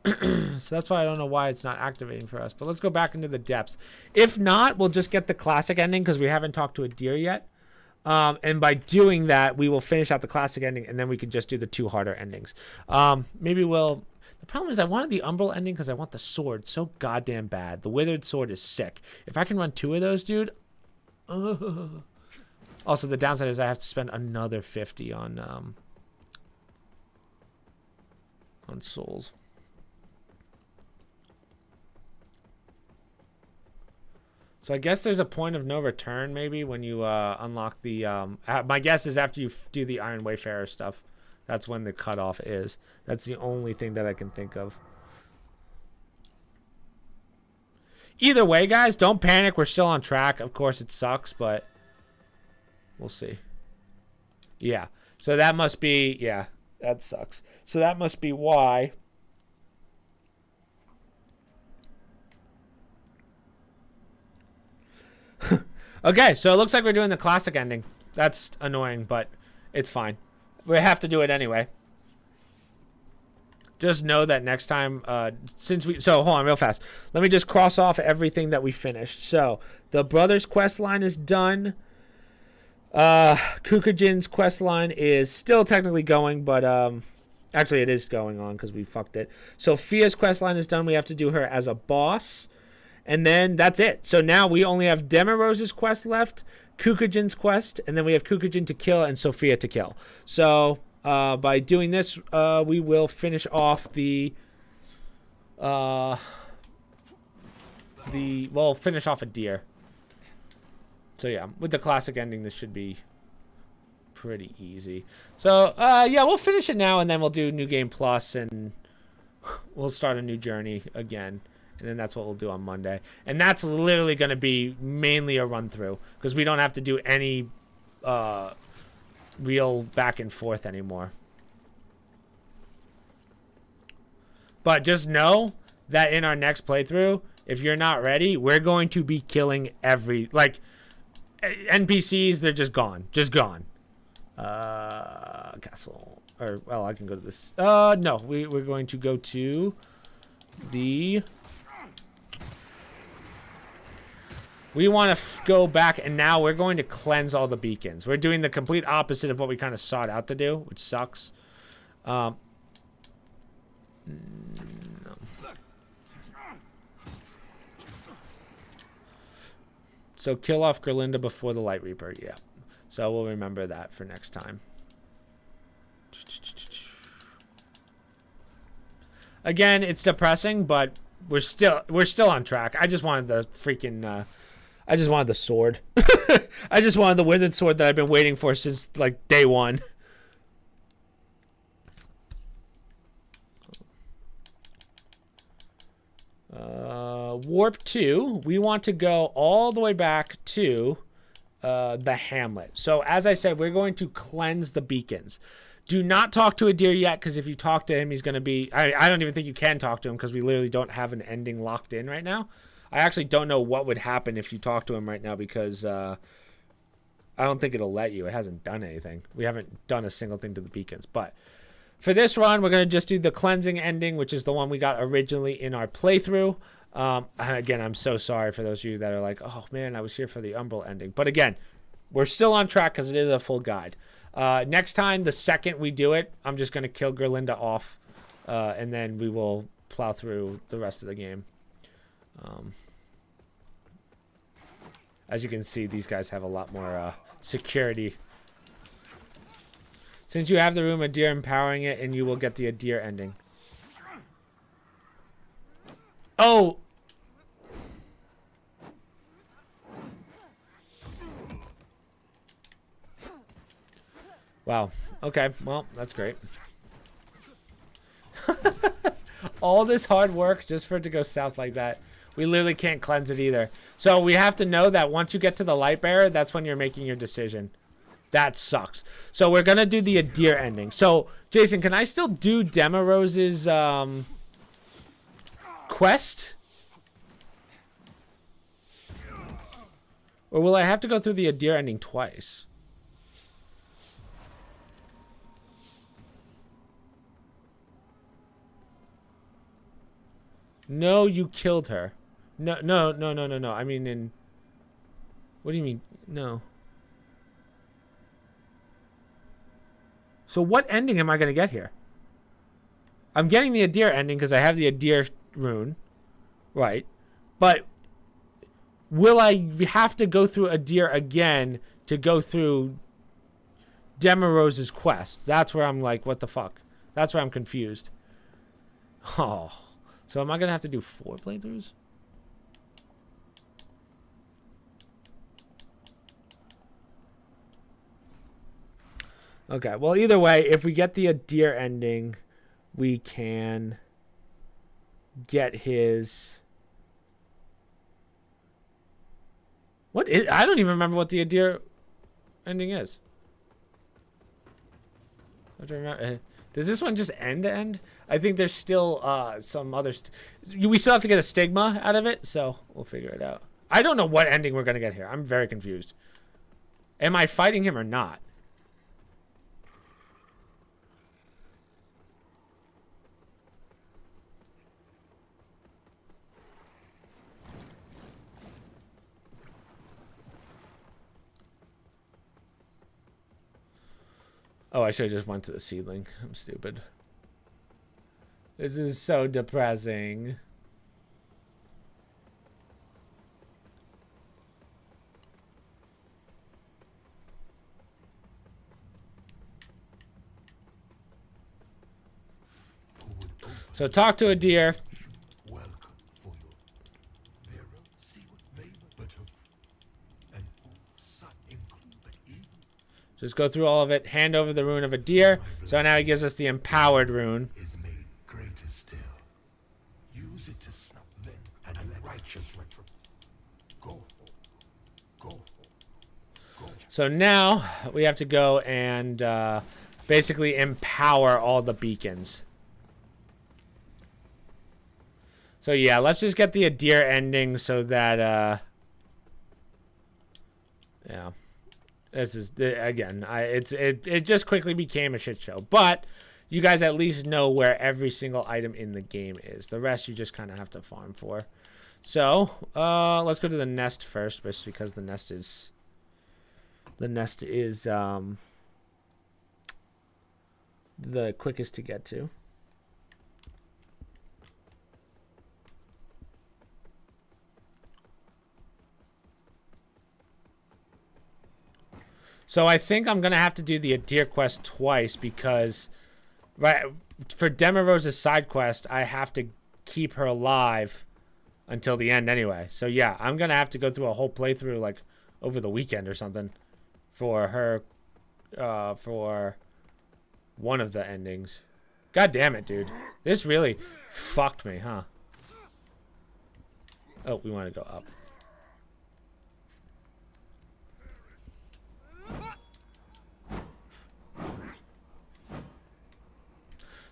S1: So that's why I don't know why it's not activating for us. But let's go back into the depths. If not, we'll just get the classic ending because we haven't talked to a deer yet. And by doing that, we will finish out the classic ending and then we can just do the two harder endings. Maybe we'll... The problem is I wanted the Umbral ending because I want the sword so goddamn bad. The Withered Sword is sick. If I can run two of those, dude... Also, the downside is I have to spend another 50 on souls. So I guess there's a point of no return maybe when you unlock the... my guess is after you do the Iron Wayfarer stuff. That's when the cutoff is. That's the only thing that I can think of. Either way, guys, don't panic. We're still on track. Of course, it sucks, but we'll see. Yeah. So that must be... Yeah, that sucks. So that must be why... Okay, so it looks like we're doing the classic ending. That's annoying, but it's fine. We have to do it anyway. Just know that next time, so hold on real fast. Let me just cross off everything that we finished. So the brothers quest line is done. Kukujin's quest line is still technically going, but actually it is going on because we fucked it. Sophia's quest line is done. We have to do her as a boss. And then that's it. So now we only have Demirose's quest left, Kukujin's quest, and then we have Kukujin to kill and Sophia to kill. So by doing this, we will finish off we'll finish off a deer. So yeah, with the classic ending, this should be pretty easy. So yeah, we'll finish it now, and then we'll do New Game Plus, and we'll start a new journey again. And then that's what we'll do on Monday. And that's literally going to be mainly a run-through. Because we don't have to do any real back and forth anymore. But just know that in our next playthrough, if you're not ready, we're going to be killing every, like, NPCs, they're just gone. Just gone. Castle. Or, well, I can go to this. No, we're going to go to the... We want to go back, and now we're going to cleanse all the beacons. We're doing the complete opposite of what we kind of sought out to do, which sucks. No. So kill off Gerlinda before the Light Reaper, yeah. So we'll remember that for next time. Again, it's depressing, but we're still on track. I just wanted the freaking I just wanted the sword. I just wanted the withered sword that I've been waiting for since like day one. Warp 2, we want to go all the way back to the hamlet. So as I said, we're going to cleanse the beacons. Do not talk to a deer yet, because if you talk to him, he's going to be... I don't even think you can talk to him, because we literally don't have an ending locked in right now. I actually don't know what would happen if you talk to him right now, because I don't think it'll let you. It hasn't done anything. We haven't done a single thing to the beacons. But for this run, we're going to just do the cleansing ending, which is the one we got originally in our playthrough. Again, I'm so sorry for those of you that are like, oh man, I was here for the Umbral ending. But again, we're still on track because it is a full guide. Next time, the second we do it, I'm just going to kill Gerlinda off, and then we will plow through the rest of the game. As you can see, these guys have a lot more security. Since you have the room, Adir empowering it, and you will get the Adir ending. Oh! Wow. Okay, well, that's great. All this hard work just for it to go south like that. We literally can't cleanse it either. So we have to know that once you get to the light bearer, that's when you're making your decision. That sucks. So we're going to do the Adir ending. So, Jason, can I still do Demarose's quest? Or will I have to go through the Adir ending twice? No, you killed her. No. I mean, in... What do you mean? No. So what ending am I going to get here? I'm getting the Adir ending because I have the Adir rune. Right. But will I have to go through Adir again to go through Demarose's quest? That's where I'm like, what the fuck? That's where I'm confused. Oh. So am I going to have to do 4 playthroughs? Okay, well, either way, if we get the Adir ending, we can get his... What is... I don't even remember what the Adir ending is. I have to remember... Does this one just end to end? I think there's still some other... we still have to get a stigma out of it, so we'll figure it out. I don't know what ending we're going to get here. I'm very confused. Am I fighting him or not? Oh, I should have just went to the seedling. I'm stupid. This is so depressing. So talk to Adir. Just go through all of it. Hand over the rune of Adir. So now he gives us the empowered rune.
S2: Is made greater still. Use it to snuff them and righteous retro. Go for.
S1: So now we have to go and basically empower all the beacons. So yeah, let's just get the Adir ending so that yeah. This is again, it just quickly became a shit show. But you guys at least know where every single item in the game is. The rest you just kind of have to farm for. So, let's go to the nest first, just because the nest is the quickest to get to. So I think I'm going to have to do the Adir quest twice because, right, for Demarose's side quest, I have to keep her alive until the end anyway. So yeah, I'm going to have to go through a whole playthrough like over the weekend or something for her, for one of the endings. God damn it, dude. This really fucked me, huh? Oh, we want to go up.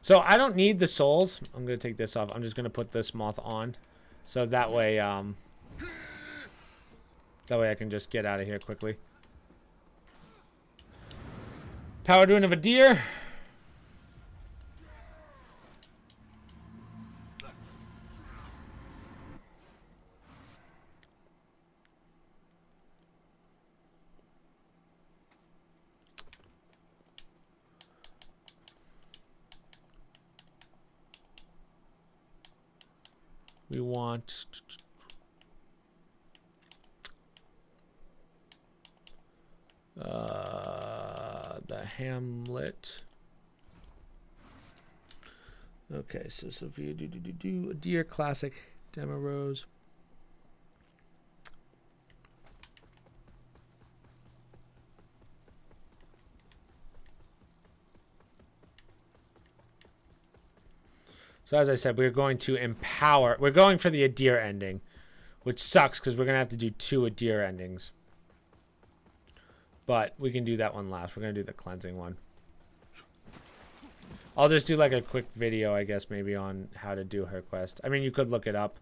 S1: So I don't need the souls. I'm going to take this off. I'm just going to put this moth on. So that way I can just get out of here quickly. Powered Rune of Adir. We want the Hamlet. Okay, so Sophia, a Deer Classic Demo Rose. So as I said, we're going to empower. We're going for the Adir ending, which sucks because we're going to have to do 2 Adir endings. But we can do that one last. We're going to do the cleansing one. I'll just do like a quick video, I guess, maybe on how to do her quest. I mean, you could look it up,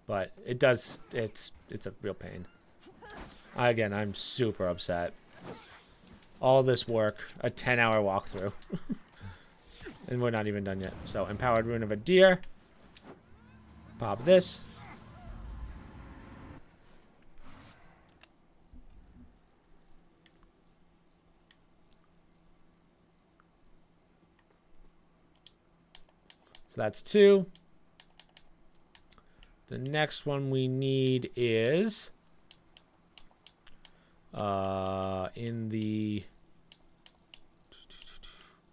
S1: but it does, it's a real pain. Again, I'm super upset. All this work, a 10-hour walkthrough. And we're not even done yet. So, Empowered Rune of Adir. Pop this. So that's 2. The next one we need is in the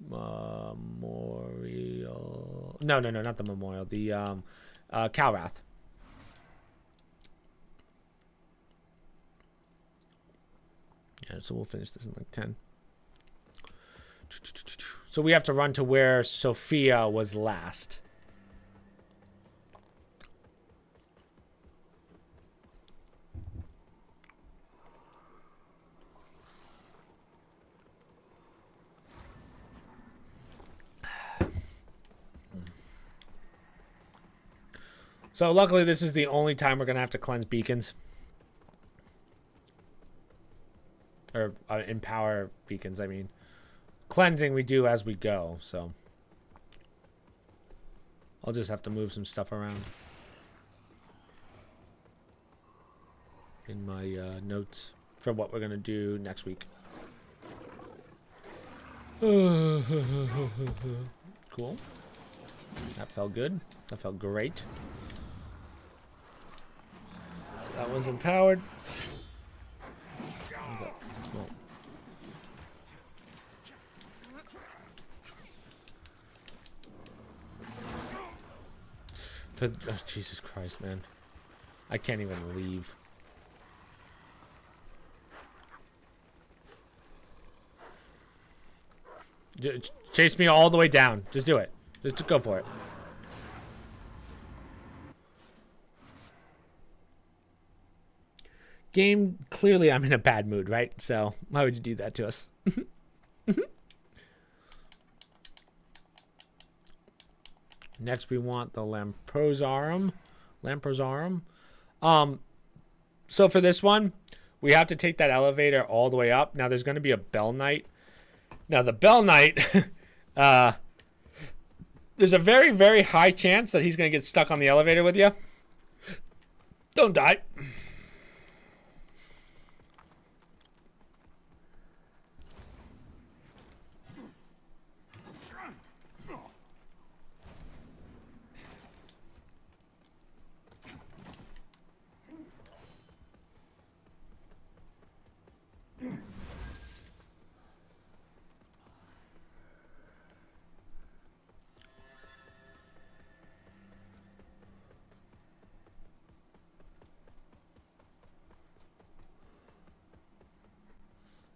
S1: memorial. No, not the memorial. The Calrath. Yeah, so we'll finish this in like 10. So we have to run to where Sophia was last. So luckily this is the only time we're going to have to cleanse beacons. Or empower beacons, I mean. Cleansing we do as we go, so. I'll just have to move some stuff around. In my notes for what we're going to do next week. Cool. That felt good. That felt great. That one's empowered. Oh, Jesus Christ, man. I can't even leave. Chase me all the way down. Just do it. Just go for it. Game, clearly I'm in a bad mood, right? So why would you do that to us? Next, we want the Lamprosarum. So for this one, we have to take that elevator all the way up. Now, there's going to be a Bell Knight. Now, the Bell Knight, there's a very, very high chance that he's going to get stuck on the elevator with you. Don't die.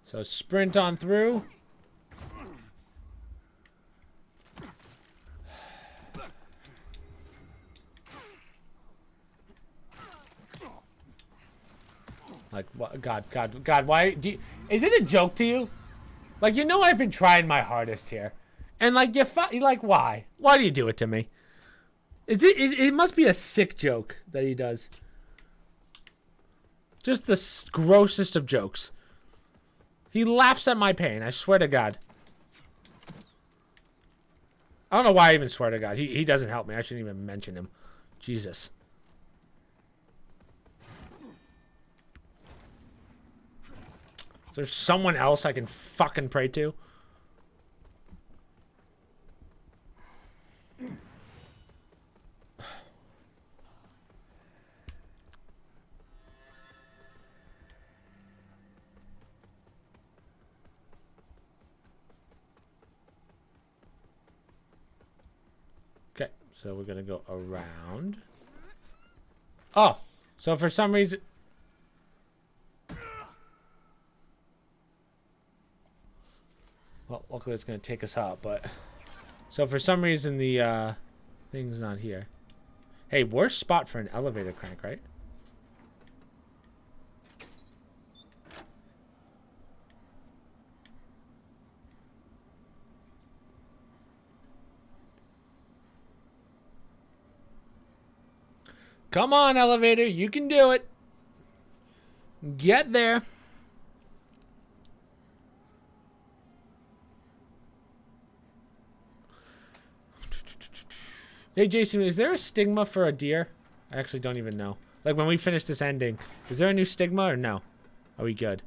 S1: So sprint on through. Like, what? God, why do you, is it a joke to you? Like, you know I've been trying my hardest here. And like, you're like, why? Why do you do it to me? It must be a sick joke that he does. Just the grossest of jokes. He laughs at my pain, I swear to God. I don't know why I even swear to God. He doesn't help me. I shouldn't even mention him. Jesus. Is there someone else I can fucking pray to? Okay, so we're gonna go around. Oh, so for some reason... Well, luckily it's going to take us up, but... So for some reason the thing's not here. Hey, worst spot for an elevator crank, right? Come on, elevator, you can do it. Get there. Hey, Jason, is there a stigma for a deer? I actually don't even know. Like, when we finish this ending, is there a new stigma or no? Are we good?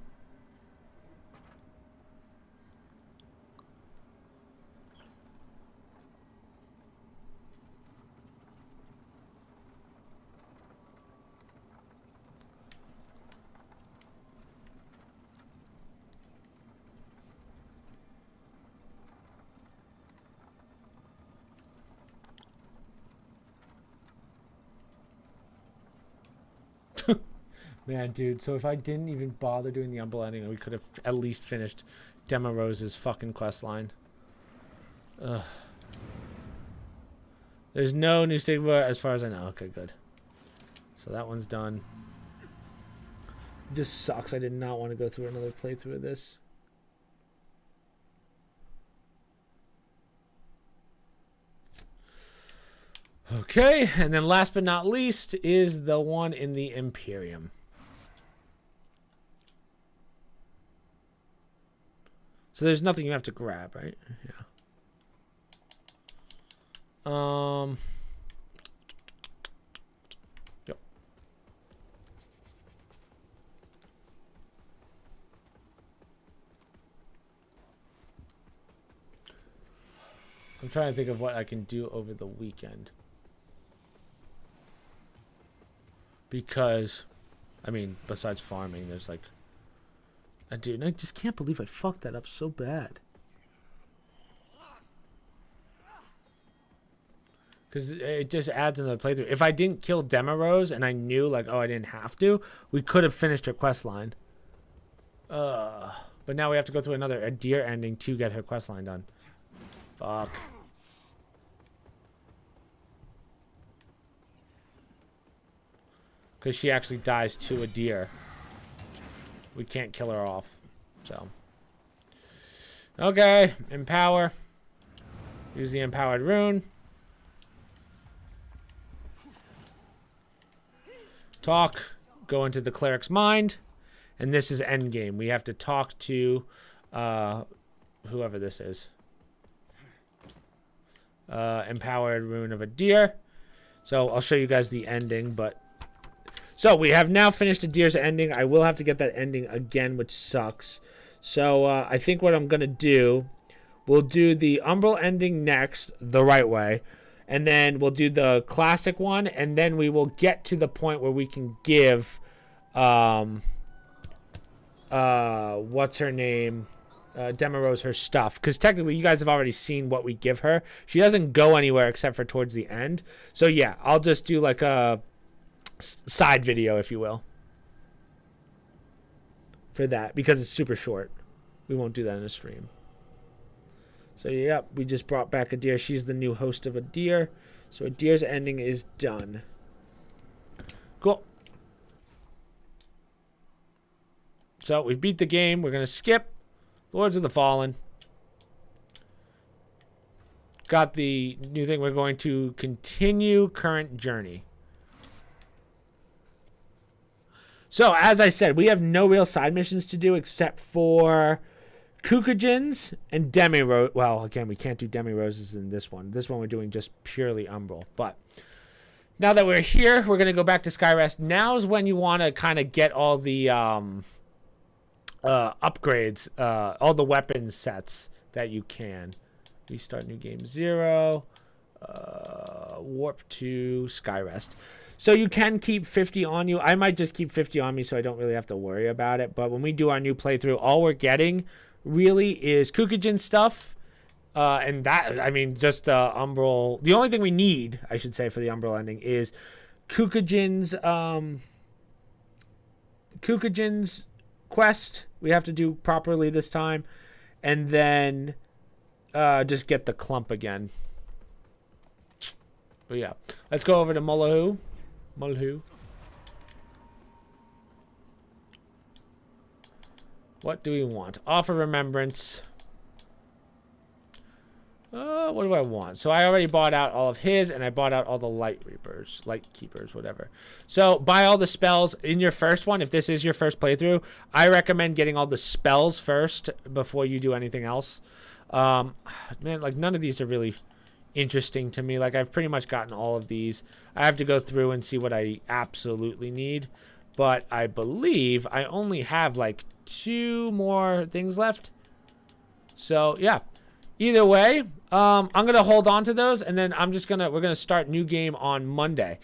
S1: Man, dude, so if I didn't even bother doing the Umble ending, we could have at least finished Demarose's fucking quest line. Ugh. There's no new stigma as far as I know. Okay, good. So that one's done. It just sucks. I did not want to go through another playthrough of this. Okay, and then last but not least is the one in the Imperium. So there's nothing you have to grab, right? Yeah. Yep. I'm trying to think of what I can do over the weekend. Because, I mean, besides farming, there's like... Dude, I just can't believe I fucked that up so bad. Because it just adds another playthrough. If I didn't kill Demarose and I knew, like, oh, I didn't have to, we could have finished her quest line. But now we have to go through a deer ending to get her quest line done. Fuck. Because she actually dies to a deer. we can't kill her off. So, okay, empower. Use the empowered rune. Talk. Go into the cleric's mind. And this is endgame. We have to talk to whoever this is. Empowered rune of a deer. So I'll show you guys the ending, but so we have now finished the deer's ending. I will have to get that ending again, which sucks. So I think what I'm gonna do, we'll do the Umbral ending next, the right way, and then we'll do the classic one, and then we will get to the point where we can give what's her name? Demerose her stuff, because technically you guys have already seen what we give her. She doesn't go anywhere except for towards the end. So yeah, I'll just do like a side video, if you will, for that, because it's super short. We won't do that in a stream. So yep, we just brought back a deer. She's the new host of a deer. So a deer's ending is done. Cool. So we beat the game. We're gonna skip Lords of the Fallen. Got the new thing. We're going to continue current journey. So, as I said, we have no real side missions to do except for Kukujins and Demirose. Well, again, we can't do Demiroses in this one. This one we're doing just purely Umbral. But now that we're here, we're going to go back to Skyrest. Now's when you want to kind of get all the upgrades, all the weapon sets that you can. Restart new game 0. Warp to Skyrest. So you can keep 50 on you. I might just keep 50 on me so I don't really have to worry about it. But when we do our new playthrough, all we're getting really is Kukujin stuff. And that, I mean, just the Umbral. The only thing we need, I should say, for the Umbral ending is Kukujin's quest. We have to do properly this time. And then just get the clump again. But yeah, let's go over to Mullahu. What do we want? Offer remembrance. What do I want? So I already bought out all of his, and I bought out all the light keepers, whatever. So buy all the spells in your first one. If this is your first playthrough, I recommend getting all the spells first before you do anything else. Man, like none of these are really interesting to me. Like I've pretty much gotten all of these. I have to go through and see what I absolutely need, but I believe I only have like 2 more things left. So yeah, either way, I'm gonna hold on to those, and then we're gonna start new game on Monday.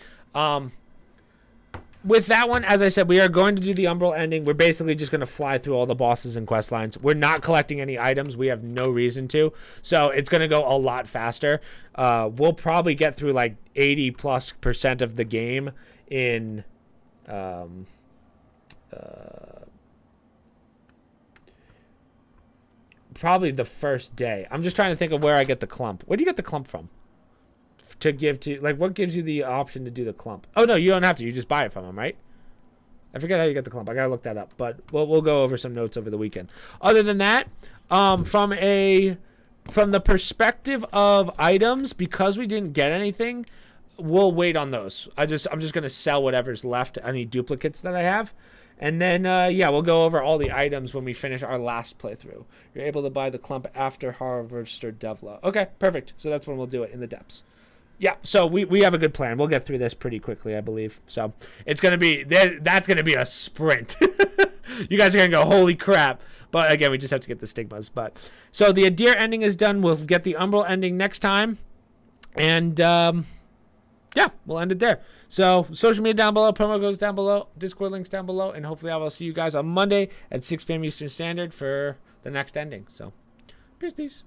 S1: With that one, as I said, we are going to do the Umbral ending. We're basically just going to fly through all the bosses and quest lines. We're not collecting any items. We have no reason to. So it's going to go a lot faster. We'll probably get through like 80+% of the game in probably the first day. I'm just trying to think of where I get the clump. Where do you get the clump from? To give to, like, what gives you the option to do the clump? Oh no, you don't have to. You just buy it from them, right? I forget how you get the clump. I gotta look that up. But we'll go over some notes over the weekend. Other than that, from the perspective of items, because we didn't get anything, we'll wait on those. I'm just gonna sell whatever's left, any duplicates that I have, and then yeah, we'll go over all the items when we finish our last playthrough. You're able to buy the clump after Harvester Devla. Okay, perfect. So that's when we'll do it in the depths. Yeah, so we have a good plan. We'll get through this pretty quickly, I believe. So it's going to be, that's going to be a sprint. You guys are going to go, holy crap. But again, we just have to get the stigmas. But so the Adir ending is done. We'll get the Umbral ending next time. And yeah, we'll end it there. So social media down below, promo codes down below, Discord links down below. And hopefully I will see you guys on Monday at 6 p.m. Eastern Standard for the next ending. So peace.